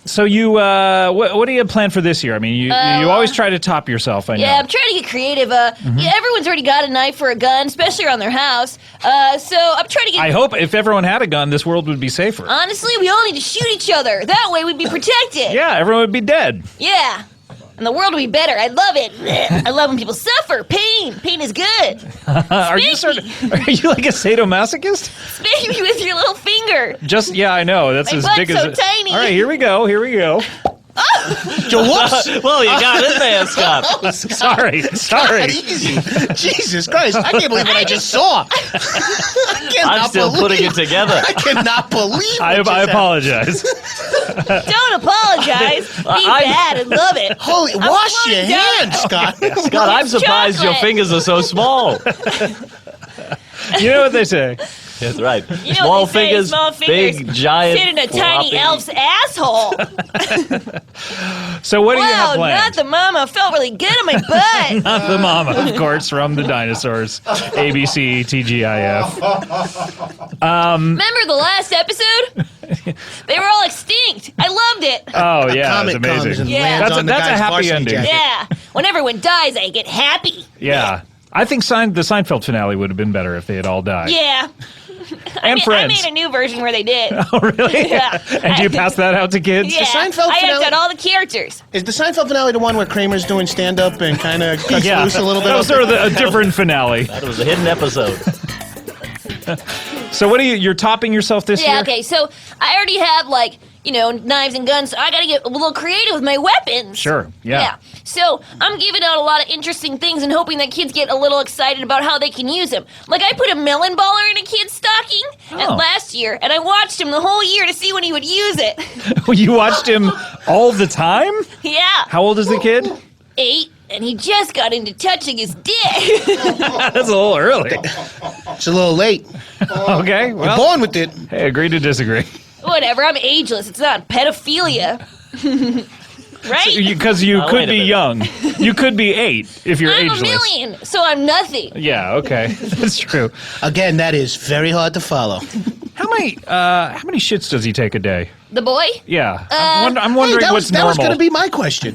So you what do you have planned for this year? I mean, you always try to top yourself. I know. Yeah, I'm trying to get creative. Yeah, everyone's already got a knife or a gun, especially around their house. So I'm trying to get. I hope if everyone had a gun, this world would be safer. Honestly, we all need to shoot each other. That way we'd be protected. Yeah, everyone would be dead. Yeah. And the world would be better. I love it. I love when people suffer. Pain. Pain is good. Are you like a sadomasochist? Spank me with your little finger. Just I know. That's My as butt's big as so tiny. All right, here we go. Whoops. Well, you got in there, Scott. Oh, Sorry. God, easy. Jesus Christ. I can't believe what I just saw. I'm still putting it together. I cannot believe I apologize. Don't apologize. Be bad and love it. Holy, wash your hands, Scott. Scott, I'm surprised your fingers are so small. You know what they say. That's right. You know Small what they say, fingers, small fingers big, giant, sit in a tiny floppy. elf's asshole. So what do you have Wow, planned? not the mama. Felt really good on my butt. Not the mama, of course, from the dinosaurs. ABC, TGIF. Remember the last episode? They were all extinct. I loved it. Oh, yeah, comet it's comes amazing. and Yeah. lands That's on the a guy's happy varsity ending. jacket. Yeah. When everyone dies, I get happy. Yeah. I think the Seinfeld finale would have been better if they had all died. Yeah. And I Friends. made a new version where they did. Oh, really? Yeah. And do you pass that out to kids? Yeah. Seinfeld I finale- edited all the characters. Is the Seinfeld finale the one where Kramer's doing stand-up and kind of cuts loose a little bit? That was sort of a different finale. That was a hidden episode. So what you're topping yourself this year? Yeah, okay, so I already have, knives and guns, so I gotta get a little creative with my weapons. Sure, yeah. So I'm giving out a lot of interesting things and hoping that kids get a little excited about how they can use them. Like, I put a melon baller in a kid's stocking last year, and I watched him the whole year to see when he would use it. You watched him all the time? Yeah. How old is the kid? 8, and he just got into touching his dick. That's a little early. It's a little late. Okay, We're well. born with it. Hey, agree to disagree. Whatever, I'm ageless. It's not pedophilia. Right? Because you Now, could wait a be minute. young. You could be 8 if you're I'm ageless. a million, so I'm nothing. Yeah, okay. That's true. Again, that is very hard to follow. How many shits does he take a day? The boy? Yeah. I'm wondering Hey, what's that normal. was going to be my question.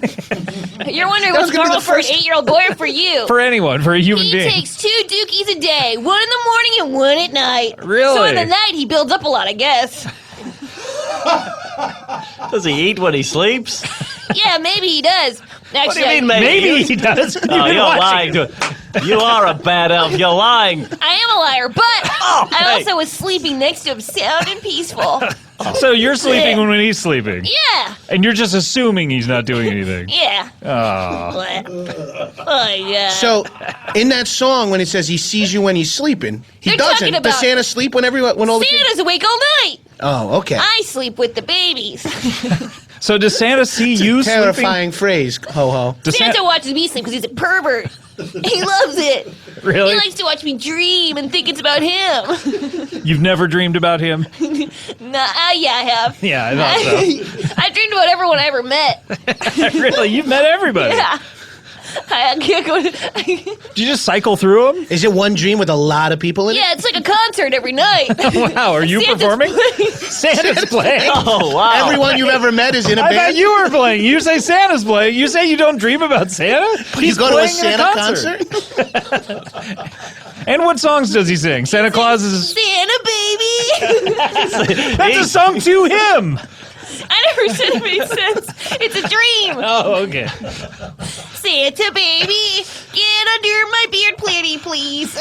You're wondering That what's was gonna be normal the for an first- 8-year-old boy or for you? For anyone, for a human He being. takes 2 dookies a day, 1 in the morning and 1 at night. Really? So in the night, he builds up a lot, I guess. Does he eat when he sleeps? Yeah, maybe he does. Actually, What do you mean maybe? he does. Oh, you're lying to it. You are a bad elf. You're lying. I am a liar, but I hey. also was sleeping next to him, sound and peaceful. So you're sleeping when he's sleeping. Yeah, And you're just assuming he's not doing anything. yeah. Oh. Oh, yeah. So, in that song, when it says he sees you when he's sleeping, he They're doesn't. talking Does about- Santa sleep when all the kids? Santa's awake all night. Oh, okay. I sleep with the babies. So does Santa see you sleeping? Terrifying phrase, ho ho. Santa watches me sleep because he's a pervert. He loves it. Really? He likes to watch me dream and think it's about him. You've never dreamed about him? Yeah, I have. Yeah, I thought so. I dreamed about everyone I ever met. Really? You've met everybody? Yeah. I can't go to. Did you just cycle through them? Is it one dream with a lot of people in it? Yeah, it's like a concert every night. Wow, are you Santa's performing? playing. Santa's playing. Oh, wow. Everyone you've ever met is in a I band? thought you were playing. You say Santa's playing. You say you don't dream about Santa? But you go to a Santa concert? And what songs does he sing? Santa Claus is... Santa baby. That's a song to him. I never said it made sense. It's a dream. Oh, okay. Santa baby, get under my beard planty, please.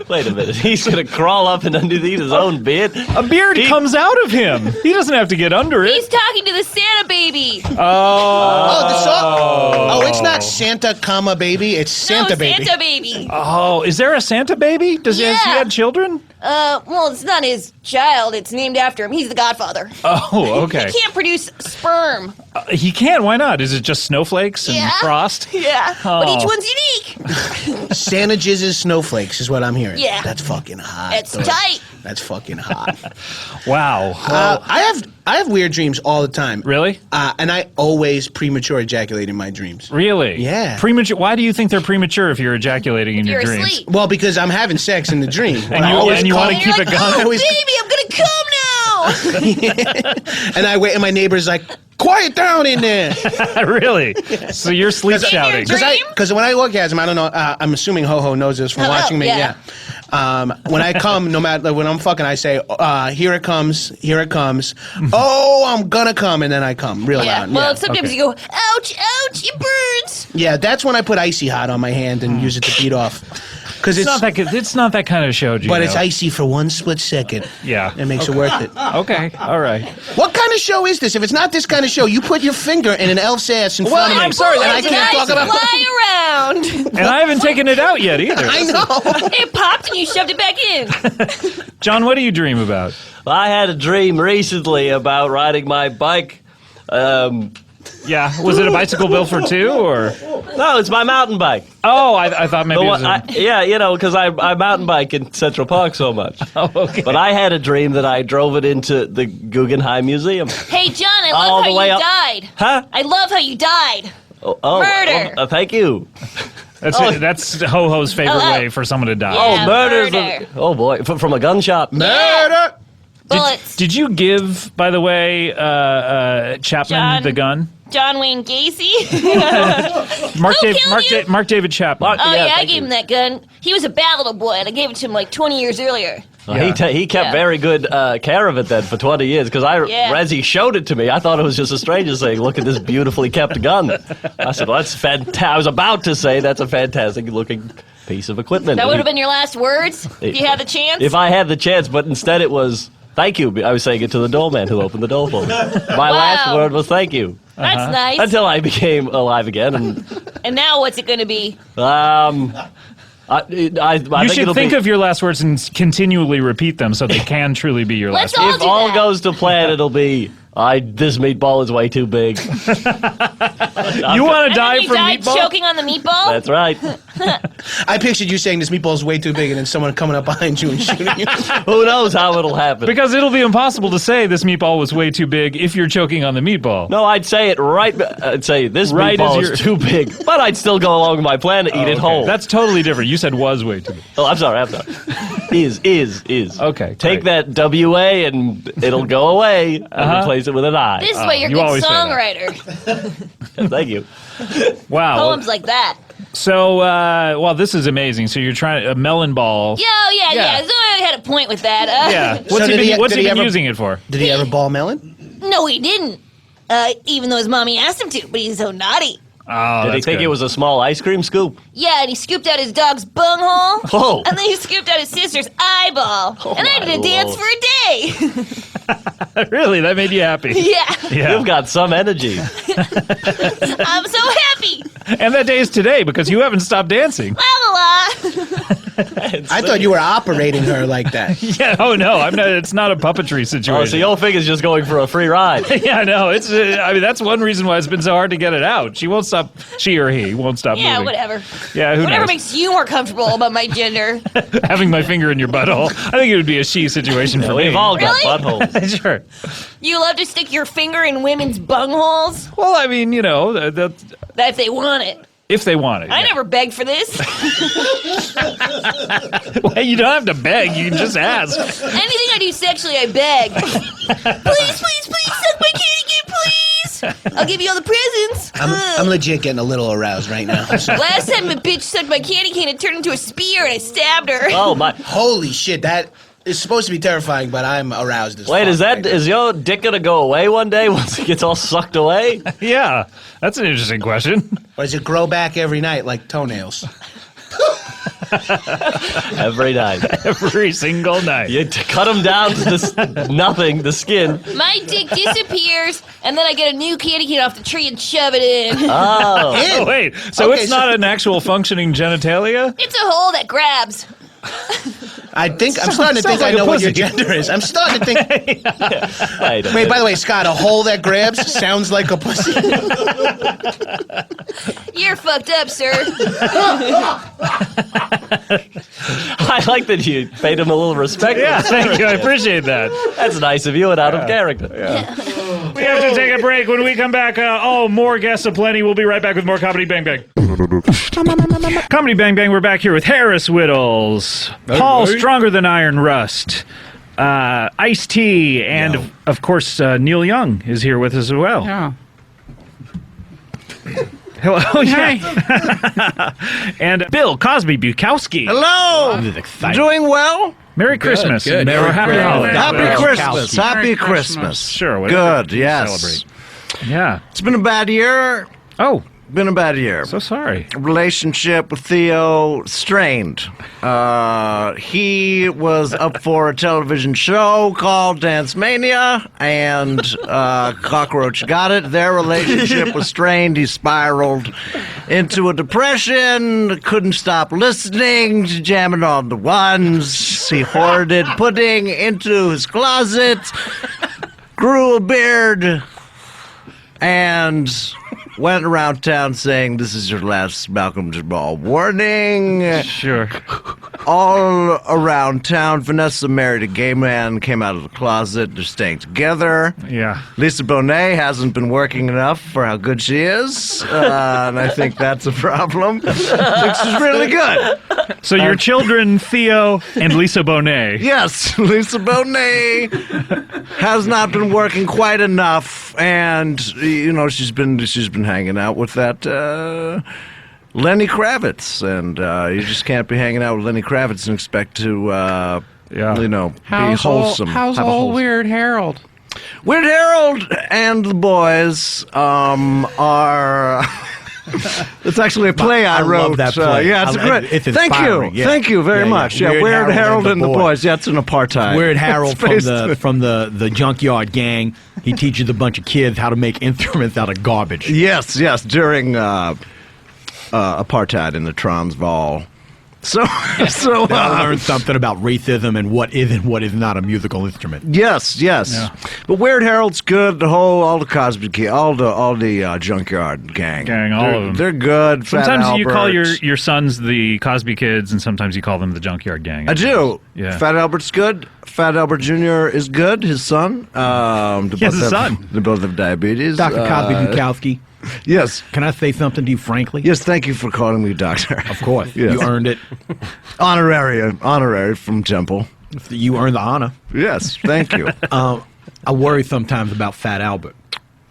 Wait a minute. He's going to crawl up and underneath his own beard? A beard comes out of him. He doesn't have to get under it. He's talking to the Santa baby. Oh. The song? Oh, it's not Santa, comma, baby. It's Santa baby. Santa baby. Oh, is there a Santa baby? Has he had children? Well, it's not his child. It's named after him. He's the godfather. Oh, okay. He can't produce sperm. He can't. Why not? Is it just snowflakes and frost? Yeah, but each Oh. one's unique. Santa jizzes snowflakes is what I'm hearing. Yeah. That's fucking hot. It's though. tight. That's fucking hot. Wow. I have weird dreams all the time. Really? And I always premature ejaculate in my dreams. Really? Yeah. Premature. Why do you think they're premature if you're ejaculating in your You're dreams? asleep. Well, because I'm having sex in the dream. And you want to keep it going? Oh, baby, I'm gonna come now. And I wait, and my neighbor's like, "Quiet down in there." Really? So you're sleep shouting. Because when I orgasm, I don't know. I'm assuming Ho Ho knows this from Ho-ho, watching me. yeah. When I come, no matter when I'm fucking, I say, "Here it comes, here it comes." Oh, I'm gonna come, and then I come real Yeah. loud. Well, yeah. sometimes you go, ouch, ouch, it burns. Yeah, that's when I put icy hot on my hand and use it to beat off. Because It's not that good. It's not that kind of show, Gino. but it's icy for one split second. Yeah. It makes it worth it. Okay. All right. What kind of show is this? If it's not this kind of show, you put your finger in an elf's ass in front of me. I'm sorry, and I Bullets can't talk about. fly around. And I haven't taken it out yet either. I know. It popped and you shoved it back in. John, what do you dream about? I had a dream recently about riding my bike. Yeah. Was it a bicycle built for two or? No, it's my mountain bike. Oh, I thought maybe it was because I mountain bike in Central Park so much. Oh, okay. But I had a dream that I drove it into the Guggenheim Museum. Hey, John, I All love the how way you up- died. Huh? I love how you died. Murder. Thank you. That's Ho Ho's favorite Oh, way for someone to die. Yeah, murder's murder. oh boy, from a gunshot. Murder. Bullets. Did you give, by the way, Chapman John? the gun? John Wayne Gacy. Mark David Chapman. Oh, yeah, I thank gave him that gun. He was a bad little boy, and I gave it to him like 20 years earlier. Well, he kept very good care of it then for 20 years because as he showed it to me, I thought it was just a stranger saying, "Look at this beautifully kept gun." I said, "Well, that's fantastic." I was about to say that's a fantastic looking piece of equipment. That would have been your last words if you had the chance? If I had the chance, but instead it was thank you. I was saying it to the doorman who opened the door for me. My last word was thank you. That's nice. Until I became alive again, and And now what's it going to be? I You should think of your last words and continually repeat them so they can truly be your last words. If all goes to plan, it'll be. This meatball is way too big. You want to die You from died meatball? choking on the meatball? That's right. I pictured you saying this meatball's way too big, and then someone coming up behind you and shooting you. Who knows how it'll happen? Because it'll be impossible to say this meatball was way too big if you're choking on the meatball. No, I'd say it right. I'd say this Right meatball as is too big, but I'd still go along with my plan to eat it whole. That's totally different. You said was way too big. Oh, I'm sorry. Is. Okay. Take that WA and it'll go away and replace it with an I. This is why you're a good songwriter. Thank you. Wow. Poems like that. So, well, this is amazing. So you're trying a melon ball. Yeah. So I had a point with that. Yeah. What's he been using it for? Did he ever ball melon? No, he didn't. Even though his mommy asked him to, but he's so naughty. Oh, Did he think it was a small ice cream scoop? Yeah, and he scooped out his dog's bunghole. Oh. And then he scooped out his sister's eyeball. And I did a dance for a day. Really? That made you happy? Yeah. You've got some energy. I'm so happy. And that day is today because you haven't stopped dancing. La la la. I thought you were operating her like that. Yeah. Oh no, I'm not. It's not a puppetry situation. Oh, so your figure's just going for a free ride. Yeah, no. It's. I mean, that's one reason why it's been so hard to get it out. She won't stop. She or he won't stop Yeah, moving. whatever. Yeah. Who Whatever knows? makes you more comfortable about my gender. Having my finger in your butthole. I think it would be a she situation for me. We've all got Really? buttholes. Sure. You love to stick your finger in women's bungholes? Well, I mean, you know, That if they want it. if they want it. I never begged for this. Well, you don't have to beg. You can just ask. Anything I do sexually, I beg. Please, suck my candy cane, please. I'll give you all the presents. I'm legit getting a little aroused right now. Last time a bitch sucked my candy cane, it turned into a spear and I stabbed her. Oh my! Holy shit, that is supposed to be terrifying, but I'm aroused as Wait, fuck. is your dick gonna go away one day once it gets all sucked away? Yeah, that's an interesting question. Or does it grow back every night like toenails? Every night. Every single night. You cut them down to nothing, the skin. My dick disappears, and then I get a new candy cane off the tree and shove it in. Oh, wait. So Okay, it's not an actual functioning genitalia? It's a hole that grabs. I'm starting to think I know what your gender is. I'm starting to think. Wait, by the way, Scott, a hole that grabs sounds like a pussy. You're fucked up, sir. I like that you paid him a little respect. Yeah, thank you. I appreciate that. That's nice of you and out of character. We have to take a break. When we come back, more guests aplenty. We'll be right back with more Comedy Bang Bang. Comedy Bang Bang, we're back here with Harris Wittels, Paul Stronger Than Iron Rust, Ice-T, and of course Neil Young is here with us as well. Yeah. Hello, yeah. And Bill Cosby Bukowski. Hello. Doing well? Merry Christmas. Good. Or happy holidays. Happy Christmas. Happy Christmas. Sure. Whatever Good. you Yes. Celebrate. Yeah. It's been a bad year. Oh. Been a bad year. So sorry. Relationship with Theo strained. He was up for a television show called Dance Mania, and Cockroach got it. Their relationship was strained. He spiraled into a depression, couldn't stop listening, jamming on the ones. He hoarded pudding into his closet, grew a beard, and went around town saying, "This is your last Malcolm Jamal warning." Sure. All around town, Vanessa married a gay man, came out of the closet, they're staying together. Yeah. Lisa Bonet hasn't been working enough for how good she is, and I think that's a problem. She's really good. So your children, Theo and Lisa Bonet. Yes, Lisa Bonet has not been working quite enough, and you know she's been hanging out with that Lenny Kravitz, and you just can't be hanging out with Lenny Kravitz and expect to be wholesome. How's Have a old wholesome- Weird Harold? Weird Harold and the boys are. It's actually a play I wrote. love that play. Yeah, it's great. It's Thank you, inspiring, yeah. thank you very Yeah, yeah. much. Yeah, Weird Harold and the boys. Yeah, it's an apartheid. Weird Harold It's from based- from the junkyard gang. He teaches a bunch of kids how to make instruments out of garbage. Yes, during apartheid in the Transvaal. So I learned something about racism and what is and what is not a musical instrument. Yes. Yeah. But Weird Harold's good. All the Cosby Kid, all the Junkyard gang, all of them. They're good. Fat Sometimes you call Albert. your sons the Cosby Kids, and sometimes you call them the Junkyard Gang. I do. Yeah. Fat Albert's good. Fat Albert Jr. is good. His son. He has a son. They both have diabetes. Dr. Cosby Bukowski. Yes. Can I say something to you frankly? Yes, thank you for calling me doctor. Of course. Yes. You earned it. Honorary from Temple. You earned the honor. Yes, thank you. I worry sometimes about Fat Albert.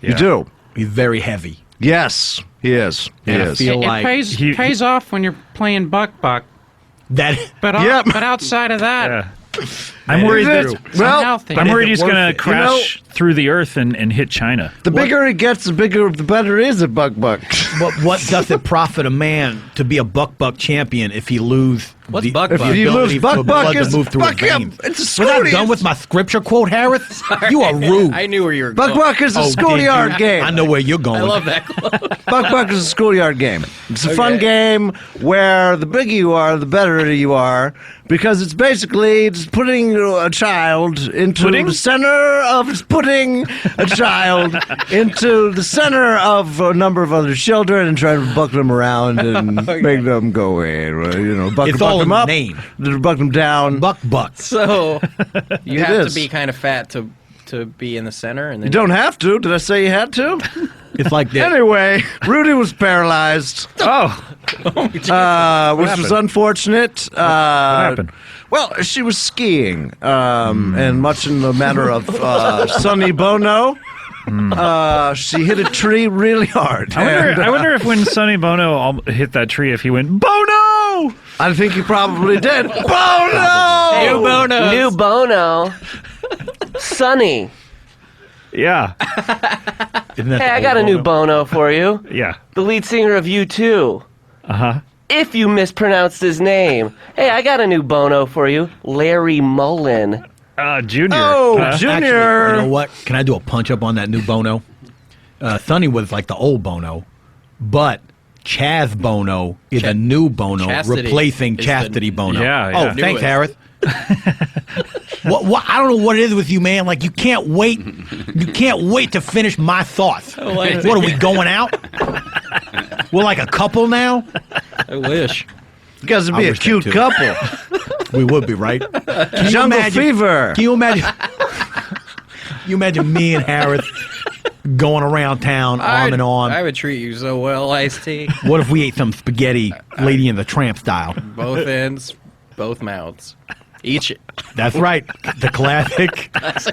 You do? He's very heavy. Yes, he is. And I feel It like pays off when you're playing buck. that. But outside of that, I'm worried I'm worried he's going to it. crash through the earth and hit China. The bigger he gets, the better it is at Buck. But what does it profit a man to be a Buck champion if he lose? What's the, Buck if Buck? the You lose ability for Buck blood is to move through Buck his him. veins? It's a Was schoolyard. I done with my scripture quote, Harris? You are rude. I knew where you were Buck going. is a Oh, schoolyard did you? game. I know where you're going. I love that quote. Buck is a schoolyard game. It's a fun game where the bigger you are, the better you are, because it's basically just putting a child into the center of a number of other children and trying to buck them around and make them go away. Buck It's buck all them in up, the name. buck them down. Buck. So you It have is. to be kind of fat to be in the center, and then You don't have to. Did I say you had to? It's like this. Anyway, Rudy was paralyzed. Which was unfortunate. What happened? Well, she was skiing, and much in the manner of Sonny Bono, she hit a tree really hard. I wonder if when Sonny Bono hit that tree, if he went, Bono! I think he probably did. Bono! New Bono. Sonny. Yeah. Hey, I got a new Bono for you. Yeah. The lead singer of U2. Uh-huh. If you mispronounced his name. Hey, I got a new Bono for you. Larry Mullen. Junior. Oh, Actually, Junior. you know what? Can I do a punch up on that new Bono? Sonny was like the old Bono, but Chaz Bono is a new Bono, Chastity replacing is Chastity Bono. Yeah, Oh, yeah. thanks, Harris. What? I don't know what it is with you, man. Like you can't wait to finish my thoughts. What are we going out? We're like a couple now. I wish. You guys would be I a wish that cute too. couple. We would be, right? Can you Jungle imagine- Fever. Can you imagine? You imagine me and Harris going around town arm in arm. I would treat you so well, Ice-T. What if we ate some spaghetti, Lady and the Tramp style? Both ends, both mouths. Each. That's right. The classic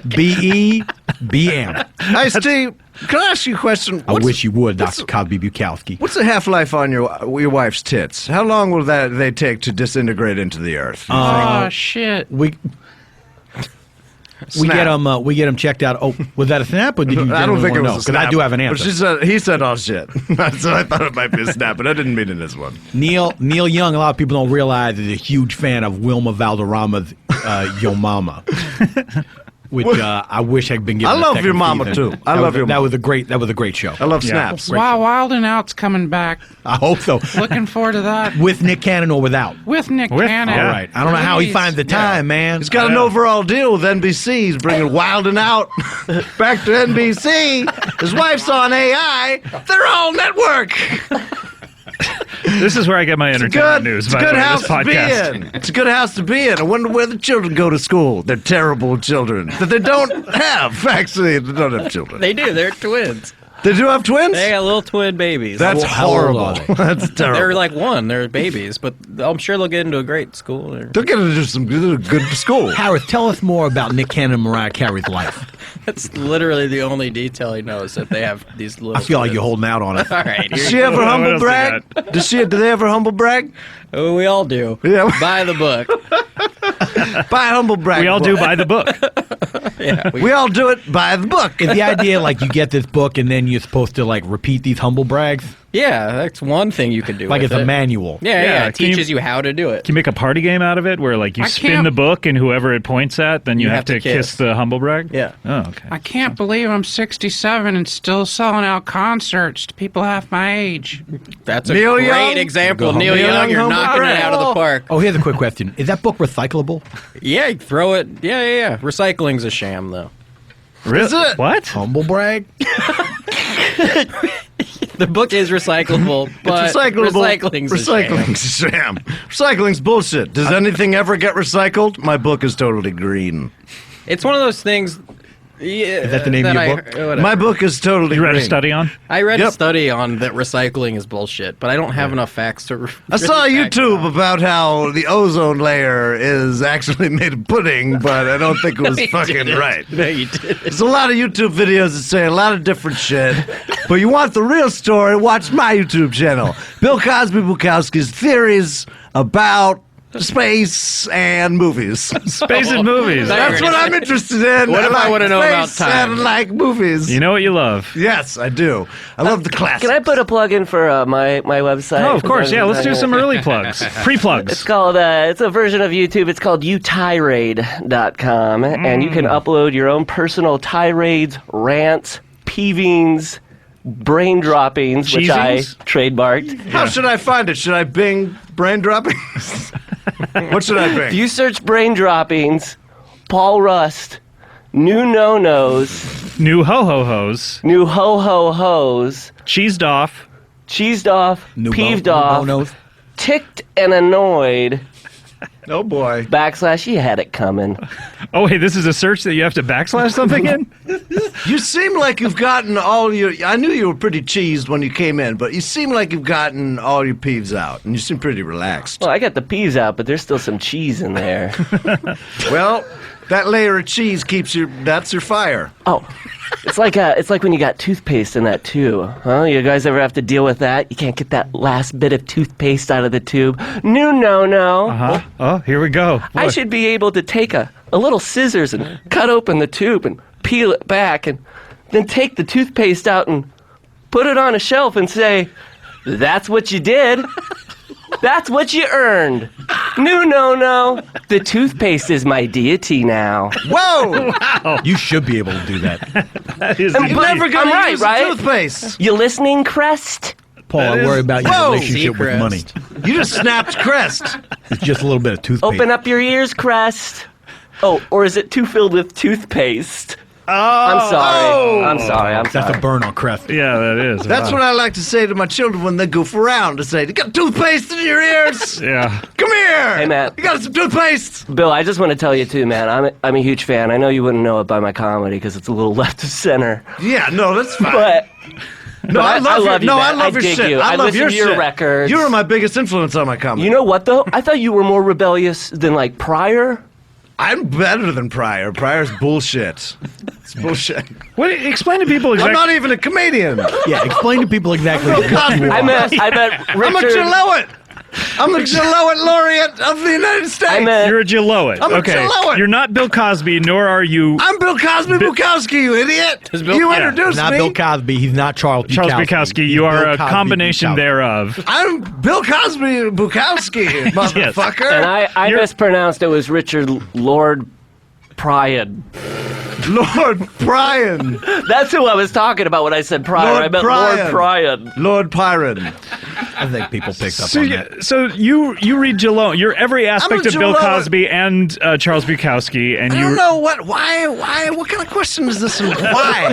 BEBM. Ice-T, can I ask you a question? I wish you would, Dr. Cosby Bukowski. What's the half-life on your wife's tits? How long will they take to disintegrate into the earth? oh shit. We get them checked out. Oh, was that a snap or did you? I don't think it was a Because snap. I do have an But answer. he said, "Oh shit." So I thought it might be a snap, but I didn't mean it as one. Neil Young. A lot of people don't realize is a huge fan of Wilma Valderrama's "Yo Mama," which I wish had been given. I a love second your mama season. too. I love your That mama. was a great show. I love snaps. Wow, Wild and Out's coming back. I hope so. Looking forward to that. With Nick Cannon or without? With Nick All Cannon. right. I don't know how he finds the time, man. He's got an overall deal with NBC. He's bringing Wild and Out back to NBC. His wife's on AI. They're all network. This is where I get my entertainment news. It's a by the good way, house this to be podcast. in. It's a good house to be in. I wonder where the children go to school. They're terrible children that they don't have. Actually, they don't have children. They do. They're twins. They do have twins? They got little twin babies. That's How old horrible. are they? That's terrible. They're like one. They're babies, but I'm sure they'll get into a great school. They'll get into some good school. Harris, tell us more about Nick Cannon and Mariah Carey's life. That's literally the only detail he knows, that they have these little. I feel like twins. you're holding out on it. All right. Does she ever humble brag? Do they ever humble brag? Oh, we all do. Yeah. Buy the book. Buy humble brag. We all do buy the book. Yeah. We all do it by the book. Is the idea like you get this book and then you're supposed to like repeat these humble brags? Yeah, that's one thing you can do. Like with it's a it. manual. Yeah, it teaches you how to do it. Can you make a party game out of it where like you I spin can't- the book and whoever it points at, then you have to kiss the humble brag? Yeah. Oh, okay. I can't believe I'm 67 and still selling out concerts to people half my age. That's a Neil great Young? example. Go Neil home. Young, you're Home knocking run. it out of the park. Oh, here's a quick question. Is that book recyclable? Yeah, you throw it. Yeah. Recycling's a sham, though. Really? Is it? What? Humble brag? The book is recyclable, but It's recyclable. recycling's a sham. Recycling's a sham. Recycling's bullshit. Does anything ever get recycled? My book is totally green. It's one of those things. Yeah, Is that the name of your book? whatever. My book is totally You read a green. study on? I read a Yep. study on that recycling is bullshit, but I don't have enough facts to. I saw really back it YouTube about how the ozone layer is actually made of pudding, but I don't think it was No, you fucking didn't. right. No, you didn't. There's a lot of YouTube videos that say a lot of different shit, but you want the real story, watch my YouTube channel. Bill Cosby Bukowski's theories about space and movies. Space and movies. That's what I'm interested in. What if I wanna know about space time? and like movies. You know what you love. Yes, I do. I love the classics. Can I put a plug in for my website? Oh, of course. Yeah, let's do some early plugs. Pre-plugs. It's called, it's a version of YouTube. It's called utirade.com. And you can upload your own personal tirades, rants, peevings, brain droppings, which I Cheesings? trademarked. How should I find it? Should I Bing brain droppings? What should I If Bing? you search brain droppings, Paul Rust, new no-nos, New ho-ho-hos. new ho-ho-hos, Cheesed off. New peeved bo- off, bonos. ticked and annoyed, Oh boy. / you had it coming. Oh, wait, this is a search that you have to backslash something in? You seem like you've gotten all your. I knew you were pretty cheesed when you came in, but you seem like you've gotten all your peeves out, and you seem pretty relaxed. Well, I got the peas out, but there's still some cheese in there. Well, that layer of cheese keeps your. That's your fire. Oh, it's like when you got toothpaste in that tube. Huh? You guys ever have to deal with that? You can't get that last bit of toothpaste out of the tube. No. Uh-huh. Oh, here we go. I should be able to take a little scissors and cut open the tube and peel it back and then take the toothpaste out and put it on a shelf and say, that's what you did. That's what you earned. No. The toothpaste is my deity now. Whoa! Wow. You should be able to do that. That is I'm indeed- Never gonna I'm right, use right? toothpaste. You listening, Crest? Paul, I worry about your Whoa! relationship with money. Seacrest. You just snapped Crest. It's just a little bit of toothpaste. Open up your ears, Crest. Oh, or is it too filled with toothpaste? Oh. I'm sorry. I'm That's sorry. a burn on Crest. Yeah, that is. That's Wow. what I like to say to my children when they goof around. To say, "You got toothpaste in your ears? Yeah. Come here! Hey, Matt. You got some toothpaste?" Bill, I just want to tell you too, man. I'm a huge fan. I know you wouldn't know it by my comedy because it's a little left of center. Yeah, no, that's fine. But no, I love you, no, man. I love your dig shit. you. I love listen your to your shit. records. You were my biggest influence on my comedy. You know what though? I thought you were more rebellious than like Pryor. I'm better than Pryor. Pryor's bullshit. It's bullshit. What? Explain to people exactly. I'm not even a comedian. Yeah, explain to people exactly what you are. I bet Richard. I'm a Gillette. I'm the Gillette laureate of the United States. You're a Gillette. I'm a Okay. Gillette. You're not Bill Cosby, nor are you. I'm Bill Cosby Bukowski, you idiot. You introduced Not me. Bill Cosby. He's not Charles Bukowski. Charles Bukowski. He's You are Bill a Cosby combination Bukowski. thereof. I'm Bill Cosby Bukowski, motherfucker. And I mispronounced it was Richard Lord Pryon. Lord Pryon. That's who I was talking about when I said Pryor. Lord I meant Pryon. Lord Pryon. Lord Pryon. I think people picked up So, on that. so you read Gillette. You're every aspect of Bill Gillette. Cosby and Charles Bukowski, and I you. don't know why, what kind of question is this and why?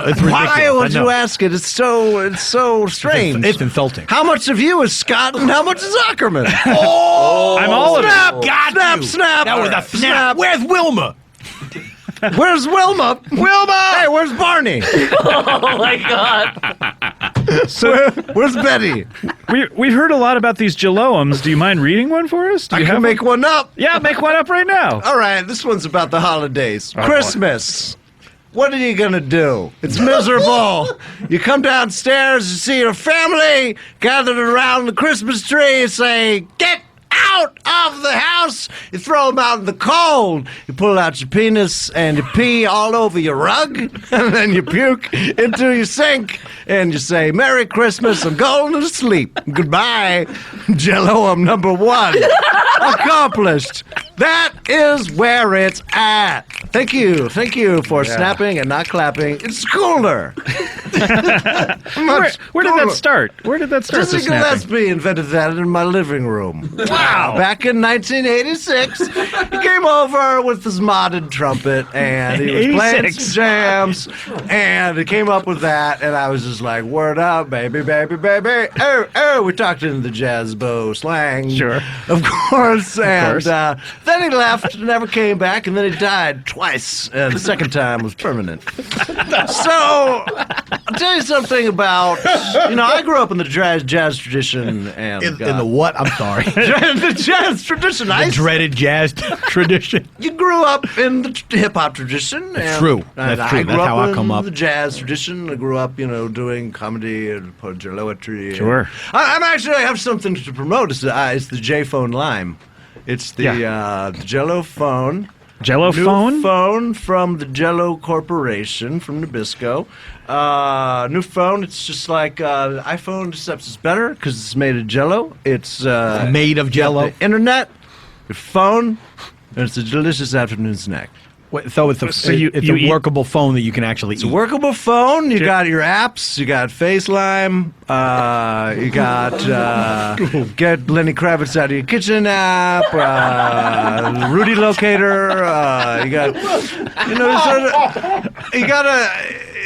It's Why ridiculous. would I know. you ask it? It's so strange. It's insulting. How much of you is Scott and how much is Ackerman? Oh, I'm all of it. snap, Got you. snap. That was a snap. Where's Wilma? Where's Wilma? Wilma! Hey, where's Barney? Oh my God. So Where's Betty? we've heard a lot about these Gilloums. Do you mind reading one for us? Do I you can have make one up. Yeah, make one up right now. All right, this one's about the holidays. boy. Christmas. What are you gonna do? It's miserable. You come downstairs, you see your family gathered around the Christmas tree, you say, "Get out!" out of the house. You throw them out in the cold. You pull out your penis and you pee all over your rug, and then you puke into your sink, and you say, Merry Christmas, I'm going to sleep. Goodbye, Jello, I'm number one. Accomplished. That is where it's at. Thank you for snapping and not clapping. It's cooler. Where did that start? Where did that start? Dizzy Gillespie invented that in my living room. Wow! Back in 1986, he came over with his modded trumpet, and he was playing some jams, and he came up with that, and I was just like, word up, baby, baby, baby. Oh, we talked in the jazz bow slang. Sure. Of course. And then he left, never came back, and then he died twice, and the second time was permanent. So, I'll tell you something about, I grew up in the jazz tradition. And in the what? I'm sorry. The jazz tradition. The dreaded jazz tradition. You grew up in the hip-hop tradition. That's true. That's true. That's how I come up. The jazz tradition. I grew up, doing comedy and poetry. Sure. I have something to promote. It's the J-Phone Lime. It's the Jello phone. Jello phone? New phone from the Jello Corporation from Nabisco. New phone. It's just like iPhone, except it's better because it's made of Jello. It's made of Jello. The internet, your phone, and it's a delicious afternoon snack. So it's a workable phone that you can actually eat. It's a workable phone. You got your apps. You got FaceLime. You got Get Lenny Kravitz Out of Your Kitchen app. Rudy Locator. You got,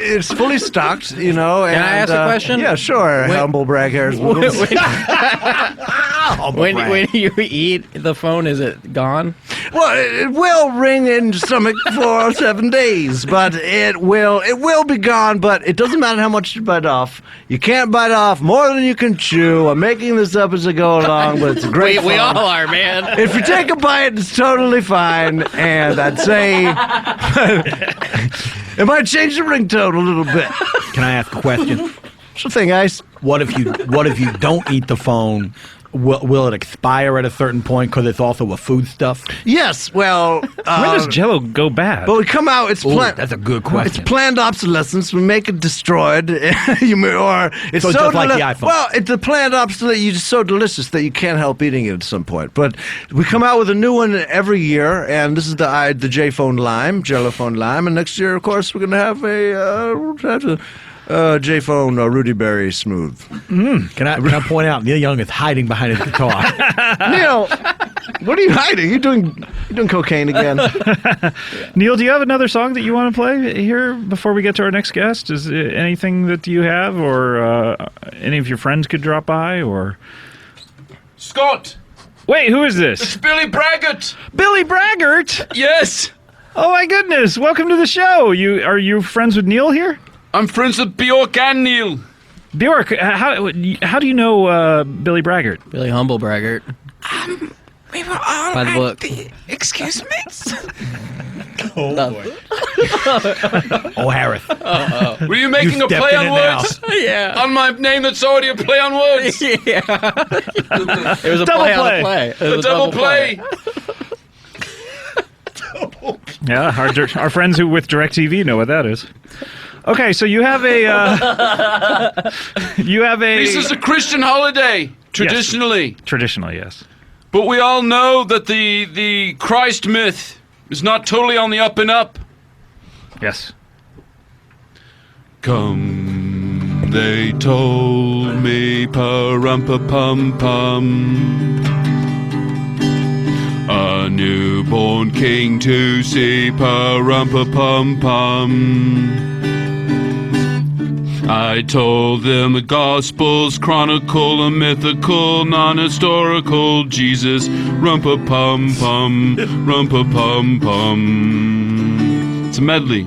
it's fully stocked, Can I ask a question? Yeah, sure. Humble brag hairs. When you eat the phone, is it gone? Well, it will ring in your stomach for 7 days, but it will be gone. But it doesn't matter how much you bite off. You can't bite off more than you can chew. I'm making this up as I go along, but it's a great. We all are, man. If you take a bite, it's totally fine. And I'd say it might change the ringtone a little bit. Can I ask a question? Sure thing, Ice. What if you don't eat the phone? Will it expire at a certain point because it's also a foodstuff? Yes. Well, when does Jello go bad? But we come out. It's planned. That's a good question. It's planned obsolescence. We make it destroyed, or it's so just like the iPhone. Well, it's a planned obsolescence. It's so delicious that you can't help eating it at some point. But we come out with a new one every year, and this is the J-Phone Lime, Jello Phone Lime, and next year, of course, we're gonna have a J-Phone Rudy Berry Smooth. Can I point out Neil Young is hiding behind his guitar? Neil, what are you hiding? You doing cocaine again? Neil, do you have another song that you want to play here before we get to our next guest? Is it anything that you have, or any of your friends could drop by, or? Scott! Wait, who is this? It's Billy Braggart! Billy Braggart? Yes! Oh my goodness! Welcome to the show. Are you friends with Neil here? I'm friends with Bjork and Neil. Bjork, how do you know Billy Braggart? Billy Humble Braggart. We were all By the book. Excuse me? Oh, boy. Oh, Harris. Were you making a play on words? Yeah. On my name that's already a play on words? Yeah. It was a double play play. on a play. It was A double play. Yeah, our friends who with DirecTV know what that is. Okay, so you have a This is a Christian holiday, traditionally. Yes. Traditionally, yes. But we all know that the Christ myth is not totally on the up and up. Yes. Come, they told me, pa-rum-pa-pum-pum, a newborn king to see, pa-rum-pa-pum-pum. I told them the Gospels chronicle a mythical, non-historical Jesus. Rumpa-pum-pum, rumpa-pum-pum. It's a medley.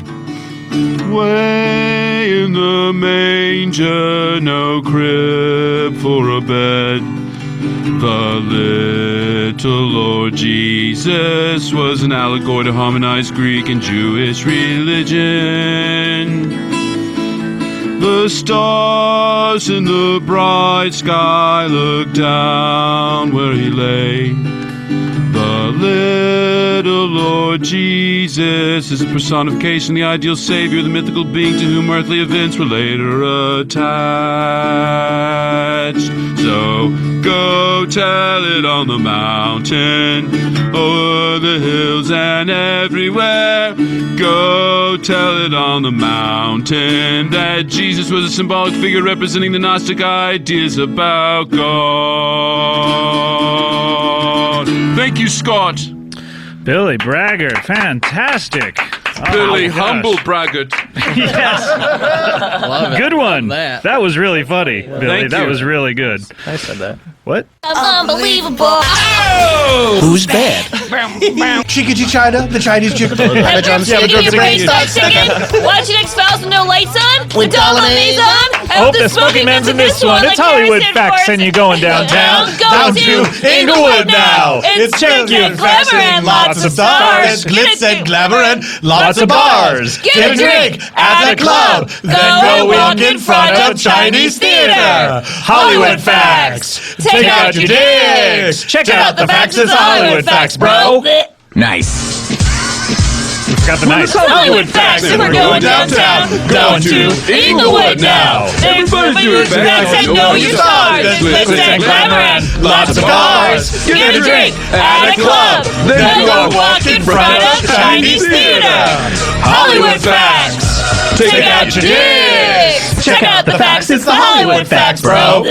Way in the manger, no crib for a bed. The little Lord Jesus was an allegory to harmonize Greek and Jewish religion. The stars in the bright sky looked down where he lay. The little Lord Jesus is a personification, the ideal savior, the mythical being to whom earthly events were later attached. So go tell it on the mountain, over the hills and everywhere. Go tell it on the mountain that Jesus was a symbolic figure representing the Gnostic ideas about God. Thank you, Scott. Billy Braggart, fantastic. Billy Oh, Humble Braggart. Yes. Love it. Good one. Love That was really funny, Billy. Thank That you. was really good. I said that. What? Unbelievable. Oh! Who's bad? Chickadee China, the Chinese chick. Have your brain start sticking? Watching X-Files with no lights on? With Dolomades on? I hope the smoking man's in this one. It's Hollywood Facts, and you're going downtown. Down to Inglewood now. It's Chinky and Clever and lots of stars. Glitz and glamour and Lots of bars. Get a drink at the club. Then go walk in front of Chinese theater. Hollywood Facts. Take out your dicks. Check out the facts. It's Hollywood Facts, bro. Nice. Forgot the nice. Hollywood Facts, and we're going downtown. Going to Inglewood now. Everybody's doing facts and know your stars. There's glitz and glamour and lots of bars. Get a drink at a club. Then go walk in front of Chinese theater. Hollywood Facts. Take out your dicks. Check out the facts. It's the Hollywood Facts, bro.